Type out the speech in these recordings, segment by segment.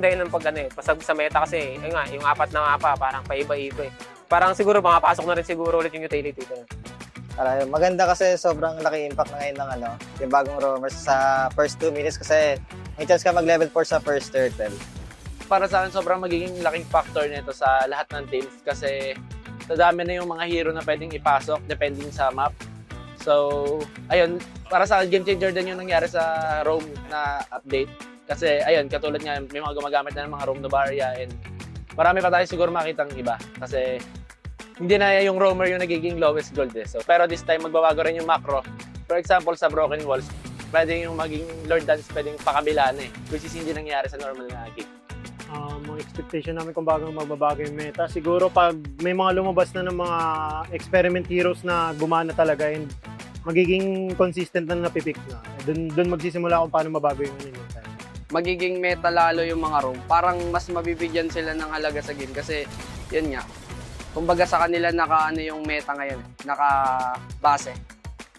Dahil ng pag pasag sa meta kasi, ayun nga, yung 4 na mapa, parang paiba-iba eh. Parang siguro, makapasok na rin siguro ulit yung utility ko. Maganda kasi sobrang laki impact na ngayon ng yung bagong roamers sa first 2 minutes kasi may chance ka mag-level 4 sa first turtle. Para sa akin, sobrang magiging laking factor nito sa lahat ng teams kasi sa dami na yung mga hero na pwedeng ipasok depending sa map. So, ayun, para sa akin, game changer din yung nangyari sa roam na update. Kasi, ayun, katulad nga, may mga gumagamit na ng mga roam Novaria and marami pa tayo siguro makitang iba. Kasi, hindi na yung roamer yung nagiging lowest gold eh. So, pero this time, magbabago rin yung macro. For example, sa Broken Walls, pwedeng yung maging Lord Dance, pwedeng pakabilaan eh. Which is hindi nangyari sa normal na game. Mga expectation namin kung bago magbabago yung meta. Siguro pag may mga lumabas na ng mga experiment heroes na gumana talaga and magiging consistent na napipick na. Doon magsisimula kung paano mabago yung meta. Magiging meta lalo yung mga roam. Parang mas mabibigyan sila ng halaga sa game kasi yun nga. Kumbaga sa kanila yung meta ngayon, naka-base.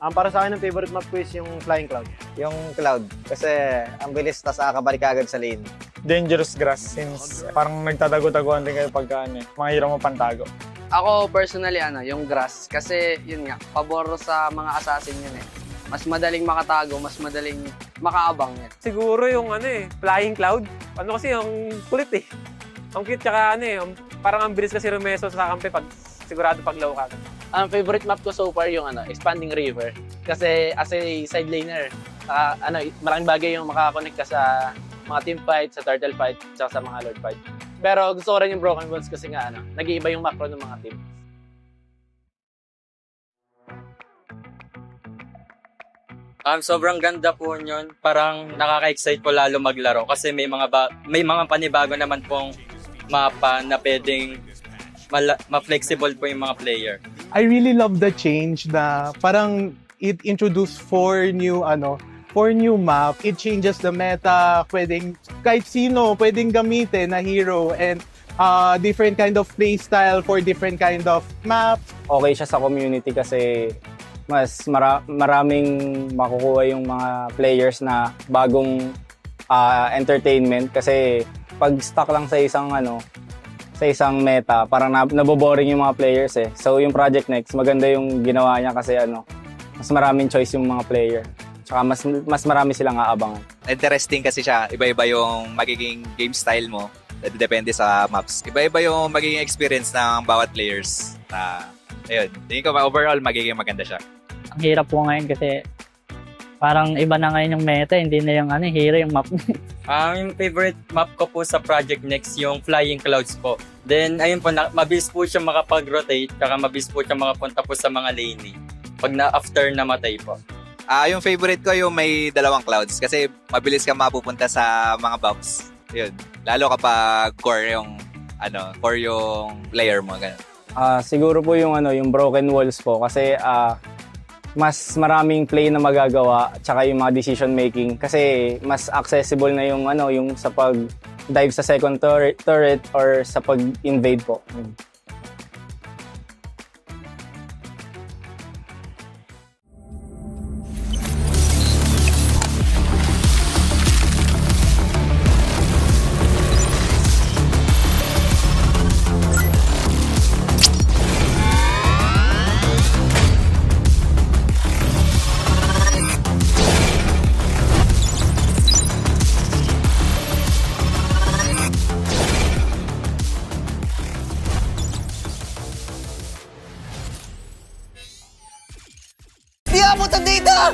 Para sa akin, ang favorite map ko is yung Flying Cloud. Yung Cloud kasi ang bilis tas nakakabalik agad sa lane. Dangerous grass since parang nagtatago-taguan din kayo pagka mga hero mo pantago. Ako personally yung grass kasi yun nga, pabor sa mga assassin yun eh. Mas madaling makatago, mas madaling makaabang yan. Siguro yung Flying Cloud. Kasi yung kulit eh. Ang cute tsaka parang ang bilis kasi rumeso sa kampi pag sigurado pag low ka. Ang favorite map ko so far yung Expanding River. Kasi as a side laner, maraming bagay yung makakonect ka sa mga team fight, sa turtle fight, tsaka sa mga lord fight. Pero gusto ko rin yung Broken Walls kasi nga nag-iiba yung macro ng mga team. Sobrang ganda po yun. Parang nakaka-excite po lalo maglaro kasi may mga panibago naman pong mapa na pwedeng ma-flexible po yung mga player. I really love the change na parang it introduced four new map. It changes the meta. Pwedeng kahit sino pwedeng gamitin na hero and different kind of playstyle for different kind of maps. Okay siya sa community kasi mas maraming makukuha yung mga players na bagong entertainment kasi pag stuck lang sa isang meta, parang naboboring yung mga players eh. So yung Project Next, maganda yung ginawa niya kasi mas maraming choice yung mga player. Tsaka mas marami silang aabangan. Interesting kasi siya, iba-iba yung magiging game style mo. Depende sa maps. Iba-iba yung magiging experience ng bawat players. Ayun, tingin ko overall magiging maganda siya. Ang hirap po ngayon kasi parang iba na ngayon yung meta, hindi na yung hero yung map. Yung favorite map ko po sa Project Next, yung Flying Clouds po. Then, ayun po, mabilis po siya makapag-rotate, kaya mabilis po siya makapunta po sa mga laning. Pag after namatay po. Yung favorite ko yung may dalawang clouds kasi mabilis ka mapupunta sa mga buffs. Yun. Lalo kapag core yung player mo. Ganun. Siguro po yung Broken Walls po kasi mas maraming play na magagawa tsaka yung mga decision making kasi mas accessible na yung sa pag dive sa second turret or sa pag invade po.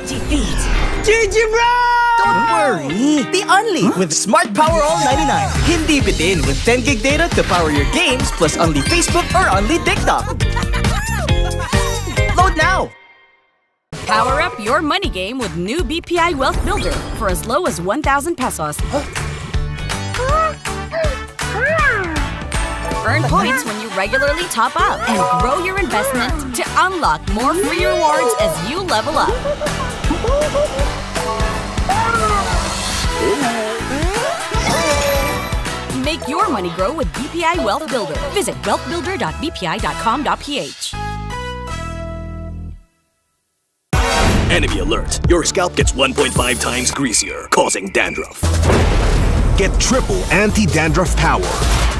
Defeat GG bro! Don't worry, the Unli with Smart Power All 99. Hindi bitin with 10 gig data to power your games plus Unli Facebook or Unli TikTok. Load now! Power up your money game with new BPI Wealth Builder for as low as 1,000 pesos. Earn points when you regularly top up and grow your investment to unlock more free rewards as you level up. Make your money grow with BPI Wealth Builder. Visit wealthbuilder.bpi.com.ph. Enemy alert. Your scalp gets 1.5 times greasier, causing dandruff. Get triple anti-dandruff power.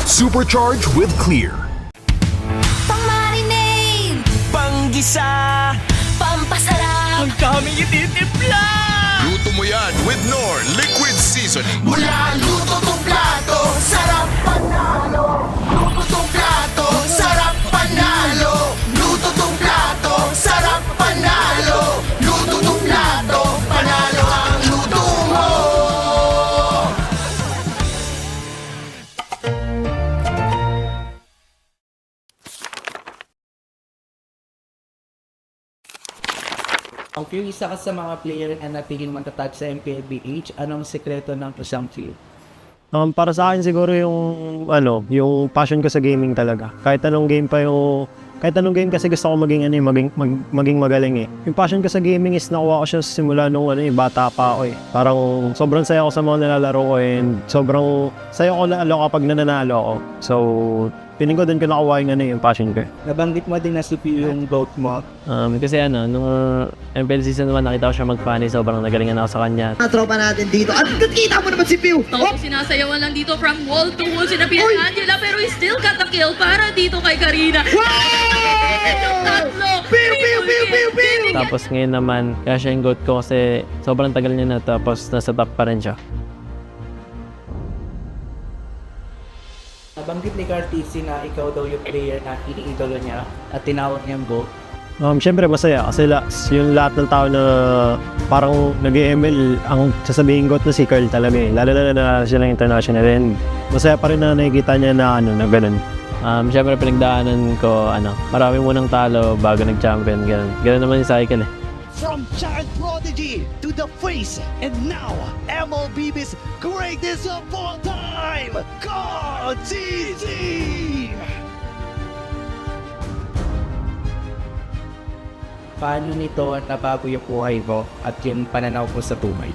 Supercharged with Clear. Pang-marinade, Panggisa, pampasarap, ang daming ititimpla. Luto mo yan with Knorr Liquid Seasoning. mula luto tong plato, sarap panalo. Luto tong plato, sarap panalo. Luto tong plato, sarap panalo. Luto tong plato, panalo ang luto mo. Kung yung isa ka sa mga player na natigil matatag sa MPLBH, anong sekreto ng isang field? Para sa akin siguro yung passion ko sa gaming talaga. Kahit anong game kasi gusto ko maging magaling eh. Yung passion ko sa gaming is nakuha ko siya simula nung bata pa ako eh. Parang sobrang saya ko sa mga nilalaro ko and sobrang saya ko kapag nananalo ako. So, piling ko din ko nakuha yung passion ko. Nabanggit mo din na superior yung vote mo. Kasi nung MPL season 1 nakita ko siya mag-funny, sobrang nagalingan ako sa kanya. Tropa natin dito. At kita mo naman si Pew. Tapos sinasayawan lang dito from wall to wall. Sinabihan ni Angela pero he still got the kill para dito kay Karina. Yung tatlo. Pew. Tapos ngayon naman, kaya siya yung goat ko kasi sobrang tagal niya na tapos nasa top pa rin siya. Nabanggit ni Cartesi na ikaw daw yung player na iniidolo niya at tinawag niyang GOAT. Siyempre masaya kasi yung lahat ng tao na parang nag-ML, ang sasabihin ko na si Carl talaga eh. Lalo na siya ng international and masaya pa rin na nakikita niya na ganun. Siyempre pinagdaanan ko, marami munang talo bago nag-champion, ganun. Ganun naman yung cycle eh. From child prodigy to the face, and now MLB's greatest of all time, Cartesi! Paano nito nabago yung buhay mo at yung pananaw mo sa buhay?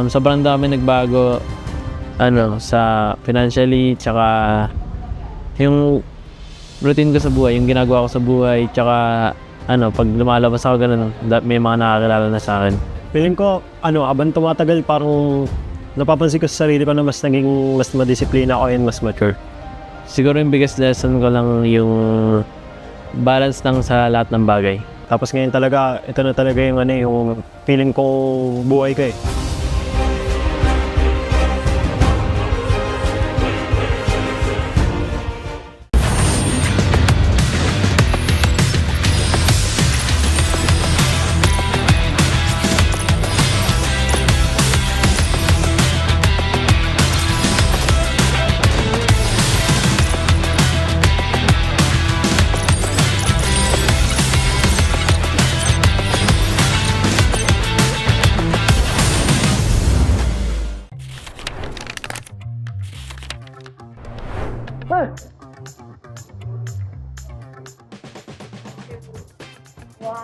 Sobrang dami nagbago sa financially, tsaka yung routine ko sa buhay, yung ginagawa ko sa buhay, tsaka pag lumalabas ako ganun, may mga nakakilala na sa akin. Feeling ko, abang tumatagal, parang napapansin ko sa sarili ko na mas madisiplina ako and mas mature. Siguro yung biggest lesson ko lang yung balance lang sa lahat ng bagay. Tapos ngayon talaga, ito na talaga yung feeling ko buhay ko eh.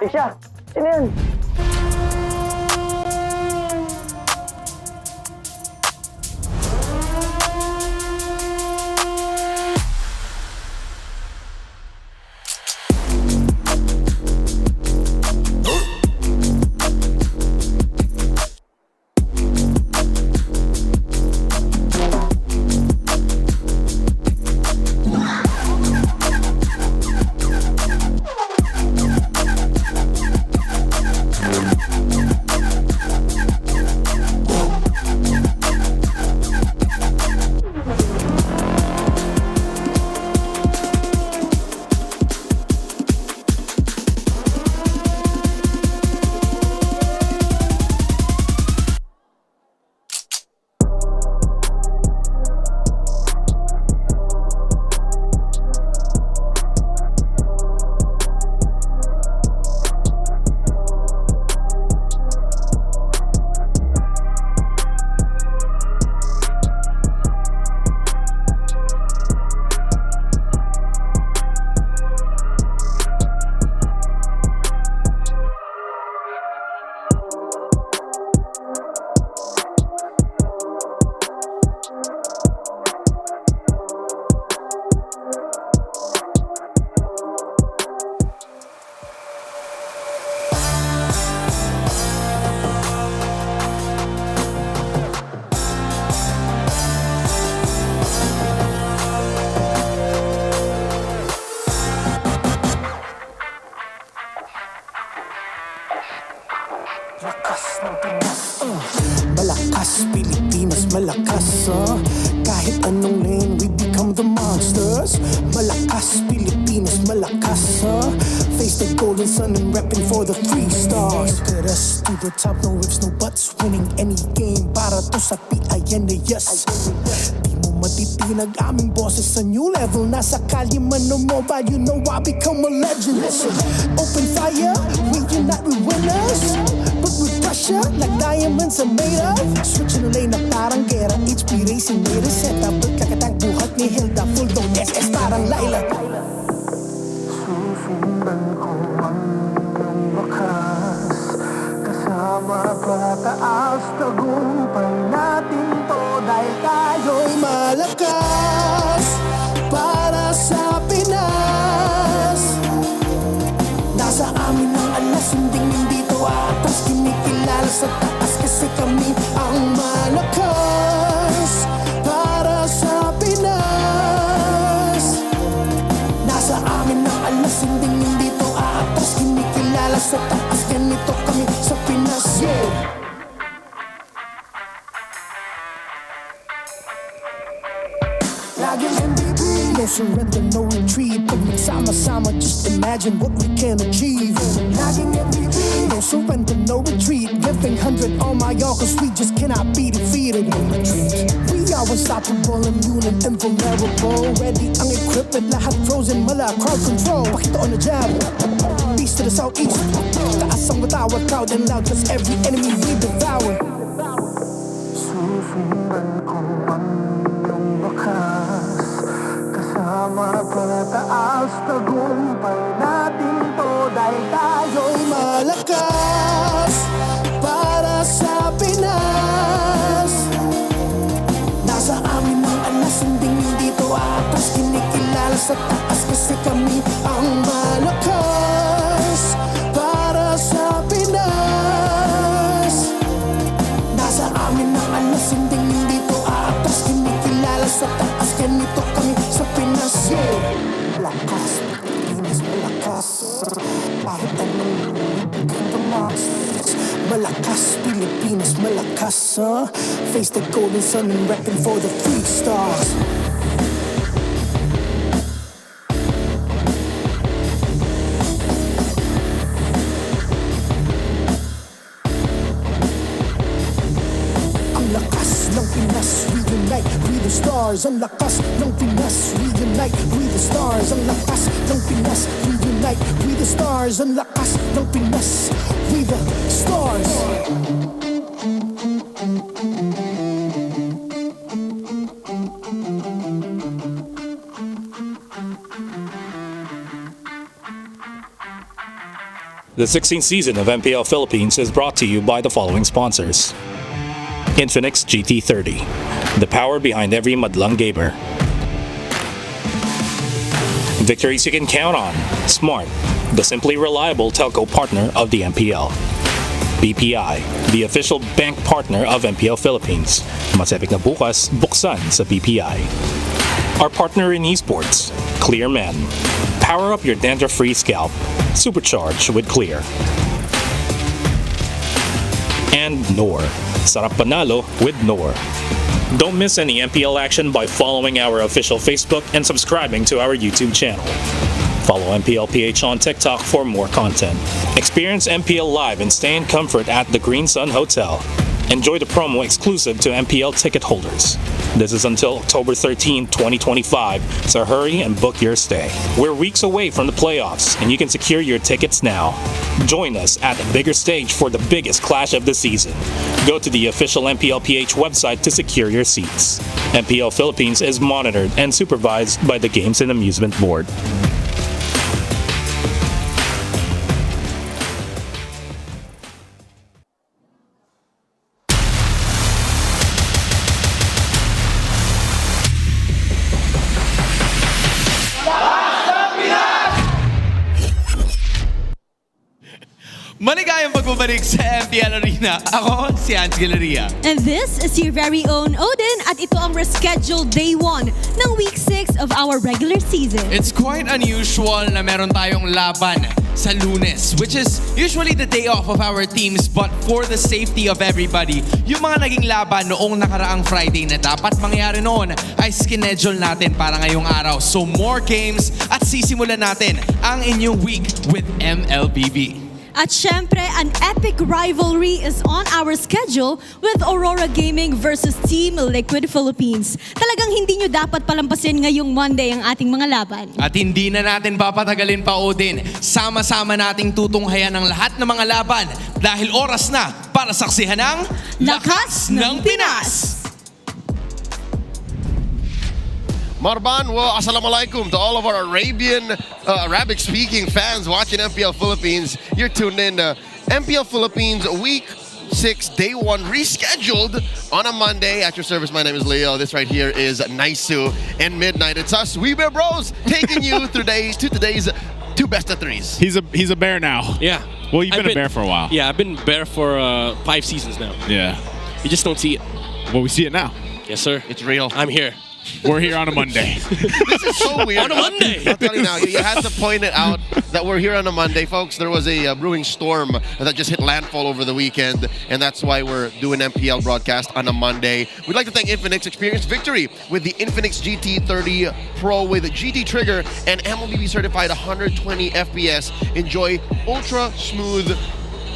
Siya, sino yun? golden sun and repping for the 3 stars. Look at us to the top, no ifs, no buts. Winning any game para to sa PIN na yes. Di mo matitinag aming boses sa new level. Nasa kalye man o mobile, you know I become a legend. Listen, open fire, we unite, we winners. But with pressure, like diamonds are made of. Switching the lane na parang gera. HP Racing made a setup. Kakatang buhat ni Hilda, full dome SS parang Laila. Susundan ko ang iyong wakas. Kasama pataas, tagumpay natin to. Dahil tayo'y malakas para sa Pinas. Nasa amin ang alas, hindi to atas. Kinikilala sa taas kasi kami ang malakas para sa Pinas. Nasa amin ang alas, hindi to atas. Kinikilala sa taas, ganito kami sa Pinas. Yeah. Laging MVP, no surrender, no retreat. Pag nagsama-sama, just imagine what we can achieve. Laging MVP, no surrender, no retreat. Giving 100 on my all, cause we just cannot be defeated. No retreat. We are unstoppable, immune and invulnerable. Ready ang equipment, lahat frozen, mala, crowd control. Pakita on the jab, east to the southeast. Taas ang watawat, proud and loud, cause every enemy we devour. Susundan ko ang iyong wakas. Kasama pataas, tagumpay natin to. Dahil tayo'y malakas para sa Pinas. Nasa amin ang alas, hindi to atas. Kinikilala sa taas kasi kami ang malakas para sa Pinas. Nasa amin ang alas, hindi to atas. Kinikilala sa taas, ganito kami sa Pinas. Yeah. Malakas, Pinas, malakas. Kahit anong tumas. Malakas, Pilipinas, malakas, huh? Face the golden sun and repping for the 3 stars. Ang lakas ng Pinas, we unite, we the stars. Ang lakas ng Pinas, we unite, we the stars. Ang lakas ng Pinas, we unite, we the stars. Ang lakas ng Pinas, we the stars. The 16th season of MPL Philippines is brought to you by the following sponsors. Infinix GT30, the power behind every madlang gamer. Victories you can count on. Smart, the simply reliable telco partner of the MPL. BPI, the official bank partner of MPL Philippines. Mas epic na bukas, buksan sa BPI. Our partner in esports, Clear Men. Power up your dandruff-free scalp. Supercharge with Clear. And NOR. Sarap panalo with NOR. Don't miss any MPL action by following our official Facebook and subscribing to our YouTube channel. Follow MPLPH on TikTok for more content. Experience MPL live and stay in comfort at the Green Sun Hotel. Enjoy the promo exclusive to MPL ticket holders. This is until October 13, 2025, so hurry and book your stay. We're weeks away from the playoffs, and you can secure your tickets now. Join us at the bigger stage for the biggest clash of the season. Go to the official MPLPH website to secure your seats. MPL Philippines is monitored and supervised by the Games and Amusement Board. Maligayang pagbabalik sa MPL Arena. Ako, si Hans Galeria. And this is your very own Odin at ito ang rescheduled day 1 ng week 6 of our regular season. It's quite unusual na meron tayong laban sa Lunes, which is usually the day off of our teams, but for the safety of everybody, yung mga naging laban noong nakaraang Friday na dapat mangyari noon ay schedule natin para ngayong araw. So more games at sisimulan natin ang inyong week with MLBB. At syempre, an epic rivalry is on our schedule with Aurora Gaming versus Team Liquid Philippines. Talagang hindi nyo dapat palampasin ngayong Monday ang ating mga laban. At hindi na natin papatagalin pa, Odin. Sama-sama nating tutunghayan ang lahat ng mga laban dahil oras na para saksihan ang Lakas ng Pinas! Marban, well, assalamualaikum to all of our Arabic-speaking fans watching MPL Philippines. You're tuned in to MPL Philippines Week 6, Day 1, rescheduled on a Monday. At your service, my name is Leo. This right here is Naisu. And midnight, it's us, We Bear Bros, taking you through today's two best of threes. He's a bear now. Yeah. Well, you've been a bear for a while. Yeah, I've been bear for 5 seasons now. Yeah. You just don't see it. Well, we see it now. Yes, sir. It's real. I'm here. We're here on a Monday. This is so weird. On a Monday. I'll tell you now, you had to point it out that we're here on a Monday. Folks, there was a brewing storm that just hit landfall over the weekend, and that's why we're doing MPL broadcast on a Monday. We'd like to thank Infinix. Experience victory with the Infinix GT30 Pro with GT trigger and MLBB certified 120 FPS. Enjoy ultra smooth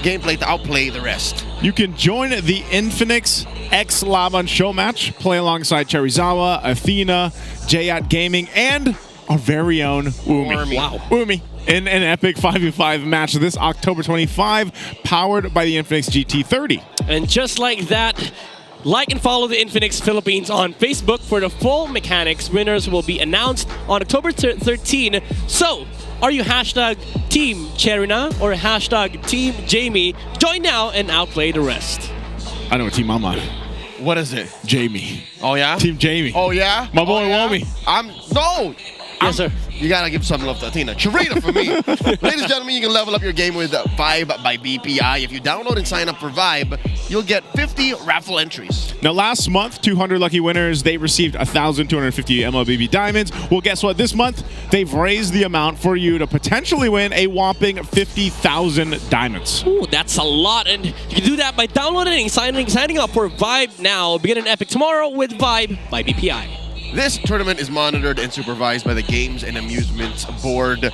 gameplay to outplay the rest. You can join the Infinix X Laban show match, play alongside Cherizawa, Athena, Jayat Gaming, and our very own Umi. Wow. Umi in an epic 5v5 match this October 25, powered by the Infinix GT30. And just like that, like and follow the Infinix Philippines on Facebook for the full mechanics. Winners will be announced on October 13. So, are you hashtag Team Cherina or hashtag Team Jamie? Join now and outplay the rest. I know what team I'm on. What is it? Jamie. Oh, yeah? Team Jamie. Oh, yeah? My boy Womi. Yes, sir. You gotta give some love to Athena. Charita for me. Ladies and gentlemen, you can level up your game with Vibe by BPI. If you download and sign up for Vibe, you'll get 50 raffle entries. Now, last month, 200 lucky winners, they received 1,250 MLBB diamonds. Well, guess what? This month, they've raised the amount for you to potentially win a whopping 50,000 diamonds. Ooh, that's a lot. And you can do that by downloading and signing up for Vibe now. Begin an epic tomorrow with Vibe by BPI. This tournament is monitored and supervised by the Games and Amusements Board.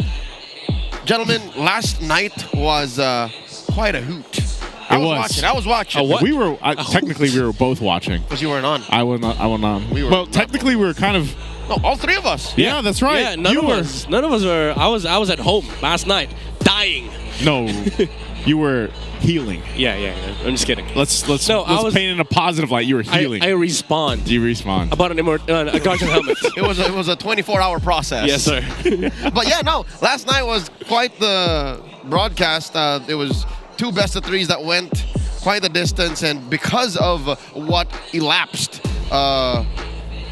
Gentlemen, last night was quite a hoot. I was watching. We were technically we were both watching. Because you weren't on. I wasn't on. Well, technically we were kind of. No, all three of us. Yeah, that's right. Yeah, none of us were. I was at home last night, dying. No, you were healing. Yeah. I'm just kidding. Let's paint in a positive light. You were healing. I respawn. You respawn. About a Guardian helmet. It was a 24-hour process. Yes, sir. But yeah, no. Last night was quite the broadcast. It was two best of threes that went quite the distance, and because of what elapsed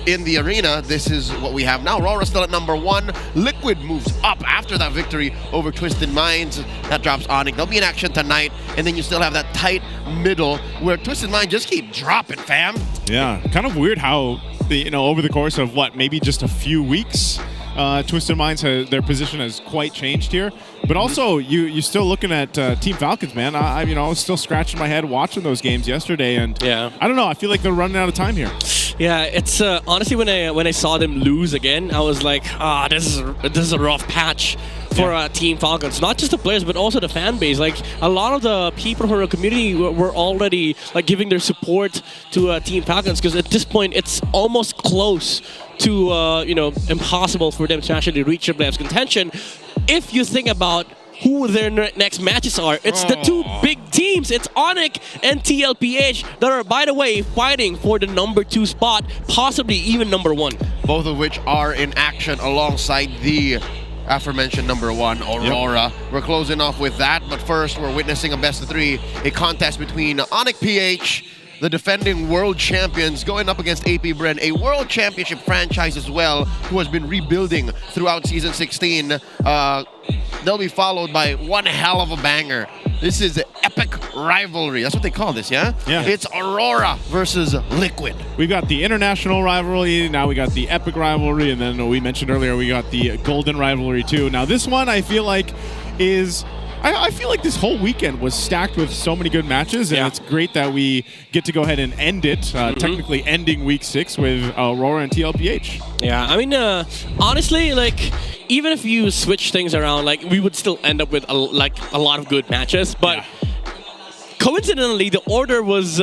in the arena, this is what we have now. RORA still at number 1. Liquid moves up after that victory over Twisted Minds. That drops ONIC. They'll be in action tonight, and then you still have that tight middle where Twisted Minds just keep dropping, fam. Yeah, kind of weird how, over the course of maybe just a few weeks, Twisted Minds, their position has quite changed here. But also, you're still looking at Team Falcons, man. I was still scratching my head watching those games yesterday, and I don't know. I feel like they're running out of time here. Yeah, it's honestly when I saw them lose again, I was like, this is a rough patch for Team Falcons. Not just the players, but also the fan base. Like a lot of the people from the community were already giving their support to Team Falcons, because at this point it's almost close to impossible for them to actually reach the playoffs contention. If you think about who their next matches are, it's the two big teams. It's ONIC and TLPH that are, by the way, fighting for the number 2 spot, possibly even number 1. Both of which are in action alongside the aforementioned number 1, Aurora. Yep. We're closing off with that, but first we're witnessing a best of 3, a contest between ONIC PH, the defending world champions, going up against APBR, a world championship franchise as well, who has been rebuilding throughout Season 16. They'll be followed by one hell of a banger. This is the epic rivalry. That's what they call this, yeah? Yeah. It's Aurora versus Liquid. We got the international rivalry, now we got the epic rivalry, and then we mentioned earlier we got the golden rivalry too. Now this one, I feel like is I feel like this whole weekend was stacked with so many good matches, and it's great that we get to go ahead and end it, technically ending week 6 with Aurora and TLPH. Yeah, I mean, honestly, like, even if you switch things around, like, we would still end up with a lot of good matches, but coincidentally, the order was,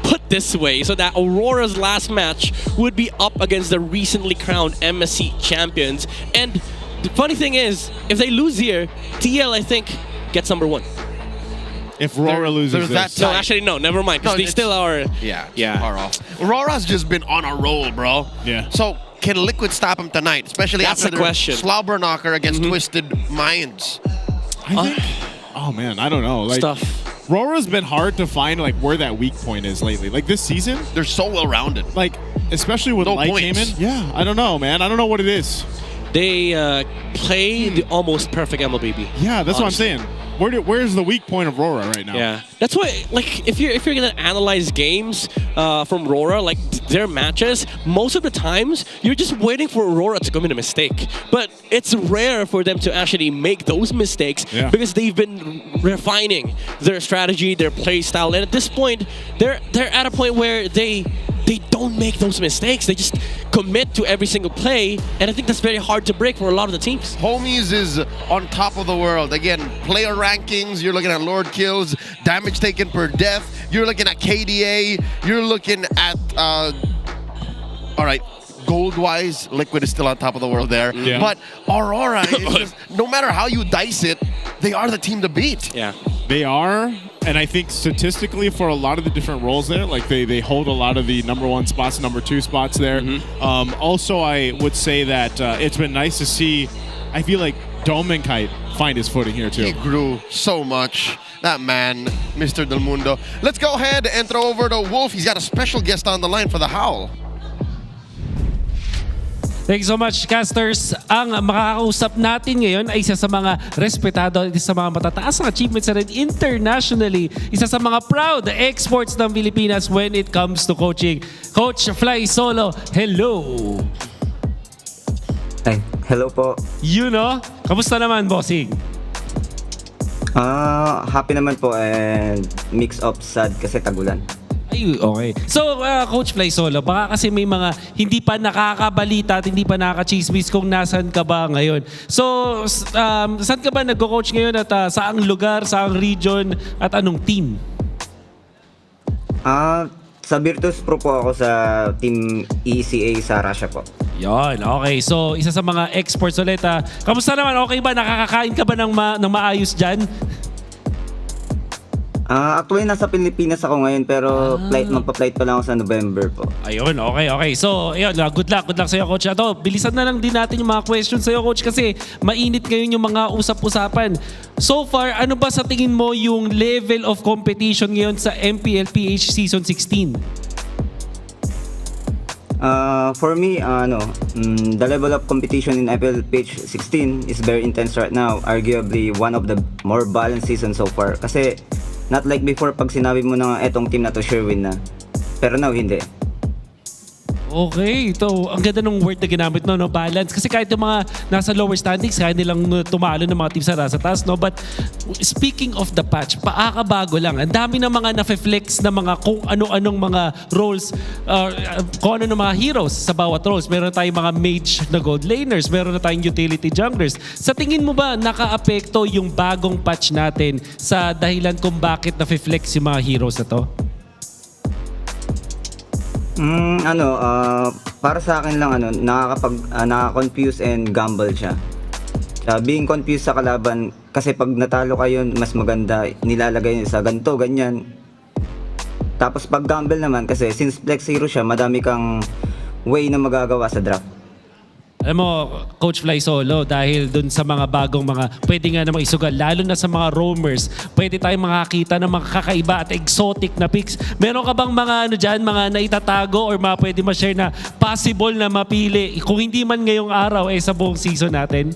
put this way so that Aurora's last match would be up against the recently crowned MSC champions. And the funny thing is, if they lose here, TL, I think, gets number 1. If Aurora loses this. No, actually, no, never mind, because they still are... Yeah, far off. Aurora's just been on a roll, bro. Yeah. So, can Liquid stop him tonight? Especially That's after the their question. slobber knocker against Twisted Minds. I think... Oh, man, I don't know. Like, Stuff. Aurora's been hard to find, like, where that weak point is lately. Like, this season... They're so well-rounded. Like, especially when Light came in. Yeah, I don't know, man. I don't know what it is. They play the almost perfect MLBB. Yeah, that's what I'm saying. Where's the weak point of Aurora right now? Yeah, that's why. Like, if you're gonna analyze games from Aurora, like their matches, most of the times you're just waiting for Aurora to commit a mistake. But it's rare for them to actually make those mistakes because they've been refining their strategy, their play style, and at this point, they're at a point where they don't make those mistakes. They just commit to every single play, and I think that's very hard to break for a lot of the teams. Homies is on top of the world. Again, player rankings, you're looking at Lord kills, damage taken per death, you're looking at KDA, you're looking at, all right, gold-wise, Liquid is still on top of the world there. Yeah. But Aurora, is just, no matter how you dice it, they are the team to beat. Yeah. They are, and I think statistically for a lot of the different roles there, like they hold a lot of the number 1 spots, number 2 spots there. Also, I would say that it's been nice to see, I feel like Domenkite find his footing here too. He grew so much. That man, Mr. Del Mundo. Let's go ahead and throw over to Wolf. He's got a special guest on the line for the Howl. Thank you so much, casters. Ang makakausap natin ngayon ay isa sa mga respetado, isa sa mga matataas na achievements na rin internationally. Isa sa mga proud exports ng Pilipinas when it comes to coaching. Coach Fly Solo, hello! Ay, hello po. Kamusta naman, bossing? Happy naman po and mix of sad kasi tagulan. Ay, okay. So, Coach Fly Solo, baka kasi may mga hindi pa nakakabalita at hindi pa nakaka-chismis kung nasan ka ba ngayon. So, saan ka ba nag-coach ngayon at saang lugar, saang region at anong team? Sa Virtus Pro po ako sa team ECA sa Russia po. Yon, okay. So, isa sa mga exports ulit. Kamusta naman? Okay ba? Nakakakain ka ba ng maayos dyan? Actually, nasa Pilipinas ako ngayon pero magpa-flight pa lang ako sa November po. Ayun, okay. So, ayun, good luck sa'yo, Coach. Ato, bilisan na lang din natin yung mga questions sa'yo, Coach, kasi mainit ngayon yung mga usap-usapan. So far, ano ba sa tingin mo yung level of competition ngayon sa MPLPH Season 16? For me, the level of competition in MPLPH 16 is very intense right now. Arguably, one of the more balanced seasons so far. Kasi, not like before pag sinabi mo na etong team na to sure win na. Pero now, hindi. Okay, ito, ang ganda ng word na ginamit, no, balance. Kasi kahit yung mga nasa lower standings, kaya nilang tumalo ng mga team sa nasa taas, no? But speaking of the patch, paakabago lang. Ang dami ng mga na-flex na mga kung ano-anong mga roles, kung ano ng mga heroes sa bawat roles. Meron tayong mga mage na gold laners, meron na tayong utility junglers. Sa tingin mo ba, naka-apekto yung bagong patch natin sa dahilan kung bakit na-flex yung mga heroes na to? Para sa akin lang nakaka-confuse and gamble siya. Being confused sa kalaban kasi pag natalo kayo mas maganda nilalagay sa ganito, ganyan. Tapos pag gamble naman kasi since flex hero siya, madami kang way na magagawa sa draft. Alam mo, Coach Fly Solo, dahil dun sa mga bagong mga pwede nga namang isugal, lalo na sa mga roamers, pwede tayong makakita ng mga kakaiba at exotic na picks. Meron ka bang mga mga naitatago or mga pwede ma-share na possible na mapili kung hindi man ngayong araw sa buong season natin?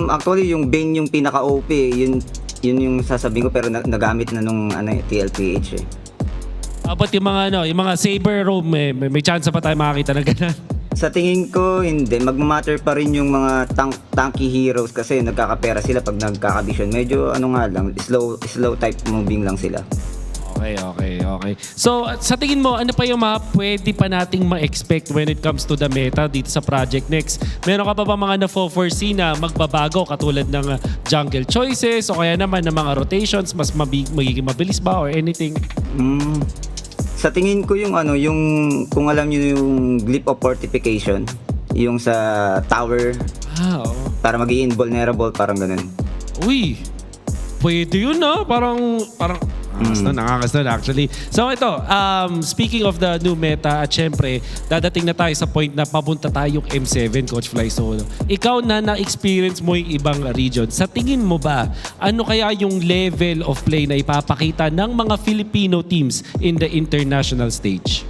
Actually, yung Bane yung pinaka-OP, yun yung sasabihin ko pero nagamit na nung TLPH eh. But yung mga Saber roam, may chance pa tayo makakita ng ganun. Sa tingin ko, hindi. Magmamatter pa rin yung mga tanky heroes kasi nagkakapera sila pag nagkakabisyon. Medyo ano nga lang, slow type moving lang sila. Okay. So, sa tingin mo, ano pa yung mga pwede pa nating ma-expect when it comes to the meta dito sa Project Next? Meron ka pa ba mga na-foresee na magbabago katulad ng jungle choices o kaya naman ng mga rotations, mas magiging mabilis ba or anything? Sa tingin ko yung kung alam niyo yung Glyph of Fortification, yung sa tower, para maging invulnerable, parang ganun. Uy, pwede yun parang Nakakastan actually. So ito, speaking of the new meta, at syempre, dadating na tayo sa point na papunta tayong M7, Coach Fly Solo. Ikaw na-experience mo yung ibang region. Sa tingin mo ba, ano kaya yung level of play na ipapakita ng mga Filipino teams in the international stage?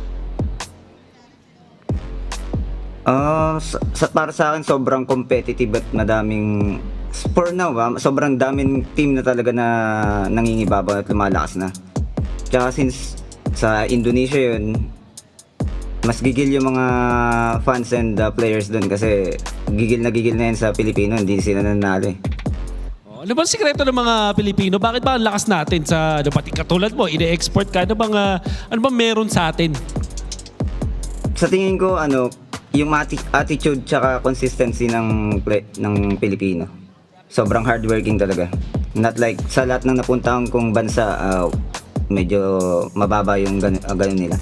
Para sa akin, sobrang competitive at madaming for now, sobrang daming team na talaga na nangingibabaw at lumalakas na. Tsaka since sa Indonesia yun, mas gigil yung mga fans and players doon kasi gigil na yan sa Pilipino, hindi sila nanalo. Ano ba ang sikreto ng mga Pilipino? Bakit ba ang lakas natin sa pati katulad mo, ine-export ka? Ano bang meron sa atin? Sa tingin ko, yung attitude tsaka consistency ng Pilipino. Sobrang hardworking talaga. Not like sa lahat ng napuntahan kong bansa, medyo mababa yung ganun nila.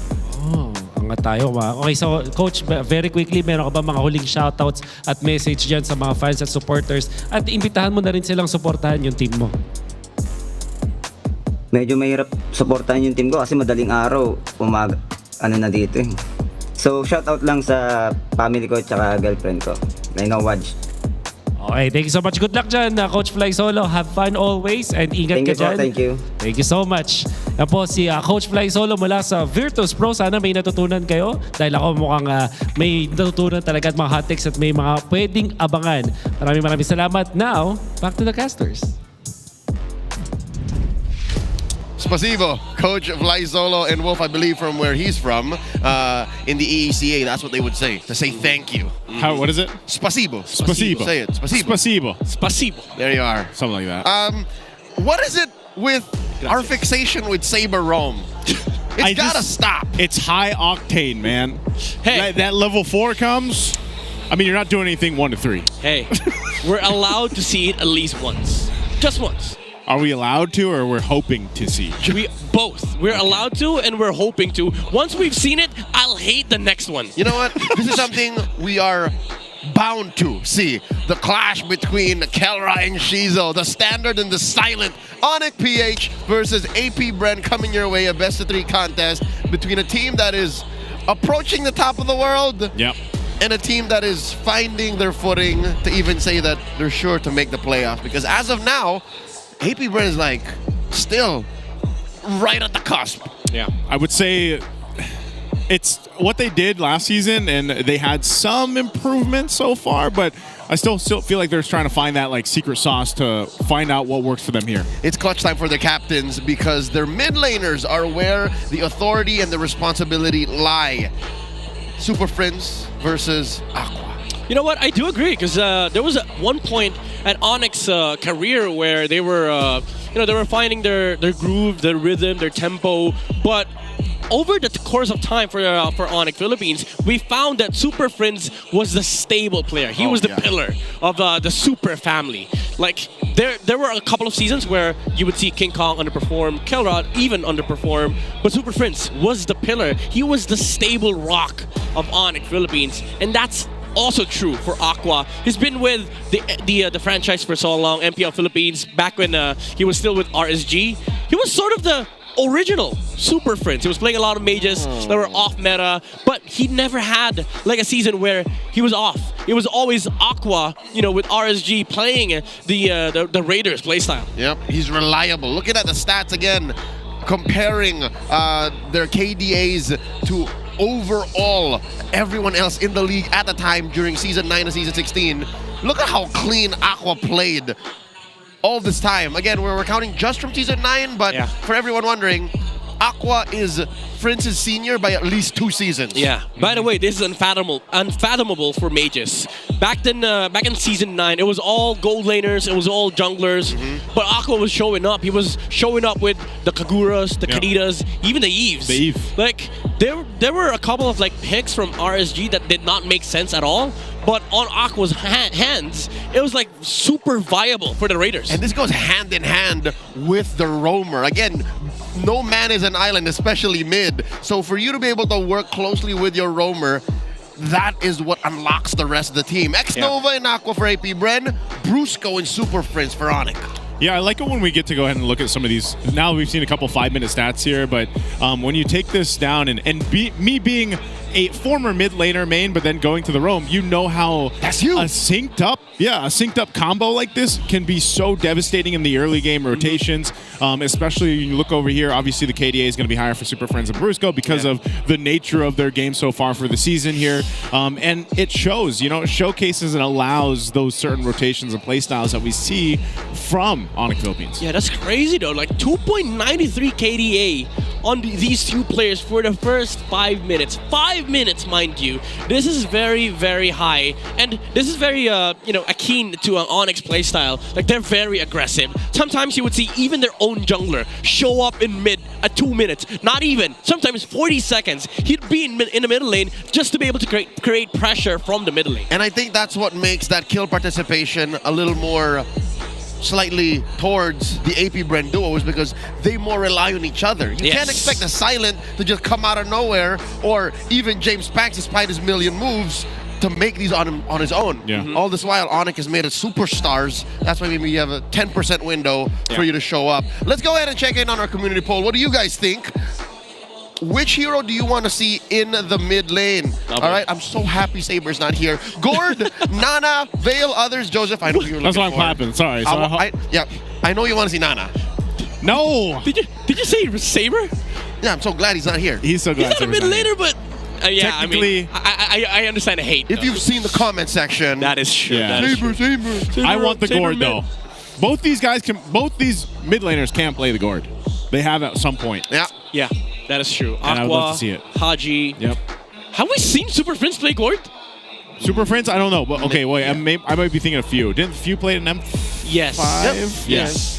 Angat tayo. Okay, so Coach, very quickly, meron ka ba mga huling shoutouts at message dyan sa mga fans at supporters? At imbitahan mo na rin silang supportahan yung team mo. Medyo mahirap supportahan yung team ko kasi madaling araw, na dito eh. So, shoutout lang sa family ko at girlfriend ko. Watch. Okay, thank you so much. Good luck dyan, Coach Fly Solo. Have fun always and ingat ka dyan. Thank you. Thank you so much. Yan po si Coach Fly Solo mula sa Virtus Pro. Sana may natutunan kayo dahil ako mukhang may natutunan talaga at mga hot takes at may mga pwedeng abangan. Maraming salamat. Now, back to the casters. Spasibo, Coach Fly Solo and Wolf, I believe from where he's from, in the EECA, that's what they would say, to say thank you. What is it? Spasibo. Spasibo. Say it. Spasibo. Spasibo. There you are. Something like that. What is it with our fixation with Saber Rome? It's gotta stop. It's high octane, man. Hey. That level 4 comes, you're not doing anything 1 to 3. Hey, we're allowed to see it at least once. Just once. Are we allowed to, or we're hoping to see? Both. We're allowed to, and we're hoping to. Once we've seen it, I'll hate the next one. You know what? This is something we are bound to see. The clash between Kelra and Shizo, the standard and the silent. ONIC PH versus APBR coming your way, a best-of-3 contest between a team that is approaching the top of the world. Yep. And a team that is finding their footing to even say that they're sure to make the playoffs. Because as of now, APBR is still right at the cusp. Yeah, I would say it's what they did last season, and they had some improvement so far, but I still feel like they're trying to find that secret sauce to find out what works for them here. It's clutch time for the captains because their mid laners are where the authority and the responsibility lie. Super Friends versus Aqua. You know what? I do agree because there was one point at ONIC's career where they were, they were finding their groove, their rhythm, their tempo. But over the course of time for ONIC Philippines, we found that Super Friends was the stable player. He was the pillar of the Super family. There were a couple of seasons where you would see King Kong underperform, Kelrod even underperform, but Super Friends was the pillar. He was the stable rock of ONIC Philippines, and that's also true for Aqua. He's been with the franchise for so long, MPL Philippines, back when he was still with RSG. He was sort of the original Super Friends. He was playing a lot of mages that were off meta, but he never had a season where he was off. It was always Aqua, with RSG playing the Raiders playstyle. Yep, he's reliable. Looking at the stats again, comparing their KDAs to overall everyone else in the league at the time during Season 9 and Season 16. Look at how clean Aqua played all this time. Again, we're counting just from Season 9, but for everyone wondering, Aqua is Prince's senior by at least 2 seasons. Yeah. By the way, this is unfathomable for mages. Back in season 9, it was all gold laners, it was all junglers, but Aqua was showing up. He was showing up with the Kaguras, the Kanitas, even the Eves. Like there were a couple of like picks from RSG that did not make sense at all. But on Aqua's hands, it was like super viable for the Raiders. And this goes hand in hand with the roamer. Again, no man is an island, especially mid. So for you to be able to work closely with your roamer, that is what unlocks the rest of the team. X-Nova and Aqua for AP Bren, Brusco and Super Prince for ONIC. Yeah, I like it when we get to go ahead and look at some of these. Now we've seen a couple 5-minute stats here, but when you take this down me being a former mid laner main, but then going to the roam, you know how a synced up combo like this can be so devastating in the early game rotations. Especially when you look over here, obviously the KDA is going to be higher for Super Friends and Brusco because of the nature of their game so far for the season here. And it shows, it showcases and allows those certain rotations and playstyles that we see from ONIC Philippines. Yeah, that's crazy though. Like 2.93 KDA on these two players for the first 5 minutes. 5 minutes, mind you. This is very, very high. And this is very, akin to an ONIC playstyle. Like, they're very aggressive. Sometimes you would see even their own jungler show up in mid at 2 minutes. Not even. Sometimes 40 seconds. He'd be in the middle lane just to be able to create pressure from the middle lane. And I think that's what makes that kill participation a little more slightly towards the AP Bren duo, is because they more rely on each other. You can't expect a Silent to just come out of nowhere, or even James Pax, despite his million moves, to make these on his own. All this while, ONIC has made it superstars. That's why maybe you have a 10% window for you to show up. Let's go ahead and check in on our community poll. What do you guys think? Which hero do you want to see in the mid lane? All right, I'm so happy Saber's not here. Gord, Nana, Vale, others, Joseph. I know you're looking That's why I'm for. clapping. Sorry. I know you want to see Nana. No. Did you say Saber? Yeah, I'm so glad he's not here. He's so glad. He's not a mid laner, but yeah, Technically, I understand the hate. If you've seen the comment section, that is true. Yeah. That is Saber. I want the Saber gourd mid. though. Both these mid laners can play the gourd. They have at some point. Yeah, that is true. And I would love to see it. Haji. Yep. Have we seen Super Prince play gourd? Super Friends? I don't know. But okay, wait. I might be thinking of Few. Didn't Few play an M5? Yes. Yes.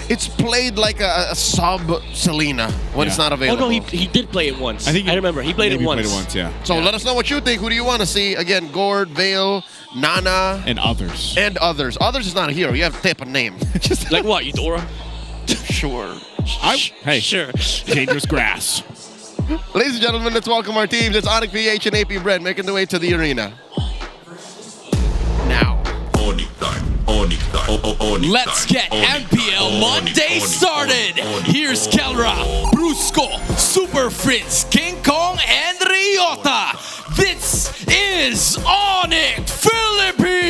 It's played like a sub Selena when it's not available. Oh no, he did play it once. I remember he played it once. So let us know what you think. Who do you want to see? Again, Gord, Vale, Nana, and others. Others is not a hero. You have to type a name. Just like what? Eudora? Sure. Hey, sure. Dangerous grass. Ladies and gentlemen, let's welcome our teams. It's ONIC PH and AP Bren making their way to the arena. Now. Let's get MPL Monday started. Here's Kelra, Brusco, Super Fritz, King Kong, and Ryota. This is ONIC Philippines.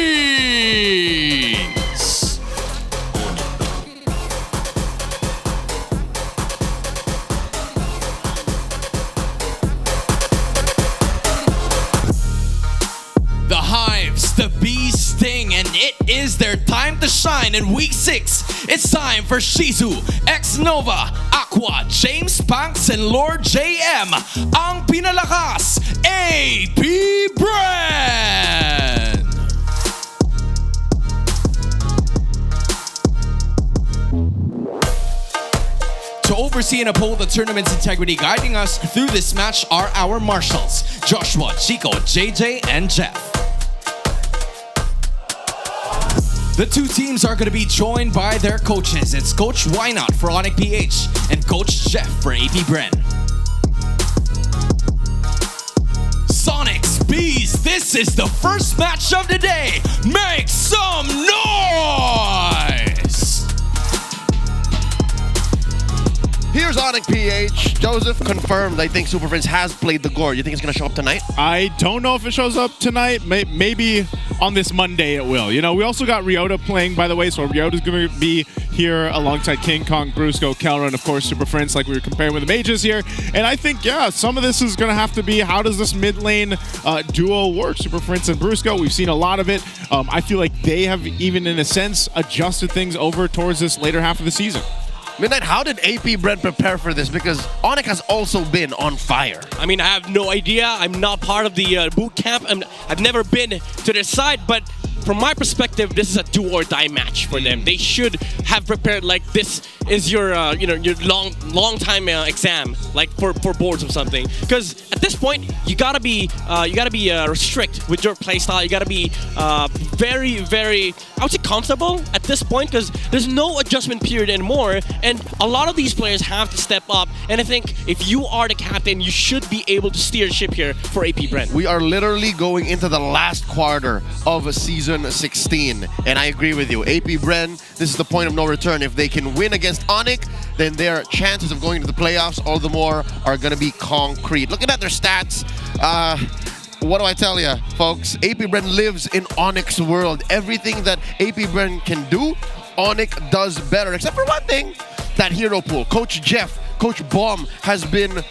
The Hives, the Bees sting, and it is their time to shine in Week 6. It's time for Shizu, X-Nova, Aqua, James Panks, and Lord JM. Ang pinalakas, AP Bren! To oversee and uphold the tournament's integrity, guiding us through this match are our marshals, Joshua, Chico, JJ, and Jeff. The two teams are going to be joined by their coaches. It's Coach Wynot for ONIC PH and Coach Jeff for AP Bren. Sonics Bees, this is the first match of the day. Make some noise! Here's ONIC PH. Joseph confirmed, I think Super Prince has played the Gore. You think it's going to show up tonight? I don't know if it shows up tonight. Maybe on this Monday it will. We also got Ryota playing, by the way, so Ryota's going to be here alongside King Kong, Brusco, Kelra, and of course Super Prince, like we were comparing with the mages here. And I think, some of this is going to have to be, how does this mid lane duo work? Super Prince and Brusco, we've seen a lot of it. I feel like they have even, in a sense, adjusted things over towards this later half of the season. Midnight, how did AP Brent prepare for this? Because ONIC has also been on fire. I mean, I have no idea. I'm not part of the boot camp. I've never been to their side, but from my perspective, this is a do or die match for them. They should have prepared like this is your your long time exam, like for boards or something. Because at this point, you gotta be strict with your playstyle. You gotta be very I would say comfortable at this point, because there's no adjustment period anymore, and a lot of these players have to step up. And I think if you are the captain, you should be able to steer the ship here for AP Brent. We are literally going into the last quarter of season 16, and I agree with you. AP Brent, this is the point of no return. If they can win against ONIC, then their chances of going to the playoffs all the more are going to be concrete. Looking at their stats, what do I tell you, folks? AP Brent lives in ONIC's world. Everything that AP Brent can do, ONIC does better, except for one thing, that hero pool. Coach Jeff, Coach Baum has been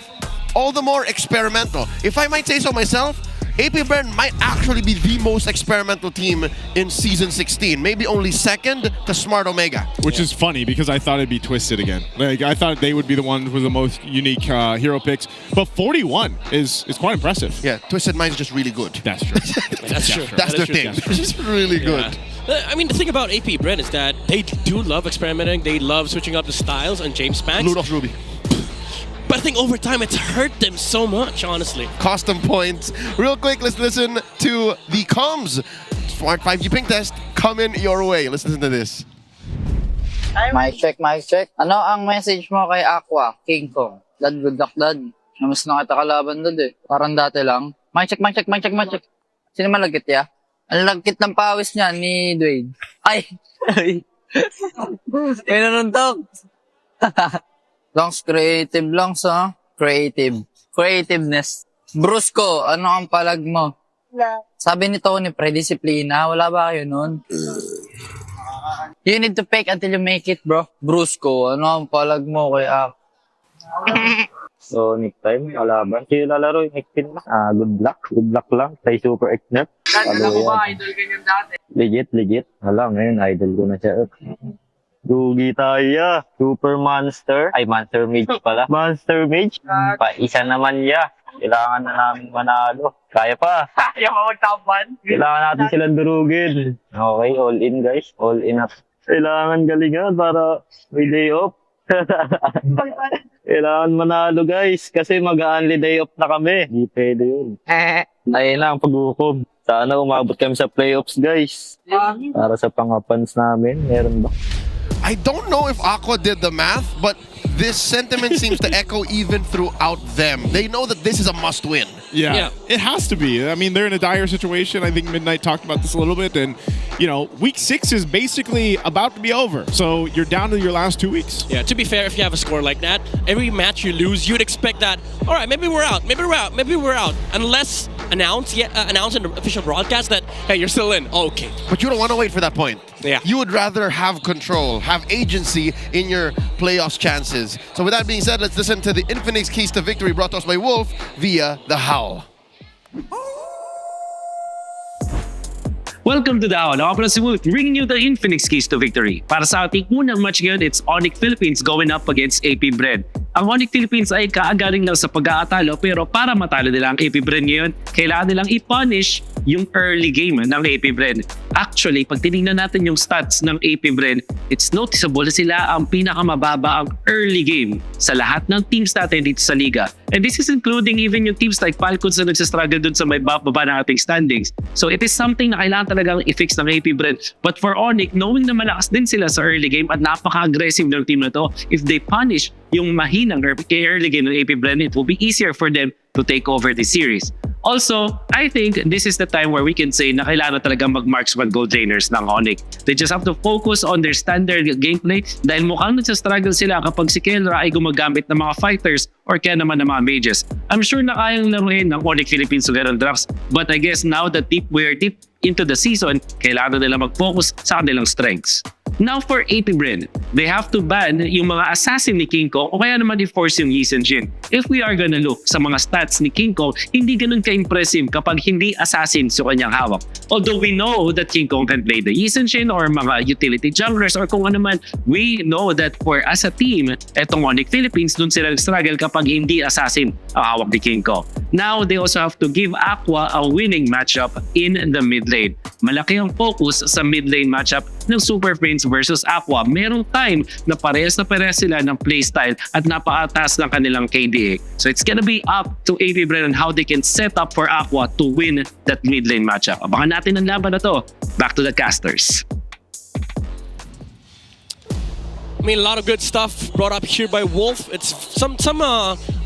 all the more experimental. If I might say so myself, AP Brent might actually be the most experimental team in Season 16. Maybe only second to Smart Omega. Which is funny, because I thought it'd be Twisted again. Like, I thought they would be the ones with the most unique hero picks. But 41 is quite impressive. Yeah, Twisted Mind's just really good. That's true. That's true. That's their thing. It's just really good. I mean, the thing about AP Brent is that they do love experimenting. They love switching up the styles on James Spanks. Ludolf Ruby. But I think over time, it's hurt them so much, honestly. Cost them points. Real quick, let's listen to the comms. Smart 5G ping test coming your way. Let's listen to this. Mic check, mic check. Ano ang message mo kay Aqua, King Kong? Dad, good luck, dad. Namas na kita kalaban, dad eh. Parang dati lang. Mic check, mic check, mic check, mic check. Sino malagkit ya? Ang lagkit ng pawis niya ni Dwayne. Ay! May nanuntok. Langs creative lang sa creativeness. Brusco, ano ang palag mo? Sabi ni Tony, pre-disiplina. Wala ba kayo nun? You need to fake until you make it, bro. Brusco, ano ang palag mo kay Ak? So, next time, kalaban. Sino lalaro yung X-Pin? Good luck. Good luck lang. Say Super X-Nep. Alam mo ba, idol ganyan dati? Legit. Hala, ngayon, idol ko na siya. Dugi tayo. Super Monster. Ay, Monster Mage pala. Monster Mage. Isa naman ya. Kailangan na namin manalo. Kaya pa. Kaya pa magtapan. Kailangan natin silang durugin. Okay, all in guys. All in up. Kailangan galingan para may day off. Kailangan manalo guys. Kasi mag-only day off na kami. Hindi pwede yun. Ayun lang pag-ukom. Sana umabot kami sa playoffs guys. Para sa pangapans namin. Meron ba? I don't know if Aqua did the math, but this sentiment seems to echo even throughout them. They know that this is a must-win. Yeah, it has to be. I mean, they're in a dire situation. I think Midnight talked about this a little bit. And, week 6 is basically about to be over. So you're down to your last 2 weeks. Yeah, to be fair, if you have a score like that, every match you lose, you'd expect that, all right, maybe we're out. Unless announce in the official broadcast that, hey, you're still in. Oh, okay. But you don't want to wait for that point. Yeah. You would rather have control, have agency in your playoffs chances. So with that being said, let's listen to the Infinix Keys to Victory brought to us by Wolf via The Howl. Welcome to the Howl. Ako pala si Wolf, bringing you the Infinix Keys to Victory. Para sa ating unang match ngayon, it's ONIC Philippines going up against AP Brent. Ang ONIC Philippines ay kaagaling lang sa pag-aatalo, pero para matalo nila ang AP Brent ngayon, kailangan nilang i-punish yung early game ng AP Brent. Actually, pag tinignan natin yung stats ng AP Brent, it's noticeable na sila ang pinakamababa ang early game sa lahat ng teams natin dito sa liga. And this is including even yung teams like Falcons na nagsastruggle dun sa may baba ng ating standings. So it is something na kailangan talagang i-fix ng AP Brent. But for ONIC, knowing na malakas din sila sa early game at napaka-aggressive ng team na to, if they punish yung mahinang early game ng AP Brent, it will be easier for them to take over the series. Also, I think this is the time where we can say na kailangan talagang mag-marksman goal drainers ng ONIC. They just have to focus on their standard gameplay dahil mukhang nagsastruggle sila kapag si Kelra ay gumagamit ng mga fighters or kaya naman ng mga mages. I'm sure na kayang laruin ng ONIC Philippines sa ganun drafts, but I guess now that we are deep into the season, kailangan nila mag-focus sa kanilang strengths. Now for APBR, they have to ban yung mga assassin ni King Kong o kaya naman i-force yung Yi Jin. If we are gonna look sa mga stats ni King Kong, hindi ganun ka-impressive kapag hindi assassin sa kanyang hawak. Although we know that King Kong can play the Yi Jin or mga utility junglers or kung ano man, we know that for as a team, etong ONIC Philippines, dun sila nag-struggle kapag hindi assassin ang hawak ni King Kong. Now, they also have to give Aqua a winning matchup in the mid lane. Malaki ang focus sa mid lane matchup ng Super Prince versus Aqua. Merong time na parehas sila ng playstyle at napakataas ng kanilang KDA. So it's gonna be up to APBR on how they can set up for Aqua to win that mid lane matchup. Abangan natin ang laban na to. Back to the casters. I mean, a lot of good stuff brought up here by Wolf. It's some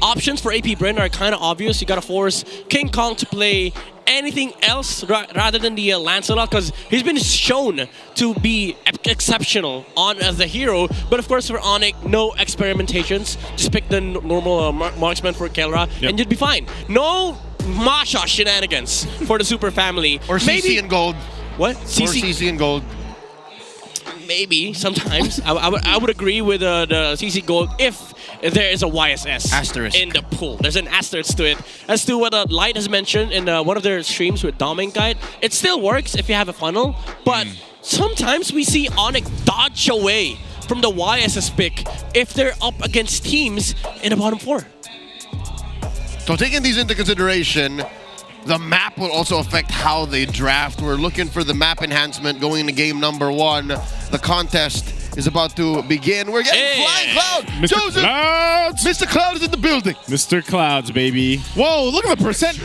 options for APBR are kind of obvious. You gotta force King Kong to play anything else rather than the Lancelot, because he's been shown to be exceptional on as a hero. But of course, for ONIC, no experimentations. Just pick the normal marksman for Kelra, and you'd be fine. No Masha shenanigans for the Super family. Or CC and gold. What? Or CC and gold. Maybe sometimes I would agree with the CC gold if there is a YSS asterisk in the pool. There's an asterisk to it. As to what Light has mentioned in one of their streams with Doming Guide, it still works if you have a funnel, but sometimes we see ONIC dodge away from the YSS pick if they're up against teams in the bottom 4. So taking these into consideration, the map will also affect how they draft. We're looking for the map enhancement going into game number 1. The contest is about to begin. We're getting Flying Cloud! Mr. Joseph! Clouds! Mr. Cloud is in the building! Mr. Clouds, baby. Whoa, look at the percent!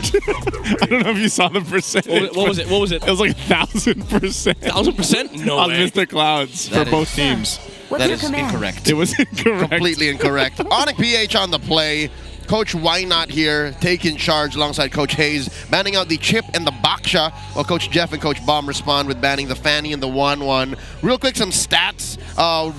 I don't know if you saw the percentage. What was it? What was it? It was like 1,000%. 1,000%? No on way. Mr. Clouds That for both teams. That is incorrect. It was incorrect. Completely incorrect. ONIC PH on the play. Coach Why Not here, taking charge alongside Coach Hayes, banning out the Chip and the Baksha, while Coach Jeff and Coach Bomb respond with banning the Fanny and the 1-1. Real quick, some stats.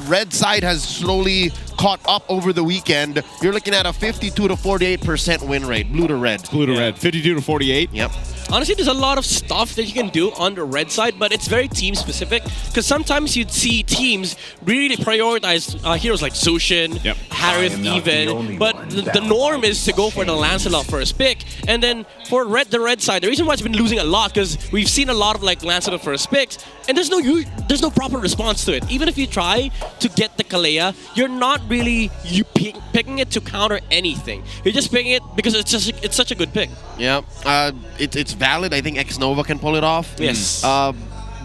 Red side has slowly caught up over the weekend. You're looking at a 52 to 48% win rate, blue to red. Blue to red, 52 to 48. Yep. Honestly, there's a lot of stuff that you can do on the red side, but it's very team specific. Because sometimes you'd see teams really prioritize heroes like Zushin, Harith even. But the norm is to go for the Lancelot first pick. And then for the red side, the reason why it's been losing a lot, because we've seen a lot of like Lancelot first picks, and there's no proper response to it. Even if you try to get the Kalea, you're not really picking it to counter anything. You're just picking it because it's such a good pick. Yeah, it's valid. I think X-Nova can pull it off. Yes.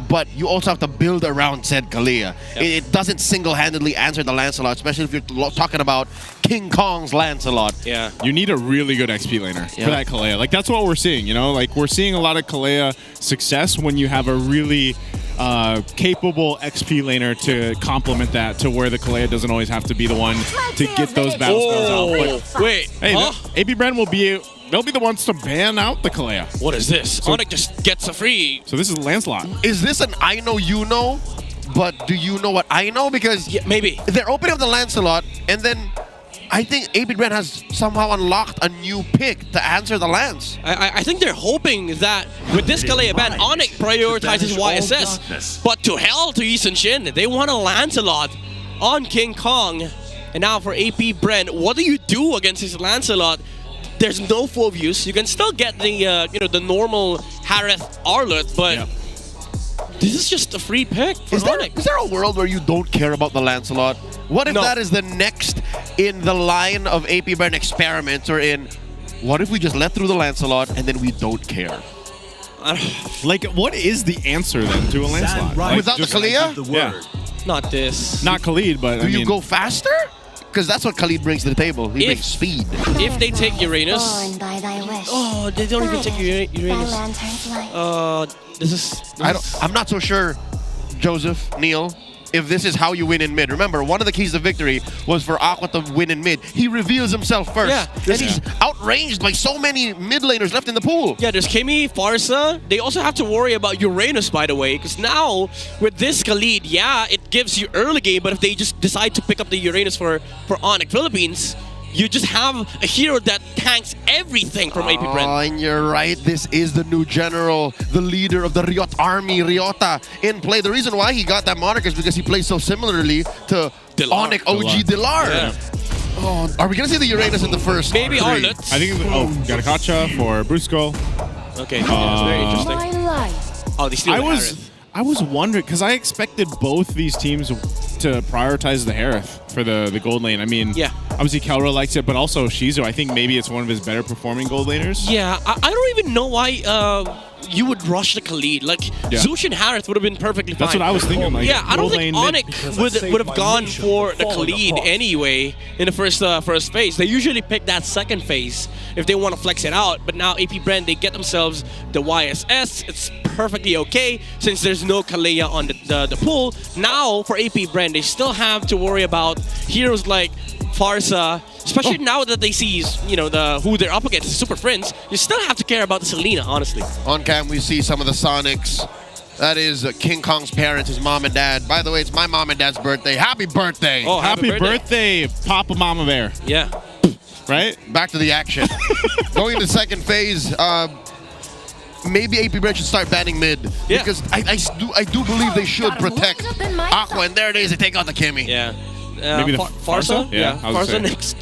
But you also have to build around said Kalea. It doesn't single-handedly answer the Lancelot, especially if you're talking about King Kong's Lancelot. Yeah. You need a really good XP laner for that Kalea. Like, that's what we're seeing, you know? Like, we're seeing a lot of Kalea success when you have a really capable XP laner to complement that, to where the Kalea doesn't always have to be the one to get those battle spells out. But, wait, hey, APBR will be... They'll be the ones to ban out the Kalea. What is this? ONIC just gets a free. So this is Lancelot. Is this an I know you know, but do you know what I know? Because maybe they're opening up the Lancelot, and then I think APBR has somehow unlocked a new pick to answer the Lance. I think they're hoping that with this Kalea ban, ONIC prioritizes YSS. But to hell to Yi Shin, they want a Lancelot on King Kong. And now for APBR, what do you do against this Lancelot? There's no full views. You can still get the the normal Harith Arlet, but this is just a free pick for ONIC. Is there a world where you don't care about the Lancelot? What if that is the next in the line of APBR experiments, or in what if we just let through the Lancelot and then we don't care? Like, what is the answer then to a Lancelot? Like, without the Kalea? Yeah. Not this. Not Khalid, but do you go faster? Because that's what Khalid brings to the table. He brings speed. If they take Uranus... Oh, they don't even take Uranus. I'm not so sure, Joseph, Neil, if this is how you win in mid. Remember, one of the keys to victory was for Aqua to win in mid. He reveals himself first. Yeah. And he's outranged by so many mid laners left in the pool. Yeah, there's Kimi, Farsa. They also have to worry about Uranus, by the way, because now with this Khalid, it gives you early game, but if they just decide to pick up the Uranus for ONIC Philippines, you just have a hero that tanks everything from AP Brand. Oh, and you're right. This is the new general, the leader of the Riot army, Ryota, in play. The reason why he got that moniker is because he plays so similarly to ONIC OG Dilar. Yeah. Oh, are we going to see the Uranus in the first? Maybe three? Arlet. I think, got a Kacha for Brusco. Okay, that's very interesting. Oh, they still I was wondering, because I expected both these teams to prioritize the Harith for the gold lane. I mean, obviously Kelra likes it, but also Shizu, I think maybe it's one of his better performing gold laners. Yeah, I don't even know why you would rush the Khalid. Like, Zush and Harith would have been perfectly fine. That's what I was thinking. Like, yeah, I don't think gold lane ONIC would have gone for the Khalid anyway in the first phase. They usually pick that second phase if they want to flex it out. But now AP Brand, they get themselves the YSS. It's perfectly okay since there's no Kalea on the pool. Now for AP Brand, they still have to worry about heroes like Farsa, especially now that they see, you know, who they're up against, Super Friends. You still have to care about the Selena, honestly. On cam, we see some of the Sonics. That is King Kong's parents, his mom and dad. By the way, it's my mom and dad's birthday. Happy birthday! Oh, happy birthday, Papa Mama Bear. Yeah. Right? Back to the action. Going into second phase, maybe AP Brand should start banning mid. Yeah. Because I do believe they should protect Aqua, and there it is, they take out the Kimmy. Yeah. Maybe the Farsa? Yeah, I was Farsa saying. next.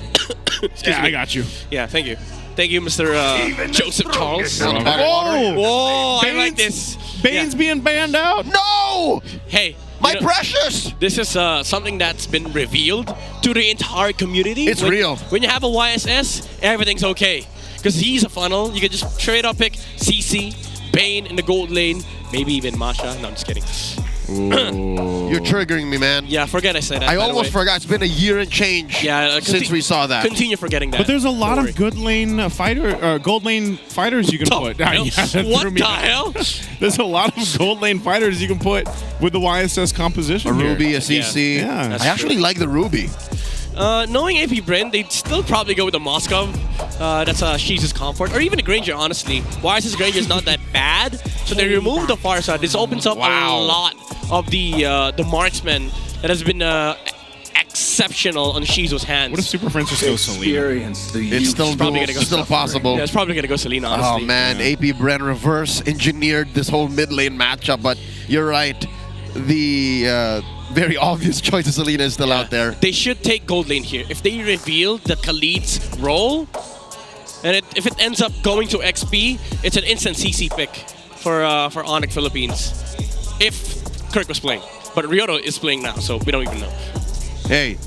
Yeah, I got you. Yeah, thank you. Thank you, Mr. Joseph Charles. Whoa! Whoa, I Bane's- like this. Bane's being banned out. No! Hey, my precious! This is something that's been revealed to the entire community. It's real. When you have a YSS, everything's okay. Because he's a funnel. You can just straight up pick CC, Bane in the gold lane, maybe even Masha. No, I'm just kidding. You're triggering me, man. Yeah, forget I said that. I by the almost way. forgot. It's been a year and change since we saw that. Continue forgetting that. But there's a lot Don't of good lane gold lane fighters you can put. hell? Yeah, that What threw me the back. hell? There's a lot of gold lane fighters you can put with the YSS composition. A here. Ruby, a CC. Yeah. I actually like the Ruby. Knowing AP Brand, they'd still probably go with the Moskov. That's Sheez's comfort. Or even a Granger, honestly. YSS Granger is not that bad. So they remove the Farsa. This opens up a lot of the marksman that has been exceptional on Shizu's hands. What if Super Friends just goes Selena? It's still probably gonna go still possible. Yeah, it's probably going to go Selena, honestly. Oh man, AP Brand reverse engineered this whole mid lane matchup, but you're right. The very obvious choice of Selena is still out there. They should take gold lane here. If they reveal the Khalid's role, and if it ends up going to XP, it's an instant CC pick for ONIC Philippines. If Kirk was playing. But Ryoto is playing now, so we don't even know. Hey,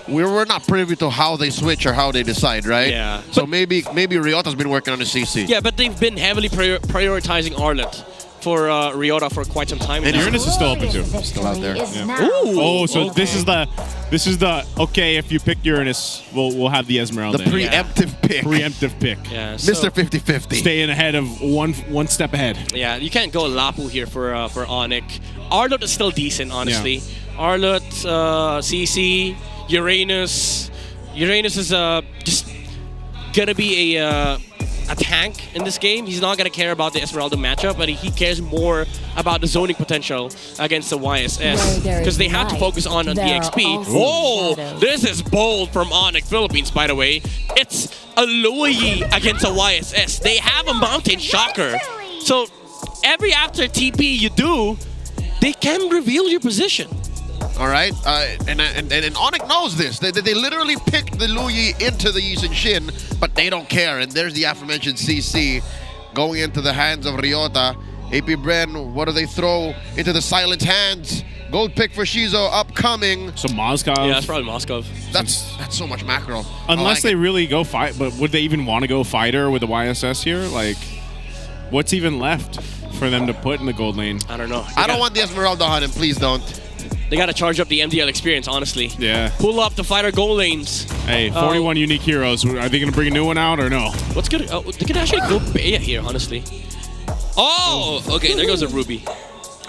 we're not privy to how they switch or how they decide, right? Yeah. So maybe Ryota's been working on the CC. Yeah, but they've been heavily prioritizing Arlet for Ryota for quite some time. And now. Uranus is still open too. Still out there. Yeah. Ooh. Oh, so this is the okay. If you pick Uranus, we'll have the Esmeralda. The preemptive pick. Preemptive pick. Yeah, Mr. 50-50. Staying ahead of one step ahead. Yeah, you can't go Lapu here for ONIC. Arlet is still decent, honestly. Arlet, CC, Uranus. Uranus is just gonna be a tank in this game. He's not gonna care about the Esmeralda matchup, but he cares more about the zoning potential against the YSS because they have to focus on the XP. Oh, this is bold from ONIC Philippines, by the way. It's a Luyi against a YSS. They have a Mountain Shocker, so every after TP you do, they can reveal your position. All right, and ONIC knows this. They literally picked the Luyi into the Yisun Shin, but they don't care. And there's the aforementioned CC going into the hands of Ryota. AP Brand, what do they throw into the silent hands? Gold pick for Shizo upcoming. So Moskov. Yeah, that's probably Moskov. That's so much mackerel. Unless like they really go fight, but would they even want to go fighter with the YSS here? Like, what's even left for them to put in the gold lane? I don't know. I don't want the Esmeralda on him, please don't. They gotta charge up the MDL experience, honestly. Yeah. Pull up the fighter goal lanes. Hey, 41 unique heroes. Are they going to bring a new one out or no? What's good? They could actually go Bea here, honestly. Oh, okay. There goes a Ruby.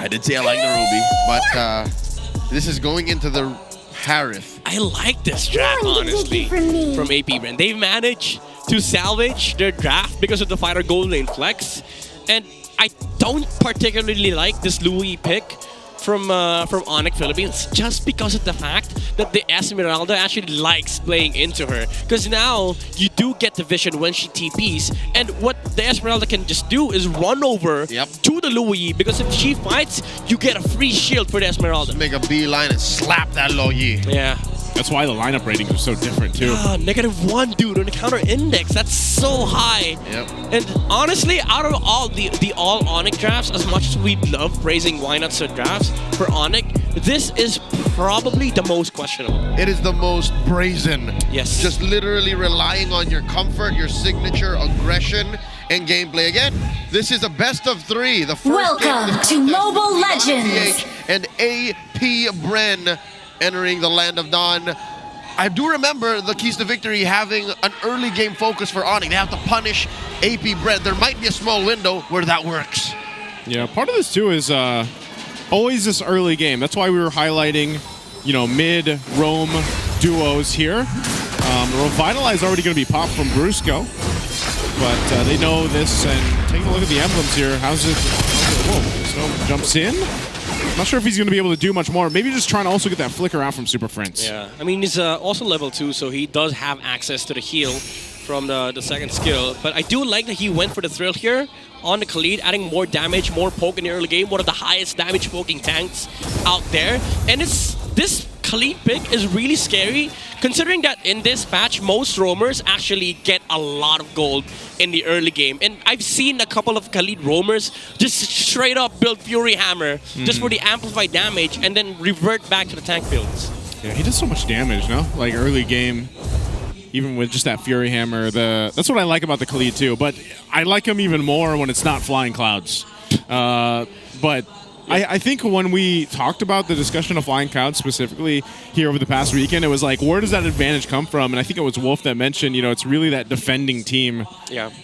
I did say I like the Ruby, but this is going into the Harith. I like this draft, honestly, from AP Brand. They've managed to salvage their draft because of the fighter gold lane flex, and I don't particularly like this Louis pick. from ONIC Philippines just because of the fact that the Esmeralda actually likes playing into her. Because now you do get the vision when she TPs, and what the Esmeralda can just do is run over to the Luyi, because if she fights, you get a free shield for the Esmeralda. Just make a beeline and slap that Luyi. Yeah. That's why the lineup ratings are so different too. -1, dude, on the counter index. That's so high. Yep. And honestly, out of all the all ONIC drafts, as much as we love praising why not so drafts for ONIC, this is probably the most questionable. It is the most brazen. Yes. Just literally relying on your comfort, your signature, aggression, and gameplay. Again, this is a best of 3. The first Welcome to Mobile Legends. And AP Bren entering the Land of Dawn. I do remember the Keys to Victory having an early game focus for ONIC. They have to punish AP Bren. There might be a small window where that works. Yeah, part of this too is always this early game. That's why we were highlighting, mid-roam duos here. The Revitalize is already going to be popped from Brusco, but they know this. And taking a look at the emblems here, how's it? Whoa, Snow jumps in. Not sure if he's going to be able to do much more. Maybe just trying to also get that flicker out from Super Prince. Yeah, I mean, he's also level 2, so he does have access to the heal from the second skill. But I do like that he went for the thrill here on the Khalid, adding more damage, more poke in the early game. One of the highest damage poking tanks out there. And this Khalid pick is really scary, considering that in this patch, most roamers actually get a lot of gold in the early game. And I've seen a couple of Khalid roamers just straight up build Fury Hammer just for the amplified damage and then revert back to the tank builds. Yeah, he does so much damage, no? Like early game, even with just that Fury Hammer. That's what I like about the Khalid too, but I like him even more when it's not Flying Clouds. But I think when we talked about the discussion of Flying Clouds specifically here over the past weekend, it was like, where does that advantage come from? And I think it was Wolf that mentioned, it's really that defending team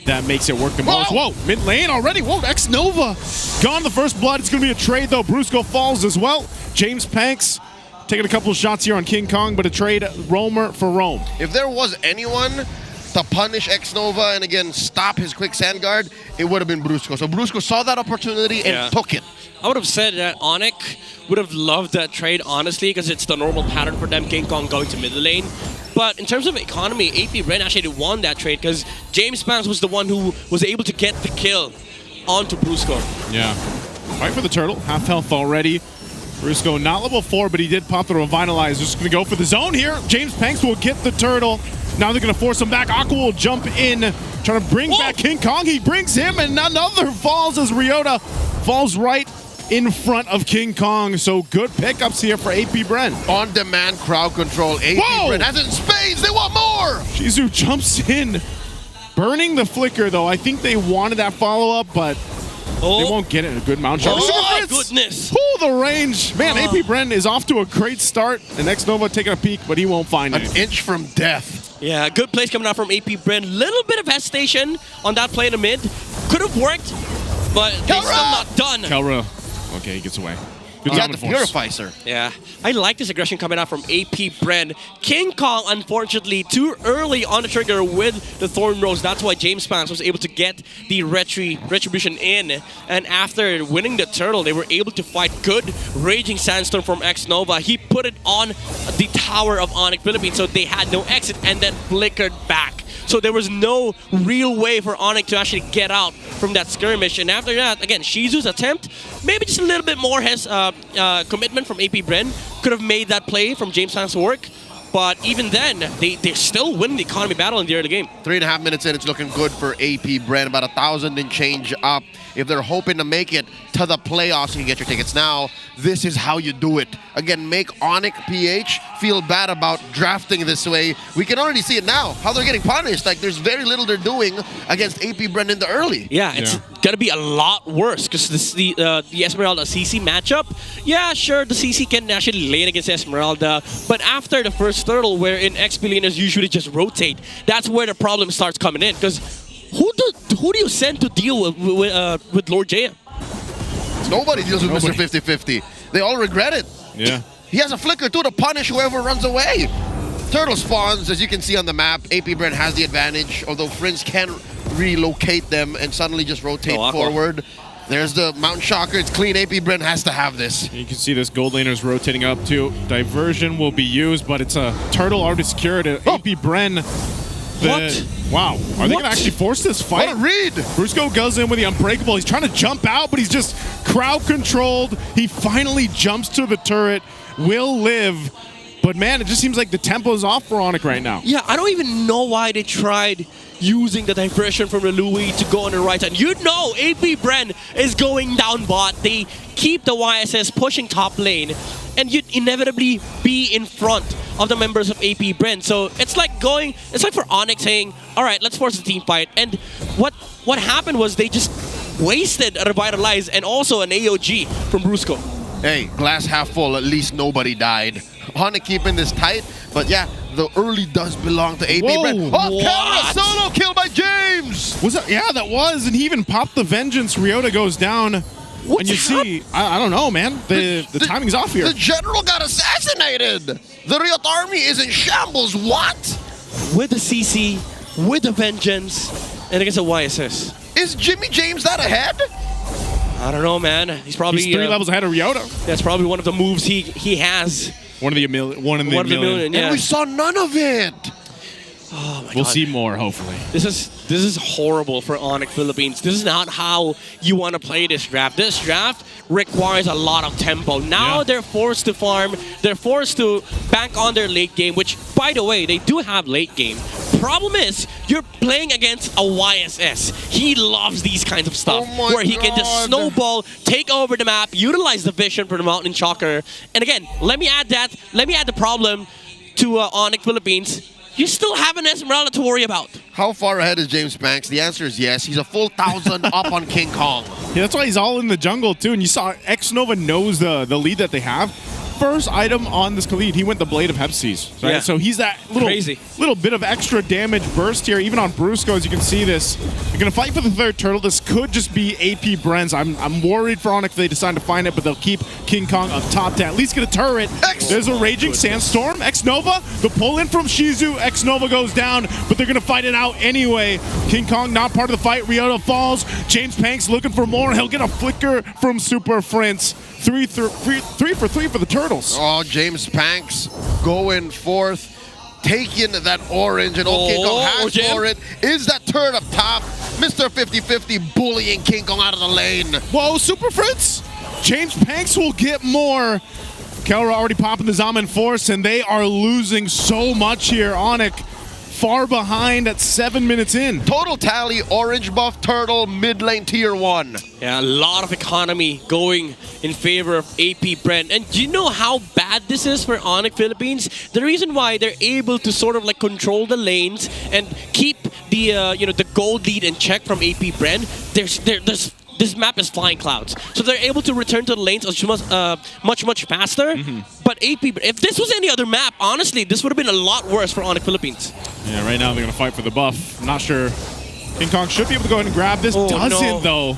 that makes it work the most. Whoa, mid lane already. Whoa, X-Nova gone the first blood. It's going to be a trade though. Brusco falls as well. James Panks taking a couple of shots here on King Kong, but a trade roamer for roam. If there was anyone to punish X-Nova and again stop his quick sand guard, it would have been Brusco. So Brusco saw that opportunity and took it. I would have said that ONIC would have loved that trade, honestly, because it's the normal pattern for them, King Kong going to mid lane. But in terms of economy, AP Bren actually won that trade because James Spans was the one who was able to get the kill onto Brusco. Yeah. Fight for the turtle. Half health already. Brusco not level 4, but he did pop the Revitalize. Just going to go for the zone here. James Panks will get the turtle. Now they're going to force him back. Aqua will jump in, trying to bring back King Kong. He brings him, and another falls as Ryota falls right in front of King Kong. So good pickups here for AP Bren. On-demand crowd control. AP Bren has it in spades. They want more. Shizu jumps in, burning the flicker, though. I think they wanted that follow-up, but they won't get it. A good mount shot. Oh, goodness. Pull the range. Man, AP Bren is off to a great start. And X-Nova taking a peek, but he won't find it. An inch from death. Yeah, good plays coming out from AP Bren. Little bit of hesitation on that play in the mid. Could have worked, but they're still not done. Kelra. Okay, he gets away. You got the Purify, sir. Yeah, I like this aggression coming out from AP Bren. King Kong, unfortunately, too early on the trigger with the Thorn Rose. That's why James Spans was able to get the Retribution in. And after winning the turtle, they were able to fight good Raging Sandstorm from X-Nova. He put it on the tower of ONIC Philippines, so they had no exit and then flickered back. So there was no real way for ONIC to actually get out from that skirmish. And after that, again, Shizu's attempt, maybe just a little bit more commitment from AP Bren could have made that play from James Hans work. But even then, they're still winning the economy battle in the early game. 3.5 minutes in, it's looking good for AP Bren. About 1,000 and change up. If they're hoping to make it to the playoffs, you can get your tickets now. This is how you do it. Again, make ONIC PH feel bad about drafting this way. We can already see it now, how they're getting punished. Like, there's very little they're doing against AP Bren in the early. Yeah, it's gonna be a lot worse because the Esmeralda CC matchup, yeah, sure, the CC can actually lane against Esmeralda, but after the first turtle, wherein XP laners usually just rotate, that's where the problem starts coming in. Because who do you send to deal with Lord Jaya? Nobody deals with Mr. 50-50. They all regret it. Yeah. He has a flicker too to punish whoever runs away. Turtle spawns, as you can see on the map. AP Bren has the advantage, although Friends can relocate them and suddenly just rotate forward. There's the Mountain Shocker. It's clean. AP Bren has to have this. You can see this gold laner's rotating up too. Diversion will be used, but it's a turtle already secured. AP Bren. What? Wow. Are they going to actually force this fight? What a read! Brusco goes in with the Unbreakable. He's trying to jump out, but he's just crowd controlled. He finally jumps to the turret. Will live. But man, it just seems like the tempo is off for ONIC right now. Yeah, I don't even know why they tried using the diversion from the Louis to go on the right side. You know AP Bren is going down bot. They keep the YSS pushing top lane, and you'd inevitably be in front of the members of AP Bren. So it's like for ONIC saying, all right, let's force the team fight. And what happened was they just wasted a Revitalize and also an AOG from Brusco. Hey, glass half full. At least nobody died. ONIC keeping this tight, but yeah, the early does belong to AP Bren. Oh, Camera solo kill by James! Was that? Yeah, that was, and he even popped the Vengeance. Ryota goes down. And you see, I don't know, man. The timing's off here. The general got assassinated! The Riot army is in shambles. What? With the CC, with the Vengeance, and against the YSS. Is Jimmy James that ahead? I don't know, man. He's probably 3 levels ahead of Ryota. That's probably one of the moves he has. One in the million. Yeah. And we saw none of it. Oh my God. We'll see more, hopefully. This is horrible for ONIC Philippines. This is not how you want to play this draft. This draft requires a lot of tempo. Now they're forced to farm. They're forced to bank on their late game, which, by the way, they do have late game. Problem is, you're playing against a YSS. He loves these kinds of stuff, where he can just snowball, take over the map, utilize the vision for the Mountain Shocker. And again, let me add the problem to ONIC Philippines. You still have an Esmeralda to worry about. How far ahead is James Banks? The answer is yes. He's a full 1,000 up on King Kong. Yeah, that's why he's all in the jungle, too. And you saw X-Nova knows the lead that they have. First item on this Khalid, he went the Blade of Hepsies. Right? Yeah. So he's that little bit of extra damage burst here, even on Brusco, as you can see this. They're going to fight for the third turtle. This could just be AP Bren's. I'm worried for ONIC if they decide to find it, but they'll keep King Kong up top to at least get a turret. There's a Raging Sandstorm. X-Nova, the pull in from Shizu. X-Nova goes down, but they're going to fight it out anyway. King Kong not part of the fight. Ryota falls. James Panks looking for more. He'll get a flicker from Super Prince. 3 for 3 for the Turtles. Oh, James Panks going forth, taking that orange, and King Kong has for it. Is that turret up top? Mr. 50-50 bullying King Kong out of the lane. Whoa, Super Fritz! James Panks will get more. Kelra already popping the Zaman Force, and they are losing so much here. ONIC far behind at 7 minutes in. Total tally, orange buff turtle, mid lane tier 1. Yeah, a lot of economy going in favor of AP Bren. And do you know how bad this is for ONIC Philippines? The reason why they're able to sort of like control the lanes and keep the the gold lead in check from AP Bren, this map is flying clouds. So they're able to return to the lanes much faster. But AP, if this was any other map, honestly, this would have been a lot worse for ONIC Philippines. Yeah, right now they're going to fight for the buff. I'm not sure. King Kong should be able to go ahead and grab this. Doesn't, though.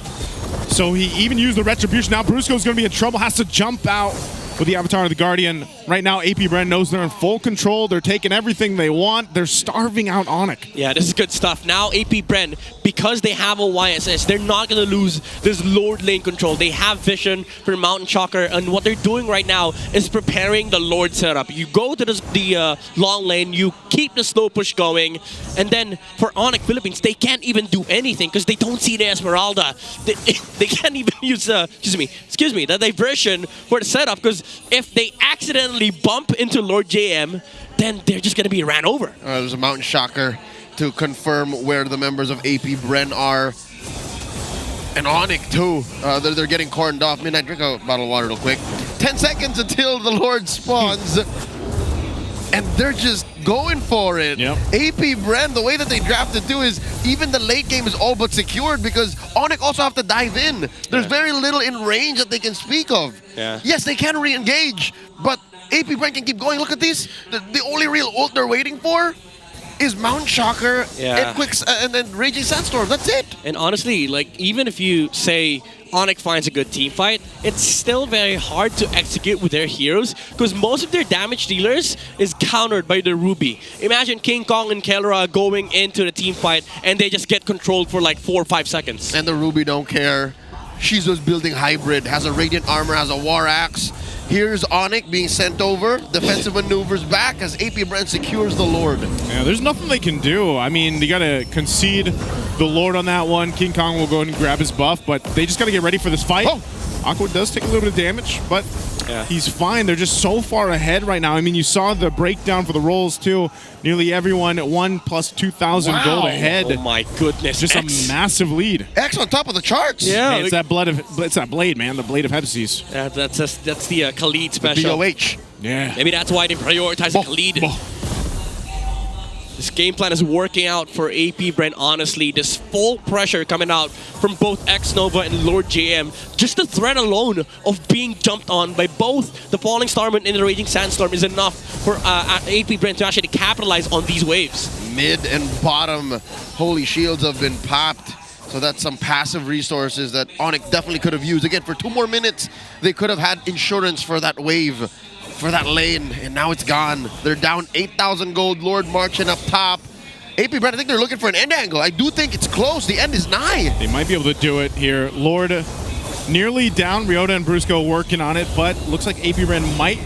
So he even used the Retribution. Now Brusco's going to be in trouble. Has to jump out with the Avatar of the Guardian. Right now, AP Bren knows they're in full control. They're taking everything they want. They're starving out ONIC. Yeah, this is good stuff. Now, AP Bren, because they have a YSS, they're not going to lose this Lord lane control. They have vision for Mountain Shocker, and what they're doing right now is preparing the Lord setup. You go to the long lane, you keep the slow push going, and then for ONIC Philippines, they can't even do anything because they don't see the Esmeralda. They can't even use, the diversion for the setup, because if they accidentally bump into Lord JM, then they're just going to be ran over. There's a Mountain Shocker to confirm where the members of AP Bren are. And ONIC too. They're getting corned off. Midnight, drink a bottle of water real quick. 10 seconds until the Lord spawns. And they're just going for it. Yep. AP Bren, the way that they drafted too is even the late game is all but secured because ONIC also have to dive in. There's very little in range that they can speak of. Yeah. Yes, they can re-engage, but AP Bren can keep going. Look at these. The only real ult they're waiting for is Mountain Shocker and then Raging Sandstorm. That's it. And honestly, like, even if you say ONIC finds a good team fight, it's still very hard to execute with their heroes because most of their damage dealers is countered by the Ruby. Imagine King Kong and Kelra going into the team fight and they just get controlled for like 4 or 5 seconds. And the Ruby don't care. Shizo's building hybrid, has a Radiant Armor, has a War Axe. Here's ONIC being sent over. Defensive maneuvers back as AP Brand secures the Lord. Yeah, there's nothing they can do. I mean, they got to concede the Lord on that one. King Kong will go ahead and grab his buff, but they just got to get ready for this fight. Oh! Aqua does take a little bit of damage, but he's fine. They're just so far ahead right now. I mean, you saw the breakdown for the rolls, too. Nearly everyone at 1 plus 2,000 gold ahead. Oh, my goodness. Just X. a massive lead. X on top of the charts. Yeah. Hey, it's that blade, man. The blade of Hephaestus. Yeah, that's the Khalid special. BOH. Yeah. Maybe that's why they prioritize Khalid. This game plan is working out for AP Brand, honestly. This full pressure coming out from both X-Nova and Lord JM. Just the threat alone of being jumped on by both the Falling Starman and the Raging Sandstorm is enough for AP Brand to actually capitalize on these waves. Mid and bottom holy shields have been popped. So that's some passive resources that ONIC definitely could have used. Again, for 2 more minutes, they could have had insurance for that wave, for that lane, and now it's gone. They're down 8,000 gold. Lord marching up top. AP Brand, I think they're looking for an end angle. I do think it's close. The end is nigh. They might be able to do it here. Lord nearly down. Ryota and Brusco working on it, but looks like AP Brand might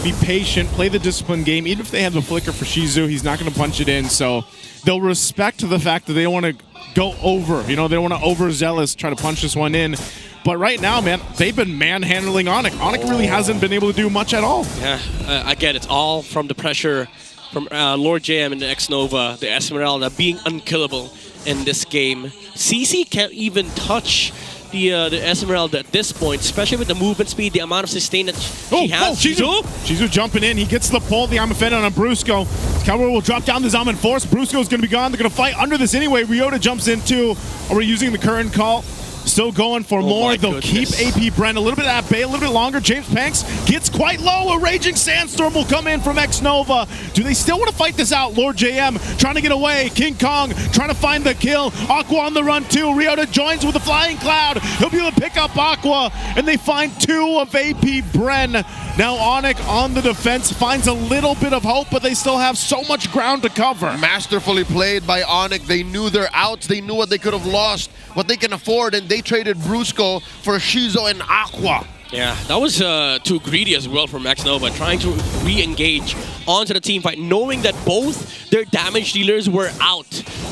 be patient, play the discipline game. Even if they have the flicker for Shizu, he's not going to punch it in. So they'll respect the fact that they don't want to go over. You know, they don't want to overzealous try to punch this one in. But right now, man, they've been manhandling ONIC. ONIC really hasn't been able to do much at all. Yeah, again, it's all from the pressure from Lord JM and the X-Nova, the Esmeralda being unkillable in this game. CC can't even touch the Esmeralda at this point, especially with the movement speed, the amount of sustain that she has. Shizu jumping in. He gets the pull. The Amafena on Brusco. Calvary will drop down the Zaman Force. Brusco's going to be gone. They're going to fight under this anyway. Ryota jumps in too. Are we using the current call? Still going for more. They'll keep AP Brand a little bit at bay, a little bit longer. James Panks gets quite low. A Raging Sandstorm will come in from X-Nova. Do they still want to fight this out? Lord JM trying to get away. King Kong trying to find the kill. Aqua on the run too. Ryota joins with a Flying Cloud. He'll be able to pick up Aqua, and they find 2 of AP Bren. Now ONIC on the defense finds a little bit of hope, but they still have so much ground to cover. Masterfully played by ONIC. They knew their outs. They knew what they could have lost, what they can afford, and they traded Brusco for Shizo and Aqua. Yeah, that was too greedy as well from X-Nova, trying to re-engage onto the team fight, knowing that both their damage dealers were out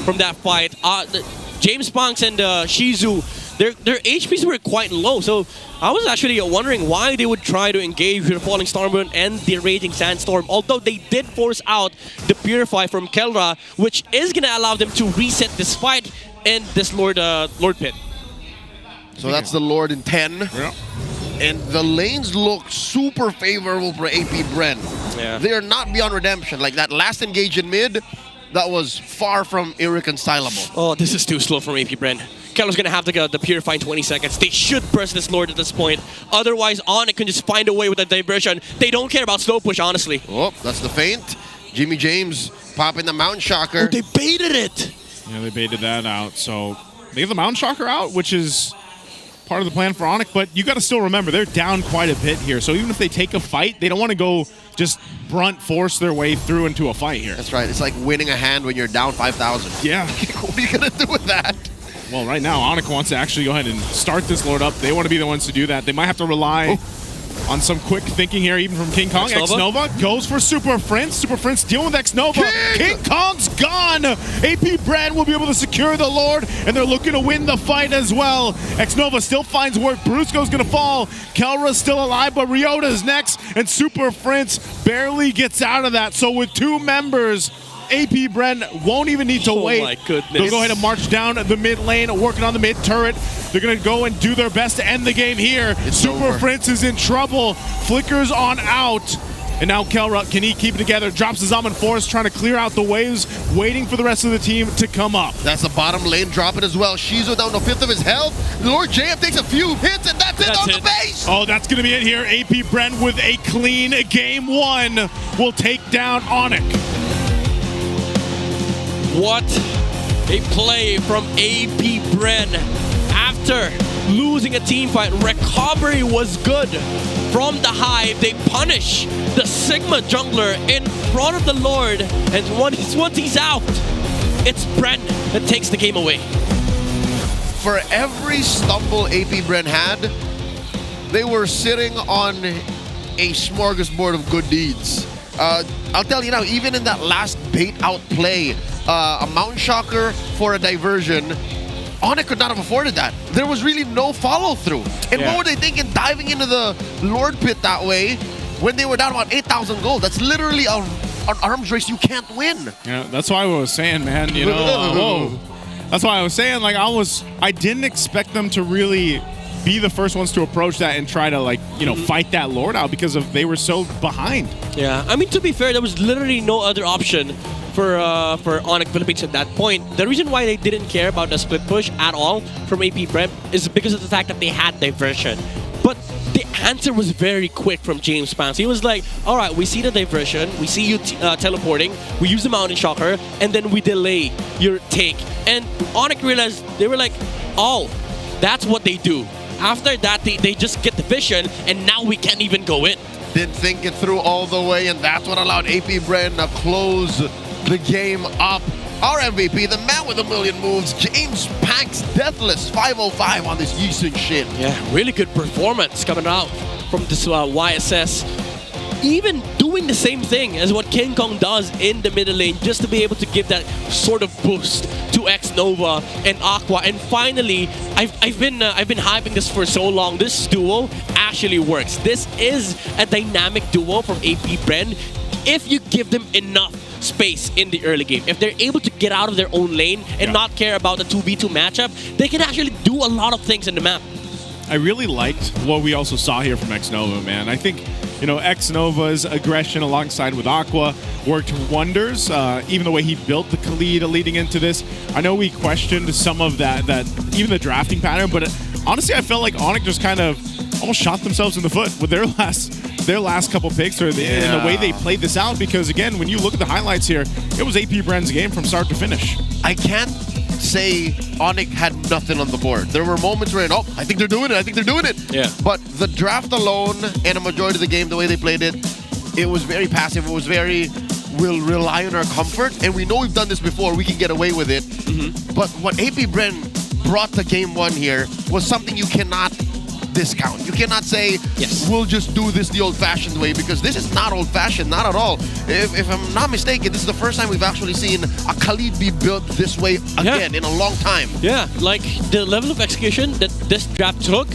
from that fight. James Punks and Shizu, their HPs were quite low, so I was actually wondering why they would try to engage with the Falling Starman and the Raging Sandstorm, although they did force out the Purify from Kelra, which is going to allow them to reset this fight and this Lord Pit. So that's the Lord in 10. Yeah. And the lanes look super favorable for AP Bren. Yeah. They are not beyond redemption. Like that last engage in mid, that was far from irreconcilable. Oh, this is too slow from AP Bren. Keller's going to have to get the Purify in 20 seconds. They should burst this Lord at this point. Otherwise, ONIC can just find a way with a diversion. They don't care about slow push, honestly. Oh, that's the feint. Jimmy James popping the Mount Shocker. Oh, they baited it. Yeah, they baited that out. So they have the Mount Shocker out, which is part of the plan for ONIC, but you got to still remember they're down quite a bit here. So even if they take a fight, they don't want to go just brunt force their way through into a fight here. That's right. It's like winning a hand when you're down 5,000. Yeah. What are you going to do with that? Well, right now, ONIC wants to actually go ahead and start this Lord up. They want to be the ones to do that. They might have to rely on some quick thinking here, even from King Kong. X-Nova goes for Super Prince. Super Prince dealing with X-Nova. King Kong's gone. AP Brand will be able to secure the Lord, and they're looking to win the fight as well. X-Nova still finds work. Brusco's going to fall. Kelra's still alive, but Ryota's next, and Super Prince barely gets out of that. So with 2 members, AP Bren won't even need to wait. Oh my goodness. They'll go ahead and march down the mid lane, working on the mid turret. They're going to go and do their best to end the game here. Super Prince is in trouble. Flickers on out. And now Kelra, can he keep it together? Drops his Zaman Force, trying to clear out the waves, waiting for the rest of the team to come up. That's the bottom lane dropping as well. Shizu down to 5th of his health. Lord JM takes a few hits, and that's it on the base. Oh, that's going to be it here. AP Bren with a clean game 1 will take down ONIC. What a play from AP Bren. After losing a team fight, recovery was good from the hive. They punish the Sigma jungler in front of the Lord, and once he's out, it's Bren that takes the game away. for every stumble AP Bren had, they were sitting on a smorgasbord of good deeds. I'll tell you now, even in that last bait out play, a Mountain Shocker for a diversion, ONIC could not have afforded that. There was really no follow-through. And what were they thinking diving into the Lord Pit that way when they were down about 8,000 gold? That's literally an arms race you can't win. Yeah, that's why I was saying, man, you know, that's why I was saying, like, I didn't expect them to really be the first ones to approach that and try to, like, you know, fight that Lord out because they were so behind. Yeah, I mean, to be fair, there was literally no other option for ONIC Philippines at that point. The reason why they didn't care about the split push at all from AP Prep is because of the fact that they had diversion. But the answer was very quick from James Pans. He was like, all right, we see the diversion, we see you teleporting, we use the Mountain Shocker, and then we delay your take. And ONIC realized, they were like, oh, that's what they do. After that, they just get the vision, and now we can't even go in. Didn't think it through all the way, and that's what allowed AP Bren to close the game up. Our MVP, the man with a million moves, James Panks, deathless, 505 on this Yixing shit. Yeah, really good performance coming out from this YSS. Even doing the same thing as what King Kong does in the middle lane, just to be able to give that sort of boost to X-Nova and Aqua. And finally, I've been hyping this for so long. This duo actually works. This is a dynamic duo from AP Bren if you give them enough space in the early game. If they're able to get out of their own lane and not care about the 2v2 matchup, they can actually do a lot of things in the map. I really liked what we also saw here from X-Nova, man. I think, you know, X-Nova's aggression alongside with Aqua worked wonders. Even the way he built the Khalid leading into this. I know we questioned some of that even the drafting pattern, but honestly, I felt like ONIC just kind of almost shot themselves in the foot with their last couple picks in the way they played this out. Because again, when you look at the highlights here, it was AP Bren's game from start to finish. I can't say ONIC had nothing on the board. There were moments where, oh, I think they're doing it. Yeah. But the draft alone and a majority of the game, the way they played it, it was very passive. It was very, we'll rely on our comfort. And we know we've done this before. We can get away with it. But what AP Bren brought to game one here was something you cannot discount. You cannot say, we'll just do this the old-fashioned way, because this is not old-fashioned, not at all. If I'm not mistaken, this is the first time we've actually seen a Khalid be built this way again in a long time. Yeah, like the level of execution that this draft took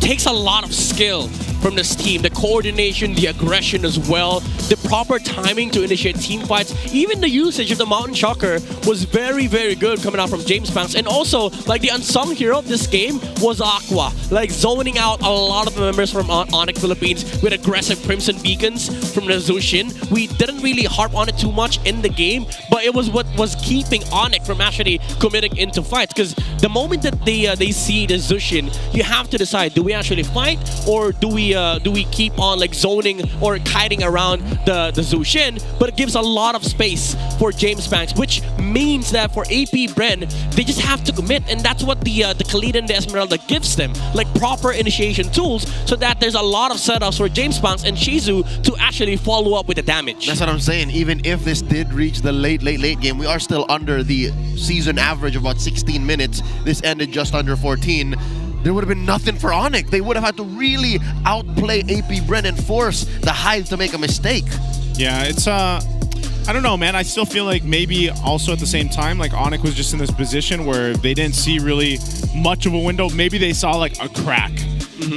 takes a lot of skill from this team. The coordination, the aggression as well, the proper timing to initiate team fights. Even the usage of the Mountain Shocker was very, very good coming out from James Pans. And also, like, the unsung hero of this game was Aqua. Like, zoning out a lot of the members from ONIC Philippines with aggressive Crimson Beacons from the Zushin. We didn't really harp on it too much in the game, but it was what was keeping ONIC from actually committing into fights. Because the moment that they see the Zushin, you have to decide, do we actually fight, or do we keep on like zoning or kiting around the Zushin? But it gives a lot of space for James Banks, which means that for AP Bren, they just have to commit, and that's what the Khalid and the Esmeralda gives them, like proper initiation tools, so that there's a lot of setups for James Banks and Shizu to actually follow up with the damage. That's what I'm saying. Even if this did reach the late game, we are still under the season average of about 16 minutes. This ended just under 14. There would have been nothing for ONIC. They would have had to really outplay AP Bren and force the Hive to make a mistake. Yeah, it's I don't know, man. I still feel like maybe also at the same time, like ONIC was just in this position where they didn't see really much of a window. Maybe they saw like a crack.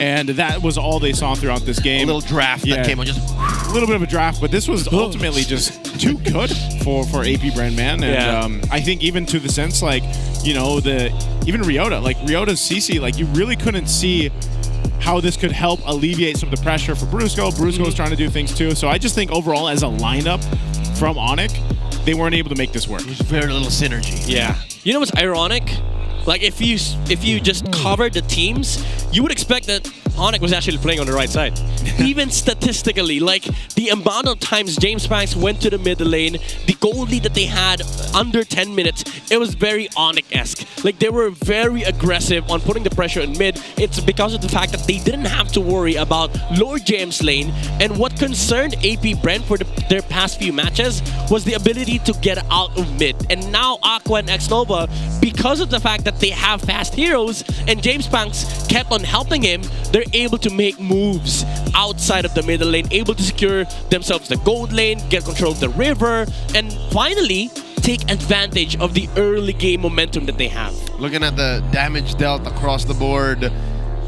And that was all they saw throughout this game. A little draft that came on, just a little bit of a draft, but this was ultimately just too good for AP Bren, man. And I think even to the sense, like, you know, even Ryota, like Ryota's CC, like you really couldn't see how this could help alleviate some of the pressure for Brusco. Brusco was trying to do things too. So I just think overall as a lineup from ONIC, they weren't able to make this work. There's very little synergy. Yeah. You know what's ironic? Like if you just cover the teams, you would expect that ONIC was actually playing on the right side. Even statistically, like the amount of times James Banks went to the middle lane, the goal lead that they had under 10 minutes, it was very ONIC-esque. Like they were very aggressive on putting the pressure in mid. It's because of the fact that they didn't have to worry about Lord James lane, and what concerned AP Brent for their past few matches was the ability to get out of mid. And now Aqua and Xnova, because of the fact that they have fast heroes and James Banks kept on helping him, they're able to make moves outside of the middle lane, able to secure themselves the gold lane, get control of the river, and finally take advantage of the early game momentum that they have. Looking at the damage dealt across the board,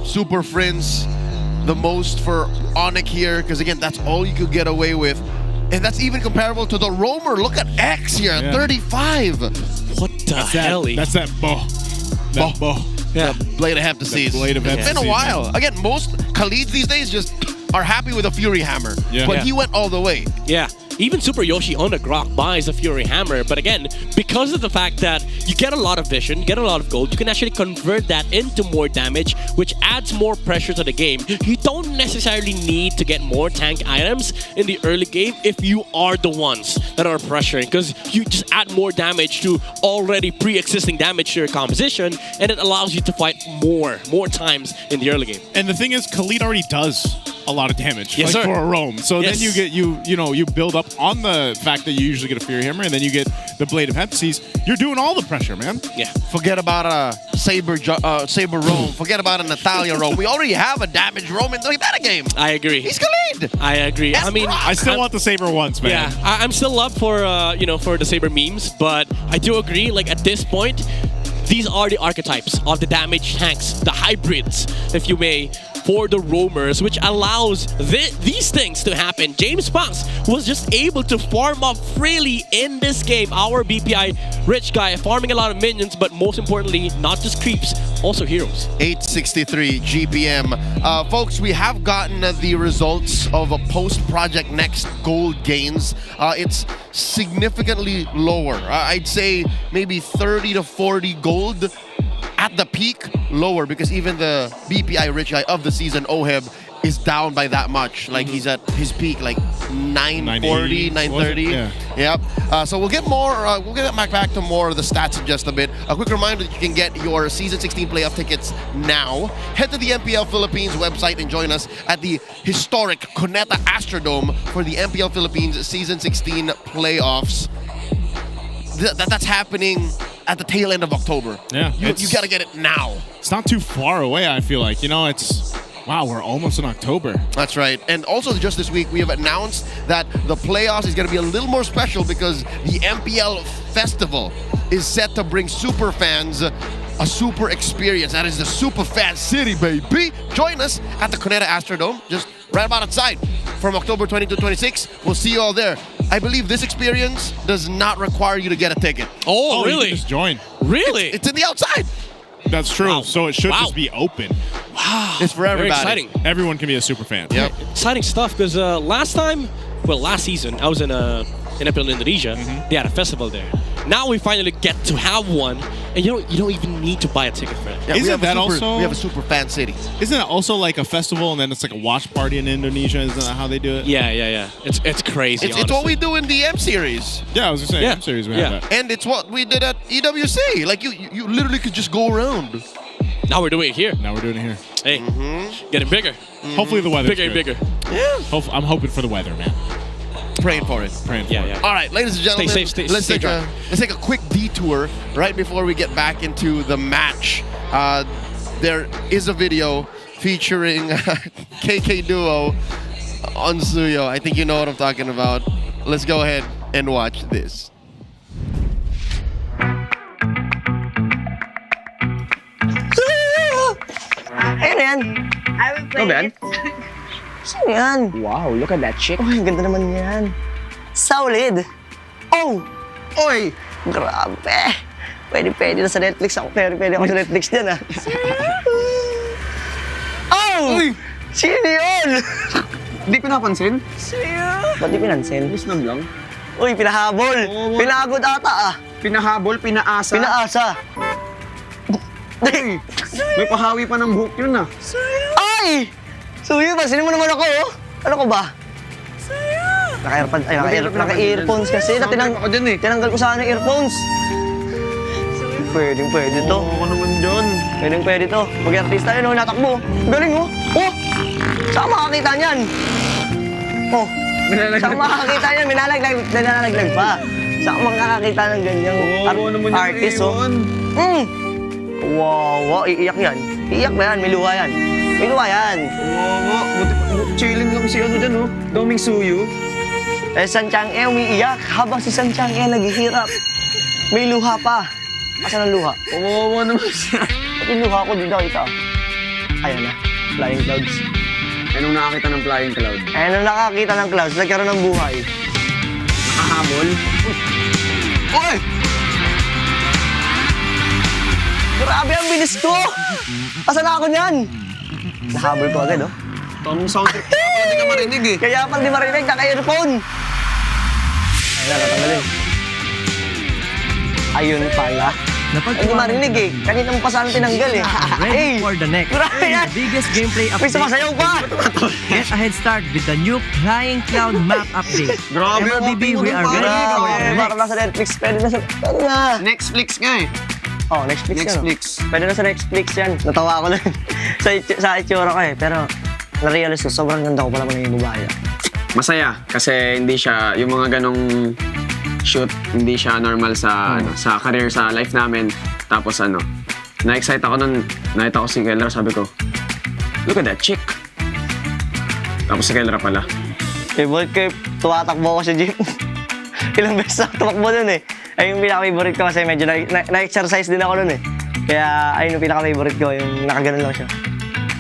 Super Friends, the most for ONIC here, because again, that's all you could get away with. And that's even comparable to the Roamer. Look at X here, 35. What the hell? That's that bow. That bow. Yeah. The Blade of Heptaseas. Blade of It's been a Heptaseas, while. man. Again, most Khalids these days just are happy with a Fury Hammer. Yeah. But he went all the way. Yeah, even Super Yoshi on the Grok buys a Fury Hammer, but again, because of the fact that you get a lot of vision, get a lot of gold, you can actually convert that into more damage, which adds more pressure to the game. You don't necessarily need to get more tank items in the early game if you are the ones that are pressuring, because you just add more damage to already pre-existing damage to your composition, and it allows you to fight more times in the early game. And the thing is, Khalid already does a lot of damage, Yes, like sir. for a roam. So Yes. then you get you build up on the fact that you usually get a Fury Hammer, and then you get the Blade of Heptaseas. You're doing all the pressure, man. Yeah. Forget about a Saber roam. Forget about a Natalia roam. We already have a damage roam in the meta game. I agree. He's Khalid. I agree. That's I mean, Brock. I still want the Saber once, man. Yeah, I'm still up for for the Saber memes, but I do agree. Like at this point, these are the archetypes of the damage tanks, the hybrids, if you may, for the roamers, which allows these things to happen. James Banks was just able to farm up freely in this game. Our BPI rich guy farming a lot of minions, but most importantly, not just creeps, also heroes. 863 GPM. Folks, we have gotten the results of a post-Project Next gold gains. It's significantly lower. I'd say maybe 30 to 40 gold. At the peak, lower, because even the BPI rich guy of the season, Oheb, is down by that much. Like he's at his peak, like 940, 930. Yeah. Yep. So we'll get more. We'll get back to more of the stats in just a bit. A quick reminder that you can get your Season 16 playoff tickets now. Head to the MPL Philippines website and join us at the historic Cuneta Astrodome for the MPL Philippines Season 16 playoffs. That's happening at the tail end of October. Yeah. You got to get it now. It's not too far away, I feel like. It's... Wow, we're almost in October. That's right. And also just this week, we have announced that the playoffs is going to be a little more special because the MPL Festival is set to bring super fans a super experience. That is the Super Fan City, baby. Join us at the Cuneta Astrodome, just right about outside. From October 20 to 26, we'll see you all there. I believe this experience does not require you to get a ticket. Oh, You really? can just join. Really? It's in the outside. That's true. Wow. So it should Wow. just be open. Wow. It's for Very everybody. exciting. Everyone can be a super fan. Yep. Exciting stuff, because last season, I was in MPL Indonesia. They had a festival there. Now we finally get to have one, and you don't even need to buy a ticket for it. Yeah, we Isn't have that a Super Fan City. Isn't it also like a festival and then it's like a watch party in Indonesia? Isn't that how they do it? Yeah. It's crazy. It's what we do in the M Series. Yeah, I was gonna say Yeah. M Series we Yeah. have that. And it's what we did at EWC. Like you literally could just go around. Now we're doing it here. Now we're doing it here. Hey, getting bigger. Hopefully the weather's Bigger and good. bigger. Yeah. I'm hoping for the weather, man. Praying for it. Praying for it. Yeah. All right, ladies and gentlemen, Stay safe, let's stay take a quick detour right before we get back into the match. There is a video featuring KK Duo on Suyo. I think you know what I'm talking about. Let's go ahead and watch this. Ayun na yan. I will play Not bad. it. Sino yan? Wow, look at that chick. Oh, ang ganda naman yan. Solid. Oh! Oy! Grabe. Pwede na sa Netflix ako. Pwede ako sa Netflix dyan, ah. Oh! Uy! Sino yun? Hindi ko napansin. Sino? Ba't di pinansin? Wisdom lang. Uy, pinahabol. Pinagod ata, ah. Pinahabol, pinaasa. Pinaasa. May pahawi pa ng buhok yun ah. Ay! Suyo ba? Sino mo naman ako, oh? Ano ko ba? Naka-earphones kasi. Tinanggal ko sana yung earphones. Pwede to. Oo, naman dyan. Pwede to. Mag-artista yun, oh, natakbo. Galing, oh. Oh! Saan makakita niyan? Oh. Saan makakita niyan? Minalaglag pa. Saan makakita ng ganyang artist, oh? Wow, iiyak yan. Iiyak ba yan? May luha yan. Oo, chilling lang si ano dyan, oh. Doming Suyu. San Chang'e umiiyak habang si San Chang'e naghihirap. May luha pa. Asan ang luha? Oo naman siya. Yung luha ko dito, ito. Ayan na, flying clouds. Anong nakakita ng flying cloud? Nung nakakita ng clouds, nagkaroon ng buhay. Nakahabol? Uy! Grabe ang bilis ko! Asan na ako niyan? Nahabol ko agad, oh. Tamang sound trip. Hindi ka marinig eh. Kaya pala di marinig, naka-earphone. Ayan, natanggalin. Ayun pala. Hindi marinig eh. Kanina mo pa sana tinanggal eh. Ready for the next biggest gameplay update. May sumasayaw pa! Get a head start with the new Flying Cloud map update. Grabe, MLBB, we are ready for the Para next. nasa Netflix, pwede na sa... Pwede na. Netflix nga eh. Oh, Netflix yan. Netflix. Pwede na sa Netflix yan. Natawa ako lang sa itsura ko eh. Pero na-realize ko, sobrang ganda ko pala mga yung babae. Masaya kasi hindi siya, yung mga ganong shoot, hindi siya normal sa sa career, sa life namin. Tapos na-excite ako nun, nakita ko si Kelra, sabi ko, look at that chick. Tapos si Kelra pala. Favorite ko, tumatakbo ako sa gym. Ilang beses ako tumakbo nun eh. Ay yung pinaka-favorite ko kasi medyo na-exercise din ako nun eh. Kaya ayun yung pinaka-favorite ko, yung nakaganon lang siya.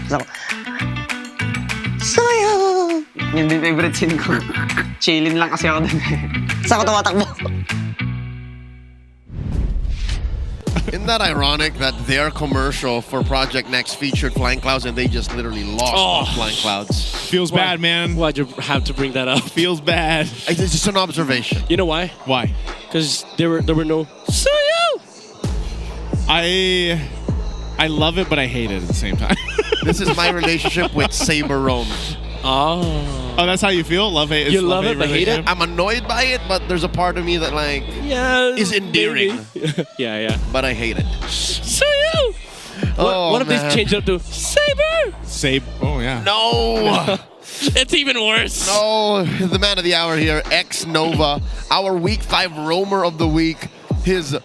Tapos ako, sayo! Yun din favorite scene ko. Chillin lang kasi ako dun eh. Saan ako tumatakbo? Isn't that ironic that their commercial for Project Next featured Flying Clouds and they just literally lost on Flying Clouds? Feels bad, man. Why'd you have to bring that up? Feels bad. It's just an observation. You know why? Why? Because there were no Suyu! I love it, but I hate it at the same time. This is my relationship with Saber Roam. Oh, that's how you feel? Love it? You love it, but hate it? I'm annoyed by it, but there's a part of me that is endearing. Yeah. But I hate it. Suyu! What if they change it up to Saber? Oh, yeah. No! It's even worse. No, the man of the hour here, X Nova, our Week 5 Roamer of the Week. His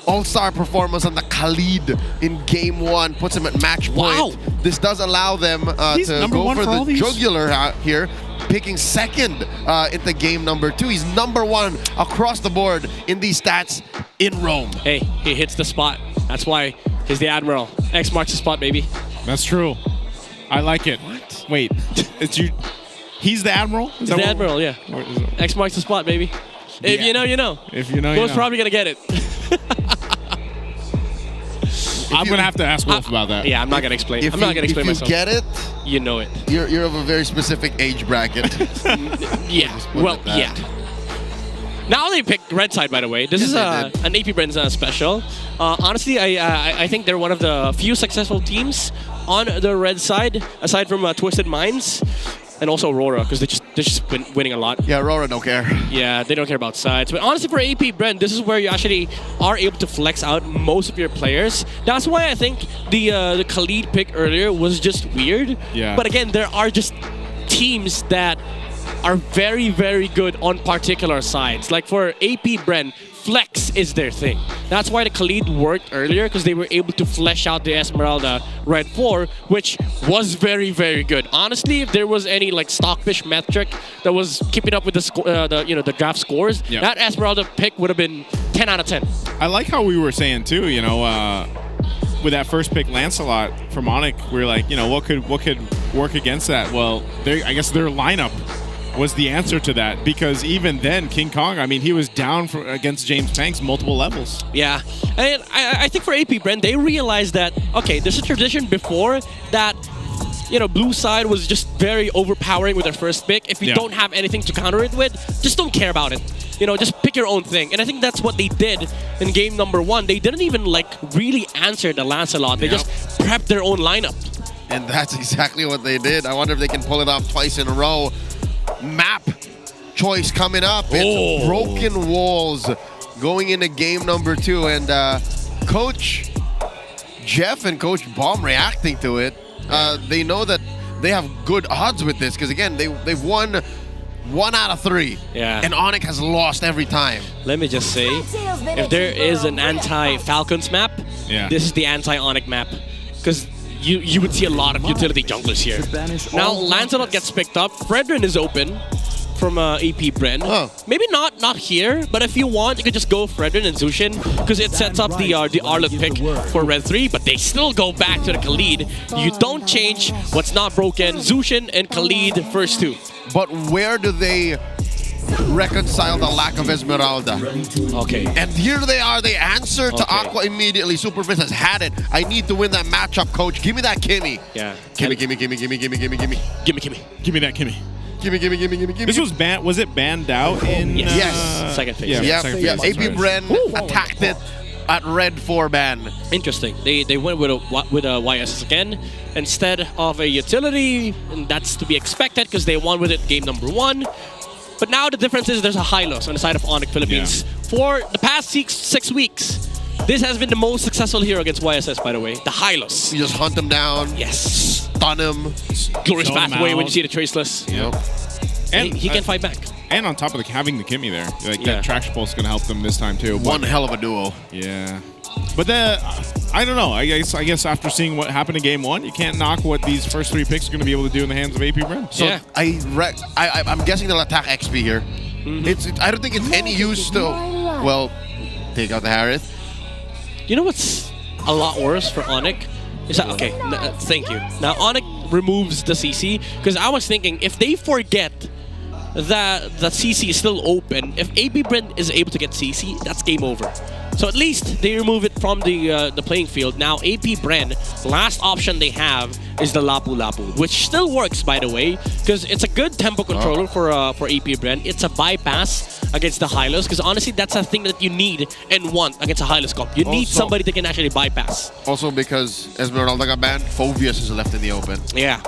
all-star performance on the Khalid in Game 1 puts him at match point. Wow. This does allow them to go for the jugular here, picking second into game number 2. He's number 1 across the board in these stats in Rome. Hey, he hits the spot. That's why he's the Admiral. X marks the spot, baby. That's true. I like it. What? Wait, it's you. He's the Admiral? He's the Admiral, yeah. X marks the spot, baby. If you know, you know. If you know, you know. Will's probably going to get it. I'm going to have to ask Wolf about that. Yeah, I'm not going to explain. I'm not going to explain myself. If you get it, you know it. You're of a very specific age bracket. Yeah. Well, yeah. Now they picked Red Side, by the way. This is an AP Brands special. Honestly, I think they're one of the few successful teams on the Red Side, aside from Twisted Minds. And also Aurora, because they're just winning a lot. Yeah, Aurora don't care. Yeah, they don't care about sides. But honestly, for AP Brent, this is where you actually are able to flex out most of your players. That's why I think the Khalid pick earlier was just weird. Yeah. But again, there are just teams that are very, very good on particular sides. Like for AP Brent, flex is their thing. That's why the Khalid worked earlier, because they were able to flesh out the Esmeralda Red 4, which was very, very good. Honestly, if there was any like Stockfish metric that was keeping up with the draft scores, that Esmeralda pick would have been 10 out of 10. I like how we were saying too, with that first pick, Lancelot from ONIC, we were like, what could work against that? Well, I guess their lineup was the answer to that, because even then, King Kong, I mean, he was down against James Panks multiple levels. Yeah, and I think for AP Brent, they realized that, okay, there's a tradition before that, blue side was just very overpowering with their first pick. If you don't have anything to counter it with, just don't care about it. just pick your own thing. And I think that's what they did in game number 1. They didn't even really answer the Lancelot. They just prepped their own lineup. And that's exactly what they did. I wonder if they can pull it off twice in a row. Map choice coming up. It's Broken Walls going into game number 2. And Coach Jeff and Coach Bomb reacting to it. They know that they have good odds with this because, again, they've won 1 out of 3. Yeah. And ONIC has lost every time. Let me just say, if there is an anti-Falcons map, this is the anti-ONIC map. Because you would see a lot of utility junglers here. Now, Lancelot gets picked up. Fredrin is open from AP Bren. Maybe not here, but if you want, you could just go Fredrin and Zushin because it sets up the Arlet pick for Red 3, but they still go back to the Khalid. You don't change what's not broken. Zushin and Khalid first 2. But where do they reconcile the lack of Esmeralda? Okay. And here they are. They answer to Aqua immediately. Super Prince has had it. I need to win that matchup, coach. Give me that Kimmy. Yeah. Gimme. Gimme. Give me that Kimmy. Gimme. This was banned. Was it banned out in? Yes. Second phase. Yes. AP Bren attacked it at red 4 ban. Interesting. They went with a YS again instead of a utility, and that's to be expected because they won with it game number 1. But now the difference is there's a Hylos on the side of ONIC Philippines. For the past 6 weeks, this has been the most successful hero against YSS, by the way. The Hylos. You just hunt him down. Yes. Stun him. Glorious pathway when you see the traceless. Yep. And he can fight back. And on top of having the Kimmy there, that traction pulse is going to help them this time too. One hell of a duo. Yeah. But I don't know. I guess after seeing what happened in game 1, you can't knock what these first 3 picks are going to be able to do in the hands of AP Bren. So I'm guessing they'll attack XP here. I don't think it's any use to, take out the Harith. You know what's a lot worse for ONIC? Is that, thank you. Now, ONIC removes the CC, because I was thinking, if they forget that the CC is still open, if AP Bren is able to get CC, that's game over. So at least they remove it from the playing field. Now, AP Bren, last option they have is the Lapu Lapu, which still works, by the way, because it's a good tempo controller for AP Bren. It's a bypass against the Hylos, because honestly, that's a thing that you need and want against a Hylos comp. You need somebody that can actually bypass. Also, because Esmeralda got banned, Phoveus is left in the open. Yeah.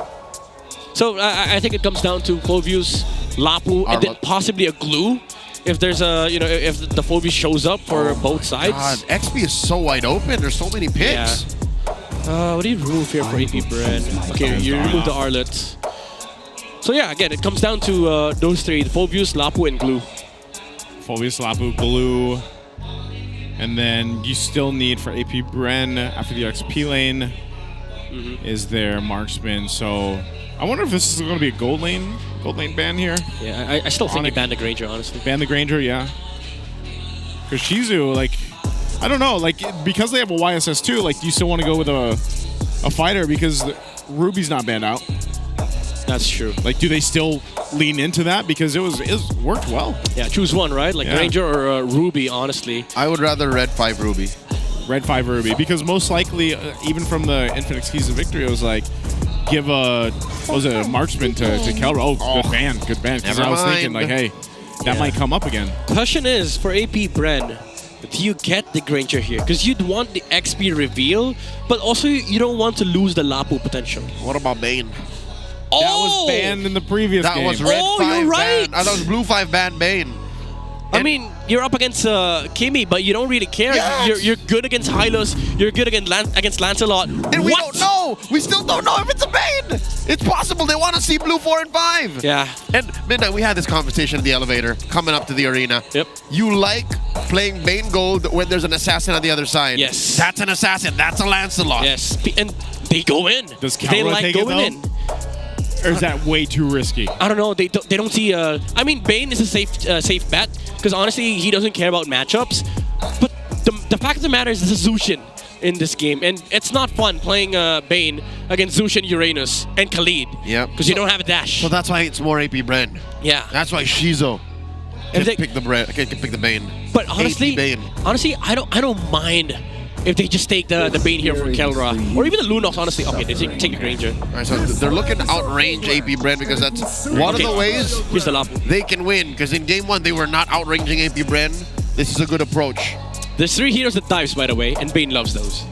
So I think it comes down to Phoveus, Lapu, and then possibly a glue. If there's if the Phoveus shows up for both sides. God, XP is so wide open. There's so many picks. Yeah. What do you remove here for AP Bren? Okay, you remove the Arlet. So yeah, again, it comes down to those 3, the Phoveus, Lapu, and glue. Phoveus, Lapu, glue. And then you still need for AP Bren after the XP lane is their marksman. So I wonder if this is going to be a gold lane ban here. Yeah, I still think they banned the Granger, honestly. Ban the Granger, yeah. Because Shizu, I don't know, because they have a YSS too, do you still want to go with a fighter because Ruby's not banned out? That's true. Do they still lean into that? Because it worked well. Yeah, choose one, right? Granger or Ruby, honestly. I would rather Red 5 Ruby. Red 5 Ruby, because most likely, even from the Infinite Keys of Victory, it was give a marksman to Kelra. Oh, good ban. Because I was thinking, hey, that might come up again. Question is, for AP Bren, do you get the Granger here? Because you'd want the XP reveal, but also you don't want to lose the Lapu potential. What about Bane? That was banned in the previous game. That was Red 5 you're right. ban. That was Blue 5 ban Bane. I mean, you're up against Kimmy, but you don't really care. Yes. You're good against Hylos. You're good against Lancelot. And we don't know. We still don't know if it's a Bane. It's possible. They want to see Blue 4 and 5. Yeah. And Midnight, we had this conversation in the elevator coming up to the arena. Yep. You like playing Bane Gold when there's an assassin on the other side. Yes. That's an assassin. That's a Lancelot. Yes. And they go in. Does they Kelra like take going it, though? in. Or is that way too risky? I don't know. They don't see. I mean, Bane is a safe bet because honestly, he doesn't care about matchups. But the fact of the matter is, this is Zushin in this game, and it's not fun playing Bane against Zushin, Uranus, and Khalid. Yep. Because you don't have a dash. So that's why it's more AP Bren. Yeah. That's why Shizo can pick the Bane. But honestly, Bane. I don't mind if they just take the Bane here for Kelra. Or even the Lunox, honestly. Okay, they take the Granger. All right, so they're looking to outrange AP Bren because that's one of the ways Here's the lap. they can win. Because in game 1, they were not outranging AP Bren. This is a good approach. There's 3 heroes that dives, by the way, and Bane loves those.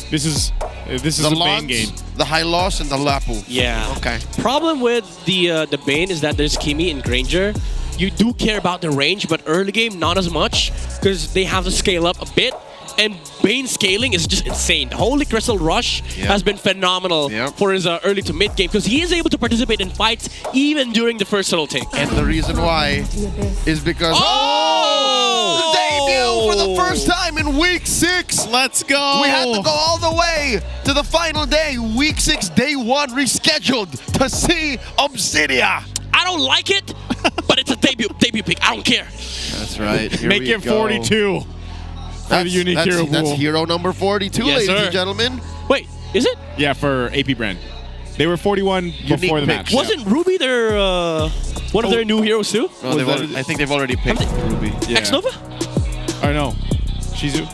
This is the a Bane Lance, game. the High Loss, and the Lapu. Yeah. Okay. Problem with the Bane is that there's Kimi and Granger. You do care about the range, but early game, not as much, because they have to scale up a bit. And Bane scaling is just insane. The Holy Crystal Rush has been phenomenal for his early to mid game, because he is able to participate in fights even during the first solo take. And the reason why is because the debut for the first time in week 6. Let's go. We had to go all the way to the final day, week 6, day 1, rescheduled to see Obsidia. I don't like it, but it's a debut pick. I don't care. That's right. Here Make we it go. 42. That's, the unique hero that's pool. hero number 42, Yes, ladies sir. and gentlemen. Wait, is it? Yeah, for AP Brand. They were 41 before the match. Wasn't Ruby their one of their new heroes too? No, I think they've already picked Ruby. Yeah. X-Nova? Or no, Shizu.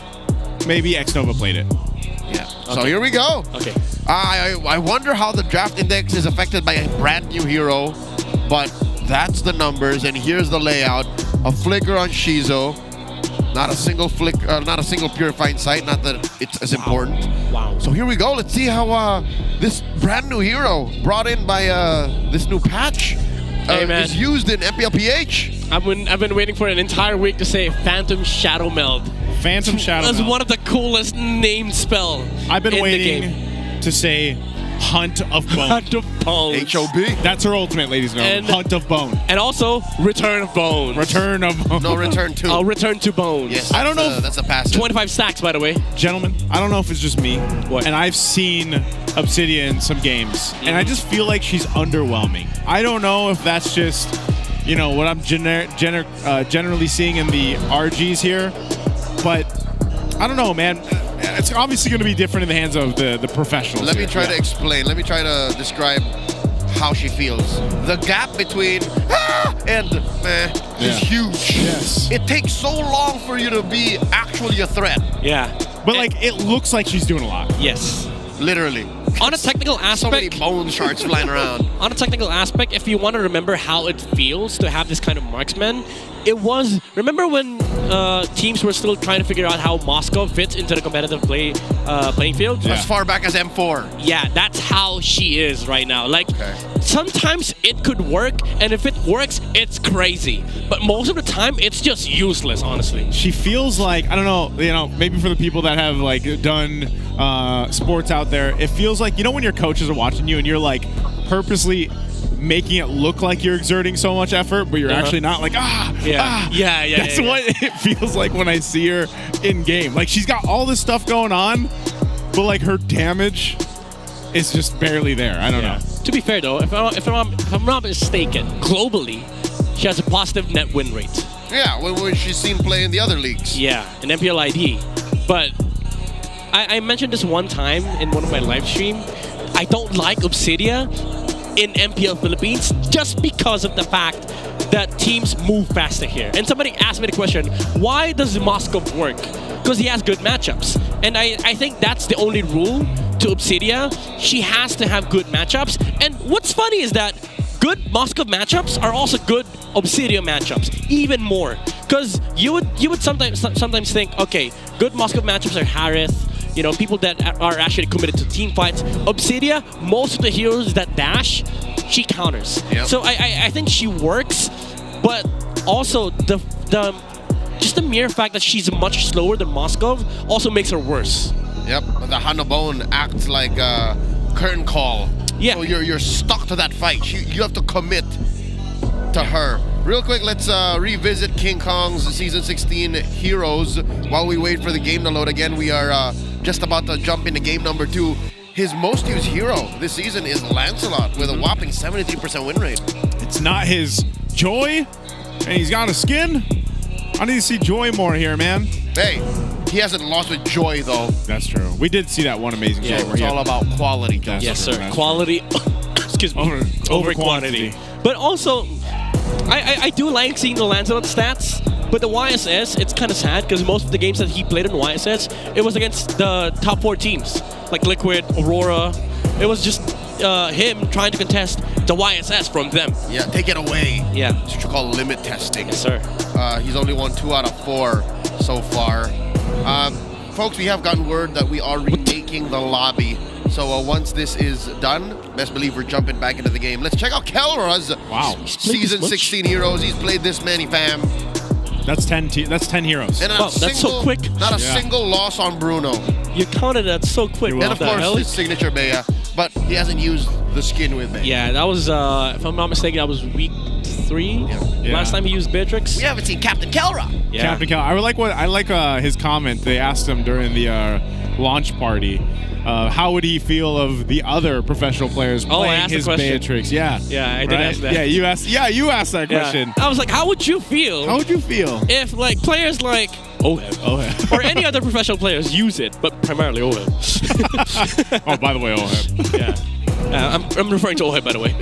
Maybe X-Nova played it. Yeah. So here we go. Okay. I wonder how the draft index is affected by a brand new hero, but that's the numbers, and here's the layout. A flicker on Shizo. Not a single not a single purifying sight. Not that it's as important. Wow. So here we go. Let's see how this brand new hero brought in by this new patch is used in MPLPH. I've been waiting for an entire week to say Phantom Shadow Meld. Phantom Shadow That's Meld. one of the coolest named spell. I've been in waiting the game. to say Hunt of Bone. Hunt of Bone. HOB. That's her ultimate, ladies and gentlemen. Hunt of Bone. And also Return of Bones. Return of Bone. No, Return to. Oh, Return to Bones. Yes. I don't know if that's a passive. 25 stacks, by the way. Gentlemen, I don't know if it's just me. What? And I've seen Obsidia in some games, and I just feel like she's underwhelming. I don't know if that's just, you know, what I'm generally seeing in the RGs here, but I don't know, man. It's obviously going to be different in the hands of the professionals. Let me here. try to explain. Let me try to describe how she feels. The gap between and meh is huge. Yes. It takes so long for you to be actually a threat. Yeah. But like, it looks like she's doing a lot. Yes. Literally. On a technical So many aspect, bone shards flying around. on a technical aspect, if you want to remember how it feels to have this kind of marksman, it was, remember when teams were still trying to figure out how Moscow fits into the competitive playing field? As far back as M4. Yeah, that's how she is right now. Like, sometimes it could work, and if it works, it's crazy. But most of the time, it's just useless, honestly. She feels like, I don't know, you know, maybe for the people that have like done sports out there, it feels like, you know, when your coaches are watching you and you're like purposely making it look like you're exerting so much effort, but you're actually not, like, Yeah. That's what it feels like when I see her in game. Like, she's got all this stuff going on, but like her damage is just barely there. I don't know. To be fair, though, if I'm not mistaken, globally, she has a positive net win rate. Yeah, when she's seen play in the other leagues. Yeah, in MPL ID. But I mentioned this one time in one of my live stream. I don't like Obsidia in MPL Philippines just because of the fact that teams move faster here. And somebody asked me the question, why does Moscow work? Because he has good matchups. And I think that's the only rule to Obsidia. She has to have good matchups. And what's funny is that good Moscow matchups are also good Obsidia matchups, even more. Because you would sometimes think, okay, good Moscow matchups are Harith, you know, people that are actually committed to team fights. Obsidia, most of the heroes that dash, she counters. Yep. So I think she works, but also just the mere fact that she's much slower than Moskov also makes her worse. Yep, the Hanabone acts like a curtain call. Yeah. So you're stuck to that fight. You have to commit to her. Real quick, let's revisit King Kong's Season 16 heroes while we wait for the game to load again. We are just about to jump into game number 2. His most used hero this season is Lancelot with a whopping 73% win rate. It's not his Joy, and he's got a skin. I need to see Joy more here, man. Hey, he hasn't lost with Joy, though. That's true. We did see that one amazing shot where It's he all had- about quality. That's Yes, true, sir. that's Quality, excuse me, over quantity. But also, I do like seeing the Lancelot stats, But the YSS, it's kind of sad because most of the games that he played in YSS, it was against the top 4 teams, like Liquid, Aurora. It was just him trying to contest the YSS from them. Yeah, take it away. Yeah. That's what you call limit testing. Yes, sir. He's only won 2 out of 4 so far. Folks, we have gotten word that we are remaking the lobby. So once this is done, best believe we're jumping back into the game. Let's check out Kelra's Season 16 heroes. He's played this many, fam. That's 10 heroes. And that's so quick. Not a single loss on Bruno. You counted that so quick. And of course, his signature Bea. But he hasn't used the skin with Bea. Yeah, that was, if I'm not mistaken, that was week 3. Yeah. Last time he used Beatrix. We haven't seen Captain Kelra. Yeah. Captain Cal. I like his comment. They asked him during the launch party, how would he feel of the other professional players playing his Beatrix? Yeah. Yeah, I did ask that. Yeah, you asked that question. I was like, how would you feel? How would you feel if like players like OHEB or any other professional players use it, but primarily OHEB? Oh, by the way, OHEB. Yeah. I'm referring to OHEB, by the way.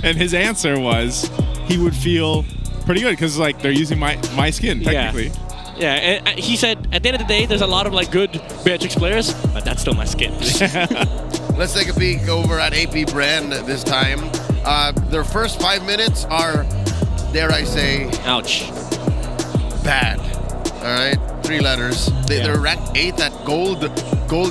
And his answer was he would feel pretty good because like they're using my skin technically. Yeah, and he said at the end of the day, there's a lot of like good Beatrix players, but that's still my skin. Let's take a peek over at AP Brand this time. Their first 5 minutes are, dare I say, ouch, bad. All right, 3 letters. They're ranked 8th at gold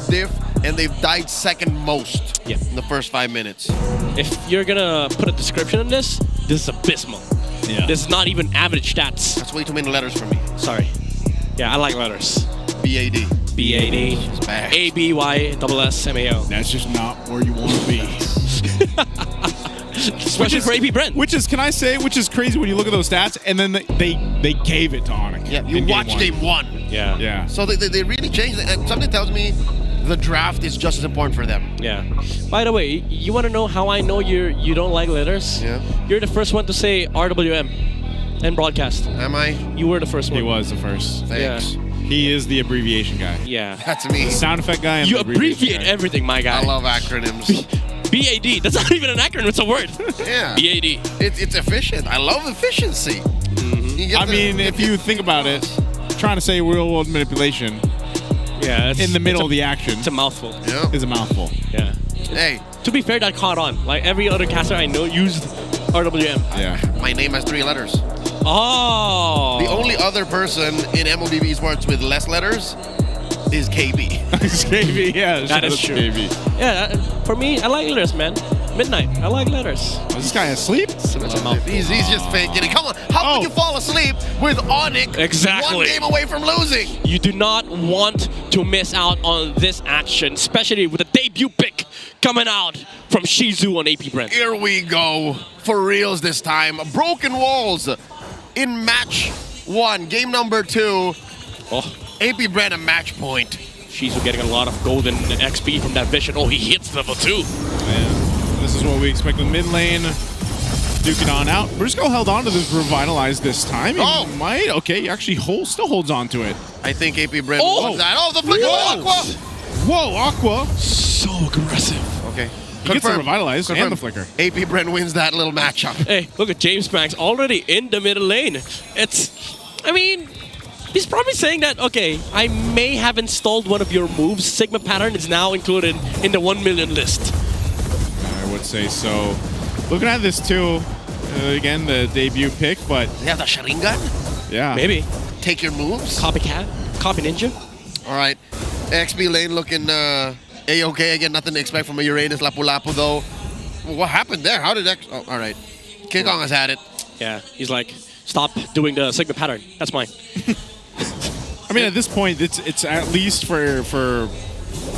diff, and they've died 2nd most in the first 5 minutes. If you're gonna put a description on this is abysmal. Yeah. This is not even average stats. That's way too many letters for me. Sorry. Yeah, I like letters. BAD. BAD. ABYSSMAO. That's just not where you want to be. Especially for AP Brent. Which is crazy when you look at those stats, and then they gave it to ONIC. Yeah, you watch game 1. Yeah. Yeah. So they really changed it, and something tells me the draft is just as important for them. Yeah. By the way, you want to know how I know you don't like letters? Yeah. You're the first one to say RWM and broadcast. Am I? You were the first one. He was the first. Thanks. Yeah. He is the abbreviation guy. Yeah. That's me. The sound effect guy. And You the abbreviation abbreviate guy. everything, my guy. I love acronyms. BAD. That's not even an acronym. It's a word. Yeah. BAD. It's efficient. I love efficiency. I mean, if you think about it, trying to say real world manipulation in the middle of the action. It's a mouthful. Yeah. Is a mouthful. Yeah. Hey. To be fair, that caught on. Like every other caster I know used RWM. Yeah. My name has 3 letters. Oh. The only other person in MLBB Sports with less letters is KB. It's KB, yeah. That is true. KB. Yeah, for me, I like letters, man. Midnight, I like letters. Was this guy asleep? He's just faking it. Come on, how could you fall asleep with ONIC Exactly. 1 game away from losing? You do not want to miss out on this action, especially with the debut pick coming out from Shizu on AP Brent. Here we go. For reals this time. Broken Walls in match 1, game number 2. Oh. AP Brand a match point. Shizu getting a lot of golden XP from that vision. Oh, he hits level 2. Man, this is what we expect in mid lane. Duking on out. Briscoe held on to this Revitalize this time. He might. Okay, he actually still holds on to it. I think AP Brand wants that. Oh, the flicker with Aqua. Whoa, Aqua. So aggressive. Okay. He gets the Revitalize and the flicker. AP Brand wins that little matchup. Hey, look at James Banks already in the middle lane. I mean, he's probably saying that, okay, I may have installed one of your moves. Sigma pattern is now included in the 1 million list. I would say so. Looking at this too, again, the debut pick, but... They have the Sharingan? Yeah. Maybe. Take your moves? Copycat? Copy Ninja? All right. XP lane looking A-okay. Again, nothing to expect from a Uranus Lapu-Lapu, though. What happened there? How did that... Oh, all right. King Kong has had it. Yeah, he's like, stop doing the Sigma pattern. That's mine. I mean, at this point, it's at least for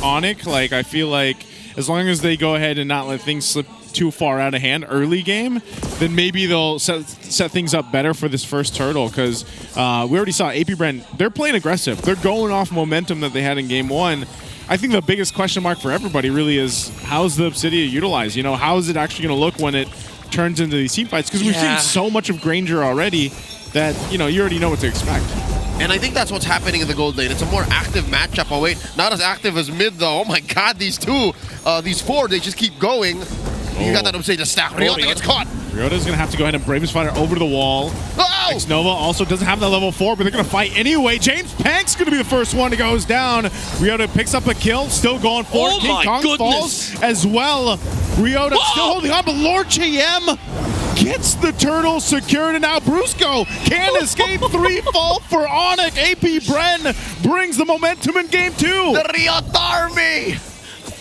ONIC. Like, I feel like as long as they go ahead and not let things slip too far out of hand early game, then maybe they'll set things up better for this first turtle, because we already saw AP Brand, they're playing aggressive. They're going off momentum that they had in game 1. I think the biggest question mark for everybody really is, how's the Obsidian utilized? You know, how is it actually going to look when it turns into these team fights? Because we've seen so much of Granger already that, you know, you already know what to expect. And I think that's what's happening in the gold lane. It's a more active matchup. Oh, wait, not as active as mid, though. Oh, my God, these 4, they just keep going. You got that Obsidian stack. Ryota gets caught. Ryota's gonna have to go ahead and brave his fighter over to the wall. Oh! X-Nova also doesn't have that level 4, but they're gonna fight anyway. James Pank's gonna be the first one to goes down. Ryota picks up a kill, still going for it. King Kong falls as well. Ryota still holding on, but Lord JM gets the turtle secured, and now Brusco can escape. 3 fall for ONIC. AP Bren brings the momentum in game 2. The Ryota army!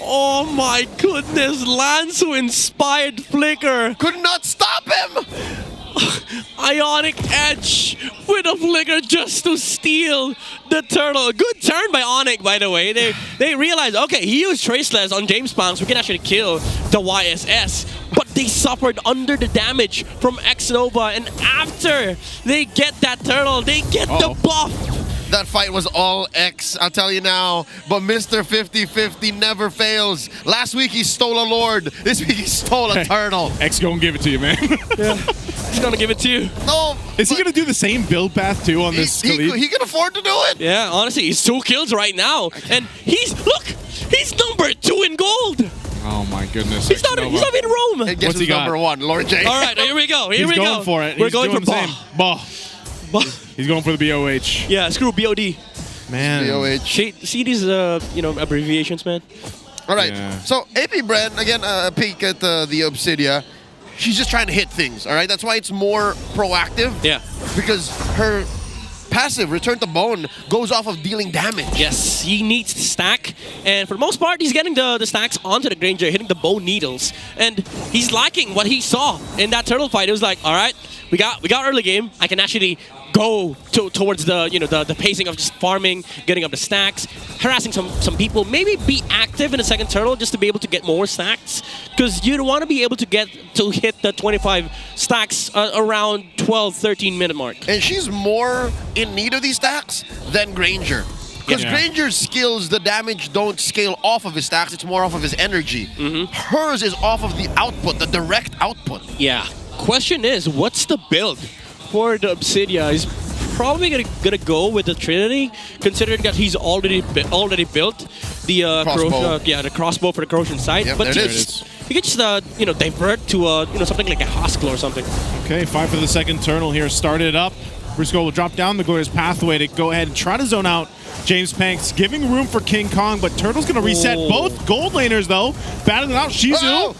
Oh my goodness, Lanzo-inspired flicker. Could not stop him! Ionic Edge with a flicker just to steal the turtle. Good turn by ONIC, by the way. They realized, okay, he used Traceless on James Punks. We can actually kill the YSS. But they suffered under the damage from X-Nova. And after they get that turtle, they get the buff. That fight was all X, I'll tell you now. But Mr. 50-50 never fails. Last week he stole a Lord. This week he stole a turtle. X gonna give it to you, man. Yeah, he's gonna give it to you. No. Is he gonna do the same build path too on this? He can afford to do it. Yeah, honestly, he's 2 kills right now. And he's number 2 in gold. Oh my goodness. He's not in Rome. And guess who's number 1? Lord J. All right, here we go. Here we go. He's going for it. We're going for Bah. He's going for the BOH. Yeah, screw BOD. Man. BOH. See these, abbreviations, man. All right. Yeah. So AP Bren, again, a peek at the Obsidia. She's just trying to hit things, all right? That's why it's more proactive. Yeah. Because her passive, Return to Bone, goes off of dealing damage. Yes, he needs to stack. And for the most part, he's getting the stacks onto the Granger, hitting the bone needles. And he's liking what he saw in that turtle fight. It was like, all right, we got early game. I can actually go towards the pacing of just farming, getting up the stacks, harassing some people, maybe be active in the second turtle just to be able to get more stacks, because you want to be able to hit the 25 stacks around 12-13 minute mark. And she's more in need of these stacks than Granger. Because Granger's skills, the damage don't scale off of his stacks, it's more off of his energy. Hers is off of the output, the direct output. Yeah. Question is, what's the build for the Obsidia? He's probably gonna go with the Trinity, considering that he's already built the crossbow. the crossbow for the corrosion sight. Yep, but there it is. You can just divert to something like a Haskell or something. Okay, 5 for the second turtle here. Started up. Brusco will drop down the Glorious Pathway to go ahead and try to zone out James Panks, giving room for King Kong, but Turtle's gonna reset both gold laners though. Battling out Shizu.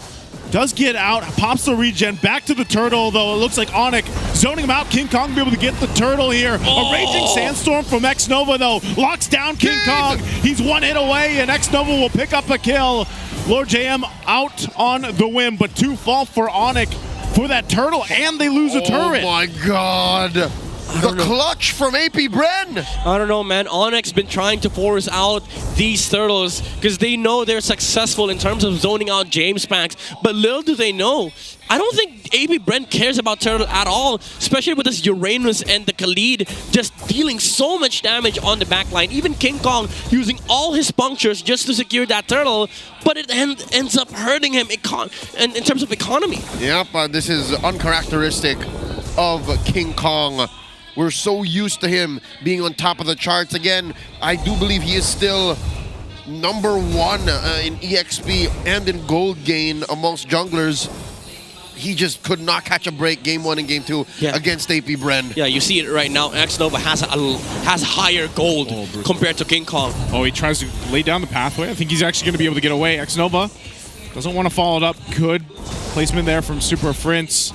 Does get out, pops the regen, back to the turtle, though it looks like ONIC zoning him out. King Kong will be able to get the turtle here. A Raging Sandstorm from X-Nova, though, locks down King Kong. He's 1 hit away, and X-Nova will pick up a kill. Lord JM out on the whim, but 2 fall for ONIC for that turtle, and they lose a turret. Oh my god. The clutch from AP Bren. I don't know, man. ONIC's been trying to force out these turtles because they know they're successful in terms of zoning out James Panks. But little do they know, I don't think AP Bren cares about turtle at all, especially with this Uranus and the Khalid just dealing so much damage on the backline. Even King Kong using all his punctures just to secure that turtle, but it ends up hurting him in terms of economy. Yep, this is uncharacteristic of King Kong. We're so used to him being on top of the charts. Again, I do believe he is still number 1 in EXP and in gold gain amongst junglers. He just could not catch a break game 1 and game 2 against AP Bren. Yeah, you see it right now. X-Nova has higher gold compared to King Kong. Oh, he tries to lay down the pathway. I think he's actually going to be able to get away. X-Nova doesn't want to follow it up. Good placement there from Super Prince.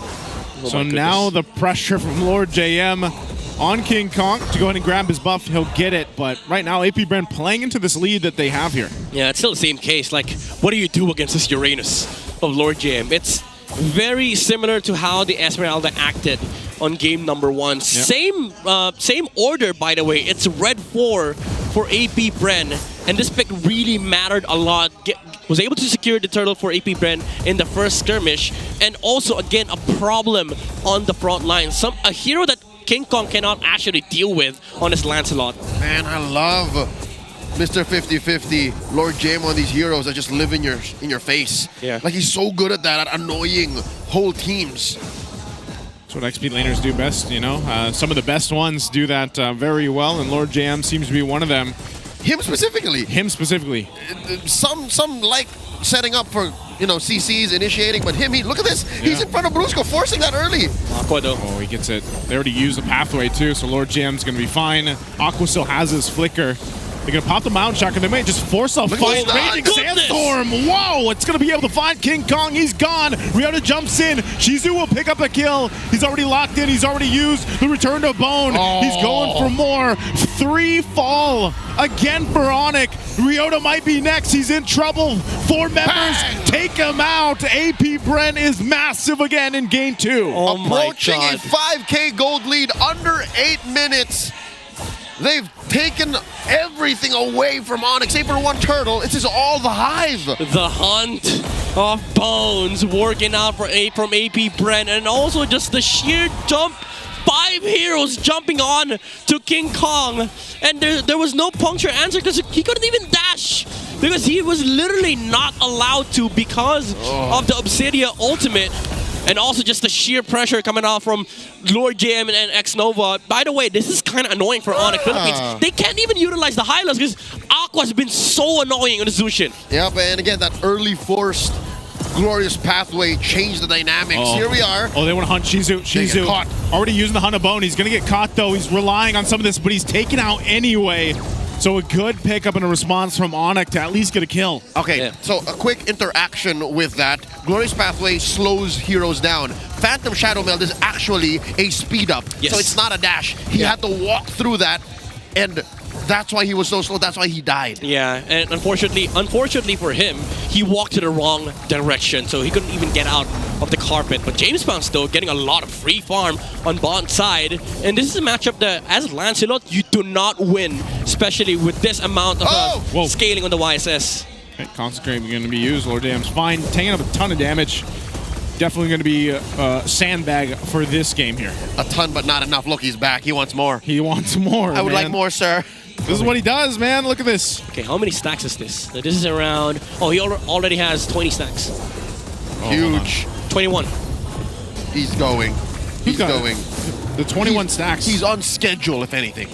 So now the pressure from Lord JM on King Kong to go ahead and grab his buff. He'll get it, but right now AP Bren playing into this lead that they have here. Yeah, it's still the same case. Like, what do you do against this Uranus of Lord JM? It's very similar to how the Esmeralda acted on game number 1. Yep. Same order, by the way. It's red 4 for AP Bren, and this pick really mattered a lot. Was able to secure the turtle for AP Bren in the first skirmish, and also again a problem on the front line. A hero that King Kong cannot actually deal with on his Lancelot. Man, I love Mr. 50-50, Lord JM on these heroes that just live in your face. Yeah. Like he's so good at that, at annoying whole teams. That's what XP laners do best, you know. Some of the best ones do that very well, and Lord JM seems to be one of them. Him specifically. Him specifically. Some like setting up for, CCs, initiating, but look at this. He's in front of Brusco, forcing that early. Aqua though. Oh, he gets it. They already used the pathway too, so Lord Jam's going to be fine. Aqua still has his flicker. They're going to pop the Mountain Shock, and they might just force a fight. Raging Sandstorm. Whoa, it's going to be able to find King Kong. He's gone. Ryota jumps in. Shizu will pick up a kill. He's already locked in. He's already used the return to Bone. He's going for more. 3 fall again for ONIC. Ryota might be next. He's in trouble. 4 members take him out. AP Brent is massive again in game 2. Approaching a 5K gold lead under 8 minutes. They've taken everything away from ONIC. Save for one turtle. It's just all the hive. The hunt of Bones working out from AP Brent, and also just the sheer jump. 5 heroes jumping on to King Kong, and there was no puncture answer because he couldn't even dash because he was literally not allowed to because of the Obsidia ultimate. And also just the sheer pressure coming off from Lord JM and X-Nova. By the way, this is kind of annoying for ONIC Philippines. They can't even utilize the high lows because Aqua's been so annoying on the Zushin. Yep, and again, that early forced glorious pathway changed the dynamics. Here we are. Oh, they want to hunt Shizu. Shizu already using the Hunt of Bone. He's going to get caught, though. He's relying on some of this, but he's taken out anyway. So a good pickup and a response from ONIC to at least get a kill. Okay, so a quick interaction with that. Glorious Pathway slows heroes down. Phantom Shadow Meld is actually a speed up. Yes. So it's not a dash. He had to walk through that, and that's why he was so slow. That's why he died. Yeah, and unfortunately for him, he walked to the wrong direction, so he couldn't even get out of the carpet. But James Pounds still getting a lot of free farm on bot side, and this is a matchup that, as Lancelot, you do not win, especially with this amount of scaling on the YSS. Okay, Consecrate going to be used. Lord Dam's fine, taking up a ton of damage. Definitely going to be a sandbag for this game here. A ton, but not enough. Look, he's back. He wants more. He wants more. I would like more, sir. This is what he does, man. Look at this. Okay, how many stacks is this? So this is around... Oh, he already has 20 stacks. Huge. 21. He's going. He's going. The 21 stacks. He's on schedule, if anything.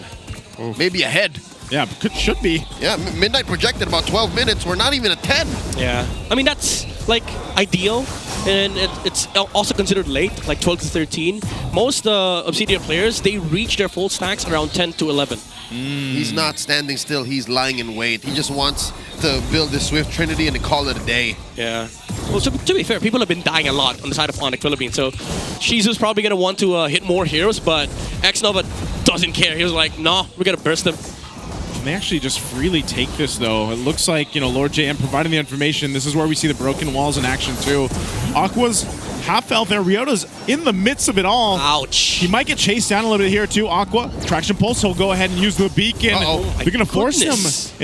Maybe ahead. Yeah, should be. Yeah, Midnight projected about 12 minutes. We're not even at 10. Yeah. I mean, that's like ideal. And it's also considered late, like 12 to 13. Most Obsidian players, they reach their full stacks around 10 to 11. He's not standing still. He's lying in wait. He just wants to build this Swift Trinity and call it a day. Yeah. Well, to be fair, people have been dying a lot on the side of ONIC Philippines. So Shizu's probably going to want to hit more heroes, but X-Nova doesn't care. He was like, no, we're going to burst them. They actually just freely take this, though. It looks like, Lord JM providing the information. This is where we see the broken walls in action, too. Aqua's half health there. Ryota's in the midst of it all. Ouch. He might get chased down a little bit here, too. Aqua, Traction Pulse, he'll go ahead and use the beacon. They're going to force him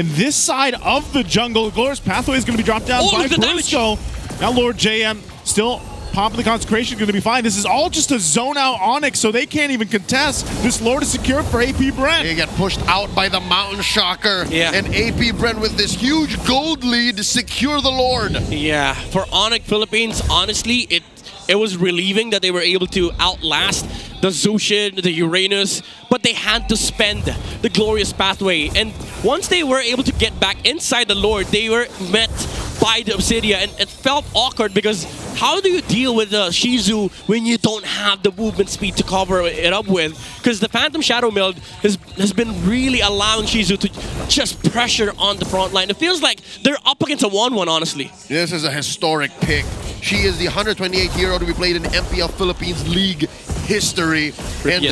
in this side of the jungle. Glorious Pathway is going to be dropped down by Brusco. Now Lord JM still popping the Consecration, going to be fine. This is all just a zone out ONIC, so they can't even contest. This Lord is secured for AP Brent. They get pushed out by the Mountain Shocker. Yeah. And AP Brent with this huge gold lead to secure the Lord. Yeah, for ONIC Philippines, honestly, it was relieving that they were able to outlast the Zushin, the Uranus, but they had to spend the Glorious Pathway. And once they were able to get back inside the Lord, they were met by the Obsidia, and it felt awkward because how do you deal with Shizu when you don't have the movement speed to cover it up with? Because the Phantom Shadow Meld has been really allowing Shizu to just pressure on the front line. It feels like they're up against a 1-1, honestly. This is a historic pick. She is the 128th hero to be played in MPL Philippines League history. And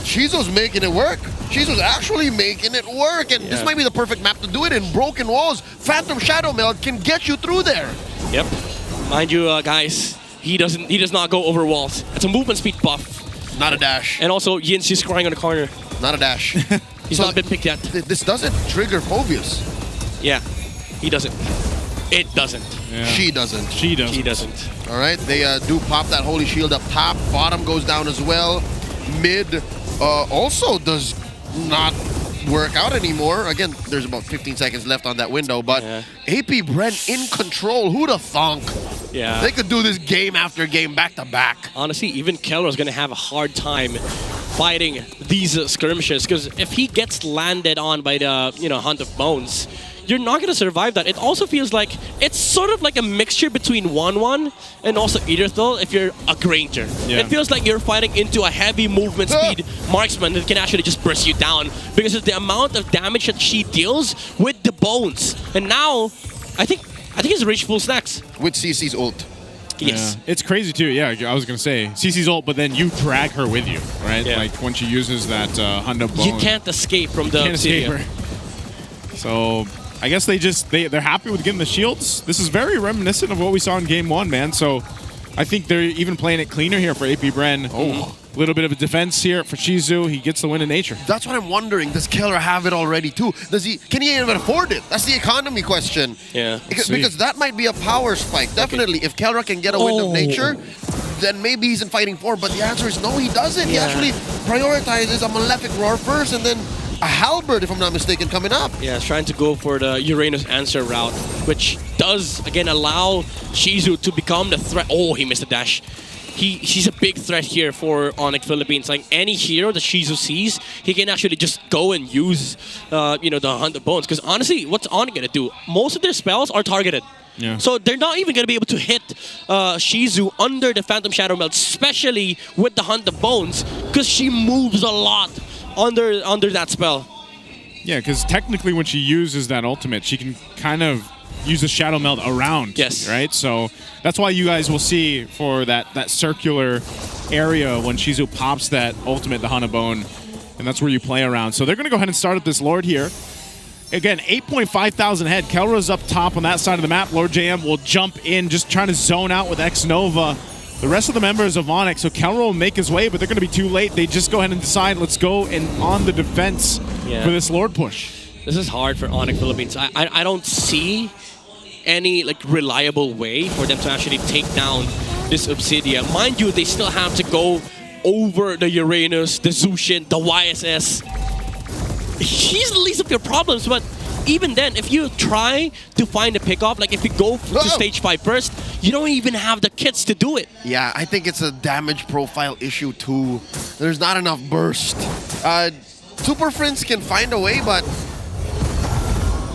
Shizu's making it work. Shizu's actually making it work. And this might be the perfect map to do it in. Broken walls. Phantom Shadow Meld can get you through there. Yep. Mind you, guys, he does not go over walls. It's a movement speed buff. Not a dash. And also, Yin's just crying on the corner. Not a dash. He's not been picked yet. This doesn't trigger Phobius. Yeah, he doesn't. It doesn't. Yeah. She doesn't. She doesn't. All right, they do pop that Holy Shield up top. Bottom goes down as well. Mid also does not work out anymore. Again, there's about 15 seconds left on that window, but AP Brent in control. Who'd have thunk? Yeah. They could do this game after game, back to back. Honestly, even Keller's going to have a hard time fighting these skirmishes, because if he gets landed on by the Hunt of Bones, you're not going to survive that. It also feels like it's sort of like a mixture between 1-1 and also Idrithil if you're a Granger. Yeah. It feels like you're fighting into a heavy movement speed marksman that can actually just burst you down because of the amount of damage that she deals with the bones. And now, I think he's reached full stacks. With CC's ult. Yes. Yeah. It's crazy too. Yeah, I was gonna say CC's ult, but then you drag her with you, right? Yeah. Like when she uses that Honda bone. You can't escape from the Can't escape Obsidian. her. So I guess they're happy with getting the shields. This is very reminiscent of what we saw in Game 1, man. So I think they're even playing it cleaner here for AP Bren. Oh. A little bit of a defense here for Shizu. He gets the win in nature. That's what I'm wondering. Does Keller have it already too? Can he even afford it? That's the economy question. Yeah. Because that might be a power spike. Definitely. If Keller can get a win of nature, then maybe he's in fighting form. But the answer is no, he doesn't. He actually prioritizes a Malefic Roar first and then a Halberd, if I'm not mistaken, coming up. Yeah, he's trying to go for the Uranus answer route, which does, again, allow Shizu to become the threat. Oh, he missed a dash. He's a big threat here for ONIC Philippines. Like any hero that Shizu sees, he can actually just go and use, the Hunt of Bones. Because honestly, what's ONIC gonna do? Most of their spells are targeted. Yeah. So they're not even gonna be able to hit Shizu under the Phantom Shadow Melt, especially with the Hunt of Bones, because she moves a lot under that spell. Yeah, because technically when she uses that ultimate, she can kind of use the Shadow Melt around. Yes. Right? So that's why you guys will see for that circular area when Shizu pops that ultimate, the Hana Bone, and that's where you play around. So they're going to go ahead and start up this Lord here. Again, 8.5 thousand head. Kelra's up top on that side of the map. Lord JM will jump in, just trying to zone out with X-Nova. The rest of the members of ONIC, so Kelra will make his way, but they're going to be too late. They just go ahead and decide, let's go and on the defense for this Lord push. This is hard for ONIC Philippines. I don't see any reliable way for them to actually take down this Obsidian. Mind you, they still have to go over the Uranus, the Zushin, the YSS. He's the least of your problems, but even then, if you try to find a pickoff, like if you go to stage 5 first, you don't even have the kits to do it. Yeah, I think it's a damage profile issue too. There's not enough burst. Super Friends can find a way, but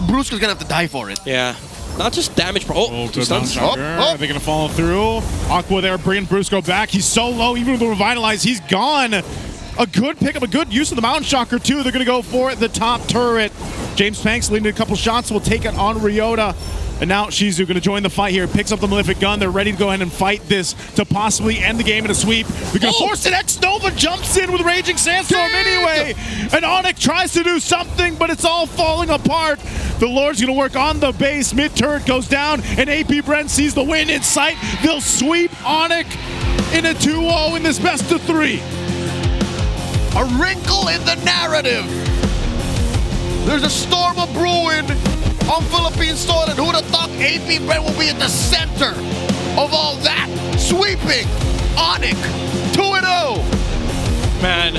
Brusco's gonna have to die for it. Yeah. Not just damage, bro. Good bounce shocker. Are they going to follow through? Aqua there bringing Brusco back. He's so low, even with the Revitalize, he's gone. A good pickup, a good use of the Mountain Shocker too. They're going to go for the top turret. James Panks leading a couple shots, will take it on Ryota. And now Shizu going to join the fight here. Picks up the Malefic Gun. They're ready to go ahead and fight this to possibly end the game in a sweep. They're going to force it. X-Nova jumps in with Raging Sandstorm anyway. And ONIC tries to do something, but it's all falling apart. The Lord's going to work on the base. Mid-turret goes down, and AP Bren sees the win in sight. They'll sweep ONIC in a 2-0 in this best of 3. A wrinkle in the narrative. There's a storm of brewing on Philippine soil, and who'd have thought AP Bren will be at the center of all that? Sweeping ONIC 2-0. Man,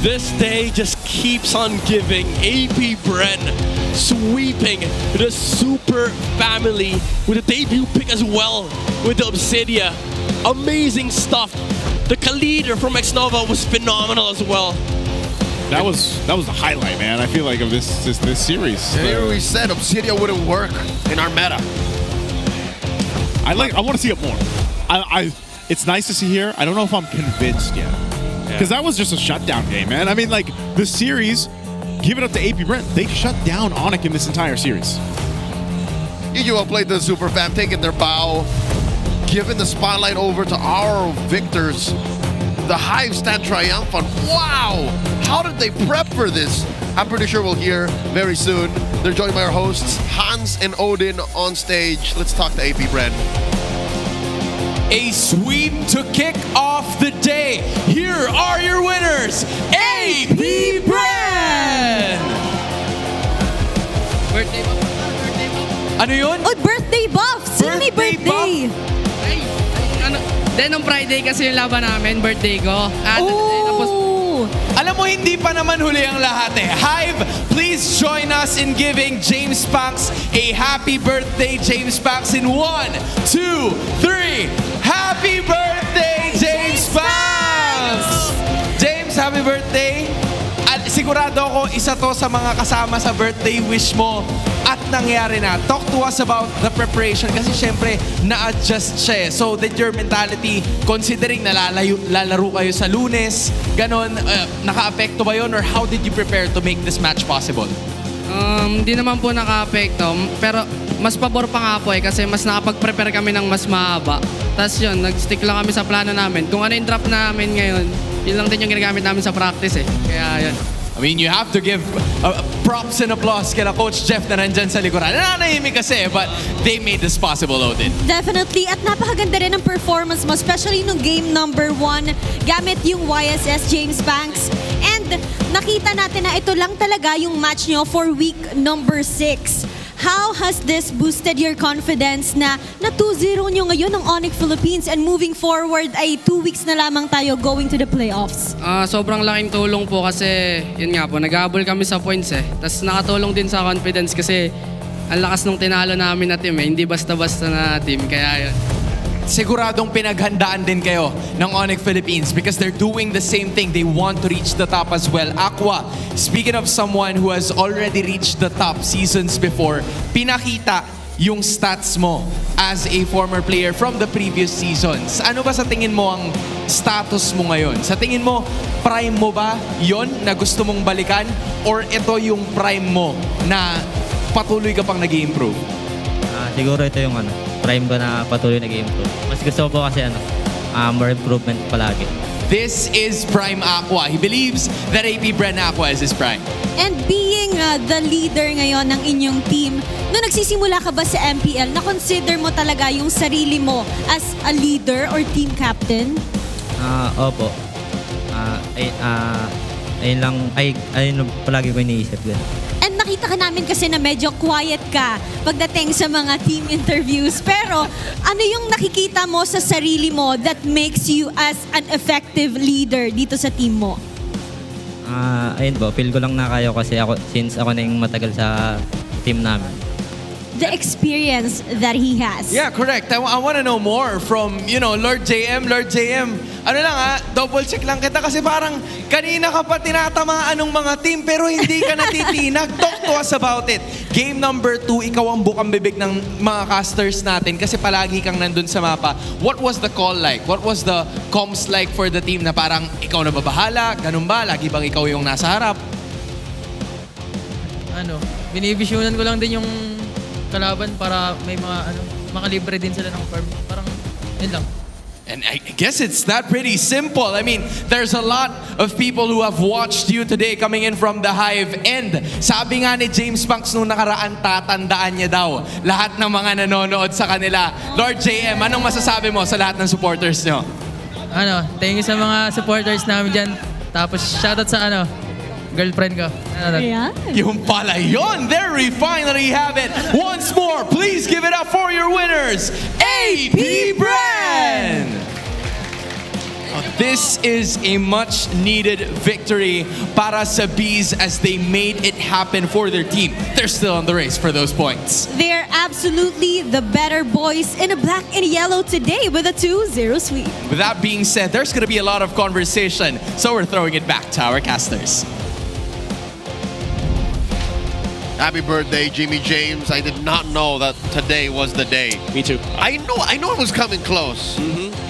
this day just keeps on giving. AP Bren sweeping the Super Family with a debut pick as well with the Obsidia. Amazing stuff. The Khalid from X-Nova was phenomenal as well. That was the highlight, man. I feel like of this series. Here we said Obsidia wouldn't work in our meta. I want to see it more. It's nice to see here. I don't know if I'm convinced yet, because that was just a shutdown game, man. I mean, like the series, give it up to AP Bren. They shut down ONIC in this entire series. EUL played the Super Fam, taking their bow, giving the spotlight over to our victors. The Hive stand triumphant. Wow! How did they prep for this? I'm pretty sure we'll hear very soon. They're joined by our hosts, Hans and Odin, on stage. Let's talk to AP Bren. A sweep to kick off the day. Here are your winners, AP Bren! Birthday buff. Ano yun? Oh, birthday buff! Sino may birthday? Then, nung Friday kasi yung laban namin, birthday ko. Alam mo, hindi pa naman huli ang lahat eh. Hive, please join us in giving James Panks a happy birthday, James Panks, in 1, 2, 3. Happy birthday, James Panks! James, happy birthday. At 50 sigurado ako isa to sa mga kasama sa birthday wish mo at nangyari na. Talk to us about the preparation kasi syempre na-adjust siya eh. So did your mentality, considering na lalaro kayo sa Lunes, ganon, naka-apekto ba yun or how did you prepare to make this match possible? Hindi naman po naka-apekto, pero mas pabor pa nga po eh kasi mas nakapag-prepare kami ng mas mahaba. Tapos yun, nag-stick lang kami sa plano namin. Kung ano yung drop namin ngayon, yun lang din yung ginagamit namin sa practice eh. Kaya yun. I mean, you have to give props and applause kila Coach Jeff na nandyan sa likuran. Nananahimik kasi, but they made this possible, Odin. Definitely. At napakaganda rin ang performance mo, especially nung game number 1, gamit yung YSS James Banks. And nakita natin na ito lang talaga yung match nyo for week number 6. How has this boosted your confidence na 2-0 nyo ngayon ng ONIC Philippines and moving forward ay 2 weeks na lamang tayo going to the playoffs? Sobrang laking tulong po kasi yun nga po, nag-aabol kami sa points eh. Tapos nakatulong din sa confidence kasi ang lakas nung tinalo namin na team eh. Hindi basta-basta na team, kaya yun. Siguradong pinaghandaan din kayo ng ONIC Philippines because they're doing the same thing. They want to reach the top as well. Aqua, speaking of someone who has already reached the top seasons before, pinakita yung stats mo as a former player from the previous seasons. Ano ba sa tingin mo ang status mo ngayon? Sa tingin mo, prime mo ba yon na gusto mong balikan? Or ito yung prime mo na patuloy ka pang nag-i-improve? Siguro ito yung prime ko na patuloy nag-i-improve. Mas gusto ko po kasi more improvement palagi. This is Prime Aqua. He believes that APBR Aqua is his prime. And being the leader ngayon ng inyong team, nung nagsisimula ka ba sa MPL, na-consider mo talaga yung sarili mo as a leader or team captain? Opo. Ayun palagi ko iniisip din. And nakita ka namin kasi na medyo quiet ka pagdating sa mga team interviews. Pero ano yung nakikita mo sa sarili mo that makes you as an effective leader dito sa team mo? Ayun po, feel ko lang na kaya kasi since ako na yung matagal sa team namin. The experience that he has. Yeah, correct. I want to know more from, Lord JM. Lord JM, double check lang kita kasi parang kanina ka pa tinatamaan ng mga team pero hindi ka natitinag. Talk to us about it. Game number 2, ikaw ang bukang bibig ng mga casters natin kasi palagi kang nandun sa mapa. What was the call like? What was the comms like for the team na parang ikaw na babahala? Ganun ba? Lagi bang ikaw yung nasa harap? Binivisionan ko lang din yung kalaban para may mga makalibre din sila ng farm. Parang yun lang. And I guess it's that pretty simple. I mean, there's a lot of people who have watched you today coming in from the Hive. And sabi nga ni James Banks nung nakaraan, tatandaan niya daw lahat ng mga nanonood sa kanila. Lord JM, anong masasabi mo sa lahat ng supporters nyo? Thank you sa mga supporters namin dyan. Tapos shoutout sa girlfriend ko. Yung pala yun! There we finally have it! Once more, please give it up for your winners, APBR! This is a much-needed victory para sa Bees as they made it happen for their team. They're still on the race for those points. They're absolutely the better boys in a black and yellow today with a 2-0 sweep. With that being said, there's going to be a lot of conversation, so we're throwing it back to our casters. Happy birthday, Jimmy James. I did not know that today was the day. Me too. I know it was coming close,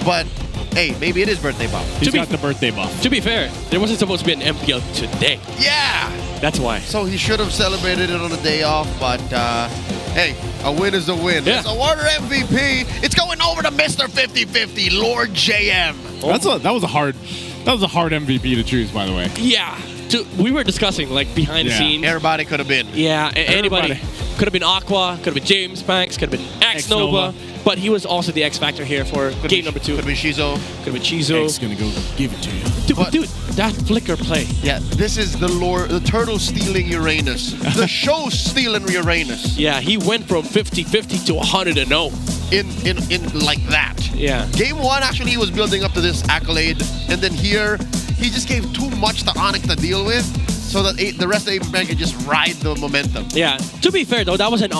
but hey, maybe it is birthday buff. He's got the birthday buff. To be fair, there wasn't supposed to be an MPL today. Yeah! That's why. So he should have celebrated it on the day off, but hey, a win is a win. Yeah. It's a water MVP. It's going over to Mr. 50-50, Lord JM. That was a hard MVP to choose, by the way. Yeah. We were discussing behind the scenes. Everybody could have been. Yeah, anybody. Could have been Aqua, could have been James Banks, could have been X-Nova. But he was also the X factor here for game number 2. Could have been Shizo. Could have been Shizo. X gonna go give it to you. Dude, that flicker play. Yeah, this is the turtle stealing Uranus. The show stealing Uranus. Yeah, he went from 50-50 to 100-0. In like that. Yeah. Game 1, actually, he was building up to this accolade. And then here, he just gave too much to ONIC to deal with, so that the rest of APBR could just ride the momentum. Yeah. To be fair though, that was a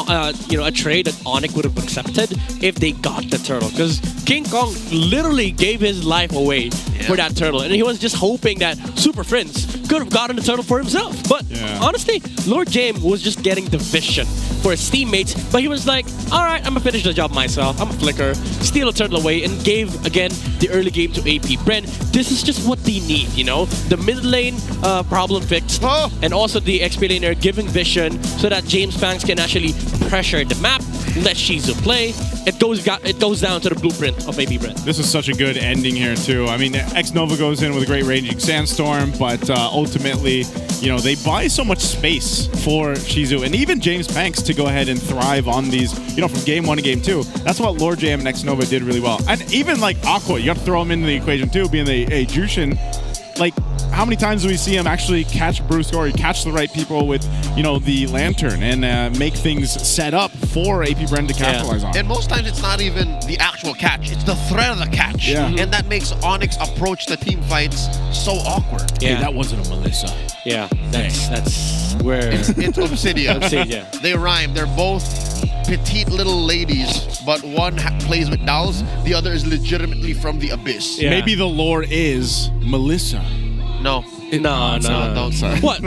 trade that ONIC would have accepted if they got the turtle, because King Kong literally gave his life away for that turtle, and he was just hoping that Super Friends could have gotten the turtle for himself. But honestly, Lord James was just getting the vision for his teammates. But he was like, all right, I'm going to finish the job myself. I'm a flicker, steal a turtle away, and gave, again, the early game to AP Bren. This is just what they need, you know? The mid lane problem fixed, and also the XP laner giving vision so that James Banks can actually pressure the map, let Shizu play. It goes down to the blueprint of AP Bren. This is such a good ending here, too. I mean, X-Nova goes in with a great ranging Sandstorm, but ultimately, you know, they buy so much space for Shizu and even James Banks to go ahead and thrive on these, you know, from game 1 to game 2. That's what Lord Jam and X-Nova did really well. And even like Aqua, you have to throw him into the equation, too, being a Jushin. Like, how many times do we see him actually catch Bruce or catch the right people with, you know, the lantern and make things set up for AP Bren to capitalize on? And most times it's not even the actual catch, it's the threat of the catch. Yeah. And that makes ONIC approach the team fights so awkward. Yeah, that wasn't a Melissa. Yeah, that's where... It's Obsidia. Obsidia. They rhyme. They're both petite little ladies, but one plays with dolls, the other is legitimately from the abyss. Yeah. Maybe the lore is Melissa. No. No. Don't say. What?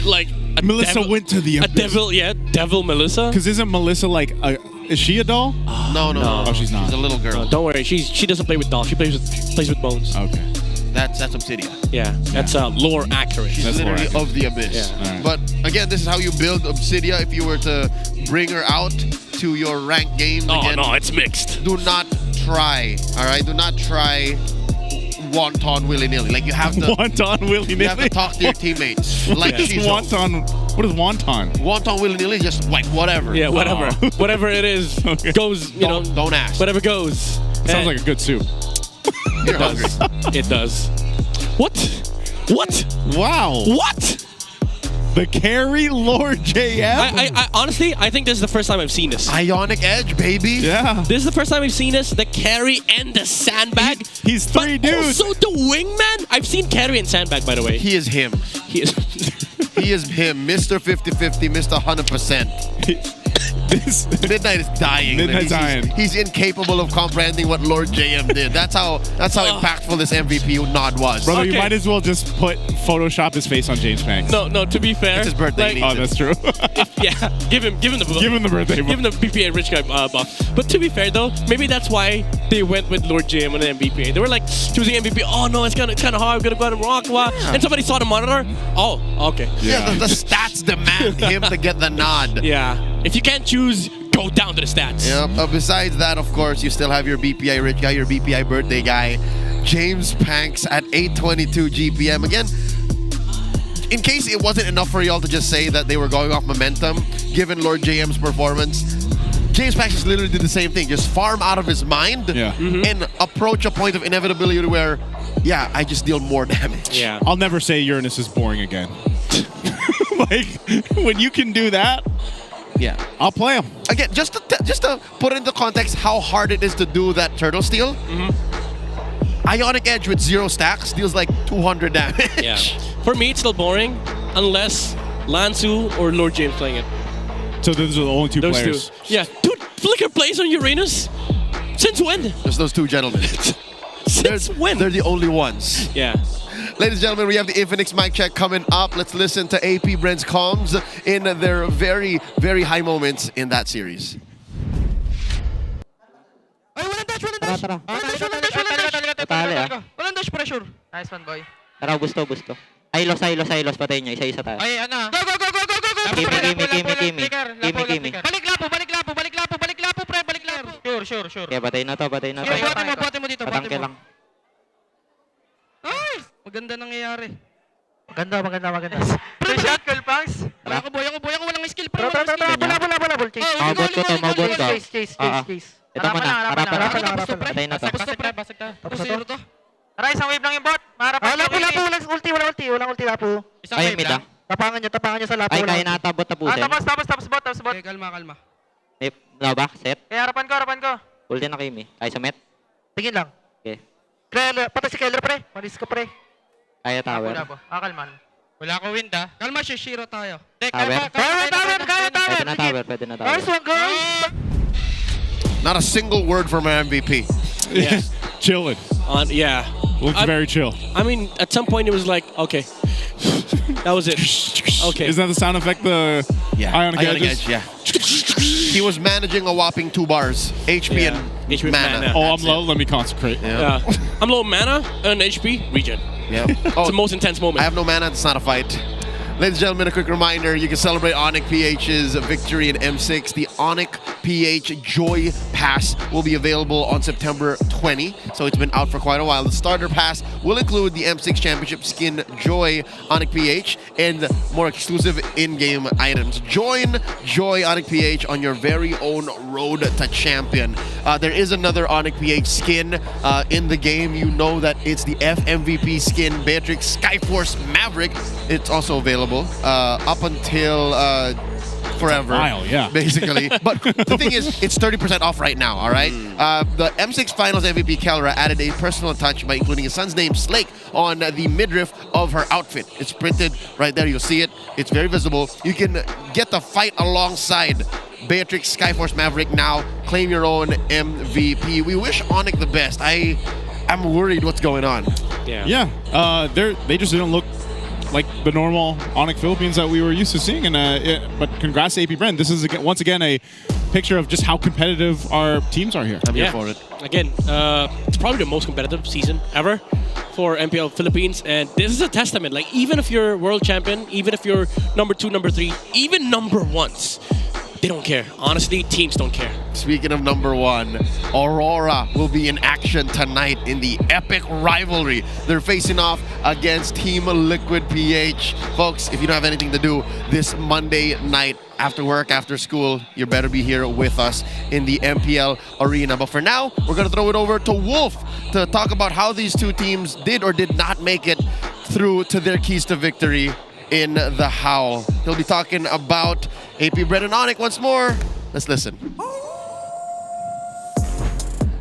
Like a Melissa devil, went to the a abyss. devil Melissa? Because isn't Melissa like is she a doll? No. Oh, she's not. She's a little girl. No, don't worry. She doesn't play with dolls. She plays with bones. Okay. That's Obsidia. Yeah. That's lore accurate. She's literally of the abyss. Yeah. Right. But again, this is how you build Obsidia if you were to bring her out to your ranked games. Oh again, no, it's mixed. Do not try. All right. Do not try wonton willy-nilly. Like you have to wonton willy-nilly. You have to talk to your teammates. Like she's wonton. What is wonton? Wonton willy-nilly, just like whatever. Yeah, whatever. Whatever it is goes. You know, don't ask. Whatever goes. Sounds like a good soup. You're hungry. It does. What? Wow. What? The carry Lord JM? I honestly, I think this is the first time I've seen this. Ionic Edge, baby. Yeah. This is the first time I've seen this. The carry and the sandbag. He's three dudes. Also the wingman. I've seen carry and sandbag, by the way. He is him. He is. He is him. Mr. 50-50, Mr. 100%. Midnight is dying. Midnight's dying. He's incapable of comprehending what Lord JM did. That's how impactful this MVP nod was. Brother, you might as well just Photoshop his face on James Banks. No, to be fair. It's his birthday. Oh, that's true. Yeah, give him the buff. Give him the birthday buff. Give him the BPA rich guy buff. But to be fair though, maybe that's why they went with Lord JM on the MVP. They were like choosing MVP. Oh no, it's kind of hard. We're gonna go to Rockwa. And somebody saw the monitor. Oh, okay. Yeah, the stats demand him to get the nod. Yeah. If you can't choose, go down to the stats. Yeah. Besides that, of course, you still have your BPI rich guy, your BPI birthday guy, James Banks at 822 GPM. Again, in case it wasn't enough for y'all to just say that they were going off momentum, given Lord JM's performance, James Banks just literally did the same thing. Just farm out of his mind and approach a point of inevitability where, yeah, I just deal more damage. Yeah. I'll never say Uranus is boring again. Like, when you can do that, yeah, I'll play him. Again, just to put into context how hard it is to do that turtle steal, Ionic Edge with 0 stacks deals like 200 damage. Yeah. For me, it's still boring unless Lansu or Lord James playing it. So those are the only two Those players. two. Yeah. Dude, Flicker plays on Uranus? Since when? Just those two gentlemen. Since when? They're the only ones. Yeah. Ladies and gentlemen, we have the Infinix mic check coming up. Let's listen to AP Bren's comms in their very, very high moments in that series. Walang dash pressure. Nice one, boy. Tara, gusto. Silos, patayin nyo. Isa-isa tayo. Ay, ano? Go! Kimi. Balik lapo, pre, balik lapo. Sure. Okay, patayin na to. Buhati mo dito. Patangke lang. Ay! Maganda nangyayari. Maganda. Pre, shot, Colpangs. Boy ako, walang skill, pre. Bula. Chase. Mabot ko. Chase. Ito muna. Harapan. Patayin na to. Basag na. Tapos to. Tara, isang wave lang yung bot. Lapo. Walang ulti, lapo. Ayun, mid ah. Tapangan nyo sa lapo. Ay, kaya natabot tapusin. Tapos bot. Okay, kalma. Laba, set. Eh, harapan ko. Ulti na Kimi. Kaya sa met. Tingin lang. Okay. Patay si Keller, pre. Malis ka, pre. Kaya tower. Kalman. Wala ko wind ah. Kalma, Shiro tayo. Kaya tower. Pwede na tower. Nice one, guys! Not a single word from my MVP. Yeah. Chilling. Yeah. Looked very chill. I mean, at some point it was like, okay, that was it. Okay. Is that the sound effect? The Ionic Edges? Edge, yeah. He was managing a whopping 2 bars. HP and HP mana. Oh, I'm low. Let me concentrate. Yeah. I'm low mana and HP regen. Yeah. It's the most intense moment. I have no mana. It's not a fight. Ladies and gentlemen, a quick reminder, you can celebrate ONIC PH's victory in M6. The ONIC PH Joy Pass will be available on September 20, so it's been out for quite a while. The starter pass will include the M6 Championship skin Joy ONIC PH and more exclusive in-game items. Join Joy ONIC PH on your very own road to champion. There is another ONIC PH skin in the game. You know that it's the FMVP skin, Beatrix Skyforce Maverick. It's also available up until forever, basically. But the thing is, it's 30% off right now, all right? The M6 Finals MVP Kelra added a personal touch by including his son's name, Slake, on the midriff of her outfit. It's printed right there. You'll see it. It's very visible. You can get the fight alongside Beatrix Skyforce Maverick now. Claim your own MVP. We wish ONIC the best. I'm worried what's going on. Yeah. They just didn't look like the normal ONIC Philippines that we were used to seeing. But congrats to AP Brand. This is once again a picture of just how competitive our teams are here. I'm here for it. Again, it's probably the most competitive season ever for MPL Philippines, and this is a testament. Like, even if you're world champion, even if you're number 2, number 3, even number 1s, they don't care. Honestly, teams don't care. Speaking of number 1, Aurora will be in action tonight in the epic rivalry. They're facing off against Team Liquid PH. Folks, if you don't have anything to do this Monday night after work, after school, you better be here with us in the MPL arena. But for now, we're going to throw it over to Wolf to talk about how these two teams did or did not make it through to their keys to victory in the Howl. He'll be talking about AP Bread and ONIC once more. Let's listen.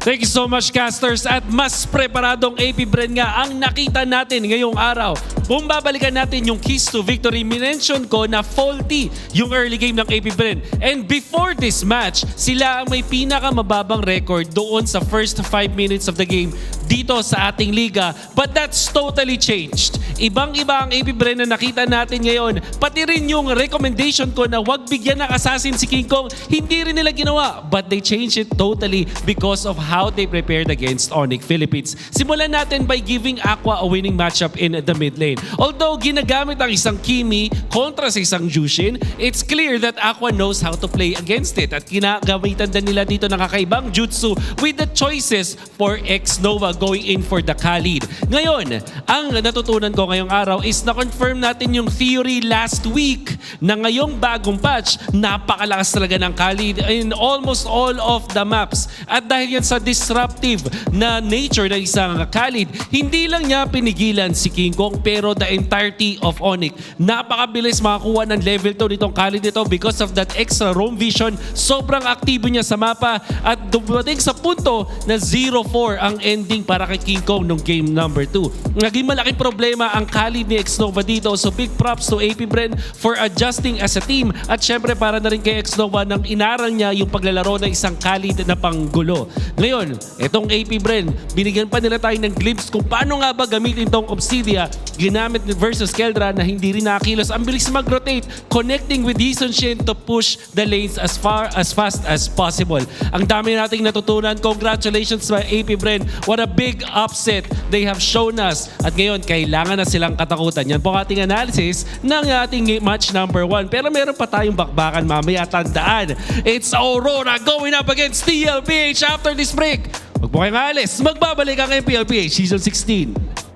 Thank you so much, casters. At mas preparadong AP Bren nga ang nakita natin ngayong araw. Kung babalikan natin yung keys to victory, minention ko na faulty yung early game ng AP Bren. And before this match, sila ang may pinakamababang record doon sa first 5 minutes of the game dito sa ating liga. But that's totally changed. Ibang-iba ang AP Bren na nakita natin ngayon. Pati rin yung recommendation ko na wag bigyan ng assassin si King Kong, hindi rin nila ginawa. But they changed it totally because of how they prepared against ONIC Philippines. Simulan natin by giving Aqua a winning matchup in the mid lane. Although ginagamit ang isang Kimi kontra sa isang Jushin, it's clear that Aqua knows how to play against it at ginagamitan din nila dito ng kakaibang jutsu with the choices for X-Nova going in for the Khalid. Ngayon, ang natutunan ko ngayong araw is na-confirm natin yung theory last week na ngayong bagong patch, napakalakas talaga ng Khalid in almost all of the maps. At dahil yan sa disruptive na nature ng isang Khalid, hindi lang niya pinigilan si King Kong pero the entirety of ONIC. Napakabilis makakuha ng level 2 nitong Khalid nito because of that extra roam vision. Sobrang aktibo niya sa mapa at dumating sa punto na 0-4 ang ending para kay King Kong nung game number 2. Naging malaking problema ang Khalid ni X-Nova dito, so big props to AP Bren for adjusting as a team at syempre para na rin kay X-Nova nang inaral niya yung paglalaro ng isang Khalid na panggulo. Ngayon, itong AP Bren, binigyan pa nila tayo ng glimpse kung paano nga ba gamitin itong Obsidia ginamit versus Keldra na hindi rin nakakilos. Ang bilis mag-rotate, connecting with Yison Shin to push the lanes as fast as possible. Ang dami nating natutunan. Congratulations by AP Bren. What a big upset they have shown us. At ngayon, kailangan na silang katakutan. Yan po ating analysis ng ating match number 1. Pero meron pa tayong bakbakan mamaya. Tandaan, it's Aurora going up against TLPH after this break. Huwag po kayong alis. Magbabalik ang MPLPH Season 16.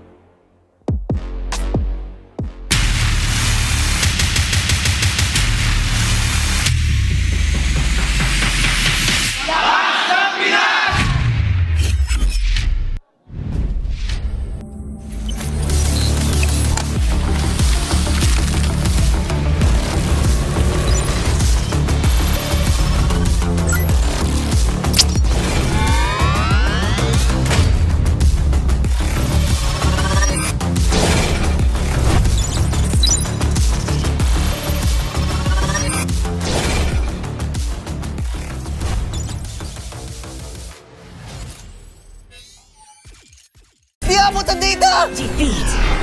mo sa data!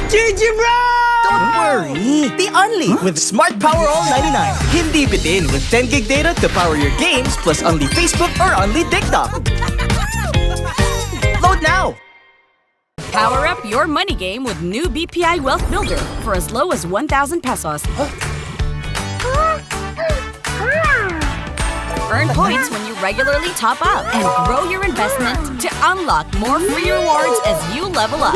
GG bro! Don't worry! The Unli with Smart Power All 99. Hindi bitin with 10 gig data to power your games plus Unli Facebook or Unli TikTok. Load now! Power up your money game with new BPI Wealth Builder for as low as 1,000 pesos. Earn points when you regularly top up and grow your investment to unlock more free rewards as you level up.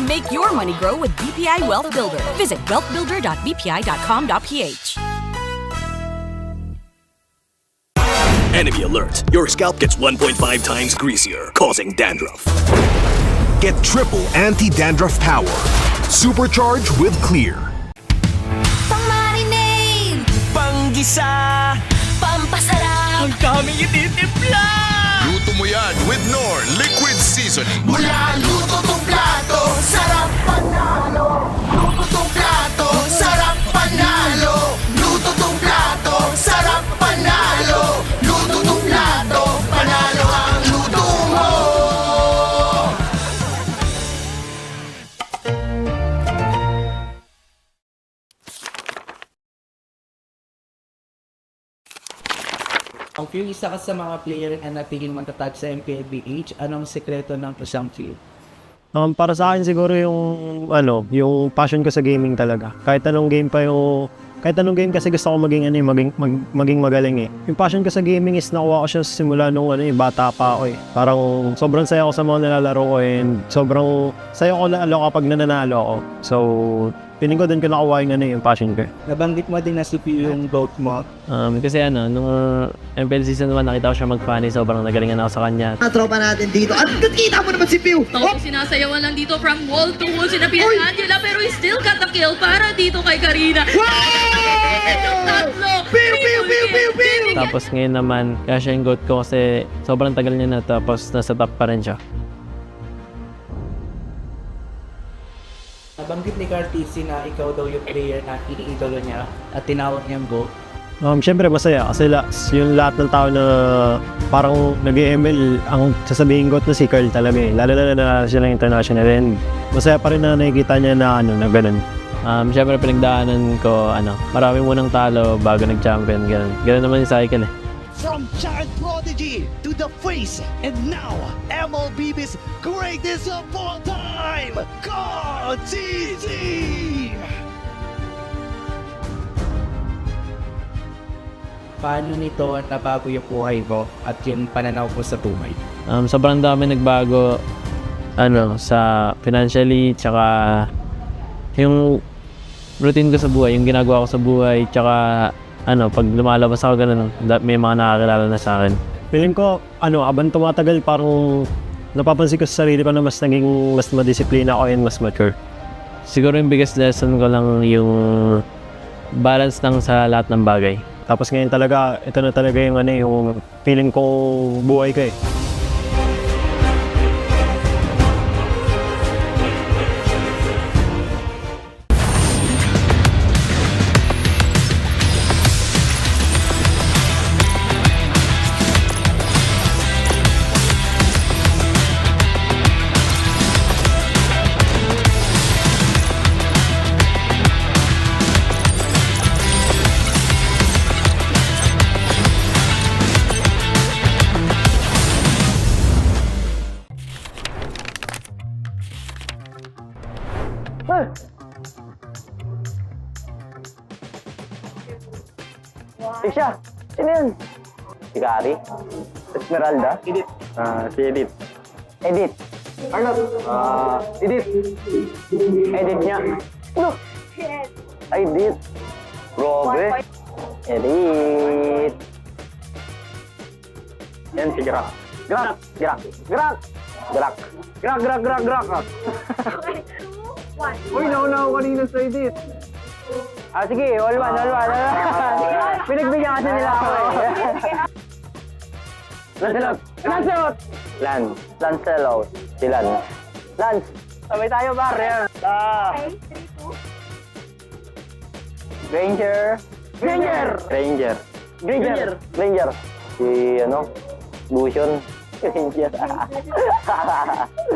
Make your money grow with BPI Wealth Builder. Visit wealthbuilder.bpi.com.ph. Enemy alert. Your scalp gets 1.5 times greasier, causing dandruff. Get triple anti-dandruff power. Supercharged with Clear. Pang-marinade, Panggisa! pampasarap, Ang daming ititimpla! Luto mo yan with Knorr Liquid Seasoning. mula luto tong plato, sarap panalo. Luto tong plato, sarap panalo. Luto tong plato, sarap panalo. Luto tong plato, panalo ang luto mo. Kung yung isa ka sa mga player na natigil matatag sa MPLBH, anong sekreto ng isang field? Para sa akin siguro yung passion ko sa gaming talaga. Kahit anong game kasi gusto ko maging magaling eh. Yung passion ko sa gaming is nakuha ko siya simula nung bata pa ako eh. Parang sobrang saya ko sa mga nilalaro ko and sobrang saya ko lalo kapag nananalo ako. So, piling ko din ko nakuha yung passion ko. Nabanggit mo din na si Pio yung GOAT mo. Kasi nung MPL Season 1, nakita ko siya mag-funny. Sobrang nagalingan ako sa kanya. Tropa natin dito. At nakita mo naman si Pio! Tapos sinasayawan lang dito from wall to wall si Angela pero he still got the kill para dito kay Karina. Tapos ngayon naman, kaya siya yung GOAT ko kasi sobrang tagal niya na tapos nasa top pa rin siya. Nabanggit ni Cartesi na ikaw daw yung player na iniidolo niya at tinawag niyang GOAT. Siyempre masaya kasi yung lahat ng tao na parang nag-ML, ang sasabihin ko na si Carl talaga eh. Lalo na siya ng international and masaya pa rin na nakikita niya na ganun. Siyempre pinagdaanan ko, marami munang talo bago nag-champion, ganun. Ganun naman yung cycle eh. From child prodigy to the face, and now MLBB's greatest of all time, Cartesi! Paano nito nabago yung buhay mo at yung pananaw mo sa buhay? Sobrang dami nagbago sa financially, tsaka yung routine ko sa buhay, yung ginagawa ko sa buhay, tsaka pag lumalabas ako ganun, may mga nakakilala na sa akin. Feeling ko, abang tumatagal, parang napapansin ko sa sarili ko na mas madisiplina ako and mas mature. Siguro yung biggest lesson ko lang yung balance lang sa lahat ng bagay. Tapos ngayon talaga, ito na talaga yung feeling ko buhay ko eh. Siya, sino yun? Si Gary? Esmeralda? Edith. Si Edith. Edith. Arnold. Edith. Edith niya. Ano? Edith. Robe. Edith. Yan si Grak. Grak. Grak. Grak. Grak. Grak, grak, grak, grak. Uy, naunaw kanina sa Edith. Sige, all one. Pinagbigyan kasi nila ako eh. Lancelot! Lancelot! Lancelot. Si Lance. Lance! Sabay tayo, bar. Yan. Ranger. Ranger! Ranger. Ranger. Ranger. Si, Lucian. Yes.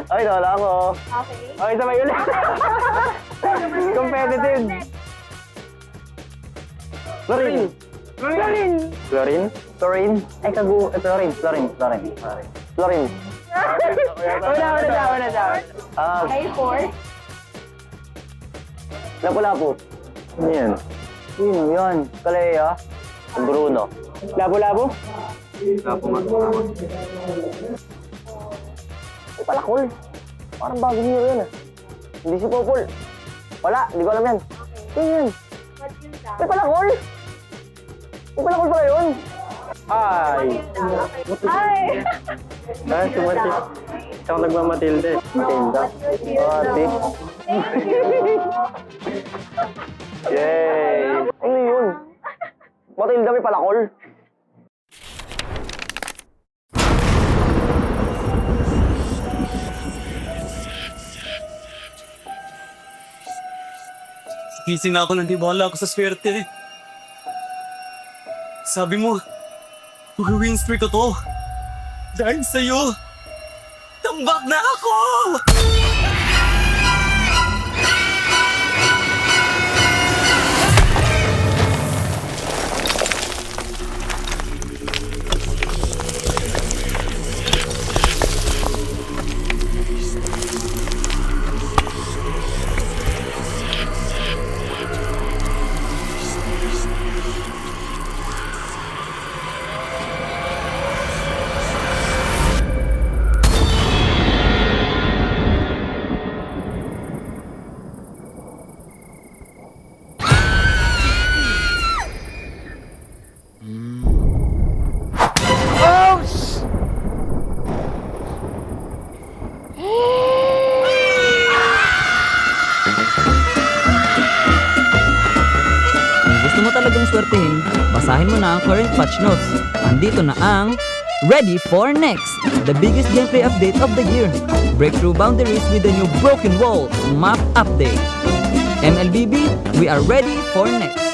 Ay, wala ako. Okay, sabay ulit. Competitive. Florin. Ay, Florin. A4. Lapu-lapu. Ano yan? Sino yan? Kalea. Bruno. Lapu-lapu? Lapu nga. Ay, palakol. Parang bagong hero yan Hindi si Popol. Wala, hindi ko alam yan. Sino yan? Ay, palakol! Ay, palakol pala yun. Ay! Sumatik. Ikaw nagmamatilde. Matilda. Ate. Yay! Ano yun? Matilda may palakol. Gising na ako nang di wala ako sa swerte. Sabi mo, mag-win streak ko to. Dahil sa'yo, tambak na ako! Talagang swertehin, basahin mo na ang current patch notes. Andito na ang Ready for Next, the biggest gameplay update of the year. Break through boundaries with the new Broken Wall map update. MLBB, we are ready for next.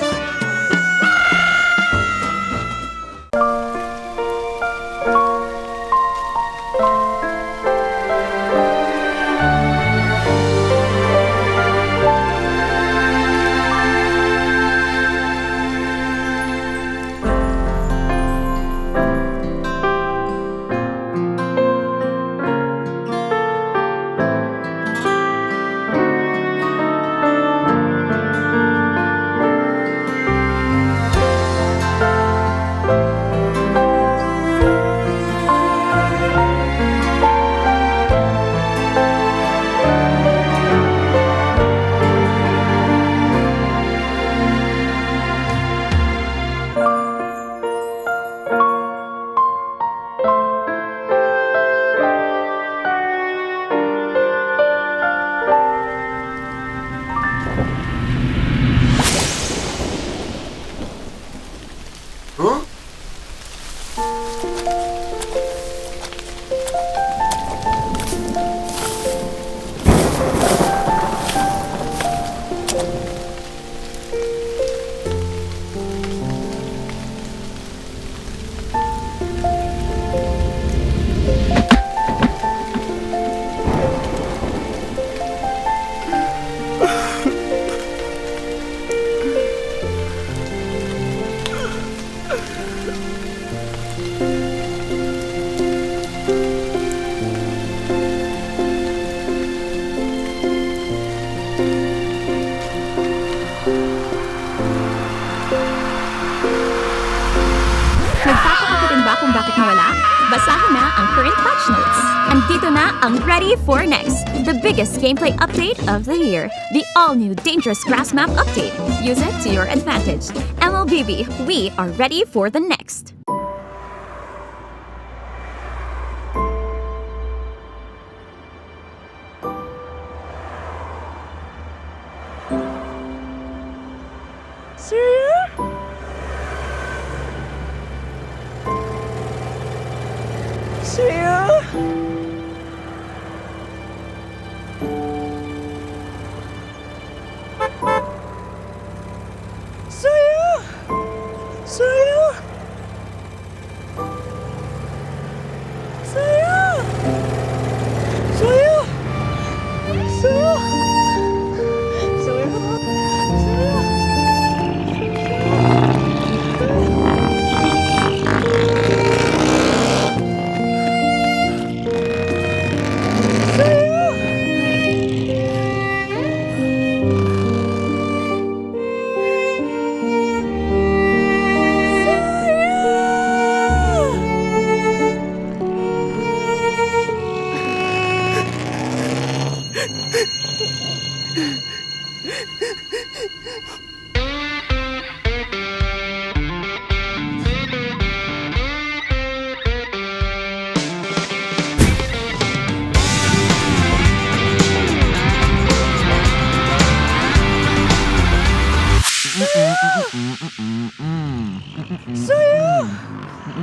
kung bakit nawala? Basahin na ang current patch notes. Andito na ang Ready for Next, the biggest gameplay update of the year. The all-new Dangerous Grass Map update. Use it to your advantage. MLBB, we are ready for the next.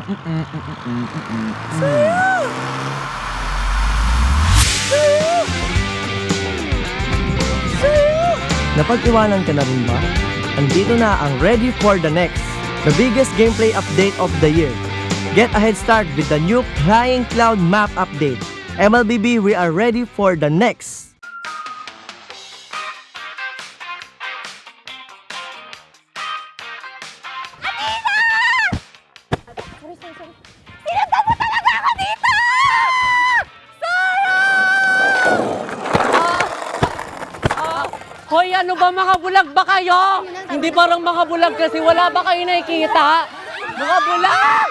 Napag-iwanan ka na rin ba? Andito na ang Ready for the Next, the biggest gameplay update of the year. Get a head start with the new Flying Cloud map update. MLBB, we are ready for the next. Hoy, ano ba mga bulag ba kayo? Hindi parang mga bulag kasi wala ba kayo nakikita? Mga bulag!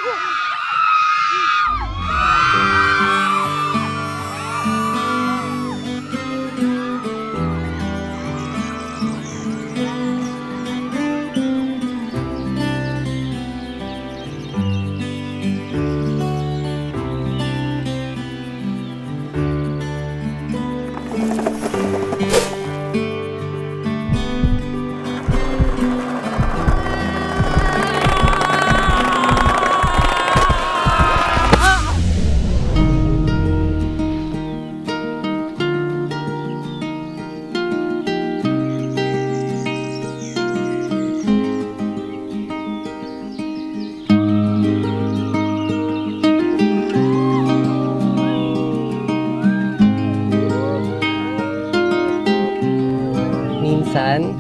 Minsan,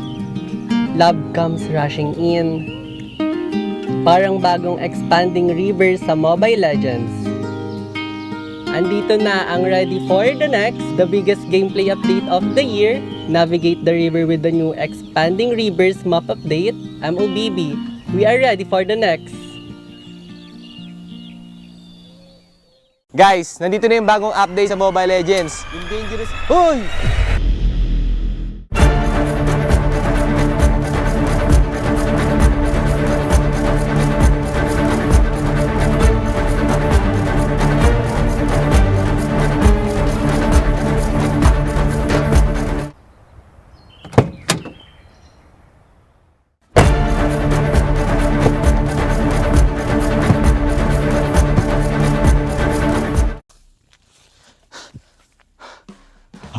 love comes rushing in. Parang bagong expanding river sa Mobile Legends. Andito na ang Ready for the Next, the biggest gameplay update of the year. Navigate the river with the new expanding rivers map update. MLBB, we are ready for the next. Guys, nandito na yung bagong update sa Mobile Legends. Yung dangerous... Hoy!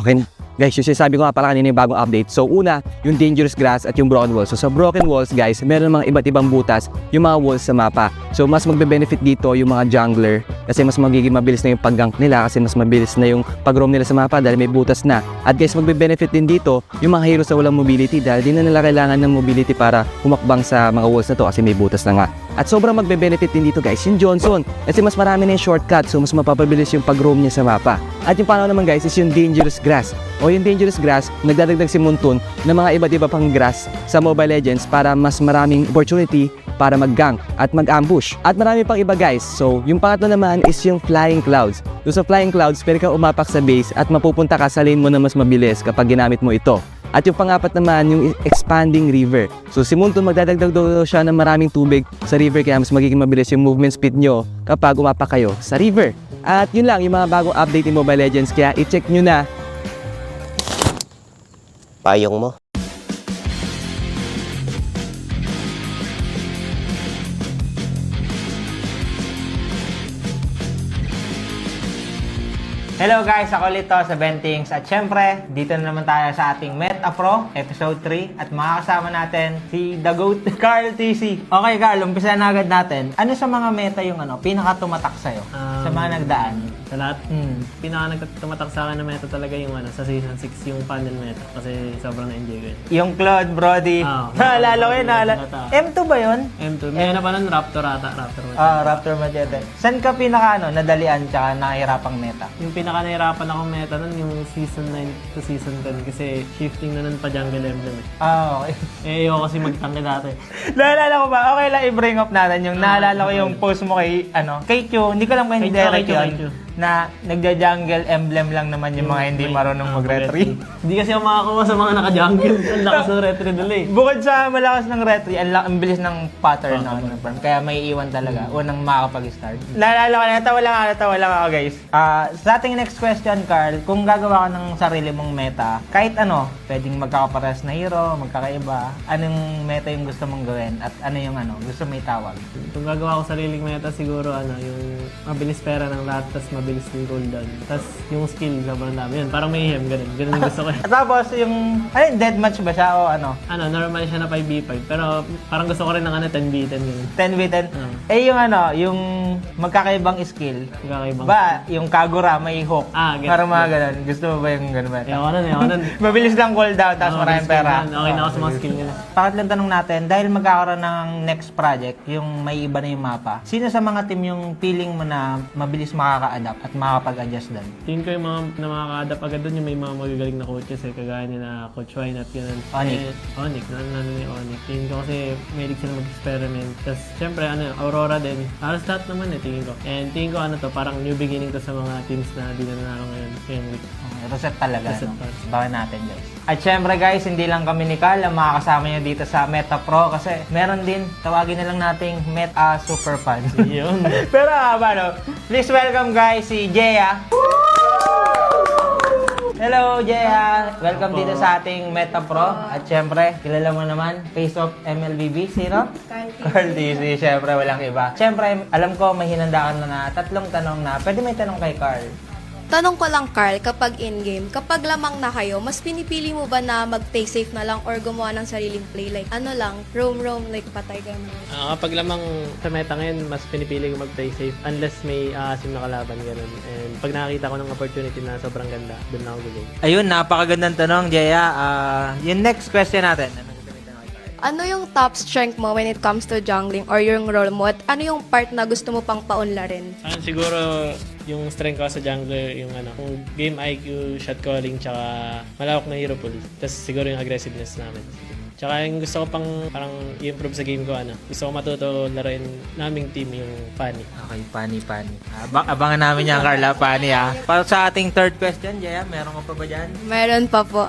Okay, guys, yung sinasabi ko nga pala kanina yung bagong update. So una, yung dangerous grass at yung broken walls. So sa broken walls, guys, meron mga iba't ibang butas yung mga walls sa mapa. So mas magbe-benefit dito yung mga jungler kasi mas magiging mabilis na yung pag-gank nila kasi mas mabilis na yung pag-roam nila sa mapa dahil may butas na. At guys, magbe-benefit din dito yung mga heroes na walang mobility dahil di na nila kailangan ng mobility para humakbang sa mga walls na to kasi may butas na nga. At sobrang magbe-benefit din dito, guys, yung Johnson kasi mas marami na yung shortcut, so mas mapapabilis yung pag-roam niya sa mapa. At yung pangalawa naman, guys, is yung dangerous grass. O yung dangerous grass, nagdadagdag si Muntun ng mga iba't iba pang grass sa Mobile Legends para mas maraming opportunity para mag-gank at mag-ambush. At marami pang iba, guys. So, yung pangatlo naman is yung Flying Clouds. So, sa Flying Clouds, pwede ka umapak sa base at mapupunta ka sa lane mo na mas mabilis kapag ginamit mo ito. At yung pangapat naman, yung expanding river. So, si Muntun magdadagdag daw siya ng maraming tubig sa river kaya mas magiging mabilis yung movement speed nyo kapag umapak kayo sa river. At yun lang, yung mga bagong update in Mobile Legends kaya i-check nyo na. Payong mo. Hello guys, ako ulit to sa Bentings at syempre, dito na naman tayo sa ating Meta Pro Episode 3 at makakasama natin si The GOAT, Carl TC. Okay Carl, umpisa na agad natin. Ano sa mga meta yung pinaka-tumatak sa'yo sa mga nagdaan? Sa lahat, pinaka-nagtumatak sa akin na meta talaga yung sa Season 6 yung panel meta kasi sobrang na-enjoy ko yun. Yung Claude, Brody. Naalala ko yun, M2 ba yun? M2. May na pa nun, Raptor ata. Raptor Machete. Saan ka nadalian tsaka nakahirapang meta? Yung pinaka-nahirapan akong meta nun yung Season 9 to Season 10 kasi shifting na nun pa Jungle Emblem eh. Okay. Ayoko kasi magtangke dati. Naalala ko ba? Okay lang i-bring up natin yung naalala ko yung post mo kay Q. Hindi ko lang kay Derek yun. na nagja-jungle emblem lang naman yung mga hindi marunong mag-retry. Hindi kasi ako makakuha sa mga naka-jungle. Ang lakas ng retry nila eh. Bukod sa malakas ng retry, ang bilis ng pattern ng farm. Kaya may iwan talaga. Unang makakapag-start. Naalala ko, natawa lang ako guys. Sa ating next question, Carl, kung gagawa ka ng sarili mong meta, kahit ano, pwedeng magkakapares na hero, magkakaiba, anong meta yung gusto mong gawin? At ano yung gusto mo itawag? Kung gagawa ko sariling meta, siguro yung mabilis pera ng lahat, tapos mabilis yung cooldown. Tapos yung skill, sobrang dami. Yun, parang mayhem, ganun. Ganun yung gusto ko. Tapos yung, deathmatch ba siya o ano? Normal siya na 5v5. Pero parang gusto ko rin ng 10v10 ganun. 10v10? Yung magkakaibang skill. Magkakaibang ba, yung Kagura, may hook. Parang mga ganun. Gusto mo ba yung ganun meta? Ayoko nun. Mabilis lang cooldown, tapos maraming pera. Okay na ako sa mga skill nila. Pangatlang tanong natin, dahil magkakaroon ng next project, yung may iba na yung mapa, sino sa mga team yung feeling mo na mabilis makaka-adapt at makakapag-adjust doon? Tingin ko yung mga na makaka-adapt agad doon yung may mga magagaling na coaches kagaya nila Coach Wine at ganun. ONIC. Nano yung ONIC. Tingin ko kasi mahilig sila mag-experiment. Tapos syempre Aurora din. Halos lahat naman tingin ko. And tingin ko parang new beginning to sa mga teams na di na nanalo ngayong week. Reset talaga. Baka natin guys. At syempre guys, hindi lang kami ni Carl ang makakasama niya dito sa Meta Pro kasi meron din, tawagin na lang nating Meta Super Fan. Yun. Pero please welcome guys si Jeya. Hello Jeya! Welcome dito sa ating Meta Pro. At syempre, kilala mo naman, Face of MLBB. Sino? Carl DC. Syempre, walang iba. Syempre, alam ko may hinandaan na 3 tanong na. Pwede may tanong kay Carl. Tanong ko lang, Carl, kapag in-game, kapag lamang na kayo, mas pinipili mo ba na mag-play safe na lang or gumawa ng sariling play? Like, roam, like patay gano'n? Kapag lamang sa meta ngayon, mas pinipili ko mag-play safe unless may asim na kalaban gano'n. And pag nakakita ko ng opportunity na sobrang ganda, doon na ako gagawin. Ayun, napakagandang tanong, Jeya. Yung next question natin. Ano yung top strength mo when it comes to jungling or yung role mo? At ano yung part na gusto mo pang paunlarin? Siguro yung strength ko sa jungler, yung yung game IQ, shot calling, tsaka malawak na hero pool. Tapos siguro yung aggressiveness namin. Tsaka yung gusto ko pang parang i-improve sa game ko, gusto ko matuto laruin naming team yung Pani. Okay, Pani. Abangan namin yan, Carla, Pani Para sa ating third question, Jaya, meron ka pa ba dyan? Meron pa po.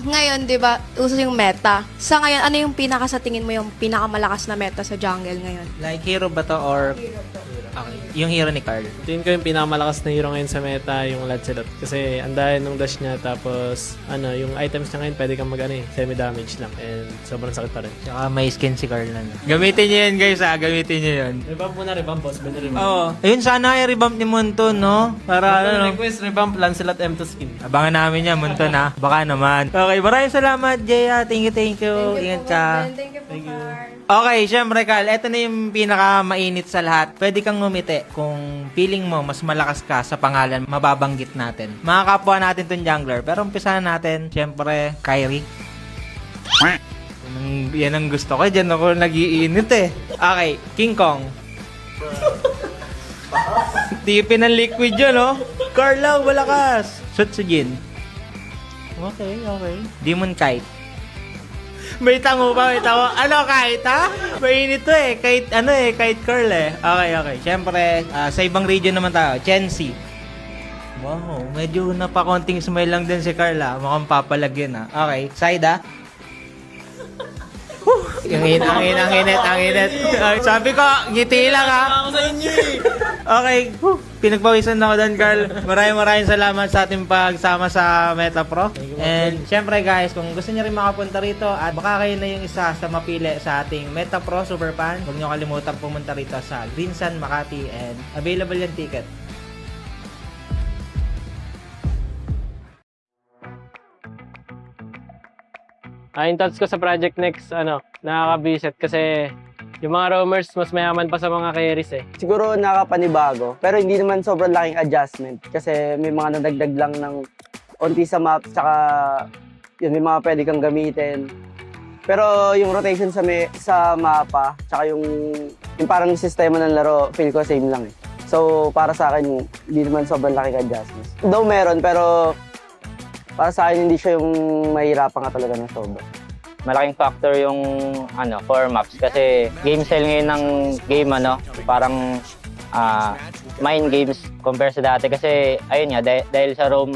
Ngayon, di ba, uso yung meta. Sa ngayon, ano yung sa tingin mo yung pinakamalakas na meta sa jungle ngayon? Like hero ba to or... Hero po. Okay, yung hero ni Carl. Tingin ko yung pinakamalakas na hero ngayon sa meta, yung Lancelot. Kasi andahin nung dash niya, tapos yung items niya ngayon, pwede kang semi-damage lang. And sobrang sakit pa rin. Tsaka may skin si Carl na. Gamitin niyo yun guys gamitin niyo yun. Revamp muna, boss. Oo. Ayun, sana i-revamp ni Munton, no? Para request, revamp Lancelot M2 skin. Abangan namin yan, Munton Baka naman. Okay, maraming salamat, Jeya. Thank you. Ingat ka. Thank you. Okay, syempre Carl, eto na yung pinaka-mainit sa lahat. Pwede kang ngumiti kung feeling mo mas malakas ka sa pangalan mababanggit natin. Mga kapwa natin tong jungler. Pero umpisahan natin, syempre, Kyrie. Yan ang gusto ko. Diyan ako nag-iinit Okay, King Kong. Tipin ng liquid yun, no? Carla, malakas. Sutsujin. Okay. Demon Kite. May tango pa. Ano, Kite, ha? Mainit to Kite Carl Okay. Siyempre, sa ibang region naman tayo. Chensi. Wow, medyo napakonting smile lang din si Carla. Mukhang papalagyan, Okay, Saida. Ang init. Sabi ko, ngiti lang Ako sa inyo Okay, pinagpawisan ako doon, Carl. Maraming salamat sa ating pagsama sa Meta Pro. And syempre guys, kung gusto niyo rin makapunta rito at baka kayo na yung isa sa mapili sa ating Meta Pro Super Fan, huwag niyo kalimutan pumunta rito sa Greensun, Makati, and available yung ticket. Yung thoughts ko sa Project Next, nakaka-visit kasi yung mga roamers mas mayaman pa sa mga carries Siguro nakapanibago, pero hindi naman sobrang laking adjustment kasi may mga nadagdag lang ng onti sa map, tsaka may mga pwede kang gamitin. Pero yung rotation sa mapa, tsaka yung parang sistema ng laro, feel ko same lang So para sa akin, hindi naman sobrang laking adjustment. Though meron, pero para sa akin, hindi siya yung mahirapan ka talaga ng sobra. Malaking factor yung core maps kasi game style ngayon ng game parang mind games compare sa dati kasi ayun nga dahil sa roam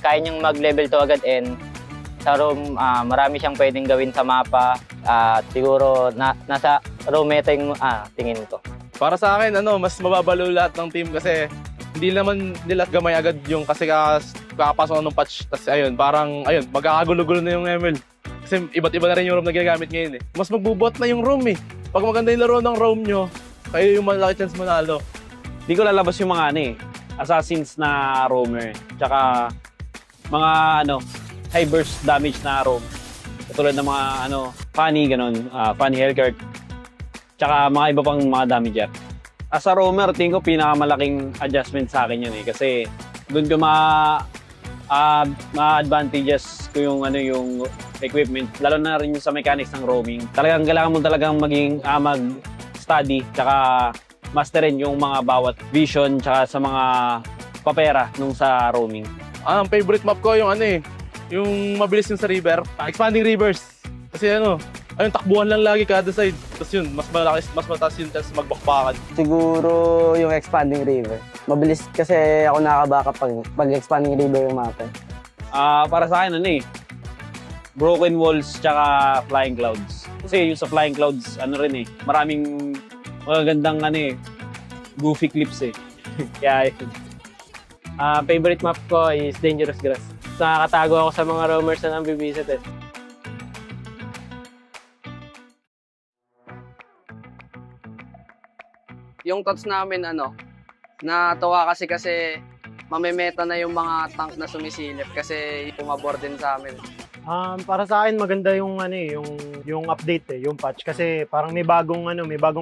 kaya niyang mag-level 2 agad and sa roam marami siyang pwedeng gawin sa mapa at siguro nasa roam meta yung tingin ko. Para sa akin mas mababalo lahat ng team kasi hindi naman nila gamay agad yung kasi kakapasok ng patch tapos parang magkakagulo-gulo na yung ML. Kasi iba't iba na rin yung roam na ginagamit ngayon eh. Mas magbubot na yung roam eh. Pag maganda yung laro ng roam nyo, kayo yung malaki chance manalo. Di ko lalabas yung mga assassins na roamer. Tsaka mga high burst damage na roam. Katulad ng mga funny ganun, funny Hellguard. Tsaka mga iba pang mga damager. As a roamer, tingin ko pinakamalaking adjustment sa akin yun eh. Kasi doon ko ma-advantages ko yung equipment, lalo na rin yung sa mechanics ng roaming. Kailangan mo talagang maging mag-study tsaka masterin yung mga bawat vision tsaka sa mga papera nung sa roaming. Ang favorite map ko yung yung mabilis yung sa river, expanding rivers. Kasi takbuhan lang lagi kada side. Tapos yun, mas mataas yung chance magbakbakan. Siguro yung expanding river. Mabilis kasi ako nakabaka pag expanding river yung mapa. Para sa akin broken walls tsaka flying clouds. Kasi yung sa flying clouds maraming magagandang goofy clips eh. Kaya Favorite map ko is Dangerous Grass. Nakakatago ako sa mga roamers na nang-bibisit eh. Yung thoughts namin natawa kasi mamemeta na yung mga tank na sumisilip kasi pumabor din sa amin. Para sa akin maganda yung yung update yung patch kasi parang may bagong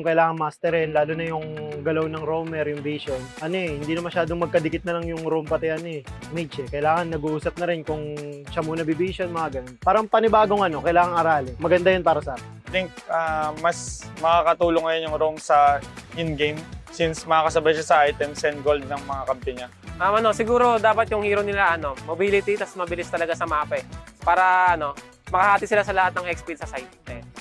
kailangan masterin lalo na yung galaw ng roamer, yung vision. Hindi na masyadong magkadikit na lang yung roam pati mage Kailangan nag-uusap na rin kung siya muna bivision, mga ganun. Parang panibagong kailangan aralin. Maganda yun para sa akin. I think mas makakatulong ngayon yung roam sa in-game since makakasabay siya sa items and gold ng mga kampi niya. Siguro dapat yung hero nila mobility tas mabilis talaga sa mapa para makahati sila sa lahat ng XP sa site.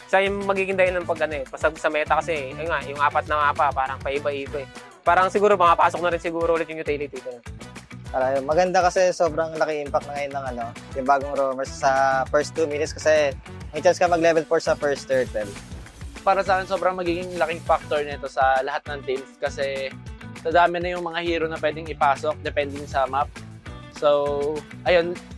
Siya yung magiging dahilan pag pasag sa meta kasi yung apat na mapa parang paiba-iba Parang siguro makapasok na rin siguro ulit yung utility doon. Maganda kasi sobrang laki impact na ngayon ng yung bagong roamers sa first 2 minutes kasi may chance ka mag-level 4 sa first turtle. Para sa akin, sobrang magiging laking factor nito sa lahat ng teams kasi dadami na yung mga hero na pwedeng ipasok depending sa map. So,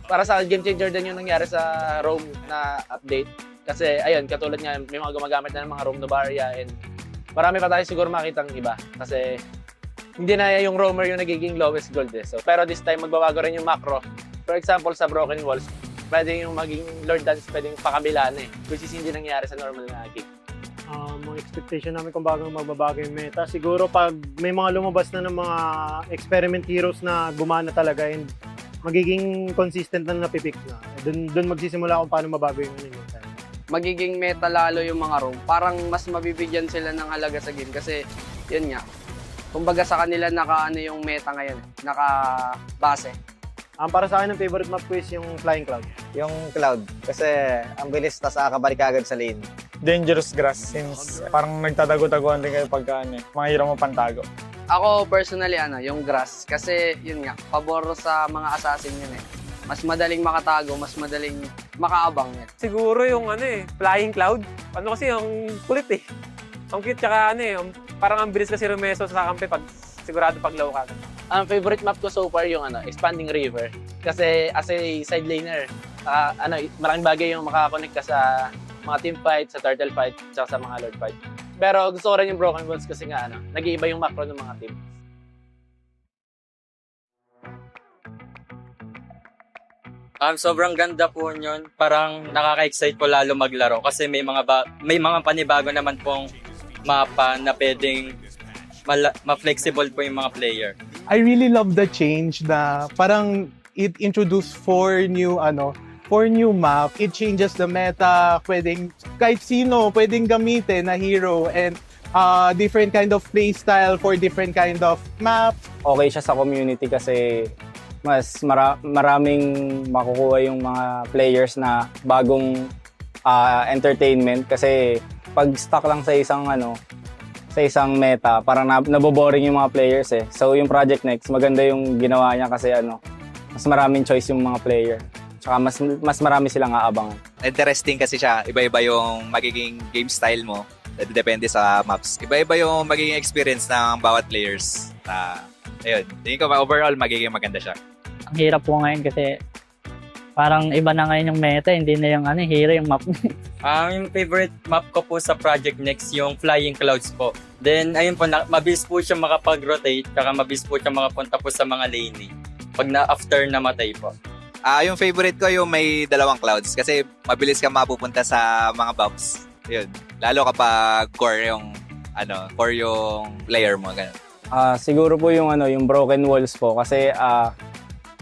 para sa akin, game changer din yung nangyari sa roam na update. Kasi, katulad nga, may mga gumagamit na ng mga roam Novaria and marami pa tayo siguro makitang iba. Kasi, hindi na yung roamer yung nagiging lowest gold So, pero this time, magbabago rin yung macro. For example, sa Broken Walls, pwede yung maging Lord Dance, pwedeng pakabilaan which is hindi nangyari sa normal na game. Mga expectation namin kung bago magbabago yung meta. Siguro pag may mga lumabas na ng mga experiment heroes na gumana talaga and magiging consistent na napipick na. Doon magsisimula kung paano mabago yung meta. Magiging meta lalo yung mga roam. Parang mas mabibigyan sila ng halaga sa game kasi yun nga. Kumbaga sa kanila yung meta ngayon. Naka-base. Para sa akin, ang favorite map ko is yung Flying Cloud. Yung Cloud. Kasi ang bilis tas nakakabalik agad sa lane. Dangerous Grass since parang nagtatago-taguan din kayo pagka mga hero mo pantago. Ako personally yung Grass kasi yun nga, pabor sa mga assassin yun Mas madaling makatago, mas madaling makaabang yan. Siguro yung Flying Cloud. Kasi yung kulit Ang cute tsaka parang ang bilis kasi rumeso sa kampi pag sigurado paglaw ka. Ang favorite map ko so far yung Expanding River. Kasi as a side laner, maraming bagay yung makakonect ka sa mga team fight, sa turtle fight, tsaka sa mga lord fight. Pero gusto ko rin yung Broken Walls kasi nga nag-iiba yung macro ng mga team. Sobrang ganda po yun. Parang nakaka-excite po lalo maglaro kasi may mga panibago naman pong mapa na pwedeng ma-flexible po yung mga player. I really love the change na parang it introduced four new map. It changes the meta. Kahit sino pwedeng gamitin na hero and different kind of playstyle for different kind of map. Okay siya sa community kasi mas maraming makukuha yung mga players na bagong entertainment kasi pag stuck lang sa sa isang meta, parang naboboring yung mga players eh. So yung Project Next, maganda yung ginawa niya kasi mas maraming choice yung mga player. Tsaka mas marami silang aabangan. Interesting kasi siya. Iba-iba yung magiging game style mo. Depende sa maps. Iba-iba yung magiging experience ng bawat players. Ayun. Tingin ko overall magiging maganda siya. Ang hirap po ngayon kasi parang iba na ngayon yung meta, hindi na yung hero yung map. Yung favorite map ko po sa Project Next, yung Flying Clouds po. Then, ayun po, mabilis po siya makapag-rotate, kaya mabilis po siya makapunta po sa mga laning. Pag after namatay po. Yung favorite ko yung may dalawang clouds kasi mabilis ka mapupunta sa mga buffs. Yun. Lalo kapag core yung player mo. Ganun. Siguro po yung broken walls po kasi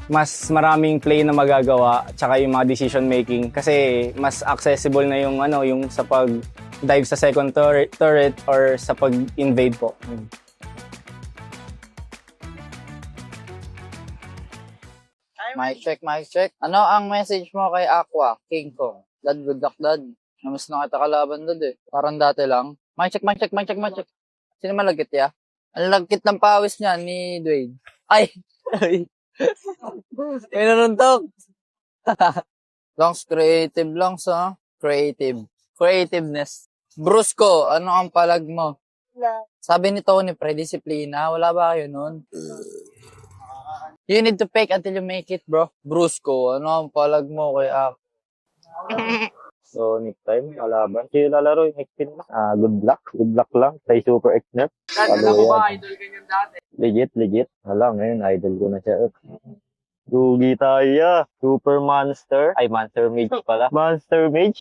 mas maraming play na magagawa tsaka yung mga decision making kasi mas accessible na yung sa pag dive sa second turret or sa pag-invade po. Mic check. Ano ang message mo kay Aqua, King Kong? Dad, good luck, dad. Namas na kita kalaban, dad eh. Parang dati lang. Mic check. Sino malagkit ya? Ang lagkit ng pawis niya ni Dwayne. Ay! May naruntok. Longs creative longs, ha? Creativeness. Brusco, ano ang palag mo? Sabi ni Tony, pre-disiplina. Wala ba kayo nun? You need to fake until you make it, bro. Brusco, ano ang palag mo kay Ak? So, next time, kalaban. Sino lalaro yung next team? Good luck. Good luck lang. Say super X-Nerf. Dad, alam mo ba, idol ganyan dati? Legit. Ngayon, idol ko na siya. Dugi tayo. Super Monster. Ay, Monster Mage pala. Monster Mage.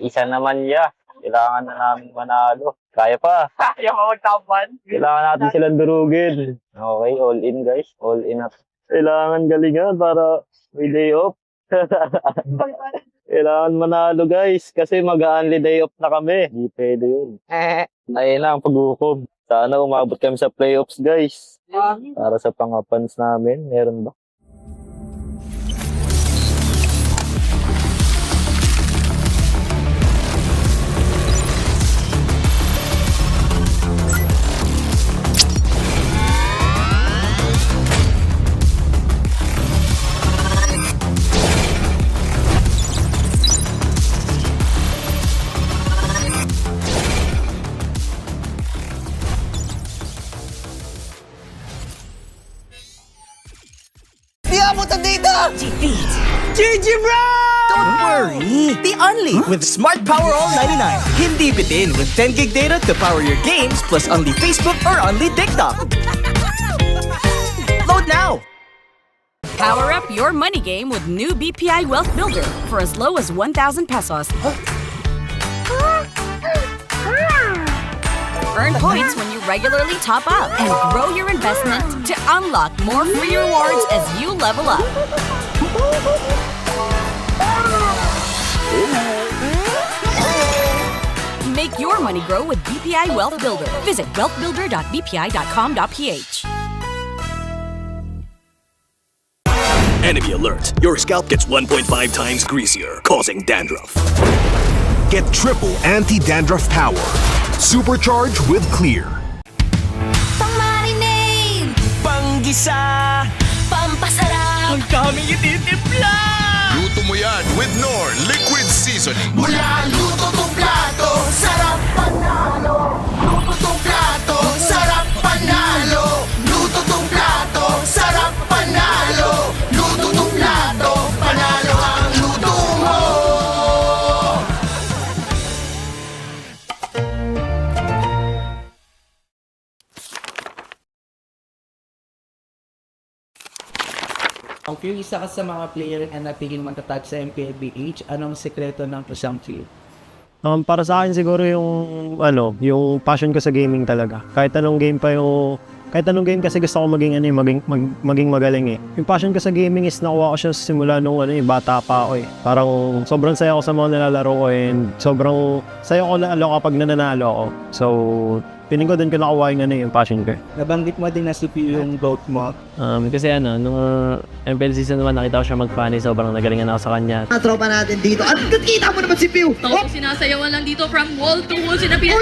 Isa naman ya. Kailangan na namin manalo. Kaya pa. Kaya pa magtapan. Kailangan natin silang durugin. Okay, all in guys. All in up. Kailangan galingan para may day off. Kailangan manalo guys kasi mag-only day off na kami. Hindi pwede yun. Ayun lang ang pag-ukom. Sana umabot kami sa playoffs guys. Para sa pangapans namin. Meron ba? GG bro! Don't worry! Be only with Smart Power All 99. Hindi bitin with 10 gig data to power your games plus only Facebook or only TikTok. Load now! Power up your money game with new BPI Wealth Builder for as low as 1,000 pesos. Earn points when you regularly top up and grow your investment to unlock more free rewards as you level up. Make your money grow with BPI Wealth Builder. Visit wealthbuilder.bpi.com.ph. Enemy alert. Your scalp gets 1.5 times greasier, causing dandruff. Get triple anti-dandruff power. Supercharged with Clear. Pang-marinade! Pang-gisa! Pampasarap! Ang daming ititimpla! Luto mo yan with Knorr Liquid Seasoning. Mula luto tong plato, sarap panalo! Luto tong plato, sarap panalo! Luto tong plato, sarap panalo! Luto tong plato, panalo ang luto mo! Ang curious ka sa mga player na napigil matatag sa MPLBH, anong sekreto ng isang field? Para sa akin siguro yung passion ko sa gaming talaga. Kahit anong game kasi gusto ko maging magaling eh. Yung passion ko sa gaming is nakuha ko siya simula nung bata pa ako eh. Parang sobrang saya ko sa mga nilalaro ko and sobrang saya ko lalo kapag nananalo ako. So, piling ko din ko nakuha yung passion ko. Nabanggit mo din na superior yung growth mo. Kasi nung MPL Season 1 nakita ko siya mag-funny, sobrang nagalingan ako sa kanya. Mga tropa natin dito. At kita mo naman si Pew! Sinasayawan lang dito from wall to wall. Sinabihan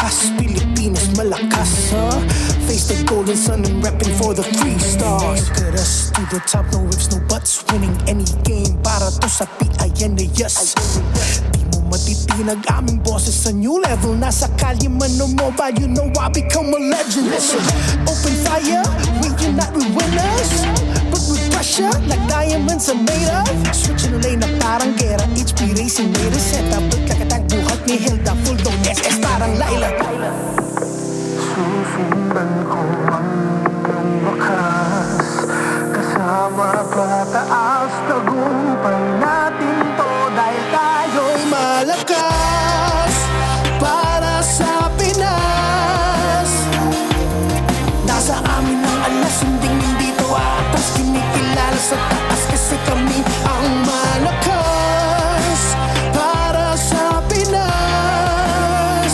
Malakas, Pilipinas, malakas, Face the golden sun and repping for the 3 stars. Look at us, to the top, no ifs, no buts. Winning any game para to sa PINAS. Di mo matitinag aming boses sa new level. Nasa kalye man o mobile, you know I become a legend. Listen, open fire, we unite, we winners. But with pressure, like diamonds are made of. Switching the lane na parang gera. HP racing made a setup. Look like a tank, buhat ni Hilda. Full dome SS parang Laila. Susundan ko ang iyong wakas. Kasama pataas, tagumpay natin to. Dahil tayo'y malakas para sa Pinas. Nasa amin ang alas, hindi to atas. Kinikilala sa taas kasi kami ang malakas para sa Pinas.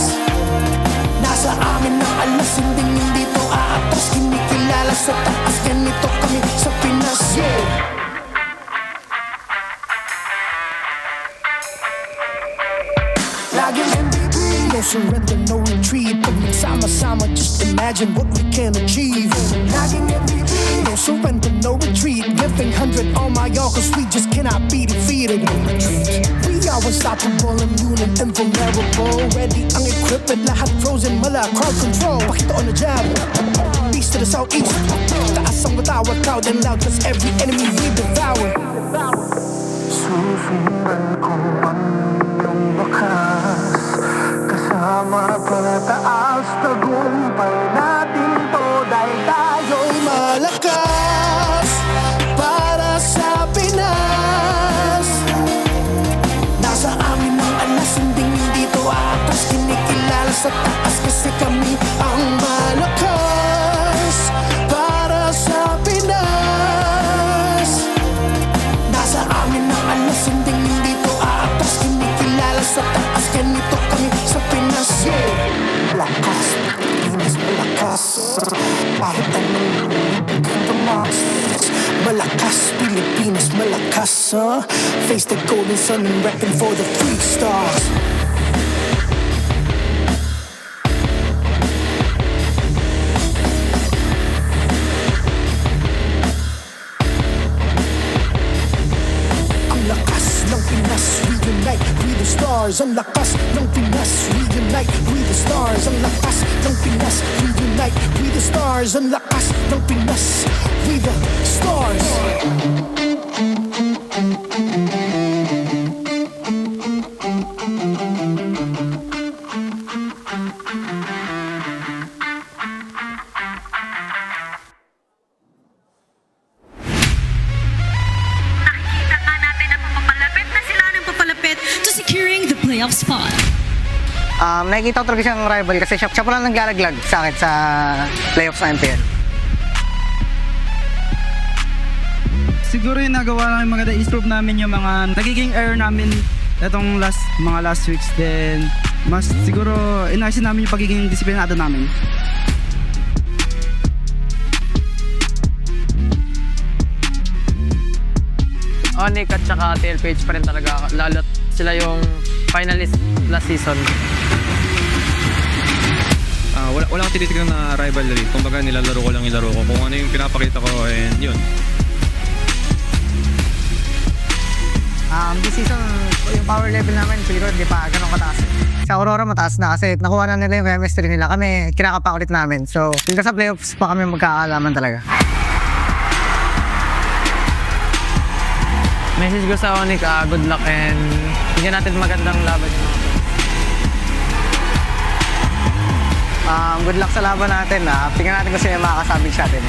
Nasa amin ang alas, hindi to atas. Kinikilala sa taas, ganito kami sa Pinas. Laging MVP, no surrender, no retreat. Pag nagsama-sama, just imagine what we can achieve. Laging MVP, no surrender, no retreat. Giving 100 on my all, cause we just cannot be defeated. We are unstoppable, immune and invulnerable. Ready ang equipment, lahat frozen, mala crowd control. Pakita on the jab, east to the southeast. Taas ang matawag, proud and loud, cause every enemy we devour. Susundan ko ang iyong wakas. Kasama pataas, tagumpay natin to. Dahil tayo'y malakas para sa Pinas. Nasa amin ang alas, hindi to atas. Kinikilala sa taas kasi kami ang malakas para sa Pinas. Nasa amin ang alas, hindi to atas. Kinikilala sa taas, ganito kami sa Pinas. Malakas, Pilipinas, malakas. Kahit anong tumas. Malakas, Pilipinas, malakas, Face the golden sun and repping for the 3 stars. Ang lakas ng Pinas, reunite with the stars. Ang lakas ng Pinas, reunite with the stars. Ang lakas ng Pinas, reunite with the stars. Ang lakas ng Pinas with the stars. To securing the playoff spot. Nakikita ko talaga siyang rival kasi siya pa lang naglalaglag sa akin sa playoffs ng MPL. Siguro yung nagawa namin maganda, is-prove namin yung mga nagiging error namin itong mga last weeks. Then, mas siguro inayos namin yung pagiging disiplinado namin. ONIC at saka TLPH pa rin talaga. Lalo sila yung finalist last season. Wala akong tinitignan na rivalry. Kumbaga nilalaro ko lang ilaro ko. Kung ano yung pinapakita ko, and yun. This season, yung power level namin siguro hindi pa ganun kataas. Sa Aurora mataas na kasi nakuha na nila yung chemistry nila. Kami kinakapa ulit namin. So, yung sa playoffs pa kami magkakaalaman talaga. Message ko sa ONIC, good luck and bigyan natin magandang laban. Good luck sa laban natin. Tingnan natin kung sino yung makakasabing shot natin.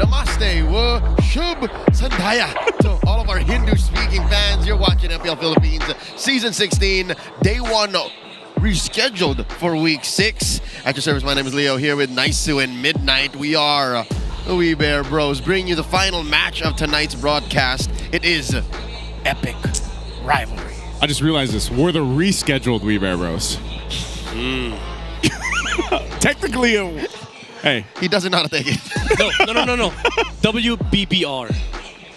Namaste, wa Shub Sandhya. To all of our Hindu-speaking fans, you're watching MPL Philippines Season 16, Day 1, rescheduled for Week 6. At your service, my name is Leo, here with Naisu and Midnight. We are the We Bear Bros, bringing you the final match of tonight's broadcast. It is Epic Rivalry. I just realized this. We're the rescheduled We Bear Bros. Technically, hey. He doesn't know how to take it. No. WBBR.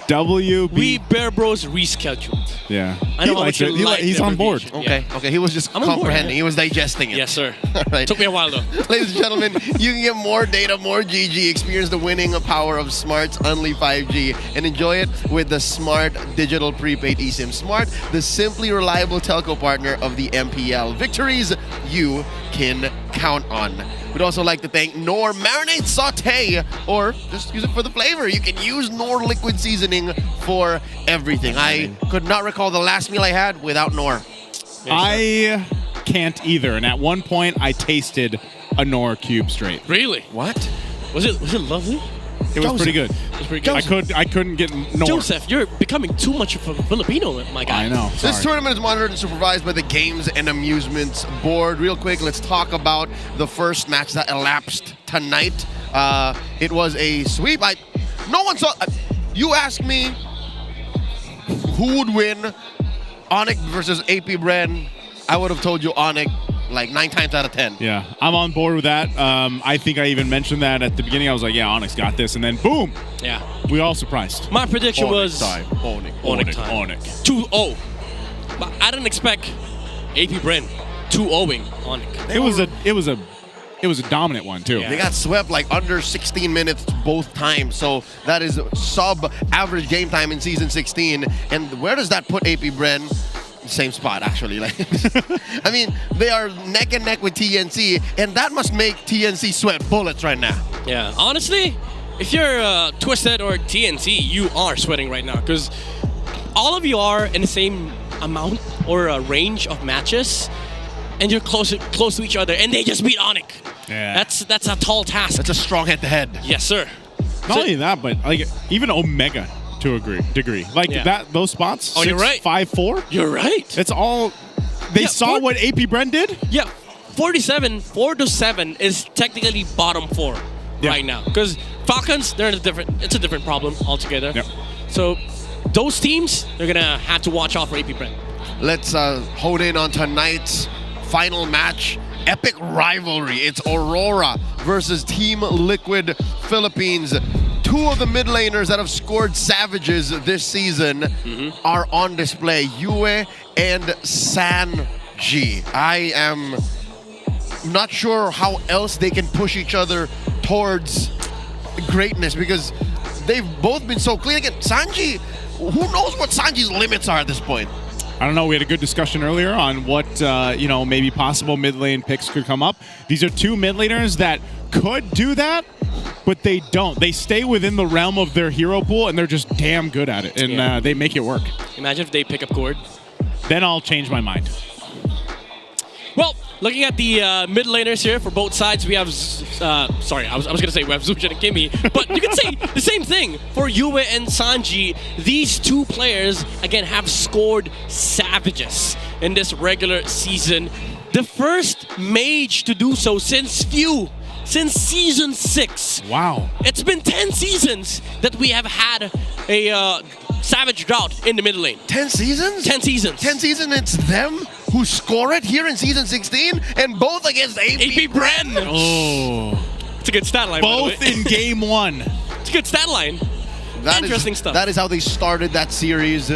WB. We Bear Bros rescheduled. Yeah. I know how much you like He's the on board. abbreviation. Okay, okay. He was just I'm on board, comprehending. yeah. He was digesting it. Yes, sir. All right. Took me a while though. Ladies and gentlemen, you can get more data, more GG, experience the winning power of Smart's Only 5G, and enjoy it with the Smart Digital Prepaid eSIM. Smart, the simply reliable telco partner of the MPL. Victories you can count on. We'd also like to thank Knorr Marinade Sauté, or just use it for the flavor. You can use Knorr liquid seasoning for everything. I could not recall the last meal I had without Knorr. I can't either. And at one point, I tasted a Knorr cube straight. Really? What? Was it lovely? It was pretty good. It was pretty good. I couldn't get Knorr. Joseph, you're becoming too much of a Filipino, my guy. I know. This tournament is monitored and supervised by the Games and Amusements Board. Real quick, let's talk about the first match that elapsed tonight. It was a sweep. No one saw. You asked me who would win, ONIC versus APBR. I would have told you ONIC like 9 times out of 10. Yeah, I'm on board with that. I think I even mentioned that at the beginning. I was like, yeah, ONIC's got this. And then boom. Yeah. We all surprised. My prediction was ONIC. ONIC. 2-0. But I didn't expect APBR 2-0ing ONIC. It was a dominant one too. They got swept like under 16 minutes both times. So that is sub-average game time in Season 16. And where does that put APBR? Same spot, actually. Like, I mean, they are neck and neck with TNC, and that must make TNC sweat bullets right now. Yeah, honestly, if you're Twisted or TNC, you are sweating right now because all of you are in the same amount or range of matches, and you're close to each other, and they just beat ONIC. Yeah, that's a tall task. That's a strong head-to-head. Yes, sir. Not only that, but like even Omega. To a degree. Like those spots. Oh, 6, you're right. 5-4. You're right. It's all they saw what APBR did. Yeah, 47, 4-7 is technically bottom 4 right now because Falcons it's a different problem altogether. Yep. So those teams they're gonna have to watch out for APBR. Let's hone in on tonight's final match. Epic rivalry. It's Aurora versus Team Liquid Philippines. 2 of the mid laners that have scored savages this season are on display. Yue and Sanji. I am not sure how else they can push each other towards greatness because they've both been so clean. Again, Sanji, who knows what Sanji's limits are at this point? I don't know. We had a good discussion earlier on what maybe possible mid lane picks could come up. These are 2 mid laners that could do that, but they don't. They stay within the realm of their hero pool, and they're just damn good at it, and they make it work. Imagine if they pick up Cord. Then I'll change my mind. Well, looking at the mid laners here for both sides, we have, sorry, I was going to say we have Zushin and Kimi, but you can say the same thing for Yue and Sanji. These 2 players, again, have scored savages in this regular season. The first mage to do so since Season 6. Wow. It's been 10 seasons that we have had a savage drought in the mid lane. 10 seasons? 10 seasons. 10 seasons, it's them who score it here in Season 16, and both against APBR. Oh. It's a good stat line, both in Game 1. It's a good stat line. Interesting stuff. That is how they started that series,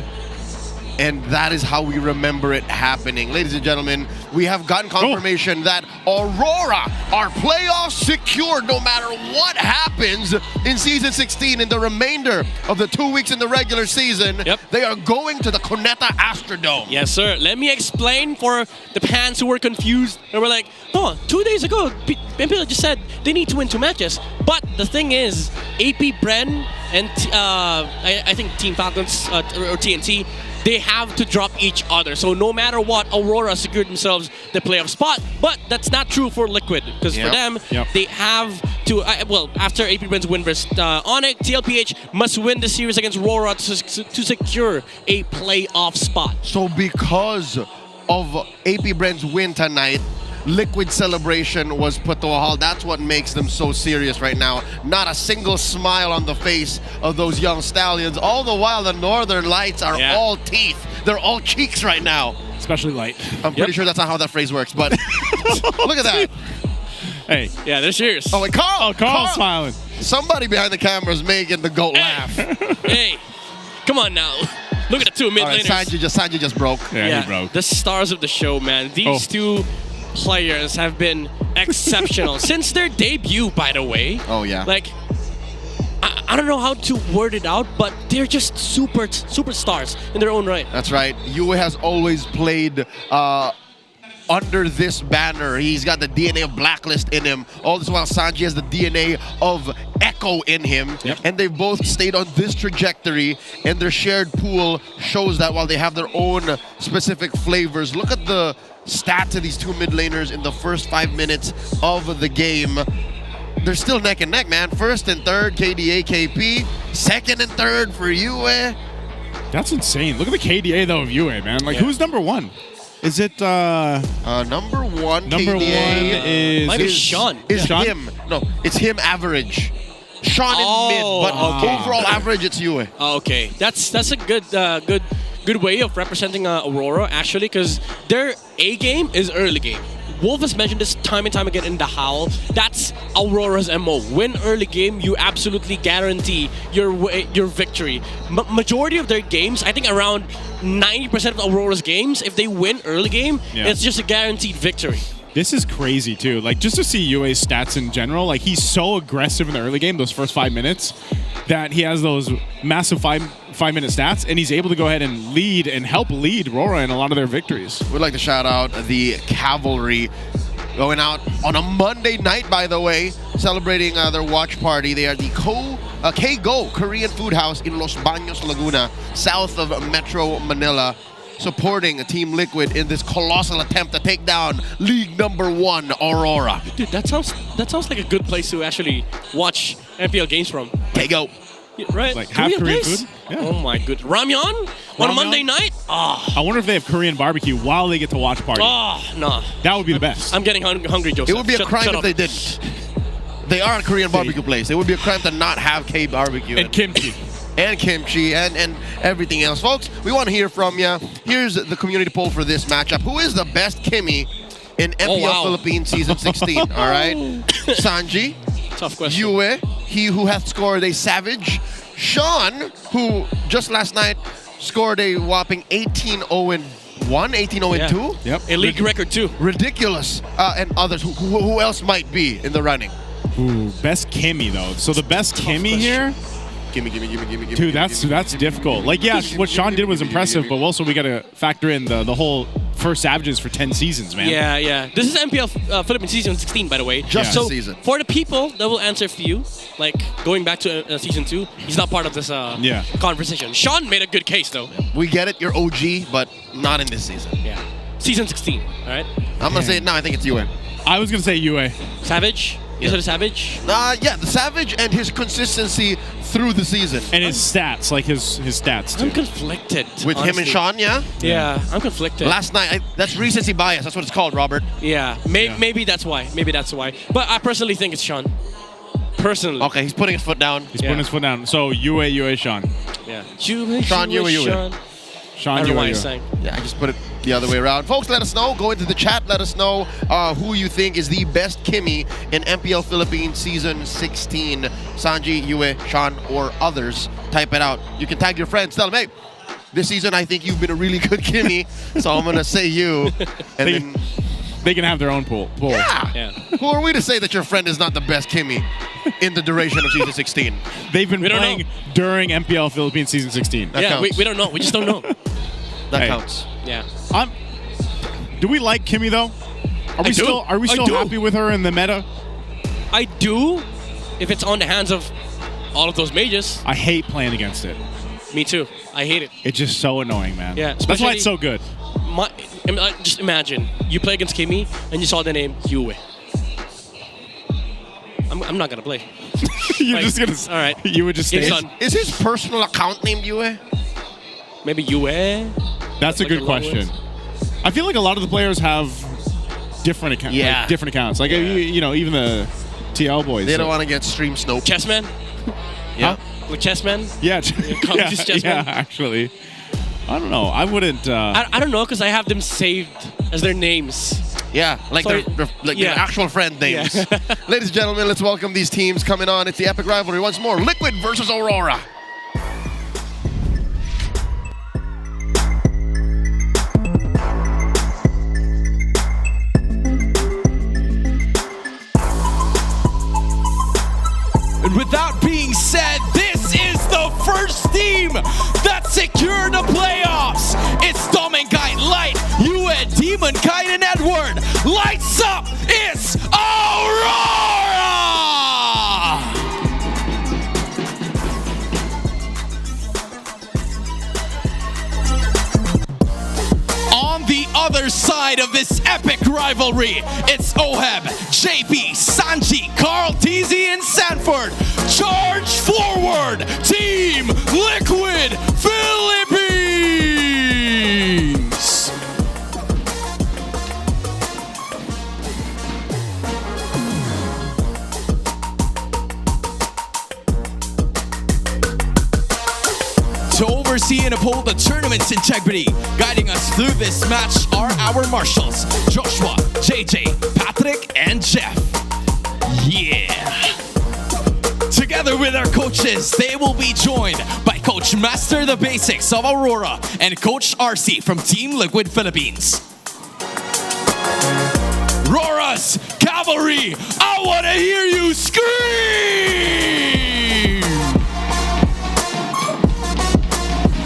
and that is how we remember it happening. Ladies and gentlemen, we have gotten confirmation that Aurora are playoffs secured no matter what happens in Season 16 in the remainder of the 2 weeks in the regular season. Yep. They are going to the Cuneta Astrodome. Yes, sir. Let me explain for the fans who were confused. They were like, oh, 2 days ago, MPL just said they need to win 2 matches. But the thing is, APBR and I think Team Falcons or TNT, they have to drop each other. So no matter what, Aurora secured themselves the playoff spot. But that's not true for Liquid, because for them, they have to, after APBR's win versus ONIC, TLPH must win the series against RORA to secure a playoff spot. So because of APBR's win tonight, Liquid celebration was put to a halt. That's what makes them so serious right now. Not a single smile on the face of those young stallions. All the while, the Northern Lights are all teeth. They're all cheeks right now. Especially light. I'm pretty sure that's not how that phrase works, but look at that. Hey. Yeah, they're serious. Oh, wait, Carl! Oh, Carl's smiling. Somebody behind the camera is making the goat laugh. Hey, Come on now. Look at the two mid All right, laners. Sanji just broke. Yeah, he broke. The stars of the show, man. These two players have been exceptional since their debut, by the way. Oh, yeah. Like, I don't know how to word it out, but they're just superstars in their own right. That's right. Yue has always played under this banner. He's got the DNA of Blacklist in him. All this while Sanji has the DNA of Echo in him. Yep. And they've both stayed on this trajectory, and their shared pool shows that while they have their own specific flavors. Look at the stats of these two mid laners in the first 5 minutes of the game. They're still neck and neck, man. First and third, KDA, KP. Second and third for Yue. That's insane. Look at the KDA though of Yue, man. Like, who's number one? Is it number one? Number KDA one is might be Sean. Is Sean? him? No, it's him average. Sean in mid, but overall average it's Yue. Oh, okay, that's a good way of representing Aurora actually, because their A game is early game. Wolf has mentioned this time and time again in the Howl. That's Aurora's MO. Win early game, you absolutely guarantee your victory. Majority of their games, I think around 90% of Aurora's games, if they win early game, it's just a guaranteed victory. This is crazy too. Like, just to see Yue's stats in general, like, he's so aggressive in the early game, those first 5 minutes, that he has those massive five-minute stats, and he's able to go ahead and lead and help lead RORA in a lot of their victories. We'd like to shout out the Cavalry going out on a Monday night, by the way, celebrating their watch party. They are the K-Go Korean Food House in Los Baños, Laguna, south of Metro Manila, supporting Team Liquid in this colossal attempt to take down League #1 Aurora. Dude, that sounds like a good place to actually watch MPL games from. K-Go. Yeah, right? Like, have Korean place? food? Yeah. Oh my goodness. Ramyeon? On a Monday night? Oh. I wonder if they have Korean barbecue while they get to watch party. Oh, no. That would be the best. I'm getting hungry, Joseph. It would be a crime shut if up. they didn't. They are a Korean barbecue place. It would be a crime to not have K-barbecue. And kimchi. And kimchi and everything else. Folks, we want to hear from you. Here's the community poll for this matchup. Who is the best Kimmy in MPL Philippines Season 16? All right. Sanji. Tough question. Yue, he who hath scored a savage. Sean, who just last night scored a whopping 18-0-1, 18-0-2. Yep. A league record too. Ridiculous. And others. Who else might be in the running? Ooh, best Kimmy though. So the best Kimmy here. Gimme. Dude, that's difficult. Like, yeah, what Sean did was impressive, but also we got to factor in the whole first Savages for 10 seasons, man. Yeah. This is MPL Philippines Season 16, by the way. Just a season. For the people that will answer for you, like going back to Season 2, he's not part of this conversation. Sean made a good case, though. We get it, you're OG, but not in this season. Yeah. Season 16, all right? I'm going to say it now. I think it's Yue. I was going to say Yue. Savage? Is it a Savage? Yeah, the Savage and his consistency through the season. And his stats, like his stats, too. I'm conflicted. With him and Sean, yeah? Yeah, I'm conflicted. Last night, that's recency bias. That's what it's called, Robert. Yeah, maybe that's why. But I personally think it's Sean. Personally. Okay, he's putting his foot down. He's putting his foot down. So, Yue, Sean. Yeah. Yue. Sean, I don't know why he's saying. Yeah, I just put it the other way around. Folks, let us know. Go into the chat. Let us know who you think is the best Kimmy in MPL Philippines Season 16. Sanji, Yue, Sean, or others. Type it out. You can tag your friends. Tell them, hey, this season I think you've been a really good Kimmy, so I'm going to say you. And they can have their own pool. Yeah. Who are we to say that your friend is not the best Kimmy in the duration of Season 16? They've been playing during MPL Philippines Season 16. We don't know. We just don't know. That counts. Yeah. Do we like Kimmy though? Are we still happy with her in the meta? I do, if it's on the hands of all of those mages. I hate playing against it. Me too. I hate it. It's just so annoying, man. Yeah. That's why it's so good. Just imagine you play against Kimmy and you saw the name Yue. I'm not gonna play. You're just gonna. All right. You would just stay. Is his personal account named Yue? Maybe Yue. That's a good question. I feel like a lot of the players have different accounts. Yeah. Like different accounts. Like you know, even the TL boys. They don't want to get stream snoped. Chessman. Yeah. With Chessman. Yeah. Chessman. Actually. I don't know. I wouldn't. I don't know because I have them saved as their names. Yeah, like their actual friend names. Yeah. Ladies and gentlemen, let's welcome these teams coming on. It's the epic rivalry once more. Liquid versus Aurora. other side of this epic rivalry, it's Oheb, JP, Sanji, Carl, TZ, and Sanford. Charge forward, Team Liquid Philippines! To oversee and uphold the tournament's integrity, guiding us through this match are our marshals, Joshua, JJ, Patrick, and Jeff. Yeah! Together with our coaches, they will be joined by Coach Master the Basics of Aurora and Coach RC from Team Liquid Philippines. Rora's Cavalry, I want to hear you scream!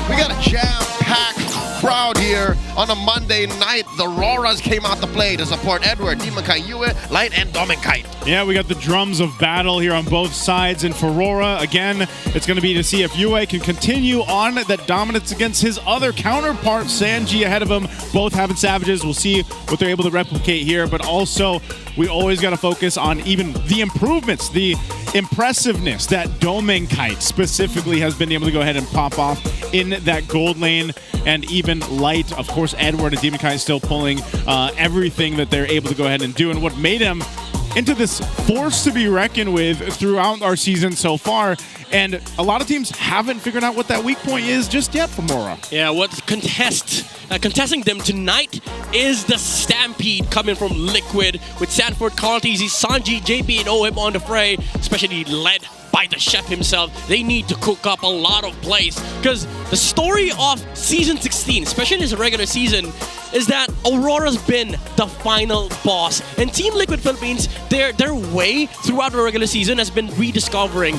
We got a jam-packed crowd here on a Monday night. The Roras came out to play to support Edward, Demon Kai Yue, Light, and Dominkite. Yeah, we got the drums of battle here on both sides. And for Rora, again, it's going to be to see if Yue can continue on that dominance against his other counterpart, Sanji, ahead of him. Both having Savages. We'll see what they're able to replicate here. But also, we always got to focus on even the improvements, the impressiveness that Dominkite specifically has been able to go ahead and pop off in that gold lane. And even Light, of course, Edward and Demonkite still pulling everything that they're able to go ahead and do. And what made him into this force to be reckoned with throughout our season so far. And a lot of teams haven't figured out what that weak point is just yet for Mora. Yeah, what's contesting them tonight is the Stampede coming from Liquid with Sanford, Carl, TZ, Sanji, JP, and OM on the fray, especially led by the chef himself. They need to cook up a lot of plays because the story of Season 16, especially in this regular season, is that Aurora's been the final boss. And Team Liquid Philippines, their way throughout the regular season has been rediscovering,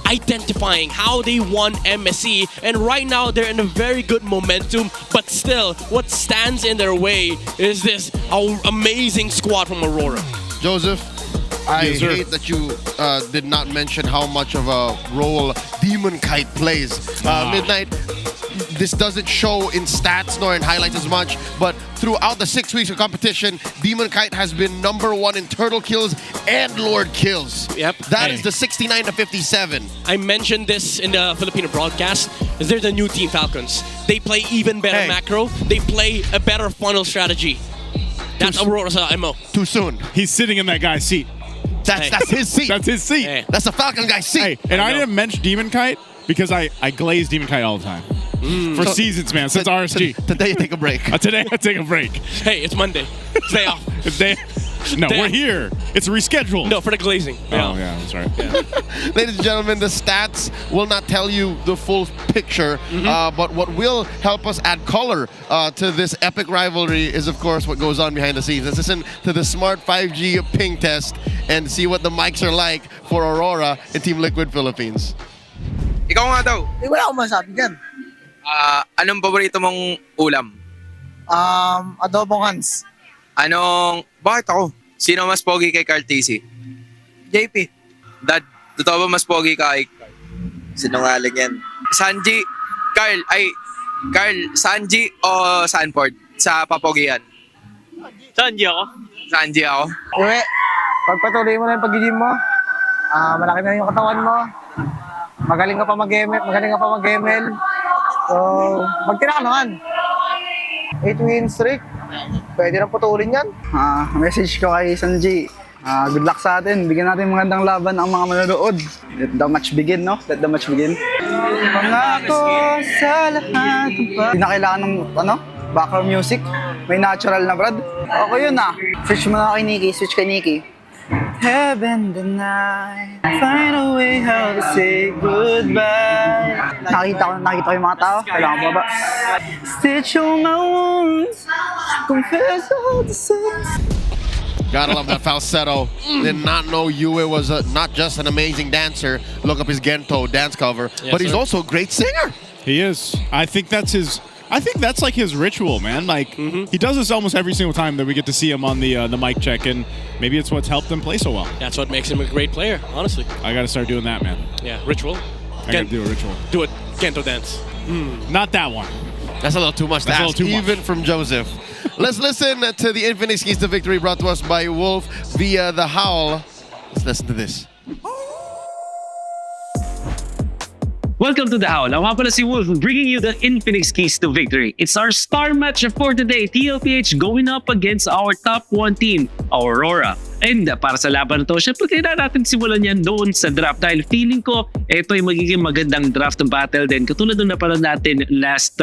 identifying how they won MSC, and right now they're in a very good momentum, but still what stands in their way is this amazing squad from Aurora. Joseph, I hate that you did not mention how much of a role Demonkite plays. Midnight, this doesn't show in stats nor in highlights as much, but throughout the 6 weeks of competition, Demonkite has been #1 in turtle kills and Lord kills. Yep. That is the 69-57. I mentioned this in the Filipino broadcast. They're the new Team Falcons. They play even better macro. They play a better funnel strategy. That's Aurora's MO. Too soon. He's sitting in that guy's seat. That's his seat. That's his seat. Hey. That's the Falcon guy's seat. Hey, and I didn't mention Demonkite because I glaze Demonkite all the time. For seasons, man, since RSG. Today you take a break. Today I take a break. Hey, it's Monday. Stay off. No, we're here. It's rescheduled. No, for the glazing. Oh, yeah, that's right. Yeah. Ladies and gentlemen, the stats will not tell you the full picture, but what will help us add color to this epic rivalry is, of course, what goes on behind the scenes. Let's listen to the Smart 5G ping test and see what the mics are like for Aurora and Team Liquid Philippines. Ikaw nga daw. Wala akong masabi dyan. Anong paborito mong ulam? Adobong Hans. Bakit ako? Sino mas pogi kay Carl TC? JP. Dad, totoo ba mas pogi ka kay Carl? Sinungaling yan. Sanji o Sanford sa papogihan? Sanji ako. Sanji ako? Uwe, pagpatuloy mo na yung pag-gym mo. Malaki na yung katawan mo. Magaling ka pa mag-ML. So, magtira ka naman. 8 win streak. Pwede na putulin yan. Message ko kay Sanji. Good luck sa atin. Bigyan natin magandang laban ang mga manonood. Let the match begin, no? Let the match begin. Pangako sa lahat. Hindi na kailangan ng background music. May natural na, Brad. Okay yun Switch mo na kay Nikki. Switch kay Nikki. Heaven the night, find a way how to say goodbye. Nakita ko yung mga tao. Kailangan mo ba? Stitch on my wounds, confess all the sins. Gotta love that falsetto. Did not know Yue was not just an amazing dancer. Look up his Gento dance cover, but he's also a great singer. He is. I think that's like his ritual, man. Like he does this almost every single time that we get to see him on the mic check, and maybe it's what's helped him play so well. That's what makes him a great player, honestly. I gotta start doing that, man. Yeah, ritual. I gotta do a ritual. Do it, Gento dance. Not that one. That's a little too much to ask, even from Joseph. Let's listen to the Infinix Keys to Victory brought to us by Wolf via The Howl. Let's listen to this. Welcome to The Howl. Ako nga pala si Wolf, bringing you the Infinix Keys to Victory. It's our star match for today. TLPH going up against our top 1 team, Aurora. And para sa laban na to, syempre kailangan natin simulan yan doon sa draft dahil feeling ko ito ay magiging magandang draft battle din katulad nung napanood natin last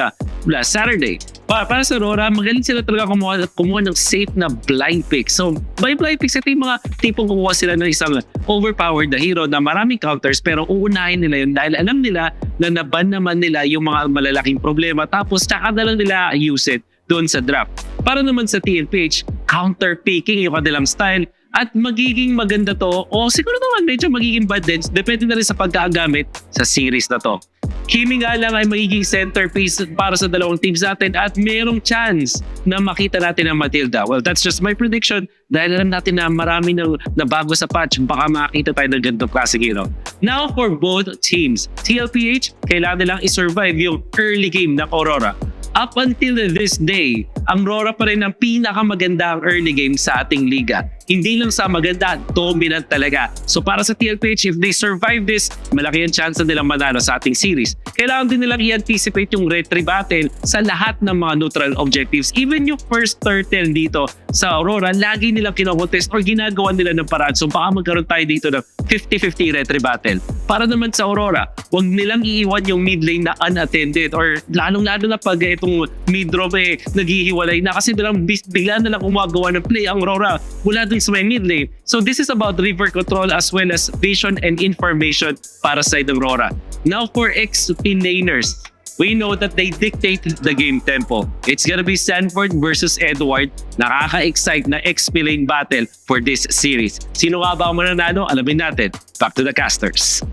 Saturday. Para sa Aurora, magaling sila talaga kumuha ng safe na blind pick. So, by blind picks, ito yung mga tipong kumuha sila ng isang overpowered na hero na maraming counters pero uunahin nila yun dahil alam nila na naban naman nila yung mga malalaking problema tapos tsaka na lang nila use it doon sa draft. Para naman sa TLPH, counter picking yung kanilang style at magiging maganda to o siguro naman medyo magiging bad din. Depende na rin sa pagkakagamit sa series na to. Kimi nga lang ay magiging centerpiece para sa dalawang teams natin at merong chance na makita natin ang Matilda. Well, that's just my prediction dahil alam natin na marami na bago sa patch. Baka makita tayo ng ganitong klaseng hero. Now for both teams, TLPH, kailangan nilang isurvive yung early game ng Aurora. Up until this day, ang RORA pa rin ang pinakamagandang early game sa ating liga. Hindi lang sa maganda, dominant talaga. So para sa TLPH, if they survive this, malaki ang chance na nilang manalo sa ating series. Kailangan din nilang i-anticipate yung retry battle sa lahat ng mga neutral objectives. Even yung first turtle dito sa Aurora, lagi nilang kinocontest or ginagawa nila ng paraan. So baka magkaroon tayo dito ng 50-50 retry battle. Para naman sa Aurora, huwag nilang iiwan yung mid lane na unattended or lalong-lalo na pag itong mid drop naghihiwalay na kasi bigla na lang gumagawa ng play ang Aurora mula dun sa may mid lane. So this is about river control as well as vision and information para sa Aurora. Now for XP laners, we know that they dictate the game tempo. It's gonna be Sanford versus Edward. Nakaka-excite na XP lane battle for this series. Sino nga ba ang mananalo? Alamin natin. Back to the casters.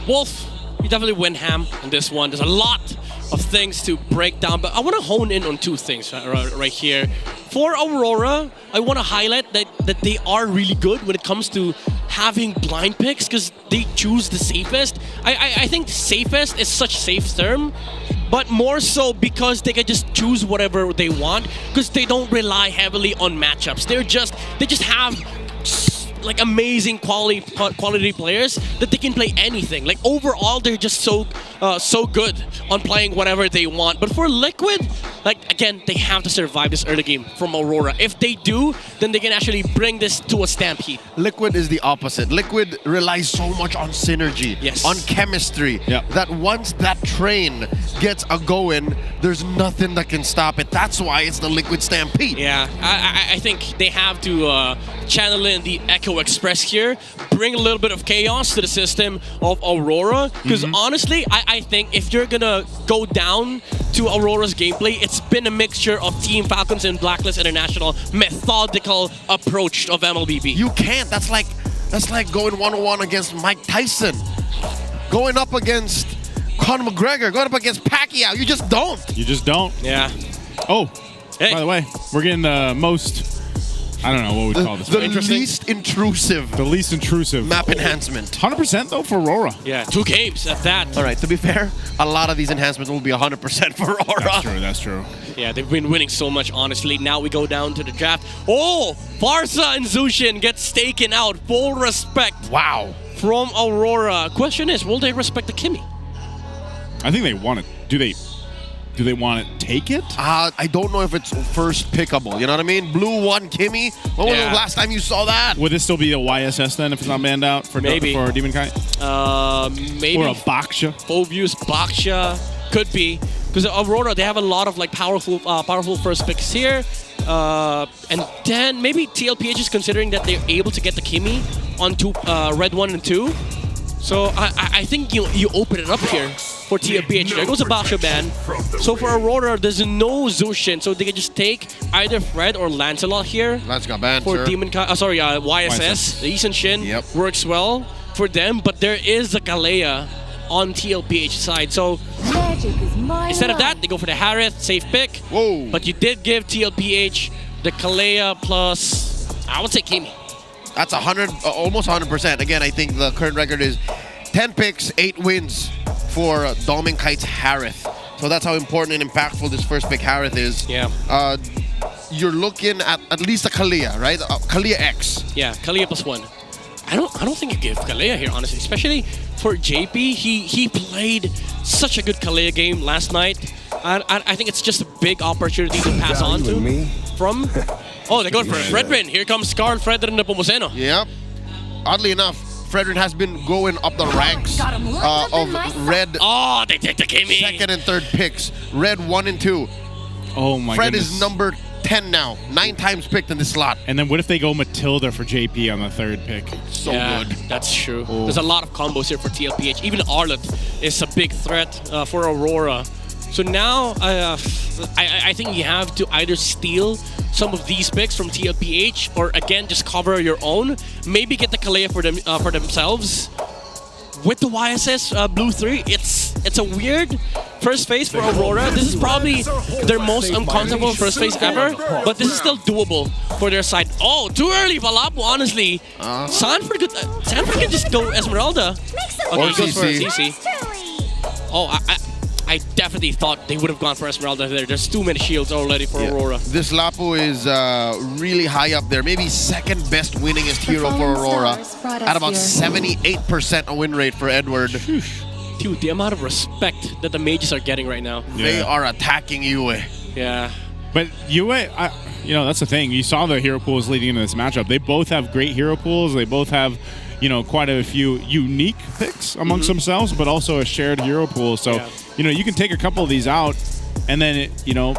Wolf, you definitely win ham on this one. There's a lot of things to break down, but I want to hone in on two things right here. For Aurora, I want to highlight that they are really good when it comes to having blind picks because they choose the safest. I think safest is such a safe term, but more so because they can just choose whatever they want because they don't rely heavily on matchups. They just have like amazing quality players that they can play anything. Like overall, they're just so good on playing whatever they want. But for Liquid, like again, they have to survive this early game from Aurora. If they do, then they can actually bring this to a stampede. Liquid is the opposite. Liquid relies so much on synergy, on chemistry, that once that train gets a going, there's nothing that can stop it. That's why it's the Liquid Stampede. Yeah, I think they have to channel in the Echo Express here, bring a little bit of chaos to the system of Aurora. Because honestly, I think if you're gonna go down to Aurora's gameplay, it's been a mixture of Team Falcons and Blacklist International methodical approach of MLBB. You can't. That's like going 1-on-1 against Mike Tyson, going up against Conor McGregor, going up against Pacquiao. You just don't. You just don't. Yeah. Oh, by the way, we're getting the most, I don't know what we call this. The least intrusive. The least intrusive. Map enhancement. 100% though for Aurora. Yeah, 2 games at that. All right, to be fair, a lot of these enhancements will be 100% for Aurora. That's true. Yeah, they've been winning so much, honestly. Now we go down to the draft. Oh, Farsa and Zushin get taken out. Full respect. Wow. From Aurora. Question is, will they respect the Kimi? I think they want it. Do they want to take it? I don't know if it's first pickable. You know what I mean? Blue 1 Kimi. When was the last time you saw that? Would this still be a YSS then if it's not banned out for Maybe. for Demon Kite? Maybe. Or a Baksha? Phobius, Baksha. Could be. Because Aurora, they have a lot of like powerful first picks here. And then maybe TLPH is considering that they're able to get the Kimi on red 1 and 2. So I think you open it up here for TLPH. There goes a Baksha ban. So for Aurora, there's no Zushin, so they can just take either Fred or Lancelot here. Lance got banned, for sir. YSS. The Isan Shin works well for them, but there is a Galea on TLPH side. So instead of that, they go for the Harith, safe pick. Whoa. But you did give TLPH the Kalea plus, I would say Kimi. That's 100, almost 100%. Again, I think the current record is 10 picks, 8 wins for Doming Kite's Harith. So that's how important and impactful this first pick Harith is. Yeah. You're looking at least a Kalia, right? Kalia X. Yeah, Kalia +1. I don't think you give Kalia here, honestly. Especially for JP, he played such a good Kalia game last night. I think it's just a big opportunity to pass on to. From... Oh, they're going for Fredrin. Here comes Carl Fredrin de Pomoceno. Yep. Oddly enough, Fredrin has been going up the ranks of Red. Oh, they take the Kimmy. Second and third picks. Red 1 and 2. Oh my Fred goodness. is number 10 now. 9 times picked in this slot. And then what if they go Matilda for JP on the third pick? So yeah, good. That's true. There's a lot of combos here for TLPH. Even Arlet is a big threat for Aurora. So now, I think you have to either steal some of these picks from TLPH or again just cover your own. Maybe get the Kalea for themselves. With the YSS Blue 3, it's a weird first phase for Aurora. This is probably their most uncomfortable first phase ever, but this is still doable for their side. Oh, too early, Valapu, honestly. Sanford could just go Esmeralda. Okay, he goes for a CC. Oh, I definitely thought they would have gone for Esmeralda there. There's too many shields already for Aurora. This Lapu is really high up there. Maybe second best winningest hero for Aurora. At about 78% a win rate for Edward. Dude, the amount of respect that the mages are getting right now. They are attacking Yue. Yeah. But Yue, you know, that's the thing. You saw the hero pools leading into this matchup. They both have great hero pools. They both have, you know, quite a few unique picks amongst themselves, but also a shared hero pool. So, you know, you can take a couple of these out, and then, you know,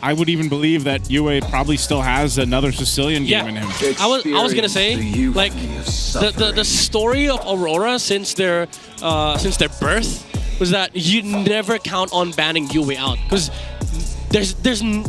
I would even believe that Yue probably still has another Sicilian game in him. I was gonna say, like, the story of Aurora since their birth was that you never count on banning Yue out because there's no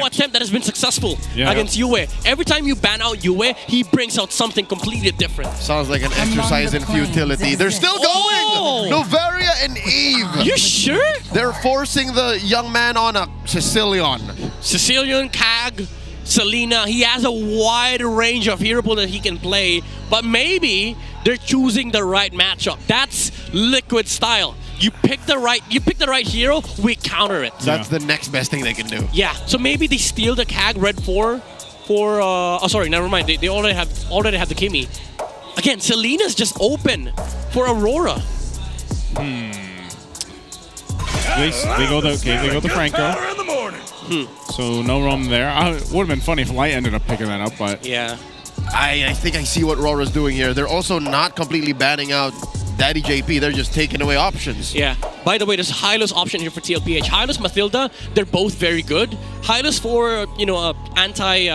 attempt that has been successful against Yue. Every time you ban out Yue, he brings out something completely different. Sounds like an exercise in futility. They're still going! Novaria and Eve! You sure? They're forcing the young man on a Sicilian. Sicilian, Kag, Selena. He has a wide range of hero pool that he can play, but maybe they're choosing the right matchup. That's Liquid style. You pick the right hero, we counter it. That's the next best thing they can do. Yeah, so maybe they steal the Kag Red 4 for oh sorry, never mind. They already have the Kimmy. Again, Selena's just open for Aurora. They go the Franco. So no roam there. It would have been funny if Light ended up picking that up, but yeah. I think I see what Rora's doing here. They're also not completely banning out Daddy JP. They're just taking away options. Yeah. By the way, there's Hylos option here for TLPH. Hylos, Mathilda, they're both very good. Hylos for, you know, anti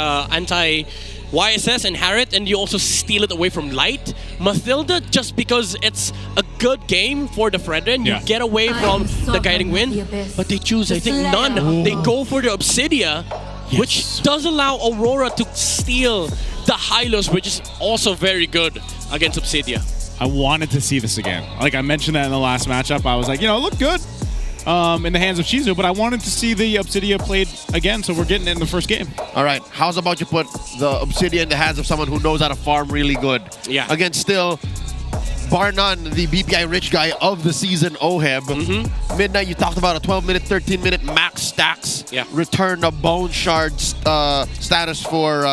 YSS and Harriet, and you also steal it away from Light. Mathilda, just because it's a good game for the Fredrin, you get away from the Guiding Wind, but they choose, I think, none. Ooh. They go for the Obsidia, which does allow Aurora to steal the Hylos, which is also very good against Obsidia. I wanted to see this again. Like I mentioned that in the last matchup, I was like, you know, it looked good in the hands of Shizu, but I wanted to see the Obsidia played again, so we're getting it in the first game. All right, how's about you put the Obsidia in the hands of someone who knows how to farm really good? Yeah. Against still, bar none, the BPI rich guy of the season, Oheb. Midnight, you talked about a 12-minute, 13-minute max stacks. Yeah. Return a Bone Shard status for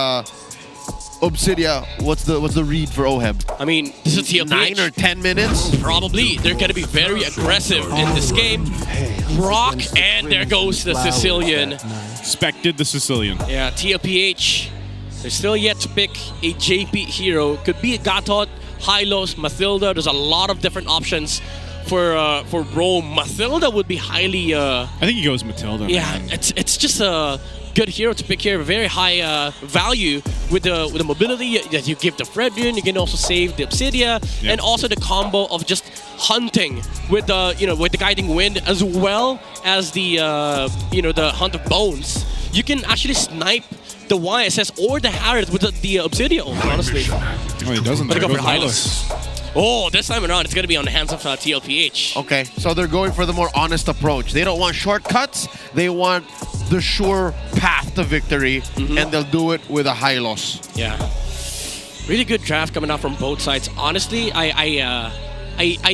Obsidia. What's the read for Oheb? I mean, this is TLPH. 9 or 10 minutes? Probably. They're going to be very aggressive in this game. Rock, and there goes the Sicilian. Expected the Sicilian. Yeah, TLPH. They're still yet to pick a JP hero. Could be a Gatot, Hylos, Mathilda. There's a lot of different options for Rome. Mathilda would be highly... I think he goes Matilda. Yeah, man. it's just a good hero to pick here. Very high value with the mobility that you give the Fredrin. You can also save the Obsidia, and also the combo of just hunting with the with the Guiding Wind, as well as the the Hunt of Bones. You can actually snipe the YSS or the Harriet with the Obsidia, honestly. Oh, he doesn't. But they go for Hylos. Oh, this time around, it's going to be on the hands of TLPH. Okay, so they're going for the more honest approach. They don't want shortcuts. They want the sure path to victory, and they'll do it with a Hylos. Yeah. Really good draft coming out from both sides. Honestly, I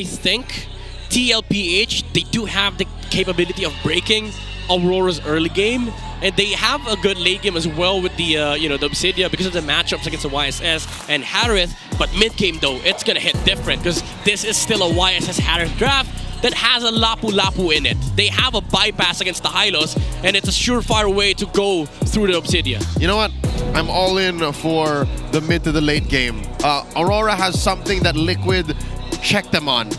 think TLPH, they do have the capability of breaking Aurora's early game, and they have a good late game as well with the the Obsidia because of the matchups against the YSS and Harith. But mid game though, it's gonna hit different because this is still a YSS Harith draft that has a Lapu-Lapu in it. They have a bypass against the Hylos, and it's a surefire way to go through the Obsidia. You know what? I'm all in for the mid to the late game. Aurora has something that Liquid checked them on.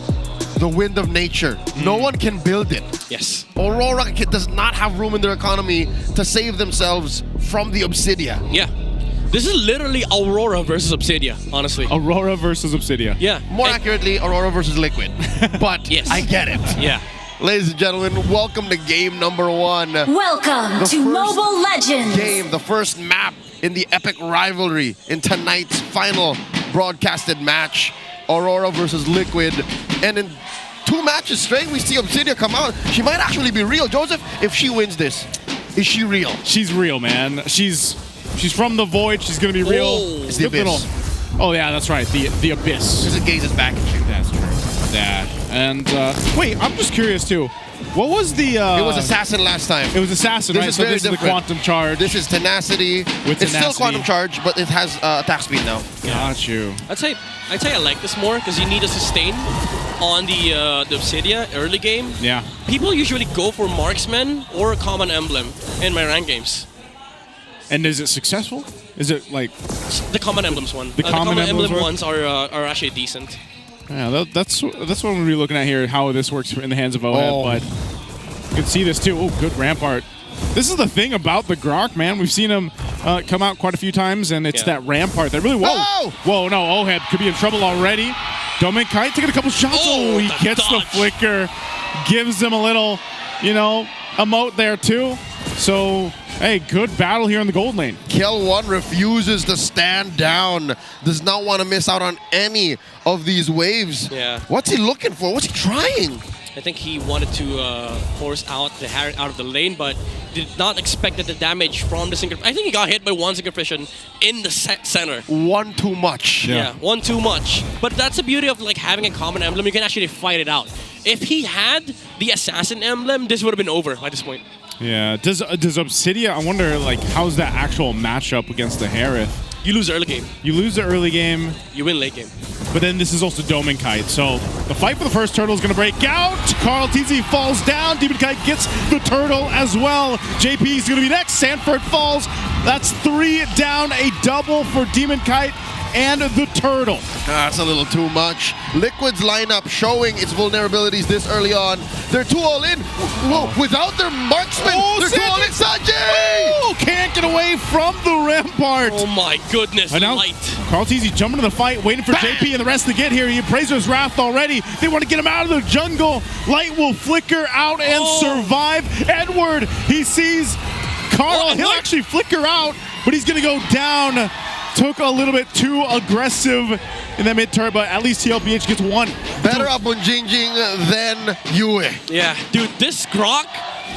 The wind of nature. No one can build it. Yes. Aurora does not have room in their economy to save themselves from the Obsidia. Yeah. This is literally Aurora versus Obsidia, honestly. Aurora versus Obsidia. Yeah. More accurately, Aurora versus Liquid. But yes. I get it. Yeah. Ladies and gentlemen, welcome to game number 1. Welcome The to first Mobile Legends. Game, the first map in the epic rivalry in tonight's final broadcasted match. Aurora versus Liquid. And in 2 matches straight, we see Obsidia come out. She might actually be real. Joseph, if she wins this, is she real? She's real, man. She's from the void. She's gonna be real. Oh, it's the Abyss. Oh yeah, that's right. The Abyss. Because it gazes back at you. That's true. That. And wait, I'm just curious too. What was the? It was Assassin last time. It was Assassin, This right? is So very this is the different. Quantum Charge. This is Tenacity. With It's still Tenacity. Quantum Charge, but it has attack speed now. Got you. I'd say I like this more because you need a sustain on the Obsidia early game. Yeah. People usually go for Marksman or a Common Emblem in my rank games. And is it successful? Is it like The Common Emblems one. The Common Emblems work? ones are actually decent. Yeah, that's what we're gonna be looking at here. How this works in the hands of OHEB, but you can see this too. Oh, good Rampart. This is the thing about the Grok, man. We've seen him come out quite a few times, and it's that Rampart that really. Whoa, no, OHEB could be in trouble already. Dominic Kite taking a couple shots. Oh, he gets the flicker, gives him a little, emote there too. So, hey, good battle here in the gold lane. Kel1 refuses to stand down. Does not want to miss out on any of these waves. Yeah. What's he looking for? What's he trying? I think he wanted to force out the Harriet out of the lane, but did not expect that the damage from the synchro. I think he got hit by one synchrovision in the center. One too much. Yeah, one too much. But that's the beauty of like having a common emblem. You can actually fight it out. If he had the assassin emblem, this would have been over by this point. Yeah. Does Obsidia? I wonder, like, how's that actual matchup against the Harith? You lose the early game. You lose the early game. You win late game. But then this is also Domin Kite. So the fight for the first turtle is going to break out. Carl TZ falls down. Demon Kite gets the turtle as well. JP is going to be next. Sanford falls. That's 3 down. A double for Demon Kite and the turtle. That's a little too much. Liquid's lineup showing its vulnerabilities this early on. They're too all in. Without their marksman, they're too all in. Sanji! Oh, can't get away from the Rampart. Oh my goodness, and now light. Carl TZ jumping to the fight, waiting for JP and the rest to get here. He Appraiser's Wrath already. They want to get him out of the jungle. Light will flicker out and survive. Edward, he sees Carl. He'll actually flicker out, but he's going to go down. Took a little bit too aggressive in that mid-turn, but at least TLPH gets one. Better up on Jingjing than Yue. Yeah, dude, this Grok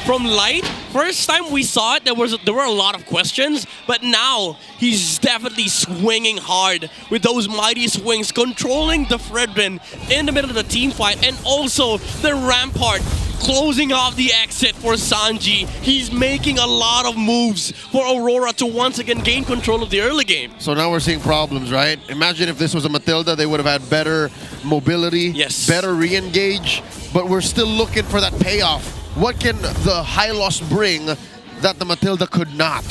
from Light, first time we saw it, there were a lot of questions, but now he's definitely swinging hard with those mighty swings, controlling the Fredrin in the middle of the team fight, and also the Rampart closing off the exit for Sanji. He's making a lot of moves for Aurora to once again gain control of the early game. So now we're seeing problems, right? Imagine if this was a Matilda, they would have had better mobility, better re-engage, but we're still looking for that payoff. What can the Hylos bring that the Matilda could not?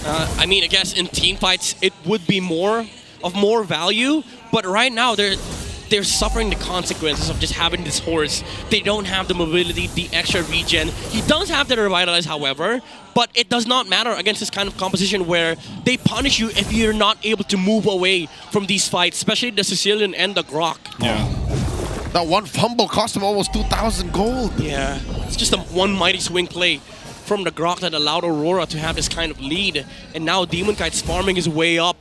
I mean, I guess in team fights, it would be more value, but right now they're suffering the consequences of just having this horse. They don't have the mobility, the extra regen. He does have the revitalize, however, but it does not matter against this kind of composition where they punish you if you're not able to move away from these fights, especially the Sicilian and the Grok. Yeah. That one fumble cost him almost 2,000 gold. Yeah, it's just one mighty swing play from the Grok that allowed Aurora to have this kind of lead. And now Demon Kite's farming his way up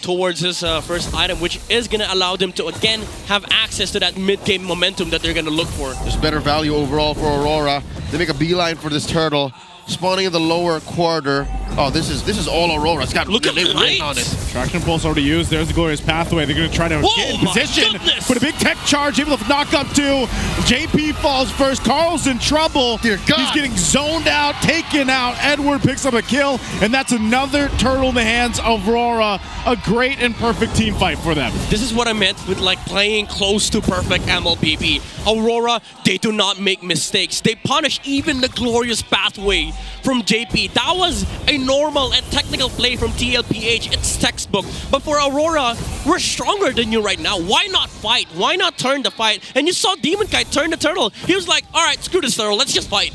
towards his first item, which is going to allow them to again have access to that mid-game momentum that they're going to look for. Just better value overall for Aurora. They make a beeline for this turtle. spawning in the lower quarter. Oh, this is all Aurora. It's got Look at really Light. on it. Traction Pulse already used. There's the Glorious Pathway. They're going to try to get in my position. goodness. But a big tech charge, able to knock up two. JP falls first. Carl's in trouble. Dear God. He's getting zoned out, taken out. Edward picks up a kill, and that's another turtle in the hands of Aurora. A great and perfect team fight for them. This is what I meant with like playing close to perfect MLBB. Aurora, they do not make mistakes. They punish even the Glorious Pathway from JP. That was a normal and technical play from TLPH. It's textbook. But for Aurora, we're stronger than you right now. Why not fight? Why not turn the fight? And you saw Demon Kite turn the turtle. He was like, all right, screw this turtle. Let's just fight.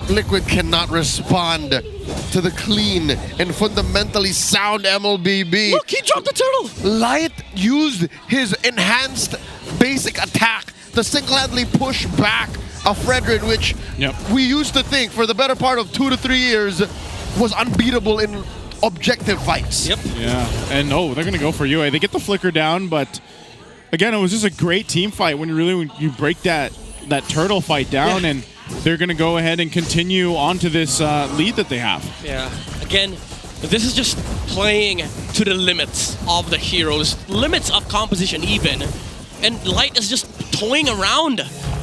Liquid cannot respond to the clean and fundamentally sound MLBB. Look, he dropped the turtle. Light used his enhanced basic attack to single-handedly push back a Fredrin, which we used to think for the better part of 2 to 3 years was unbeatable in objective fights. Yep. Yeah, and they're going to go for UA. They get the flicker down, but again, it was just a great team fight when you break that turtle fight down, and they're going to go ahead and continue on to this lead that they have. Yeah, again, this is just playing to the limits of the heroes, limits of composition even. And Light is just toying around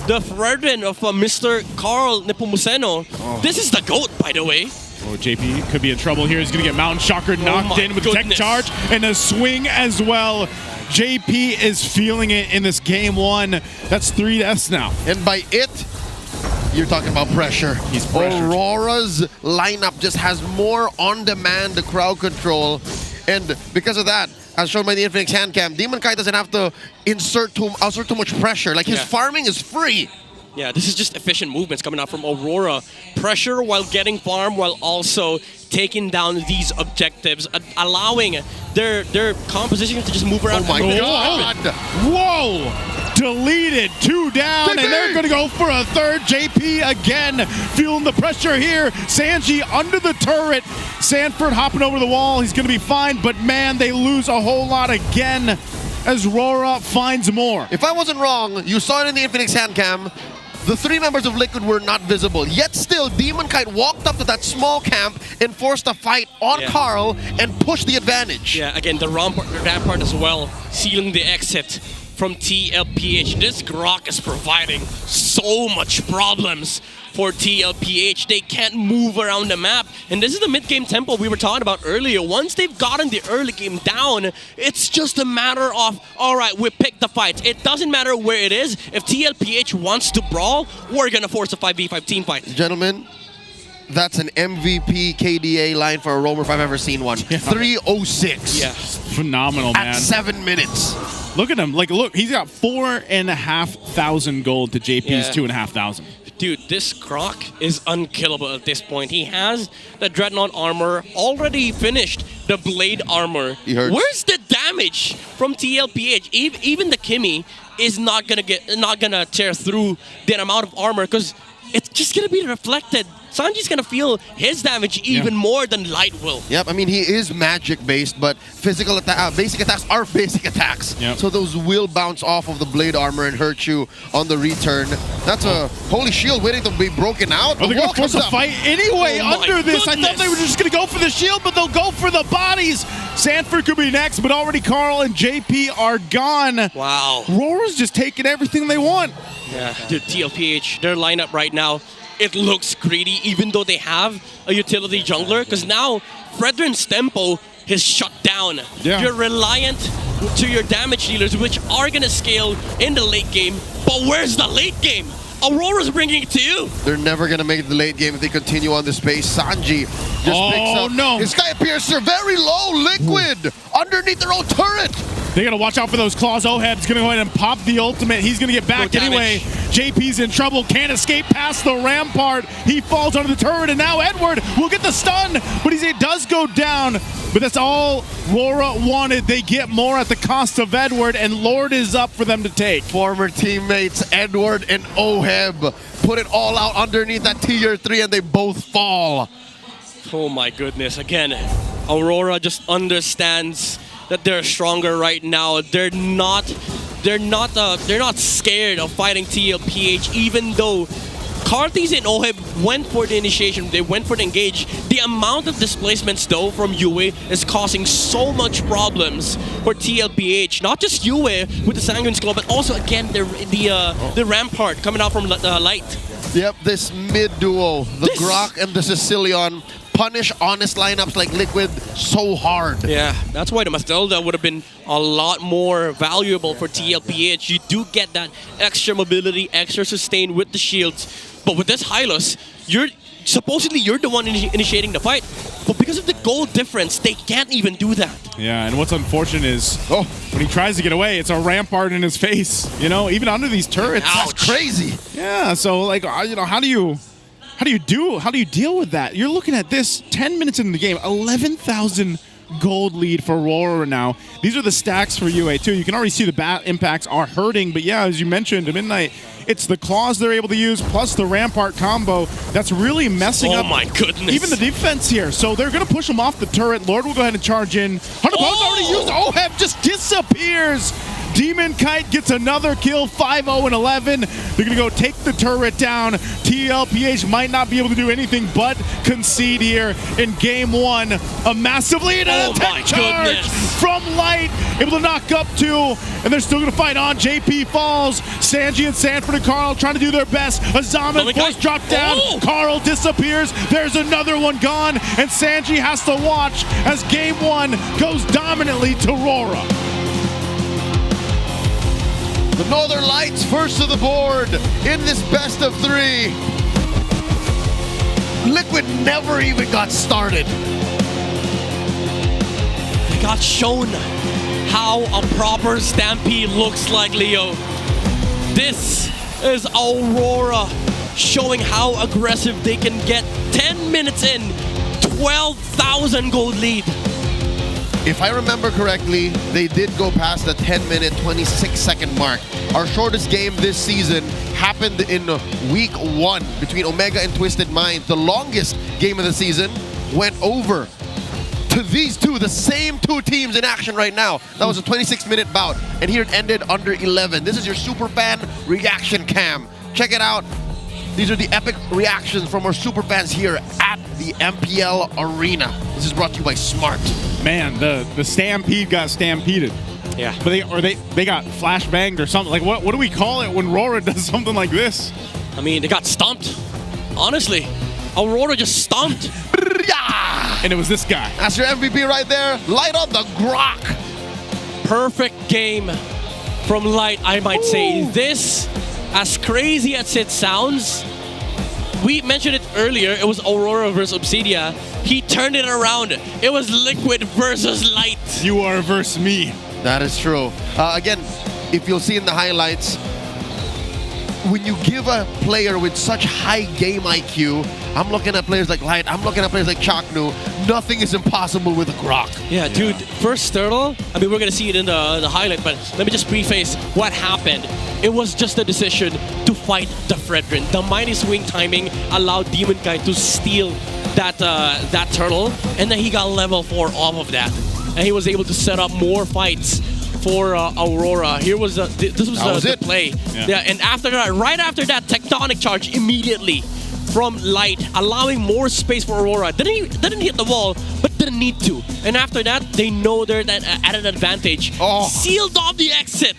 the Fredrin of Mr. Carl Nepomuceno. This is the GOAT, by the way. Oh, JP could be in trouble here. He's going to get Mountain Shocker knocked in with tech charge and a swing as well. JP is feeling it in this game one. That's 3 deaths now. And by it, you're talking about pressure. He's pressured. Aurora's lineup just has more on-demand crowd control. And because of that, as shown by the Infinix hand cam, Demon Kite doesn't have to insert too much pressure. Like, his farming is free. Yeah, this is just efficient movements coming out from Aurora. Pressure while getting farm, while also taking down these objectives, allowing their composition to just move around. Oh my God! Whoa! Deleted, 2 down, and they're going to go for a third. JP again feeling the pressure here. Sanji under the turret. Sanford hopping over the wall. He's going to be fine, but man, they lose a whole lot again as RORA finds more. If I wasn't wrong, you saw it in the Infinix hand cam. The 3 members of Liquid were not visible. Yet still, Demon Kite walked up to that small camp and forced a fight on Carl and pushed the advantage. Yeah, again, the rampart as well, sealing the exit from TLPH. This Grok is providing so much problems for TLPH. They can't move around the map. And this is the mid-game tempo we were talking about earlier. Once they've gotten the early game down, it's just a matter of, all right, we pick the fights. It doesn't matter where it is. If TLPH wants to brawl, we're going to force a 5v5 team fight. Gentlemen, that's an MVP KDA line for a roamer if I've ever seen one. 306. Yeah. Phenomenal, man. At 7 minutes. Look at him. Like, look, he's got 4,500 gold to JP's 2,500. Dude, this Grok is unkillable at this point. He has the Dreadnought armor, already finished the Blade armor. Where's the damage from TLPH? Even the Kimmy is not gonna tear through the amount of armor because it's just gonna be reflected. Sanji's gonna feel his damage even more than Light will. Yep, I mean, he is magic-based, but physical basic attacks are basic attacks. Yep. So those will bounce off of the blade armor and hurt you on the return. That's a holy shield waiting to be broken out. Oh, they're going to force a fight anyway under this. Goodness. I thought they were just going to go for the shield, but they'll go for the bodies. Sanford could be next, but already Carl and JP are gone. Wow. RORA's just taking everything they want. Yeah, dude, TLPH, their lineup right now, it looks greedy, even though they have a utility jungler, because now Fredrin's tempo is shut down. Yeah. You're reliant to your damage dealers, which are going to scale in the late game, but where's the late game? Aurora's bringing it to you. They're never going to make it the late game if they continue on this pace. Sanji just picks up his Sky Piercer very low. Liquid underneath their own turret. They got to watch out for those claws. Oheb's going to go ahead and pop the ultimate. He's going to get back anyway. JP's in trouble. Can't escape past the rampart. He falls under the turret, and now Edward will get the stun, but it does go down. But that's all RORA wanted. They get more at the cost of Edward, and Lord is up for them to take. Former teammates Edward and Oheb put it all out underneath that tier 3, and they both fall. Oh my goodness. Again, Aurora just understands that they're stronger right now. They're not scared of fighting TLPH, even though Karthis and Oheb went for the initiation, they went for the engage. The amount of displacements though from Yue is causing so much problems for TLPH. Not just Yue with the Sanguine Skull, but also again the Rampart coming out from Light. Yep, this mid duo, the Grok and the Sicilian, punish honest lineups like Liquid so hard. Yeah, that's why the Mastilda would have been a lot more valuable for TLPH. You do get that extra mobility, extra sustain with the shields. But with this Hylos, supposedly you're the one initiating the fight. But because of the gold difference, they can't even do that. Yeah, and what's unfortunate is when he tries to get away, it's a Rampart in his face. You know, even under these turrets. That's crazy. Yeah, so like, you know, how do you deal with that? You're looking at this 10 minutes into the game, 11,000 gold lead for RORA now. These are the stacks for UA too. You can already see the bat impacts are hurting, but yeah, as you mentioned, at Midnight, it's the claws they're able to use plus the Rampart combo that's really messing up. Oh my goodness. Even the defense here. So they're going to push them off the turret. Lord will go ahead and charge in. 100 already used. Oheb just disappears. Demon Kite gets another kill, 5-0 and 11. They're going to go take the turret down. TLPH might not be able to do anything but concede here in game one. A massive lead and a tech charge from Light. Able to knock up two, and they're still going to fight on. JP falls. Sanji and Sanford and Carl trying to do their best. Azama force drop down. Carl disappears. There's another one gone, and Sanji has to watch as game one goes dominantly to RORA. The Northern Lights first to the board in this best of three. Liquid never even got started. They got shown how a proper Stampede looks like, Leo. This is Aurora showing how aggressive they can get. 10 minutes in, 12,000 gold lead. If I remember correctly, they did go past the 10-minute, 26-second mark. Our shortest game this season happened in week 1 between Omega and Twisted Mind. The longest game of the season went over to these two, the same two teams in action right now. That was a 26-minute bout, and here it ended under 11. This is your Superfan reaction cam. Check it out. These are the epic reactions from our superfans here at the MPL Arena. This is brought to you by Smart. Man, the Stampede got stampeded. Yeah. But they got flashbanged or something. Like what do we call it when RORA does something like this? I mean, they got stomped. Honestly, Aurora just stomped. And it was this guy. That's your MVP right there. Light on the Grok. Perfect game from Light, I might say. This, as crazy as it sounds, we mentioned it earlier, it was Aurora versus Obsidia. He turned it around. It was Liquid versus Light. You are versus me. That is true. Again, if you'll see in the highlights, when you give a player with such high game IQ, I'm looking at players like Light, I'm looking at players like Chaknu, nothing is impossible with a Grok. Yeah, dude, first turtle, I mean, we're going to see it in the highlight, but let me just preface what happened. It was just a decision to fight the Fredrin. The Mighty Swing timing allowed Demon Kite to steal that turtle, and then he got level 4 off of that. And he was able to set up more fights for Aurora. Here was this was the play. Yeah, and after that, right after that, tectonic charge immediately from Light, allowing more space for Aurora. Didn't hit the wall, but didn't need to. And after that, they know they're at an advantage. Sealed off the exit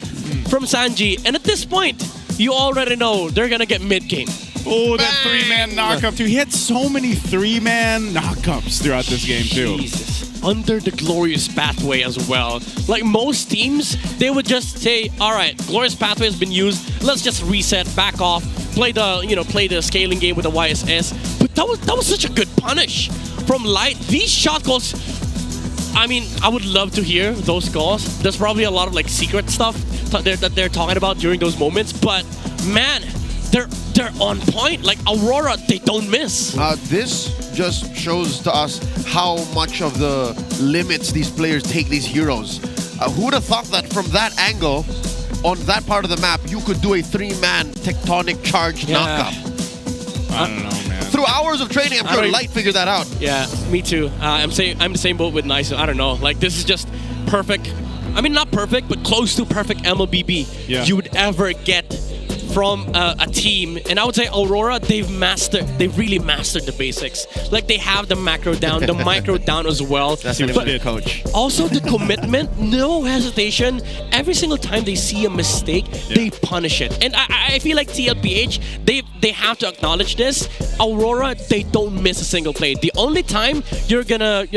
from Sanji. And at this point, you already know they're gonna get mid-game. Oh, that 3-man knockup too. He had so many 3-man knockups throughout this game too. Jesus. Under the Glorious Pathway as well. Like most teams, they would just say, all right, Glorious Pathway has been used. Let's just reset, back off, play the scaling game with the YSS. But that was such a good punish from Light. These shot calls, I mean, I would love to hear those calls. There's probably a lot of like secret stuff that they're talking about during those moments. But man, they're on point. Like Aurora, they don't miss. This just shows to us how much of the limits these players take these heroes. Who would have thought that from that angle, on that part of the map, you could do a 3-man tectonic charge knockup? I don't know, man. Through hours of training, I'm sure Light figured that out. Yeah, me too. I'm the same boat with Nice. I don't know. Like this is just perfect. I mean, not perfect, but close to perfect MLBB you would ever get from a team, and I would say Aurora, they've really mastered the basics. Like they have the macro down, the micro down as well. That's what But be a coach. also the commitment, no hesitation. Every single time they see a mistake, they punish it. And I feel like TLPH, they have to acknowledge this. Aurora, they don't miss a single play. The only time you're gonna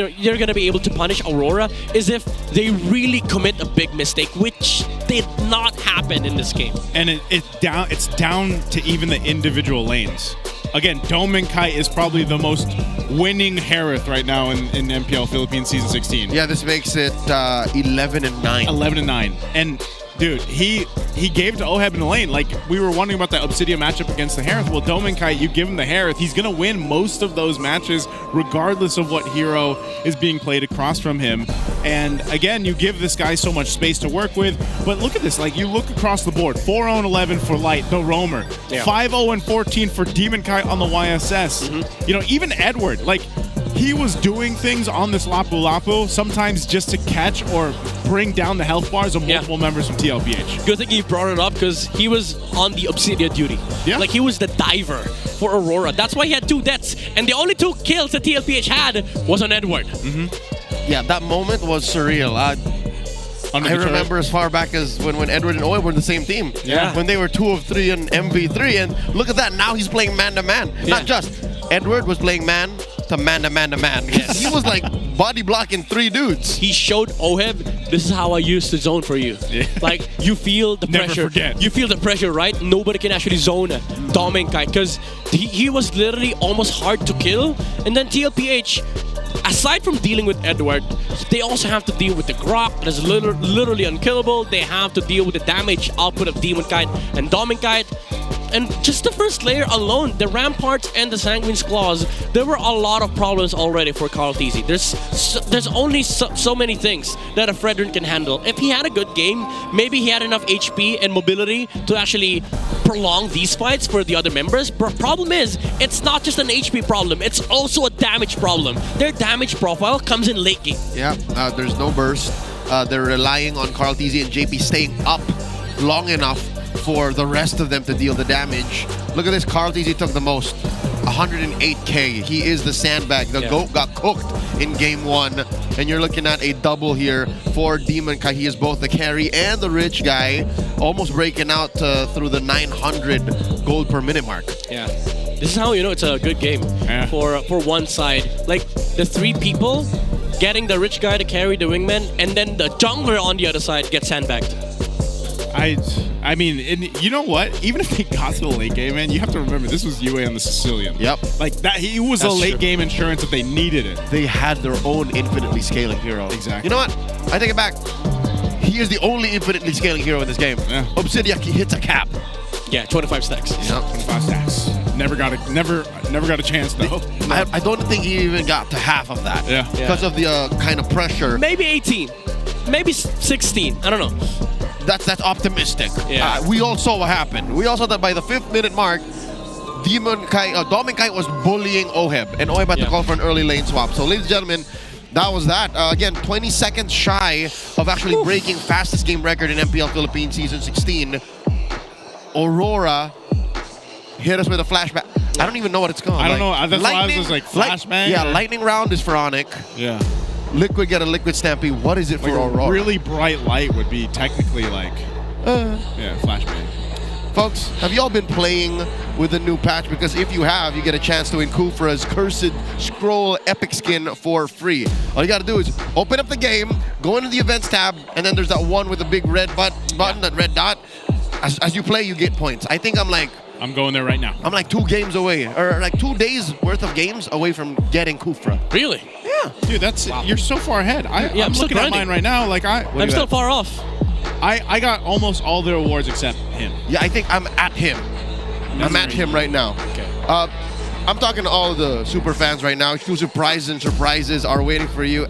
be able to punish Aurora is if they really commit a big mistake, which did not happen in this game. And it's down to even the individual lanes. Again, Dome and Kite is probably the most winning Harith right now in MPL Philippines Season 16. Yeah, this makes it 11-9. 11-9. And dude, he gave to Oheb in the lane. Like, we were wondering about that Obsidian matchup against the Harith. Well, Dome and Kite, you give him the Harith, he's going to win most of those matches regardless of what hero is being played across from him. And again, you give this guy so much space to work with. But look at this. Like, you look across the board. 4-0-11 for Light, the Roamer. Yeah. 5-0-14 for Demon Kite on the YSS. You know, even Edward, like, he was doing things on this Lapu Lapu, sometimes just to catch or bring down the health bars of multiple members from TLPH. Good thing you brought it up because he was on the Obsidian duty. Yeah. Like he was the diver for Aurora. That's why he had 2 deaths. And the only 2 kills that TLPH had was on Edward. Yeah, that moment was surreal. I remember as far back as when Edward and Owen were the same team. Yeah. When they were 2 of 3 in MV3. And look at that. Now he's playing man-to-man. Not just. Edward was playing man to man to man to man. Yes. He was like body blocking 3 dudes. He showed Oheb, this is how I use the zone for you. Like, you feel the Never pressure. forget. You feel the pressure, right? Nobody can actually zone Dom and Kai because he was literally almost hard to kill. And then TLPH, aside from dealing with Edward, they also have to deal with the Grok that is literally unkillable. They have to deal with the damage output of Demon Kite and Dom and Kite. And just the first layer alone, the Ramparts and the Sanguine's Claws, there were a lot of problems already for Carl Tizzy. There's only so many things that a Fredrin can handle. If he had a good game, maybe he had enough HP and mobility to actually prolong these fights for the other members. But problem is, it's not just an HP problem, it's also a damage problem. Their damage profile comes in late game. Yeah, there's no burst. They're relying on Carl Tizzy and JP staying up long enough for the rest of them to deal the damage. Look at this, Carl Tizzy took the most. 108k. He is the sandbag. The GOAT got cooked in game 1. And you're looking at a double here for Demon Kai. He is both the carry and the rich guy. Almost breaking out through the 900 gold per minute mark. Yeah. This is how you know it's a good game for one side. Like, the 3 people getting the rich guy to carry the wingman, and then the jungler on the other side gets sandbagged. I mean, and you know what? Even if they got to the late game, man, you have to remember this was UA on the Sicilian. Yep. Like that, he was a late game insurance if they needed it. They had their own infinitely scaling hero. Exactly. You know what? I take it back. He is the only infinitely scaling hero in this game. Yeah. Obsidian hits a cap. Yeah, 25 stacks. Yep. 25 stacks. Never got a chance though. I don't think he even got to half of that. Yeah. Because of the kind of pressure. Maybe 18. Maybe 16. I don't know. That's optimistic. Yeah. We all saw what happened. We all saw that by the 5th minute mark, Dom and Kai was bullying Oheb, and Oheb had to call for an early lane swap. So, ladies and gentlemen, that was that. Again, 20 seconds shy of actually breaking fastest game record in MPL Philippines Season 16. Aurora hit us with a flashback. I don't even know what it's called. I don't know. That's why I was just like flashbang. Yeah, lightning round is for ONIC. Yeah. Liquid get a liquid stampede. What is it for Like Aurora? a really bright light would be technically like, flashbang. Folks, have y'all been playing with the new patch? Because if you have, you get a chance to win Kufra's Cursed Scroll Epic Skin for free. All you gotta do is open up the game, go into the events tab, and then there's that one with a big red button, that red dot. As you play, you get points. I think I'm going there right now. I'm like 2 games away, or like 2 days worth of games away from getting Kufra. Really? Yeah. Dude, you're so far ahead. I'm still looking at grinding. mine right now. Like I'm still far off. I got almost all the awards except him. Yeah, I think I'm at him. I'm at him right now. Okay. I'm talking to all of the super fans right now. Exclusive prizes and surprises are waiting for you.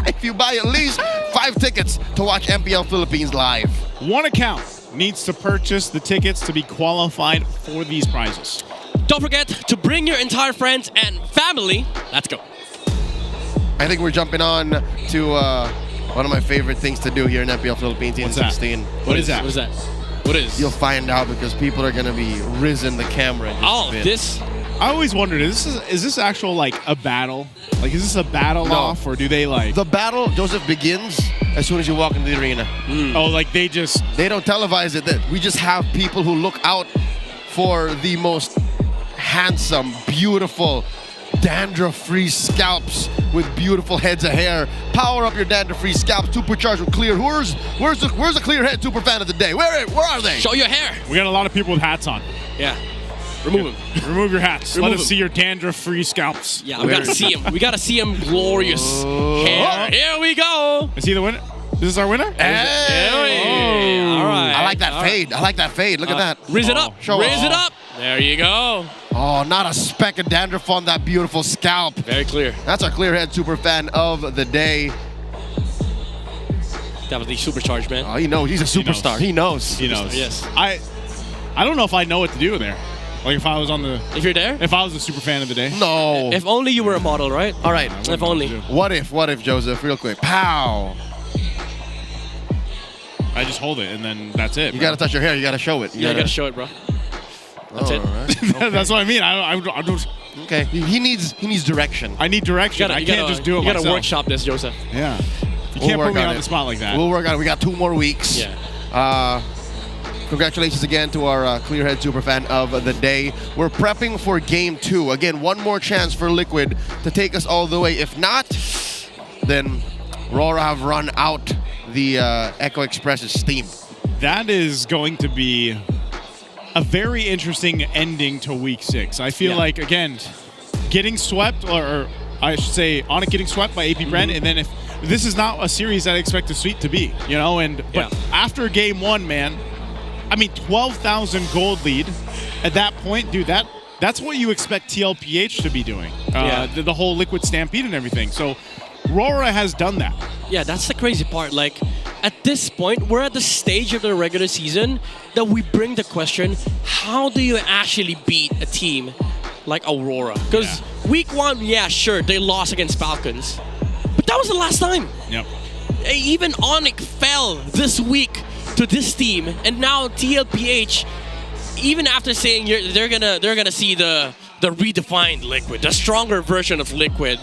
If you buy at least 5 tickets to watch MPL Philippines live. One account needs to purchase the tickets to be qualified for these prizes. Don't forget to bring your entire friends and family. Let's go. I think we're jumping on to one of my favorite things to do here in MPL Philippines Season 16. What is that? What is that? What is? You'll find out because people are gonna be risen the camera. in just a bit. This. I always wondered, is this actual like a battle? Like, is this a battle No. off, or do they like The battle, Joseph, begins as soon as you walk into the arena. Oh, like they don't televise it. We just have people who look out for the most handsome, beautiful, dandruff-free scalps with beautiful heads of hair. Power up your dandruff-free scalp, supercharged with clear. Where's the clear head super fan of the day? Where are they? Show your hair. We got a lot of people with hats on. Yeah. Remove them. Remove your hats. Remove Let us them. see your dandruff-free scalps. Yeah, we gotta see him. We gotta see him glorious hair. Here we go. Is he the winner? Is this our winner? Hey. All right. I like that All fade. I like that fade. Look at that. Raise it up. Show Raise off. it up. There you go. Oh, not a speck of dandruff on that beautiful scalp. Very clear. That's our clear head super fan of the day. That was the supercharged, man. Oh, he knows. He's a superstar. He knows. He knows. Yes. I don't know if I know what to do there. Like if I was on the. If you're there? If I was a super fan of the day. No. If only you were a model, right? All right. If only. What if, Joseph, real quick? Pow. I just hold it and then that's it. You got to touch your hair. You got to show it. You gotta show it, bro. That's it. That's what I mean. I don't. Okay. He needs direction. I need direction. I can't just do it You gotta myself. workshop this, Joseph. Yeah. You We'll can't work put me on on it. the spot like that. We'll work on it. We got 2 more weeks. Yeah. Congratulations again to our Clearhead Superfan of the day. We're prepping for Game 2. Again, one more chance for Liquid to take us all the way. If not, then RORA have run out the Echo Express's steam. That is going to be a very interesting ending to Week 6. I feel like, again, getting swept, or I should say, ONIC getting swept by APBR, and then if this is not a series that I expect the sweep to be, you know, but after Game 1, man, I mean, 12,000 gold lead at that point, dude, that's what you expect TLPH to be doing. The whole Liquid Stampede and everything. So RORA has done that. Yeah, that's the crazy part. Like, at this point, we're at the stage of the regular season that we bring the question, how do you actually beat a team like Aurora? Because Week 1, yeah, sure, they lost against Falcons. But that was the last time. Yep. Even ONIC fell this week to this team, and now TLPH, even after saying they're gonna see the redefined Liquid, the stronger version of Liquid,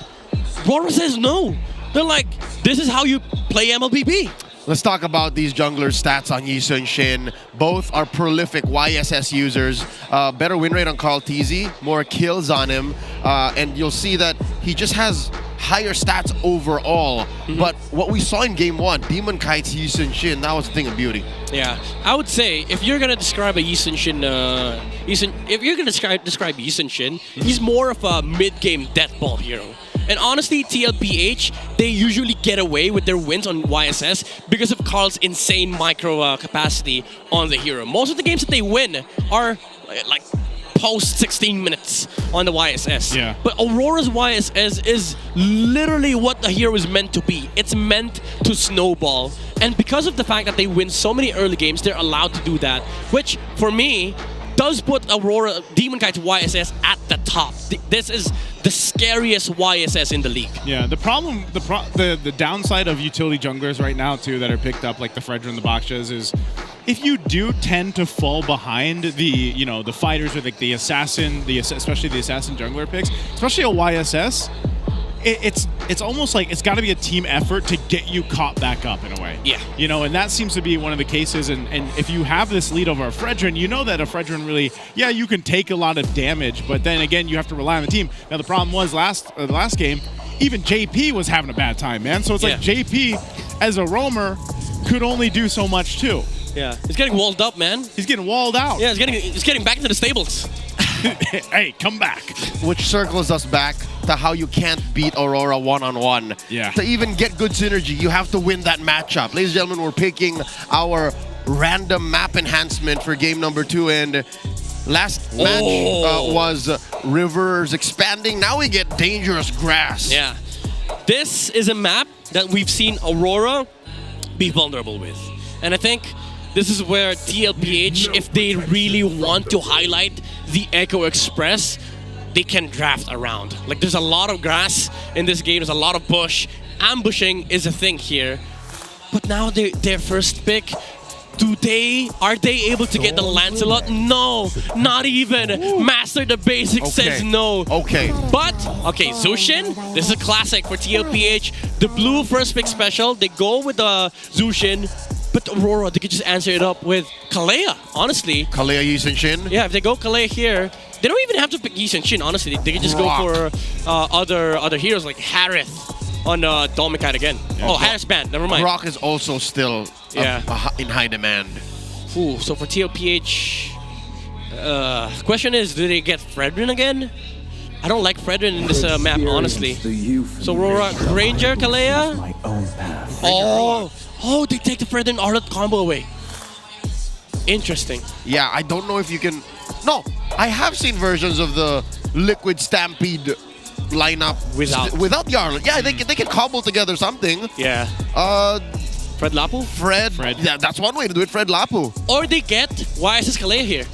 RORA says no. They're like, this is how you play MLBB. Let's talk about these junglers' stats on Yi Sun Shin. Both are prolific YSS users. Better win rate on Carl TZ, more kills on him, and you'll see that he just has higher stats overall. But what we saw in Game 1, Demon Kite's Yi Sun Shin, that was a thing of beauty. Yeah, I would say if you're gonna describe a Yi Sun Shin, if you're gonna describe Yi Sun Shin, he's more of a mid-game death ball hero. And honestly, TLPH, they usually get away with their wins on YSS because of Carl's insane micro capacity on the hero. Most of the games that they win are like post 16 minutes on the YSS. Yeah. But Aurora's YSS is literally what the hero is meant to be. It's meant to snowball. And because of the fact that they win so many early games, they're allowed to do that, which for me does put Aurora Demon Kite's YSS at the top. This is the scariest YSS in the league. Yeah, the problem, the downside of utility junglers right now too that are picked up like the Fredra and the Bakshas is if you do tend to fall behind the fighters or like the assassin, especially the assassin jungler picks, especially a YSS, it's almost like it's got to be a team effort to get you caught back up in a way. Yeah. And that seems to be one of the cases. And if you have this lead over a Fredrin, you know that a Fredrin really, you can take a lot of damage, but then again, you have to rely on the team. Now, the problem was the last game, even JP was having a bad time, man. So it's like JP, as a roamer, could only do so much too. Yeah. He's getting walled up, man. He's getting walled out. Yeah, he's getting back into the stables. Hey, come back. Which circles us back to how you can't beat Aurora one-on-one. Yeah. To even get good synergy, you have to win that matchup. Ladies and gentlemen, we're picking our random map enhancement for game number 2, and last match was Rivers expanding. Now we get dangerous grass. Yeah. This is a map that we've seen Aurora be vulnerable with. And I think this is where TLPH, if they really want to highlight the Echo Express, they can draft around. Like, there's a lot of grass in this game. There's a lot of bush. Ambushing is a thing here. But now their first pick, Are they able to get the Lancelot? No, not even. Master the Basics says no. Okay. But, okay, Zushin, this is a classic for TLPH. The blue first pick special, they go with the Zushin, but Aurora, they could just answer it up with Kalea, honestly. Kalea, Yi Shin? Yeah, if they go Kalea here, they don't even have to pick Yi Shin, honestly. They could just go for other heroes like Harith on Dolmikite again. Oh, Harris Band, never mind. Brock is also still in high demand. Ooh, so for TLPH, question is, do they get Fredrin again? I don't like Fredrin in this map, honestly. So Aurora, Ranger, Kalea. Oh, they take the Fredrin Arlet combo away. Interesting. Yeah, I don't know if you can... No, I have seen versions of the Liquid Stampede lineup without the Arlet. Yeah, they can cobble together something. Yeah. Fred Lapu? Fred. Yeah, that's one way to do it, Fred Lapu. Or they get YSS Kalea here.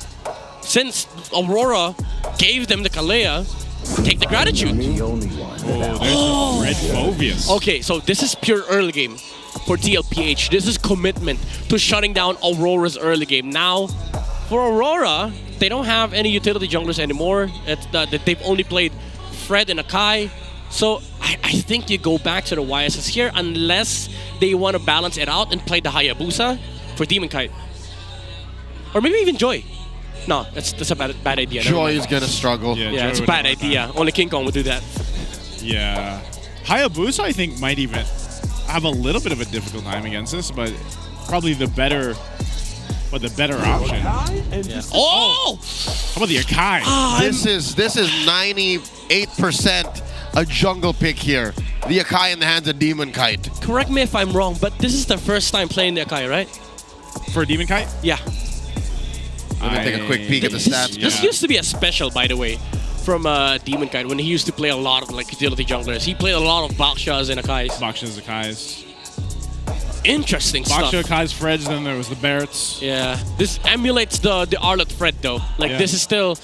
Since Aurora gave them the Kalea, take the gratitude. Oh, there's Red Phobius. Okay, so this is pure early game for TLPH. This is commitment to shutting down Aurora's early game. Now, for Aurora, they don't have any utility junglers anymore. They've only played Fred and Akai. So I think you go back to the YSS here unless they want to balance it out and play the Hayabusa for Demon Kite. Or maybe even Joy. No, that's a bad idea. Joy is gonna struggle. Yeah, it's a bad idea. Only King Kong would do that. Yeah. Hayabusa, I think, might even have a little bit of a difficult time against this, but probably the better option. Yeah. Oh! How about the Akai? This is 98% a jungle pick here. The Akai in the hands of Demon Kite. Correct me if I'm wrong, but this is the first time playing the Akai, right? For Demon Kite? Yeah. Let me take a quick peek at the stats. This used to be a special, by the way, from Demon Kite when he used to play a lot of like utility junglers. He played a lot of Bakshas and Akais. Bakshas, Akais. Interesting stuff. Baksha, Akais, Freds, then there was the Barretts. Yeah. This emulates the Arlet Fred though. Like this still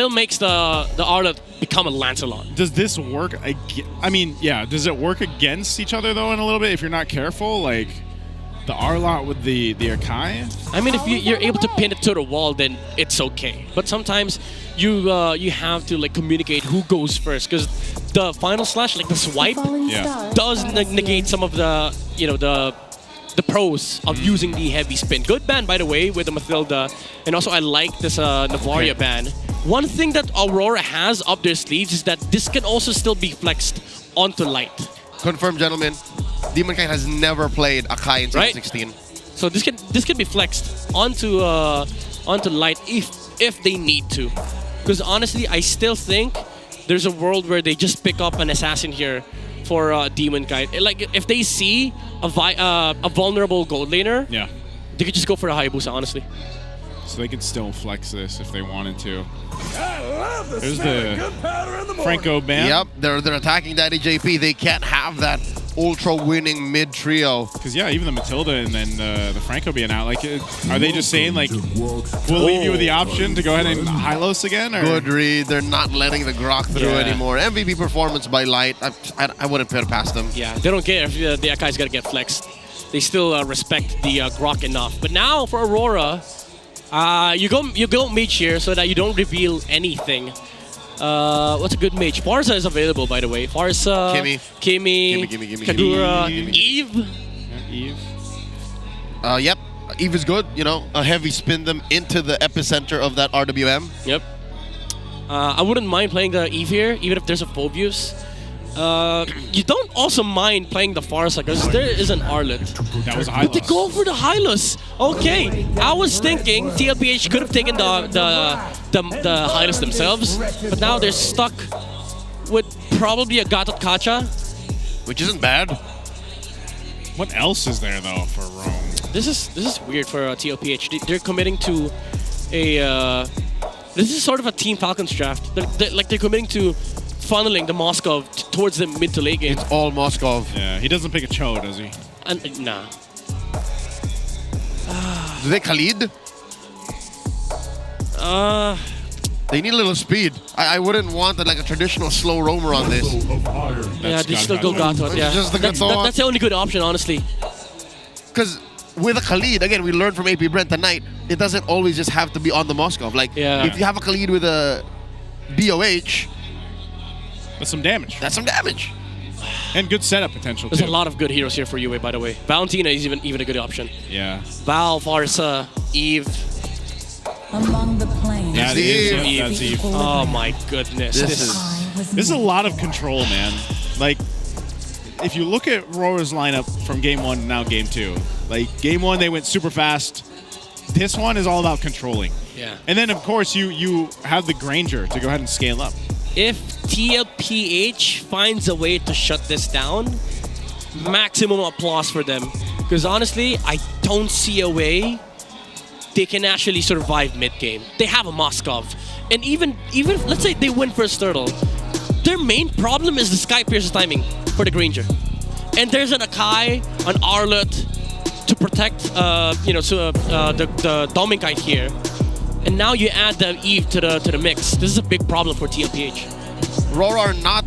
makes the Arlet become a Lancelot. Does this work does it work against each other though in a little bit if you're not careful? Like the Arlot with the Akai? I mean, if you're able to pin it to the wall, then it's okay. But sometimes you have to like communicate who goes first, because the final slash, like the swipe, does negate some of the the pros of using the heavy spin. Good ban, by the way, with the Mathilda, and also I like this Navaria ban. One thing that Aurora has up their sleeves is that this can also still be flexed onto light. Confirmed, gentlemen. Demon Kite has never played Akai in Season 16. So this can be flexed onto light if they need to. Because honestly, I still think there's a world where they just pick up an assassin here for Demon Kite. Like if they see a vulnerable gold laner, they could just go for a Hayabusa, honestly. So they could still flex this if they wanted to. There's the Franco ban. Yep, they're attacking Daddy JP. They can't have that ultra winning mid trio. Because even the Matilda and then the Franco being out. Like, are they just saying like we'll leave you with the option to go ahead and Hylos again? Or? Good read. They're not letting the Grok through anymore. MVP performance by Light. I wouldn't put it past them. Yeah, they don't care if the Akai's gotta get flexed. They still respect the Grok enough. But now for Aurora, you go mage here so that you don't reveal anything. What's a good mage? Farsa is available, by the way. Farsa, Kimi, Kagura, Eve. Eve. Yep, Eve is good. You know, a heavy spin them into the epicenter of that RWM. Yep. I wouldn't mind playing the Eve here, even if there's a Phobius. You don't also mind playing the Farsa because there is an Arlet. That was a Hylos. But they go for the Hylos. Okay, I was thinking TLPH could have taken the Hylos themselves, but now they're stuck with probably a Gatot Kacha, which isn't bad. What else is there though for Rome? This is weird for TLPH. They're committing to a. This is sort of a Team Falcons draft. They're committing to funneling the Moskov towards the mid to late game. It's all Moskov. Yeah, he doesn't pick a Cho, does he? Nah. Do they Khalid? They need a little speed. I wouldn't want like a traditional slow roamer on this. Yeah, they still go Gatot. Yeah, Just the that's the only good option, honestly. Because with a Khalid, again, we learned from AP Brent tonight, it doesn't always just have to be on the Moskov. Like, if you have a Khalid with a BOH, that's some damage. That's some damage. And good setup potential, There's too. a lot of good heroes here for UA, by the way. Valentina is even a good option. Yeah. Val, Farsa, Eve. Among the planes. That is Eve. That's Eve. Oh my goodness. This is a lot of control, man. Like, if you look at RORA's lineup from game 1 to now game 2, like game 1 they went super fast. This one is all about controlling. Yeah. And then of course you have the Granger to go ahead and scale up. If TLPH finds a way to shut this down, maximum applause for them. Because honestly, I don't see a way they can actually survive mid-game. They have a Moskov. And even if, let's say they win first turtle, their main problem is the Sky Piercer's timing for the Granger. And there's an Akai, an Arlet to protect the Dominkite here. And now you add the Eve to the mix. This is a big problem for TLPH. RORA are not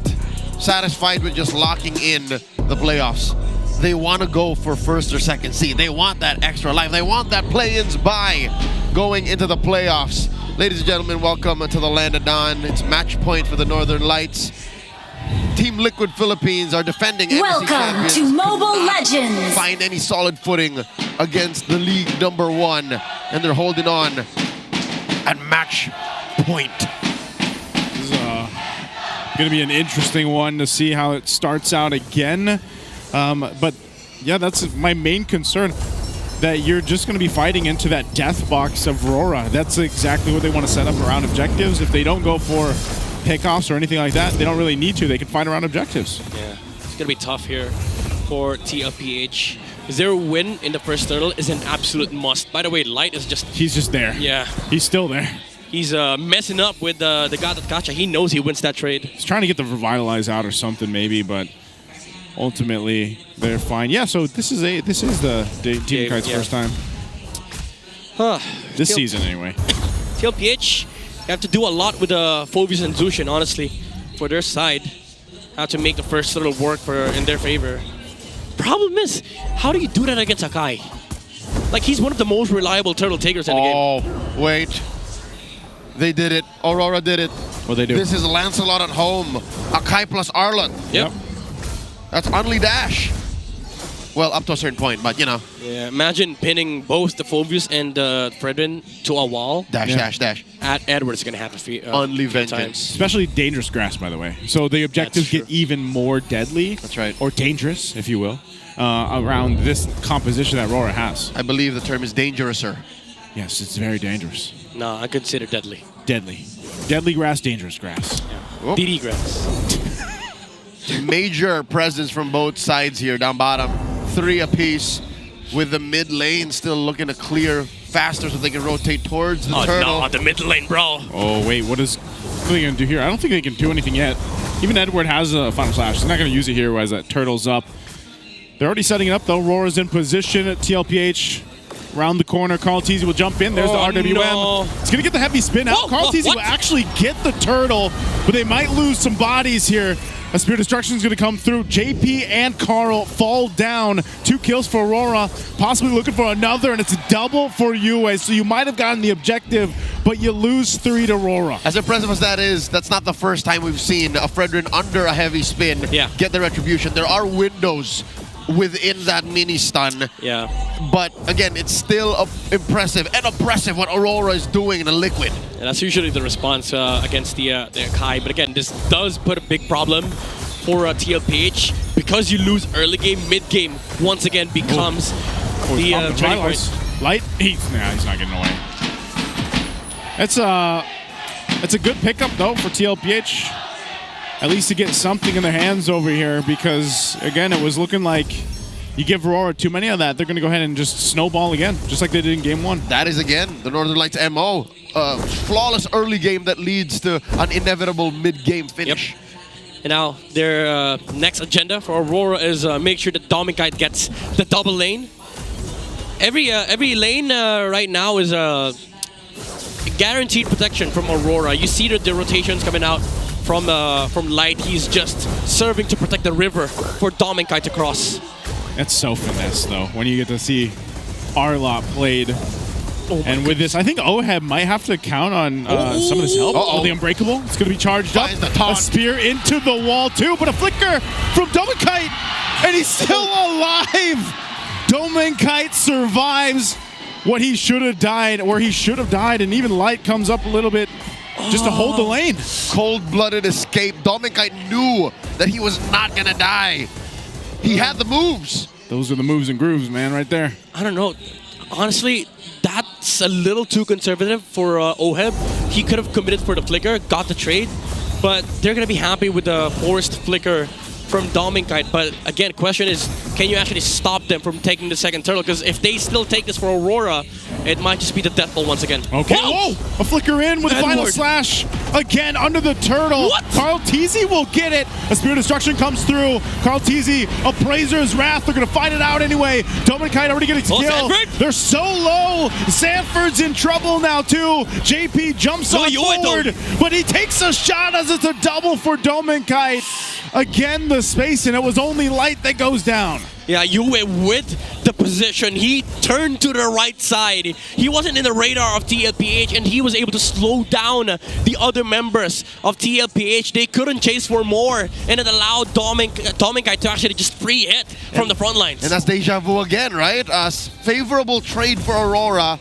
satisfied with just locking in the playoffs. They want to go for first or second seed. They want that extra life. They want that play-ins bye going into the playoffs. Ladies and gentlemen, welcome to the Land of Dawn. It's match point for the Northern Lights. Team Liquid Philippines are defending NBC Welcome champions. to Mobile Could not Legends. Find any solid footing against the league #1, and they're holding on at match point. This is going to be an interesting one to see how it starts out again. But yeah, that's my main concern, that you're just going to be fighting into that death box of RORA. That's exactly what they want to set up around objectives. If they don't go for pickoffs or anything like that, they don't really need to. They can fight around objectives. Yeah, it's going to be tough here for TLPH. Their win in the first turtle is an absolute must. By the way, Light is just... He's just there. Yeah. He's still there. He's messing up with the God of Gacha. He knows he wins that trade. He's trying to get the Revitalize out or something maybe, but ultimately they're fine. Yeah, so this is the Team Kite's first time. This season anyway. TLPH have to do a lot with Phobius and Zushin, honestly, for their side. How to make the first turtle work in their favor. Problem is, how do you do that against Akai? Like, he's one of the most reliable turtle takers in the game. Oh, wait. They did it. Aurora did it. What they do? This is Lancelot at home. Akai plus Arlot. Yep. That's only dash. Well, up to a certain point, but you know. Yeah, imagine pinning both the Phobius and Fredrin to a wall. Dash. At Edward's going to have to Only vengeance. Especially Dangerous Grass, by the way. So the objectives get even more deadly. That's right. Or dangerous, if you will, around this composition that RORA has. I believe the term is dangerouser. Yes, it's very dangerous. No, I consider deadly. Deadly. Deadly grass, dangerous grass. Yeah. DD grass. Major presence from both sides here, down bottom. 3 apiece, with the mid lane still looking to clear faster so they can rotate towards the turtle. No, the mid lane, bro. Oh, wait, what are they going to do here? I don't think they can do anything yet. Even Edward has a Final Flash. He's not going to use it here as that turtle's up. They're already setting it up, though. Rora's in position at TLPH. Round the corner, Carl Teasy will jump in. There's the RWM. No. It's going to get the heavy spin out. Carl Teasy will actually get the turtle, but they might lose some bodies here. A Spear Destruction is going to come through. JP and Carl fall down. 2 kills for Aurora, possibly looking for another, and it's a double for UA. So you might have gotten the objective, but you lose 3 to Aurora. As impressive as that is, that's not the first time we've seen a Fredrin under a heavy spin get the retribution. There are windows within that mini stun. Yeah. But again, it's still impressive and oppressive what Aurora is doing in the Liquid. And that's usually the response against the Akai. But again, this does put a big problem for TLPH because you lose early game, mid game once again becomes the turning point. Light, he's not getting away. It's a good pickup though for TLPH. At least to get something in their hands over here, because again, it was looking like you give Aurora too many of that, they're going to go ahead and just snowball again, just like they did in game 1. That is again the Northern Lights MO. Flawless early game that leads to an inevitable mid-game finish. Yep. And now their next agenda for Aurora is make sure that Dominkite gets the double lane. Every lane right now is guaranteed protection from Aurora. You see the rotations coming out from Light. He's just serving to protect the river for Dominkite to cross. That's so finesse, though, when you get to see Arlot played. And with this, I think Oheb might have to count on some of this help. Oh, the Unbreakable. It's going to be charged up. A spear into the wall, too. But a flicker from Dominkite. And he's still alive. Dominkite survives what he should have died, or he should have died. And even Light comes up a little bit just to hold the lane. Cold-blooded escape. Dominkite knew that he was not going to die. He had the moves. Those are the moves and grooves, man, right there. I don't know. Honestly, that's a little too conservative for Oheb. He could have committed for the flicker, got the trade, but they're going to be happy with the forced flicker from Dominkite. But again, question is, can you actually stop them from taking the second turtle? Because if they still take this for Aurora, it might just be the death ball once again. Okay. Whoa! A flicker in with the final slash. Again, under the turtle. What? Karl TZ will get it. A Spear of Destruction comes through. Karl TZ, Appraiser's Wrath. They're going to fight it out anyway. Dominkite already getting kill. Sanford? They're so low. Sanford's in trouble now, too. JP jumps on forward, but he takes a shot as it's a double for Dominkite. Again, the space, and it was only Light that goes down. Yeah, Yue with the position. He turned to the right side. He wasn't in the radar of TLPH, and he was able to slow down the other members of TLPH. They couldn't chase for more, and it allowed Dominkite to actually just free hit from the front lines. And that's deja vu again, right? A favorable trade for Aurora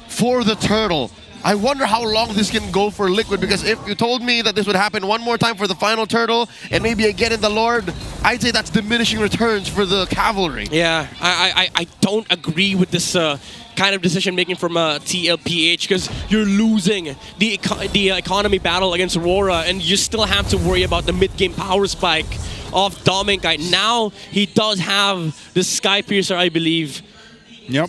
for the turtle. I wonder how long this can go for Liquid, because if you told me that this would happen one more time for the final turtle and maybe again in the Lord, I'd say that's diminishing returns for the Cavalry. Yeah, I don't agree with this kind of decision making from TLPH, because you're losing the economy battle against Aurora, and you still have to worry about the mid-game power spike of Dominkite. Now he does have the Sky Piercer, I believe. Yep.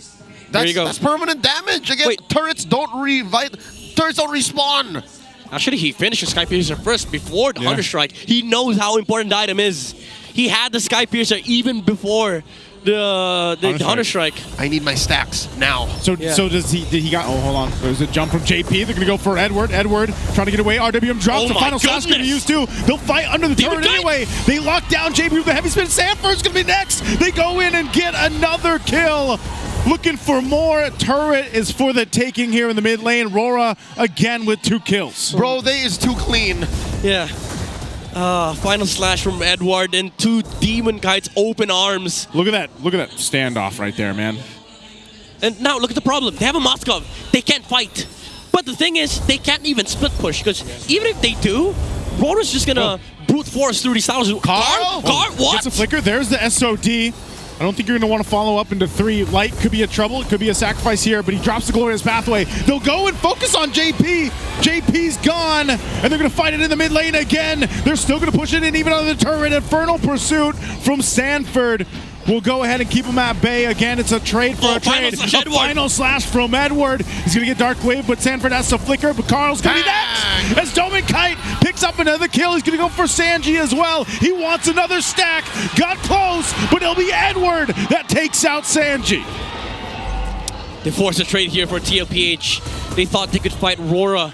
There you go. That's permanent damage. Again, turrets don't respawn. Actually, he finished the Sky Piercer first before the Hunter Strike. He knows how important the item is. He had the Sky Piercer even before the Hunter Strike. I need my stacks now. So does he? Did he got? Oh, hold on. There's a jump from JP. They're gonna go for Edward. Edward trying to get away. RWM drops. The final slash gonna be used too. They'll fight under the turret anyway. They lock down JP with the heavy spin. Sanford's gonna be next. They go in and get another kill. Looking for more. Turret is for the taking here in the mid lane. RORA again with 2 kills. Bro, they is too clean. Yeah. Final slash from Edward and 2 Dominkite's open arms. Look at that. Look at that standoff right there, man. And now look at the problem. They have a Moskov. They can't fight. But the thing is, they can't even split push, because even if they do, RORA's just gonna brute force through these towers. Karl, what? Gets a flicker. There's the SOD. I don't think you're going to want to follow up into 3. Light could be a trouble. It could be a sacrifice here, but he drops the Glorious Pathway. They'll go and focus on JP. JP's gone, and they're going to fight it in the mid lane again. They're still going to push it in even under the turret. Infernal Pursuit from Sanford will go ahead and keep him at bay. Again, it's a trade for a trade. A final slash from Edward. He's going to get Dark Wave, but Sanford has to flicker, but Karl's going to be next. As Dominkite picks up another kill, he's going to go for Sanji as well. He wants another stack. Got close, but it'll be Edward that takes out Sanji. They forced a trade here for TLPH. They thought they could fight RORA.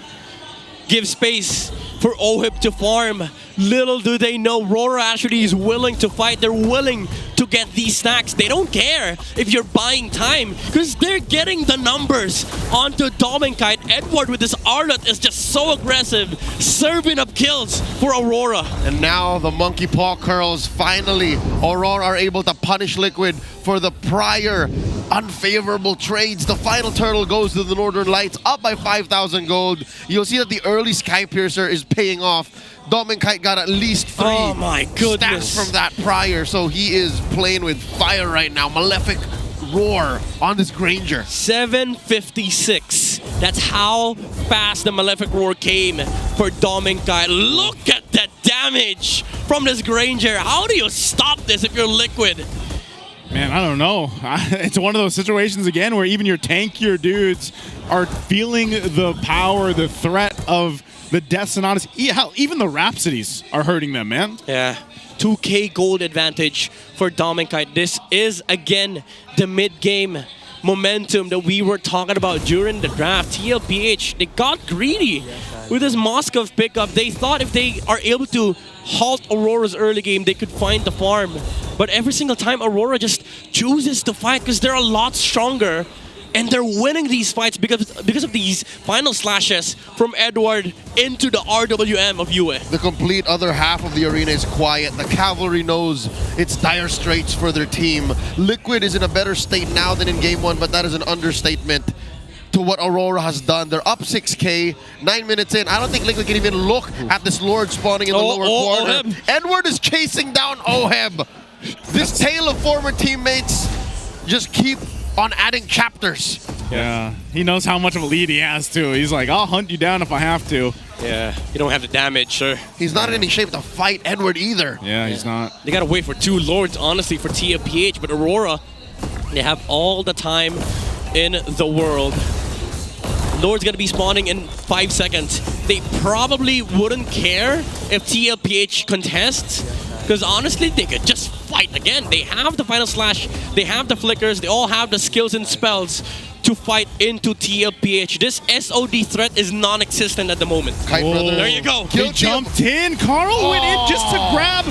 Give space for Oheb to farm. Little do they know, RORA actually is willing to fight. They're willing to get these stacks. They don't care if you're buying time, because they're getting the numbers onto Dominkite. Edward with this Arlot is just so aggressive, serving up kills for Aurora. And now the monkey paw curls. Finally, Aurora are able to punish Liquid for the prior unfavorable trades. The final turtle goes to the Northern Lights, up by 5,000 gold. You'll see that the early Sky Piercer is paying off. Dominkite got at least 3 stacks from that prior, so he is playing with fire right now. Malefic Roar on this Granger. 756. That's how fast the Malefic Roar came for Dominkite. Look at the damage from this Granger. How do you stop this if you're Liquid? Man, I don't know. It's one of those situations again where even your tankier dudes are feeling the power, the threat of the Death Sonatas. Hell, even the Rhapsodies are hurting them, man. Yeah. 2K gold advantage for Dominkite. This is, again, the mid-game momentum that we were talking about during the draft. TLPH, they got greedy with this Moskov pickup. They thought if they are able to halt Aurora's early game, they could find the farm. But every single time, Aurora just chooses to fight because they're a lot stronger. And they're winning these fights because of these final slashes from Edward into the RWM of UA. The complete other half of the arena is quiet. The cavalry knows it's dire straits for their team. Liquid is in a better state now than in game 1, but that is an understatement to what Aurora has done. They're up 6K, 9 minutes in. I don't think Liquid can even look at this Lord spawning in the lower corner. Oheb. Edward is chasing down Oheb. This tale of former teammates just keep on adding chapters. Yeah, he knows how much of a lead he has too. He's like, I'll hunt you down if I have to. Yeah, you don't have the damage, sir. He's not in any shape to fight Edward either. Yeah, he's not. They gotta wait for 2 Lords, honestly, for TLPH, but Aurora, they have all the time in the world. Lord's gonna be spawning in 5 seconds. They probably wouldn't care if TLPH contests, because honestly, they could just fight again. They have the final slash, they have the flickers, they all have the skills and spells to fight into TLPH. This SOD threat is non-existent at the moment. There you go. He jumped in. Carl went in just to grab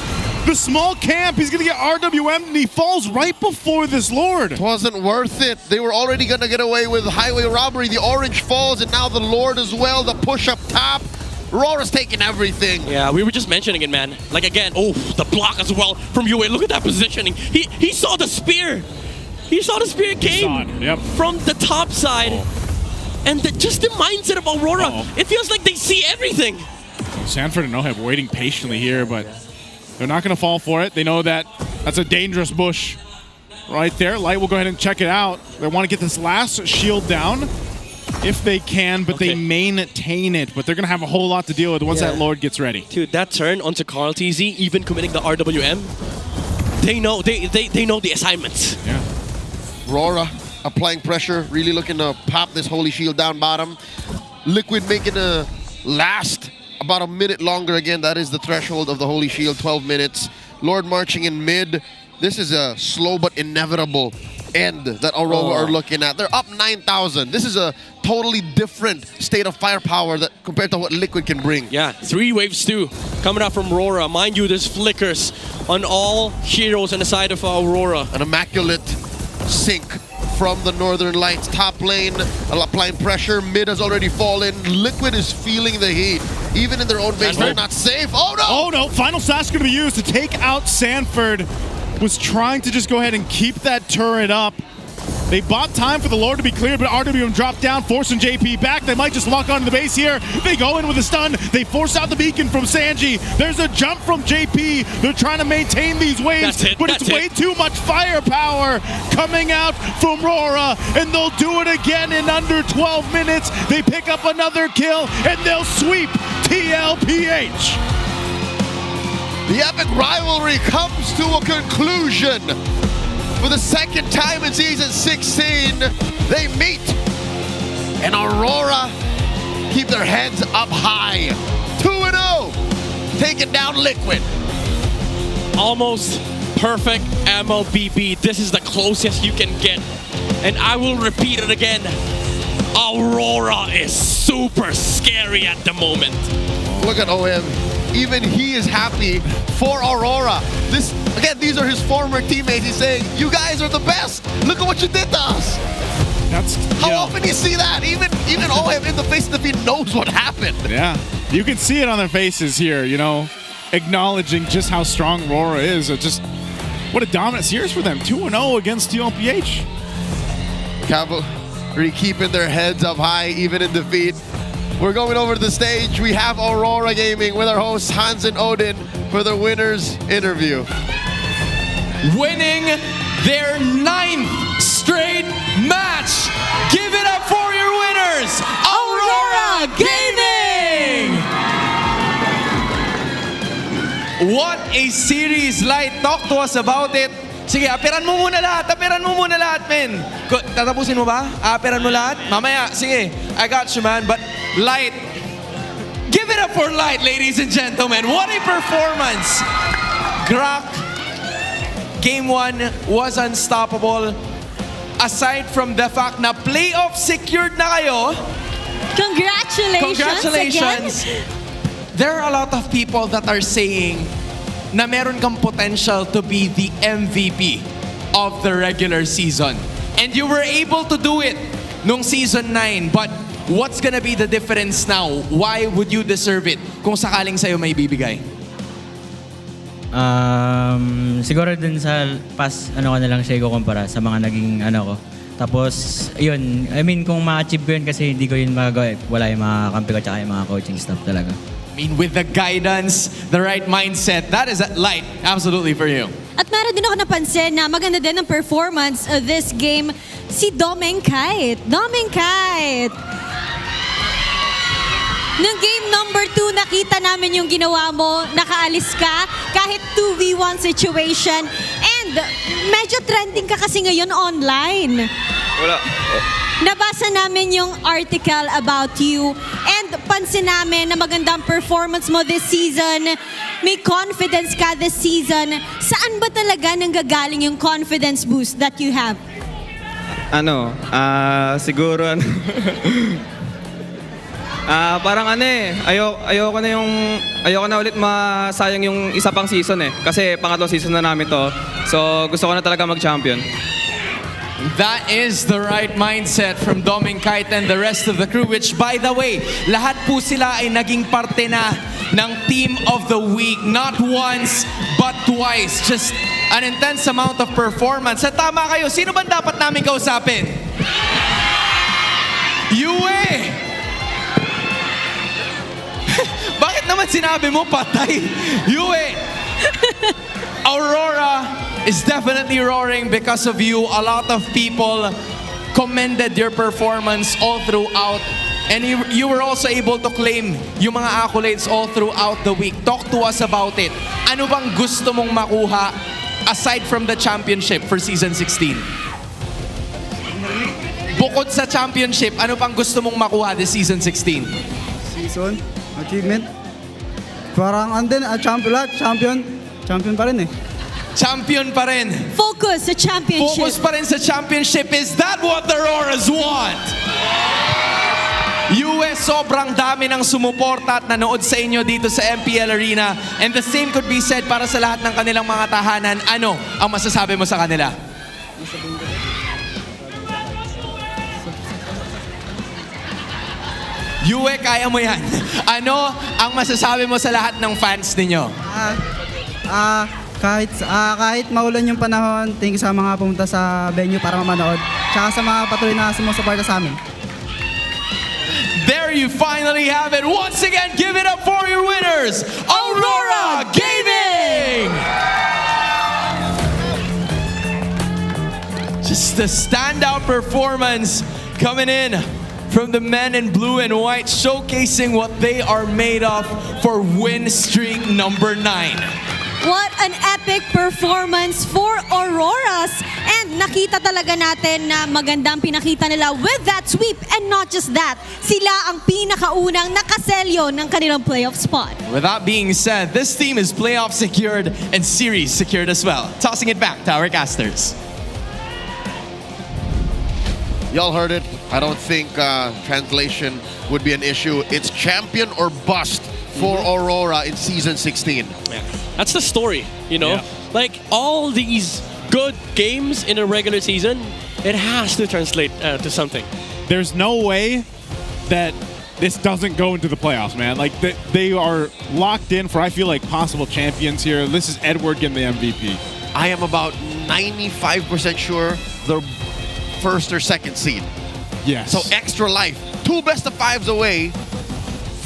the small camp. He's going to get RWM, and he falls right before this Lord. It wasn't worth it. They were already going to get away with highway robbery. The orange falls, and now the Lord as well. The push up top. Rora's taking everything. Yeah, we were just mentioning it, man. Like again, oh, the block as well from UA. Look at that positioning. He saw the spear. He saw the spear came from the top side. And just the mindset of Aurora, it feels like they see everything. Sanford and Oheb waiting patiently here, but they're not going to fall for it. They know that that's a dangerous bush right there. Light will go ahead and check it out. They want to get this last shield down if they can, but they maintain it. But they're going to have a whole lot to deal with once that Lord gets ready. Dude, that turn onto Carl TZ, even committing the RWM, they know they know the assignments. Yeah. Rora applying pressure, really looking to pop this holy shield down bottom. Liquid making a last about a minute longer again. That is the threshold of the holy shield, 12 minutes. Lord marching in mid. This is a slow but inevitable end that Aurora are looking at. They're up 9,000. This is a totally different state of firepower that compared to what Liquid can bring. Yeah, 3 waves too coming out from Aurora. Mind you, there's flickers on all heroes on the side of Aurora. An immaculate sink from the Northern Lights. Top lane applying pressure. Mid has already fallen. Liquid is feeling the heat. Even in their own base, they're not safe. Oh no! Oh no! Final slash going to be used to take out Sanford. Was trying to just go ahead and keep that turret up. They bought time for the Lord to be cleared, but RWM dropped down, forcing JP back. They might just lock onto the base here. They go in with a stun. They force out the beacon from Sanji. There's a jump from JP. They're trying to maintain these waves, but it's way too much firepower coming out from Rora, and they'll do it again in under 12 minutes. They pick up another kill, and they'll sweep TLPH. The epic rivalry comes to a conclusion. For the second time in Season 16, they meet. And Aurora keep their heads up high. 2-0, taking down Liquid. Almost perfect MLBB. This is the closest you can get. And I will repeat it again. Aurora is super scary at the moment. Look at OM. Even he is happy for Aurora. These are his former teammates. He's saying, you guys are the best. Look at what you did to us. How often do you see that? Even OM in the face of the feed knows what happened. Yeah, you can see it on their faces here, you know, acknowledging just how strong Aurora is. Just what a dominant series for them. 2-0 against TLPH. Cavalry keeping their heads up high even in defeat. We're going over to the stage. We have Aurora Gaming with our hosts Hans and Odin for their winners interview. Winning their 9th straight match. Give it up for your winners, Aurora Gaming! What a series, Light. Talk to us about it. Sige, aperan mo muna lahat, men. Tatapusin mo ba? Aperan mo lahat? Mamaya, sige. I got you, man. But Light, give it up for Light, ladies and gentlemen. What a performance. Grok, game 1 was unstoppable. aside from the fact na playoff secured na kayo, Congratulations again. There are a lot of people that are saying na meron kang potential to be the MVP of the regular season. And you were able to do it nung season 9. But what's gonna be the difference now? Why would you deserve it kung sakaling sa'yo may bibigay? Siguro dun sa past ano ko na lang siya ikukumpara sa mga naging ano ko. Tapos, yun, I mean, kung ma-achieve ko yun kasi hindi ko yun magagawa. Wala yung mga kampi ko tsaka yung mga coaching staff talaga. I mean, with the guidance, the right mindset, that is light, absolutely for you. At meron din ako napansin na maganda din ang performance of this game si Domeng Kite. Domeng Kite! Nung game number 2, nakita namin yung ginawa mo, nakaalis ka, kahit 2v1 situation. And medyo trending ka kasi ngayon online. Wala. Nabasa namin yung article about you and pansin namin na magandang performance mo this season. May confidence ka this season. Saan ba talaga nanggagaling yung confidence boost that you have? Siguro parang ayoko na ulit masayang yung isa pang season kasi pangatlong season na namin to. So gusto ko na talaga mag-champion. That is the right mindset from Domeng Kite and the rest of the crew, which by the way, lahat po sila ay naging parte na ng Team of the Week. Not once, but twice. Just an intense amount of performance. At tama kayo, sino ba dapat namin kausapin? Yue! Bakit naman sinabi mo patay? Yue! Aurora is definitely roaring because of you. A lot of people commended your performance all throughout. And you were also able to claim yung mga accolades all throughout the week. Talk to us about it. Ano bang gusto mong makuha aside from the championship for season 16? Bukod sa championship, ano pang gusto mong makuha this season 16? Season, achievement. Parang champion pa rin eh. Champion pa rin. Focus sa championship. Focus pa rin sa championship. Is that what the Roras want? US, sobrang dami ng sumuporta at nanood sa inyo dito sa MPL Arena. And the same could be said para sa lahat ng kanilang mga tahanan. Ano ang masasabi mo sa kanila? Yue, kaya mo yan. Ano ang masasabi mo sa lahat ng fans ninyo? Kahit maulan yung panahon, thank you sa mga pumunta sa venue para mamanood. Tsaka sa mga patuloy na sumusuporta sa amin. There you finally have it. Once again, give it up for your winners, Aurora Gaming! Just a standout performance coming in from the men in blue and white, showcasing what they are made of for win streak number 9. What an epic performance for Auroras. And nakita talaga natin na magandang pinakita nila with that sweep. And not just that, sila ang pinakaunang nakaselyo ng kanilang playoff spot. With that being said, this team is playoff secured and series secured as well. Tossing it back to our casters. Y'all heard it. I don't think translation would be an issue. It's champion or bust for Aurora in season 16. Yeah. That's the story, you know? Like, all these good games in a regular season, it has to translate to something. There's no way that this doesn't go into the playoffs, man. Like, they are locked in for, I feel like, possible champions here. This is Edward getting the MVP. I am about 95% sure they're first or second seed. Yes. So extra life. 2 best of 5s away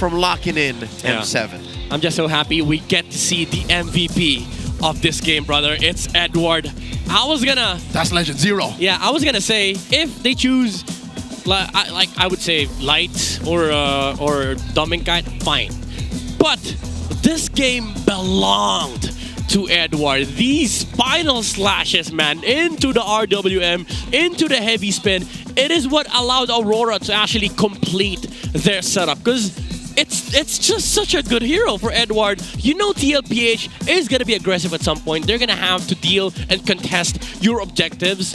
from locking in M7. I'm just so happy we get to see the MVP of this game, brother. It's Edward. That's Legend 0. Yeah, I was gonna say, if they choose, I would say Light or Domeng Kite, fine. But this game belonged to Edward. These final slashes, man, into the RWM, into the heavy spin, it is what allowed Aurora to actually complete their setup. Because it's just such a good hero for Edward. You know TLPH is going to be aggressive at some point. They're going to have to deal and contest your objectives.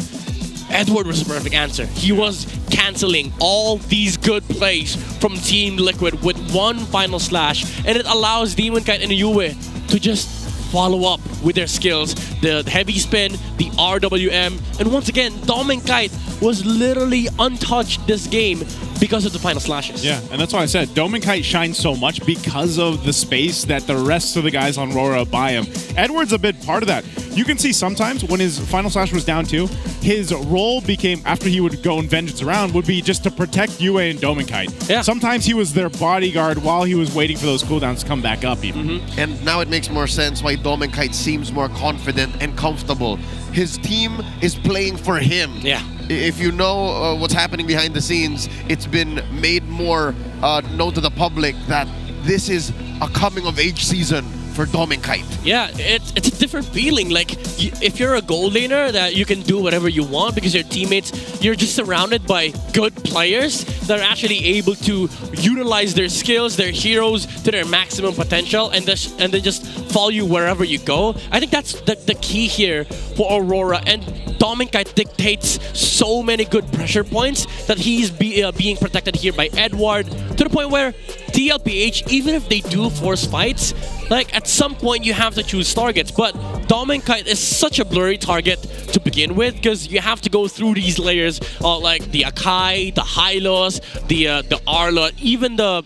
Edward was the perfect answer. He was canceling all these good plays from Team Liquid with one final slash, and it allows Demon Kite and Yue to just follow up with their skills. The heavy spin, the RWM, and once again, Dom and Kite was literally untouched this game because of the final slashes. Yeah, and that's why I said Dome and Kite shines so much because of the space that the rest of the guys on RORA buy him. Edward's a big part of that. You can see sometimes when his final slash was down too, his role became, after he would go and vengeance around, would be just to protect Yue and Dome and Kite. Yeah. Sometimes he was their bodyguard while he was waiting for those cooldowns to come back up even. And now it makes more sense why Dome and Kite seems more confident and comfortable. His team is playing for him. Yeah. If you know what's happening behind the scenes, it's been made more known to the public that this is a coming-of-age season for Dom and Kite. Yeah, it's a different feeling. Like, if you're a gold laner, that you can do whatever you want because your teammates, you're just surrounded by good players that are actually able to utilize their skills, their heroes to their maximum potential, and then just follow you wherever you go. I think that's the key here for Aurora, and Dom and Kite dictates so many good pressure points that he's being protected here by Edward, to the point where TLPH, even if they do force fights, like at some point you have to choose targets, but Dom and Kite is such a blurry target to begin with because you have to go through these layers of like the Akai, the Hylos, the Arla, even the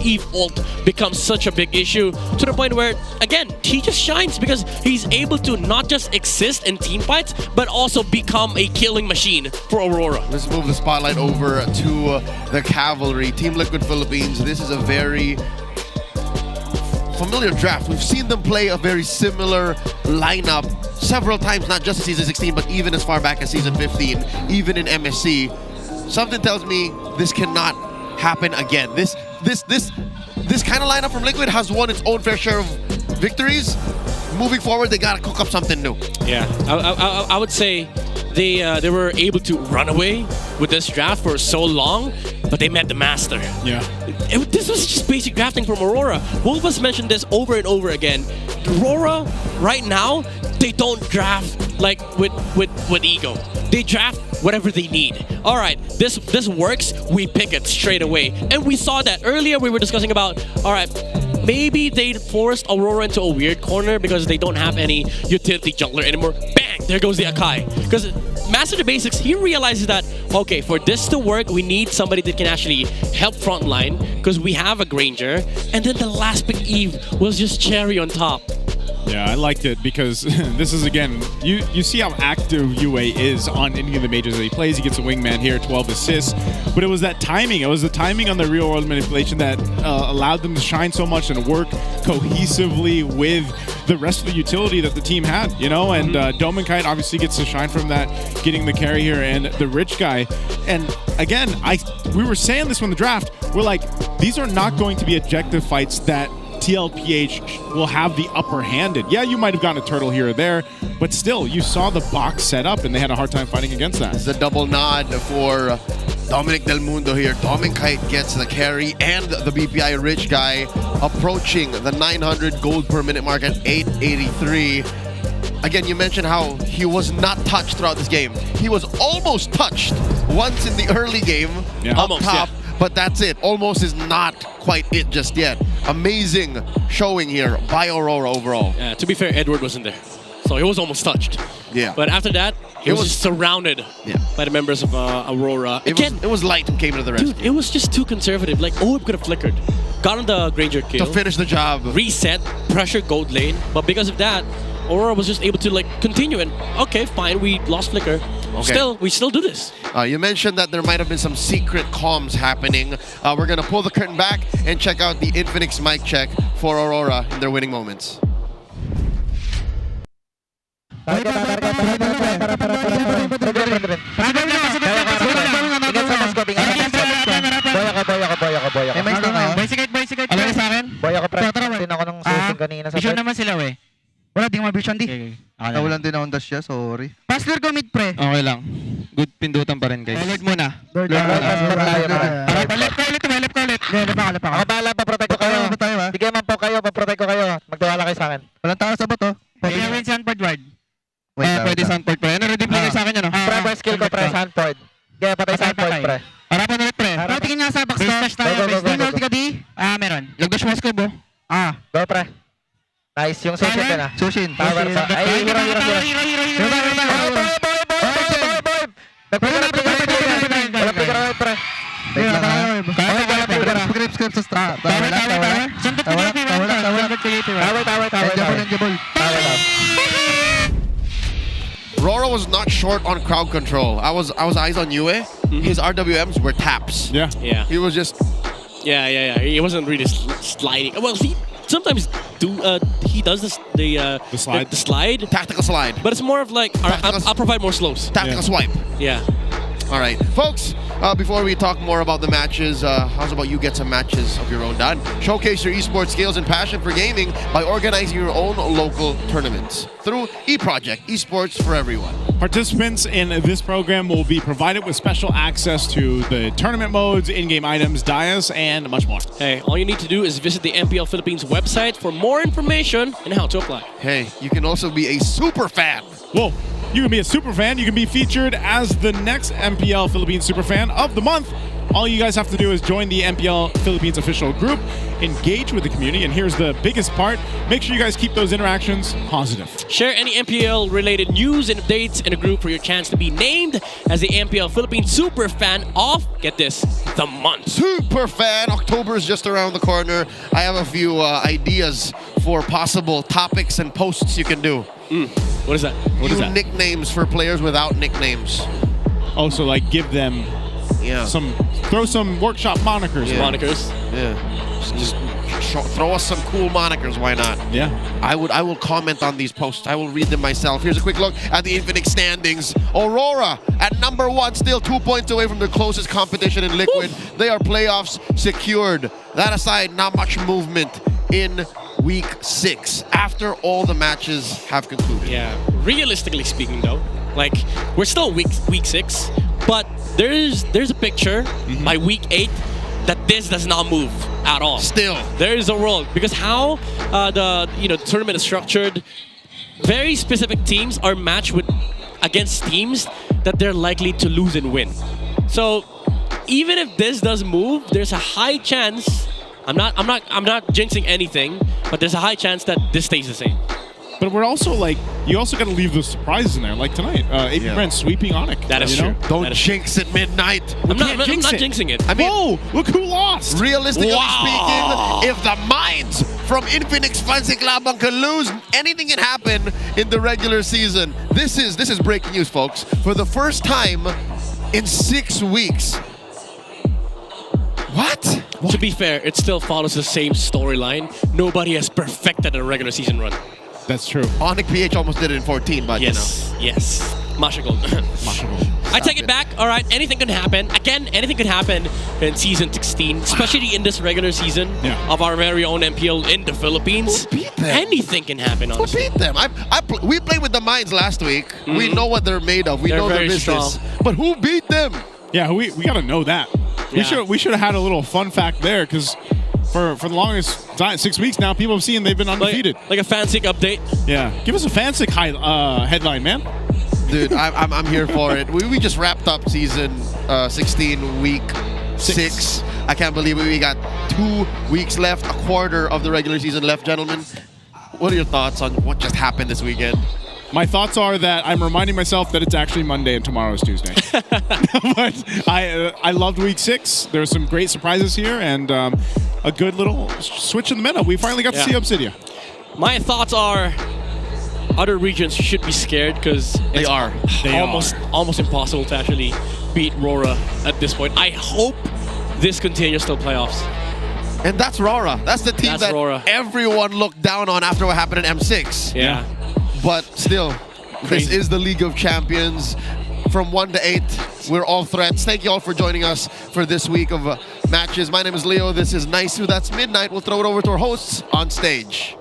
Eve ult becomes such a big issue to the point where, again, he just shines because he's able to not just exist in team fights, but also become a killing machine for Aurora. Let's move the spotlight over to the Cavalry. Team Liquid Philippines, this is a very familiar draft. We've seen them play a very similar lineup several times, not just in Season 16, but even as far back as Season 15, even in MSC. Something tells me this cannot happen again. This kind of lineup from Liquid has won its own fair share of victories. Moving forward, they gotta cook up something new. Yeah, I would say they were able to run away with this draft for so long, but they met the master. Yeah. This was just basic drafting from Aurora. Wolf has mentioned this over and over again. Aurora, right now, they don't draft like with ego. They draft whatever they need. All right, this works, we pick it straight away. And we saw that earlier. We were discussing about, all right, maybe they forced Aurora into a weird corner because they don't have any utility jungler anymore. Bang! There goes the Akai. Because Master the Basics, he realizes that, okay, for this to work, we need somebody that can actually help frontline because we have a Granger. And then the last pick Eve was just cherry on top. Yeah, I liked it because this is, again, you see how active Yue is on any of the majors that he plays. He gets a wingman here, 12 assists. But it was that timing. It was the timing on the real-world manipulation that allowed them to shine so much and work cohesively with the rest of the utility that the team had, you know? And Dome and Kite obviously gets to shine from that, getting the carry here, and the rich guy. And again, we were saying this from the draft. We're like, these are not going to be objective fights that TLPH will have the upper hand in. Yeah, you might have gotten a turtle here or there, but still, you saw the box set up and they had a hard time fighting against that. It's a double nod for Dominic Del Mundo here. Dom and Kite gets the carry and the BPI rich guy approaching the 900 gold per minute mark at 883. Again, you mentioned how he was not touched throughout this game. He was almost touched once in the early game, up top. Yeah. But that's it. Almost is not quite it just yet. Amazing showing here by Aurora overall. Yeah, to be fair, Edward wasn't there. So he was almost touched. Yeah. But after that, he was just surrounded by the members of Aurora. It was light who came to the rescue. Dude, it was just too conservative. Like, Orb could have flickered. Got on the Granger kill. To finish the job. Reset, pressure gold lane. But because of that, Aurora was just able to like continue and, okay, fine, we lost flicker. Okay. We still do this. You mentioned that there might have been some secret comms happening. We're going to pull the curtain back and check out the Infinix mic check for Aurora in their winning moments. Vision naman sila, we. Wala, di mo vision, di. Nawalan din akong dash siya, sorry. Pass lure go mid, pre. Okay lang. Good pindutan pa rin, guys. Lord muna. Lord tayo. Left ka ulit. Left ako. Ako bahala, paprotect ko kayo. Sige man po kayo, paprotect ko kayo. Magtiwala kayo sa akin. Walang tao sa bato. Pwede win Sanford ward. Pwede Sanford pa. Ano, redeem lang sa akin yan, no? Pre, skill ko, pre. Sandpoint. Kaya patay Sandpoint, pre. Harapan ulit, pre. Tingin nga sa box to. Go. Ulti ka, di? Meron. Lagdash mo skill, bo. Go, pre. Nice. Yung Sushin ka na. Sushin. Tower sa... Ay, hero. Nagpigara, pre. Script sa star. Tower. RORA was not short on crowd control. I was eyes on Yue. His RWMs were taps. Yeah. He was just... Yeah. He wasn't really sliding. Well, he sometimes he does this the slide. The slide. Tactical slide. But it's more of like, all right, I'll provide more slows. Tactical swipe. Yeah. All right, folks, before we talk more about the matches, how's about you get some matches of your own done? Showcase your esports skills and passion for gaming by organizing your own local tournaments through eProject, esports for everyone. Participants in this program will be provided with special access to the tournament modes, in-game items, dais, and much more. Hey, all you need to do is visit the MPL Philippines website for more information and how to apply. Hey, you can also be a super fan. Whoa. You can be a super fan. You can be featured as the next MPL Philippines super fan of the month. All you guys have to do is join the MPL Philippines official group, engage with the community, and here's the biggest part. Make sure you guys keep those interactions positive. Share any MPL related news and updates in a group for your chance to be named as the MPL Philippines super fan of, get this, the month. Super fan. October is just around the corner. I have a few ideas for possible topics and posts you can do. What is that? What is that? Nicknames for players without nicknames. Oh, so like give them throw some workshop monikers. Monikers. Yeah. Just throw us some cool monikers, why not? Yeah. I will comment on these posts. I will read them myself. Here's a quick look at the Infinix standings. Aurora at #1, still 2 points away from the closest competition in Liquid. They are playoffs secured. That aside, not much movement in week 6 after all the matches have concluded. Yeah. Realistically speaking, though, like we're still week 6, but there's a picture by week 8 that this does not move at all. Still, there is a world because how the tournament is structured. Very specific teams are matched against teams that they're likely to lose and win. So even if this does move, there's a high chance. I'm not jinxing anything, but there's a high chance that this stays the same. But we're also you also got to leave those surprises in there, like tonight. APBR sweeping ONIC. That is true. Don't jinx at midnight. I'm not jinxing it. I mean, whoa, look who lost. Realistically speaking, if the minds from Infinix Fancy Labang can lose, anything can happen in the regular season. This is breaking news, folks. For the first time in 6 weeks. What? To be fair, it still follows the same storyline. Nobody has perfected a regular season run. That's true. ONIC PH almost did it in 14, but yes. Mashagol. I take it back. All right, anything can happen. Again, anything could happen in season 16, especially in this regular season of our very own MPL in the Philippines. Who beat them? Anything can happen, honestly. Who beat them? We played with the Mines last week. We know what they're made of. We know their business. Strong. But who beat them? Yeah, we got to know that. Yeah. We should have had a little fun fact there because for the longest time, 6 weeks now, people have seen they've been undefeated. Like a fancy update. Yeah, give us a fancy headline, man. Dude, I'm here for it. We just wrapped up season 16, week 6. I can't believe we got 2 weeks left, a quarter of the regular season left, gentlemen. What are your thoughts on what just happened this weekend? My thoughts are that I'm reminding myself that it's actually Monday and tomorrow is Tuesday. But I loved week 6. There were some great surprises here and a good little switch in the meta. We finally got to see Obsidia. My thoughts are other regions should be scared because it's almost impossible to actually beat RORA at this point. I hope this continues till playoffs. And that's RORA. That's the team that RORA. Everyone looked down on after what happened in M6. Yeah. But still, this is the League of Champions. From 1 to 8, we're all threats. Thank you all for joining us for this week of matches. My name is Leo. This is Nice. That's Midnight. We'll throw it over to our hosts on stage.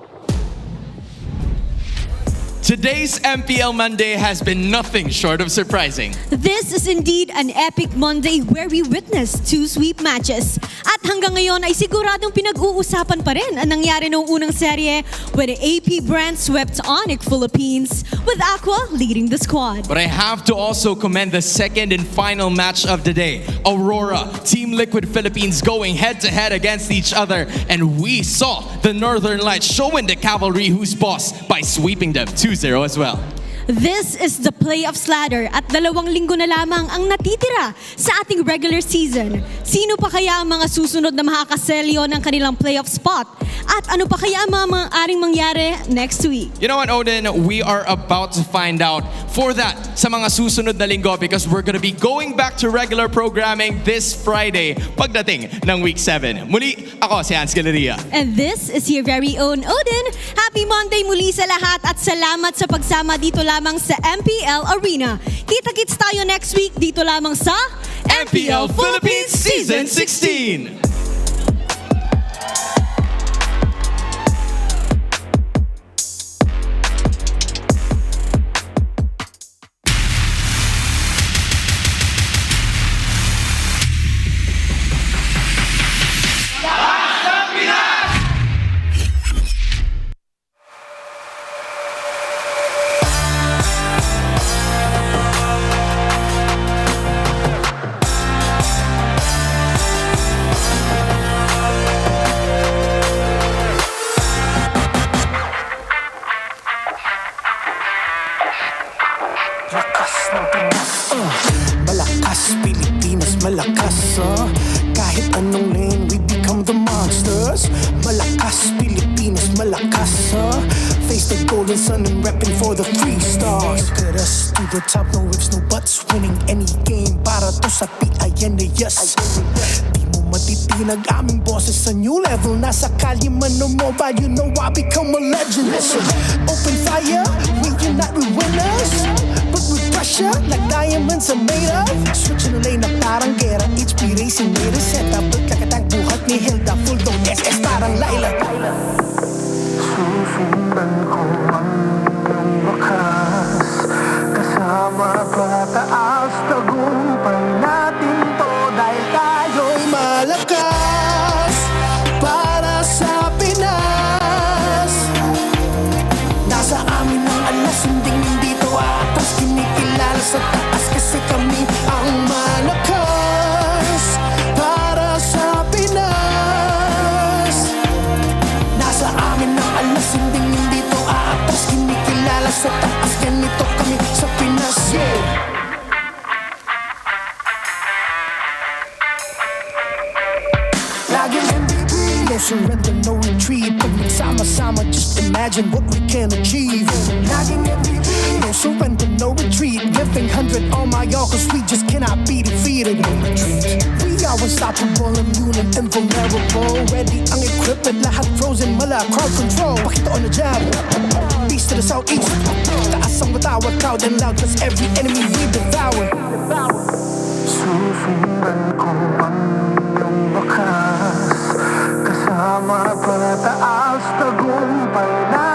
Today's MPL Monday has been nothing short of surprising. This is indeed an epic Monday where we witnessed 2 sweep matches. At hanggang ngayon ay siguradong pinag-uusapan pa rin ang nangyari noong unang serye where the AP brand swept ONIC Philippines with Aqua leading the squad. But I have to also commend the second and final match of the day. Aurora, Team Liquid Philippines going head-to-head against each other. And we saw the Northern Lights showing the cavalry who's boss by sweeping them 2-0 as well. This is the playoffs ladder at 2 linggo na lamang ang natitira sa ating regular season. Sino pa kaya ang mga susunod na makakaselyo ng kanilang playoff spot? At ano pa kaya ang mga maaaring mangyari next week? You know what, Odin? We are about to find out for that sa mga susunod na linggo because we're gonna be going back to regular programming this Friday pagdating ng Week 7. Muli, ako si Hans Galeria. And this is your very own Odin. Happy Monday muli sa lahat at salamat sa pagsama dito lamang sa MPL Arena. Kita-kits tayo next week dito lamang sa MPL Philippines Season 16! Malakas, Pilipinas, malakas, kahit anong lane, we become the monsters. Malakas, Pilipinas, malakas, face the golden sun and repping for the 3 stars. Look at us, to the top, no ifs, no buts, winning any game, para to sa PIN, yes. Di mo matitinag aming boses sa new level, nasa kalye man o mobile, you know I become a legend. Listen, open fire, we unite, we winners. But with pressure, like diamonds are made of. Switching the lane na parang gera, HP racing made a setup. Look like a tank, buhat ni Hilda, full dome SS parang Laila. Susundan ko ang iyong wakas, kasama pataas, tagumpay natin to dahil tayo'y malakas para sa Pinas. Nasa amin ang alas, hindi dito atas, kinikilala sa taas kasi kami ang malakas para sa Pinas. Nasa amin ang alas, hindi dito atas, kinikilala sa taas, ganito kami sa Pinas, yeah. Laging MVP, no surrender, no retreat. Pag nagsama-sama, just imagine what we can achieve. Laging MVP, no surrender, no retreat. Giving 100 on my all, cause we just cannot be defeated. No retreat. We are unstoppable, immune and invulnerable. Ready ang equipment, lahat frozen, mala, crowd control. Pakita on the jab, east to the southeast. Taas ang watawat, proud and loud, cause every enemy we devour. Susundan ko ang iyong wakas, kasama pataas, tagumpay na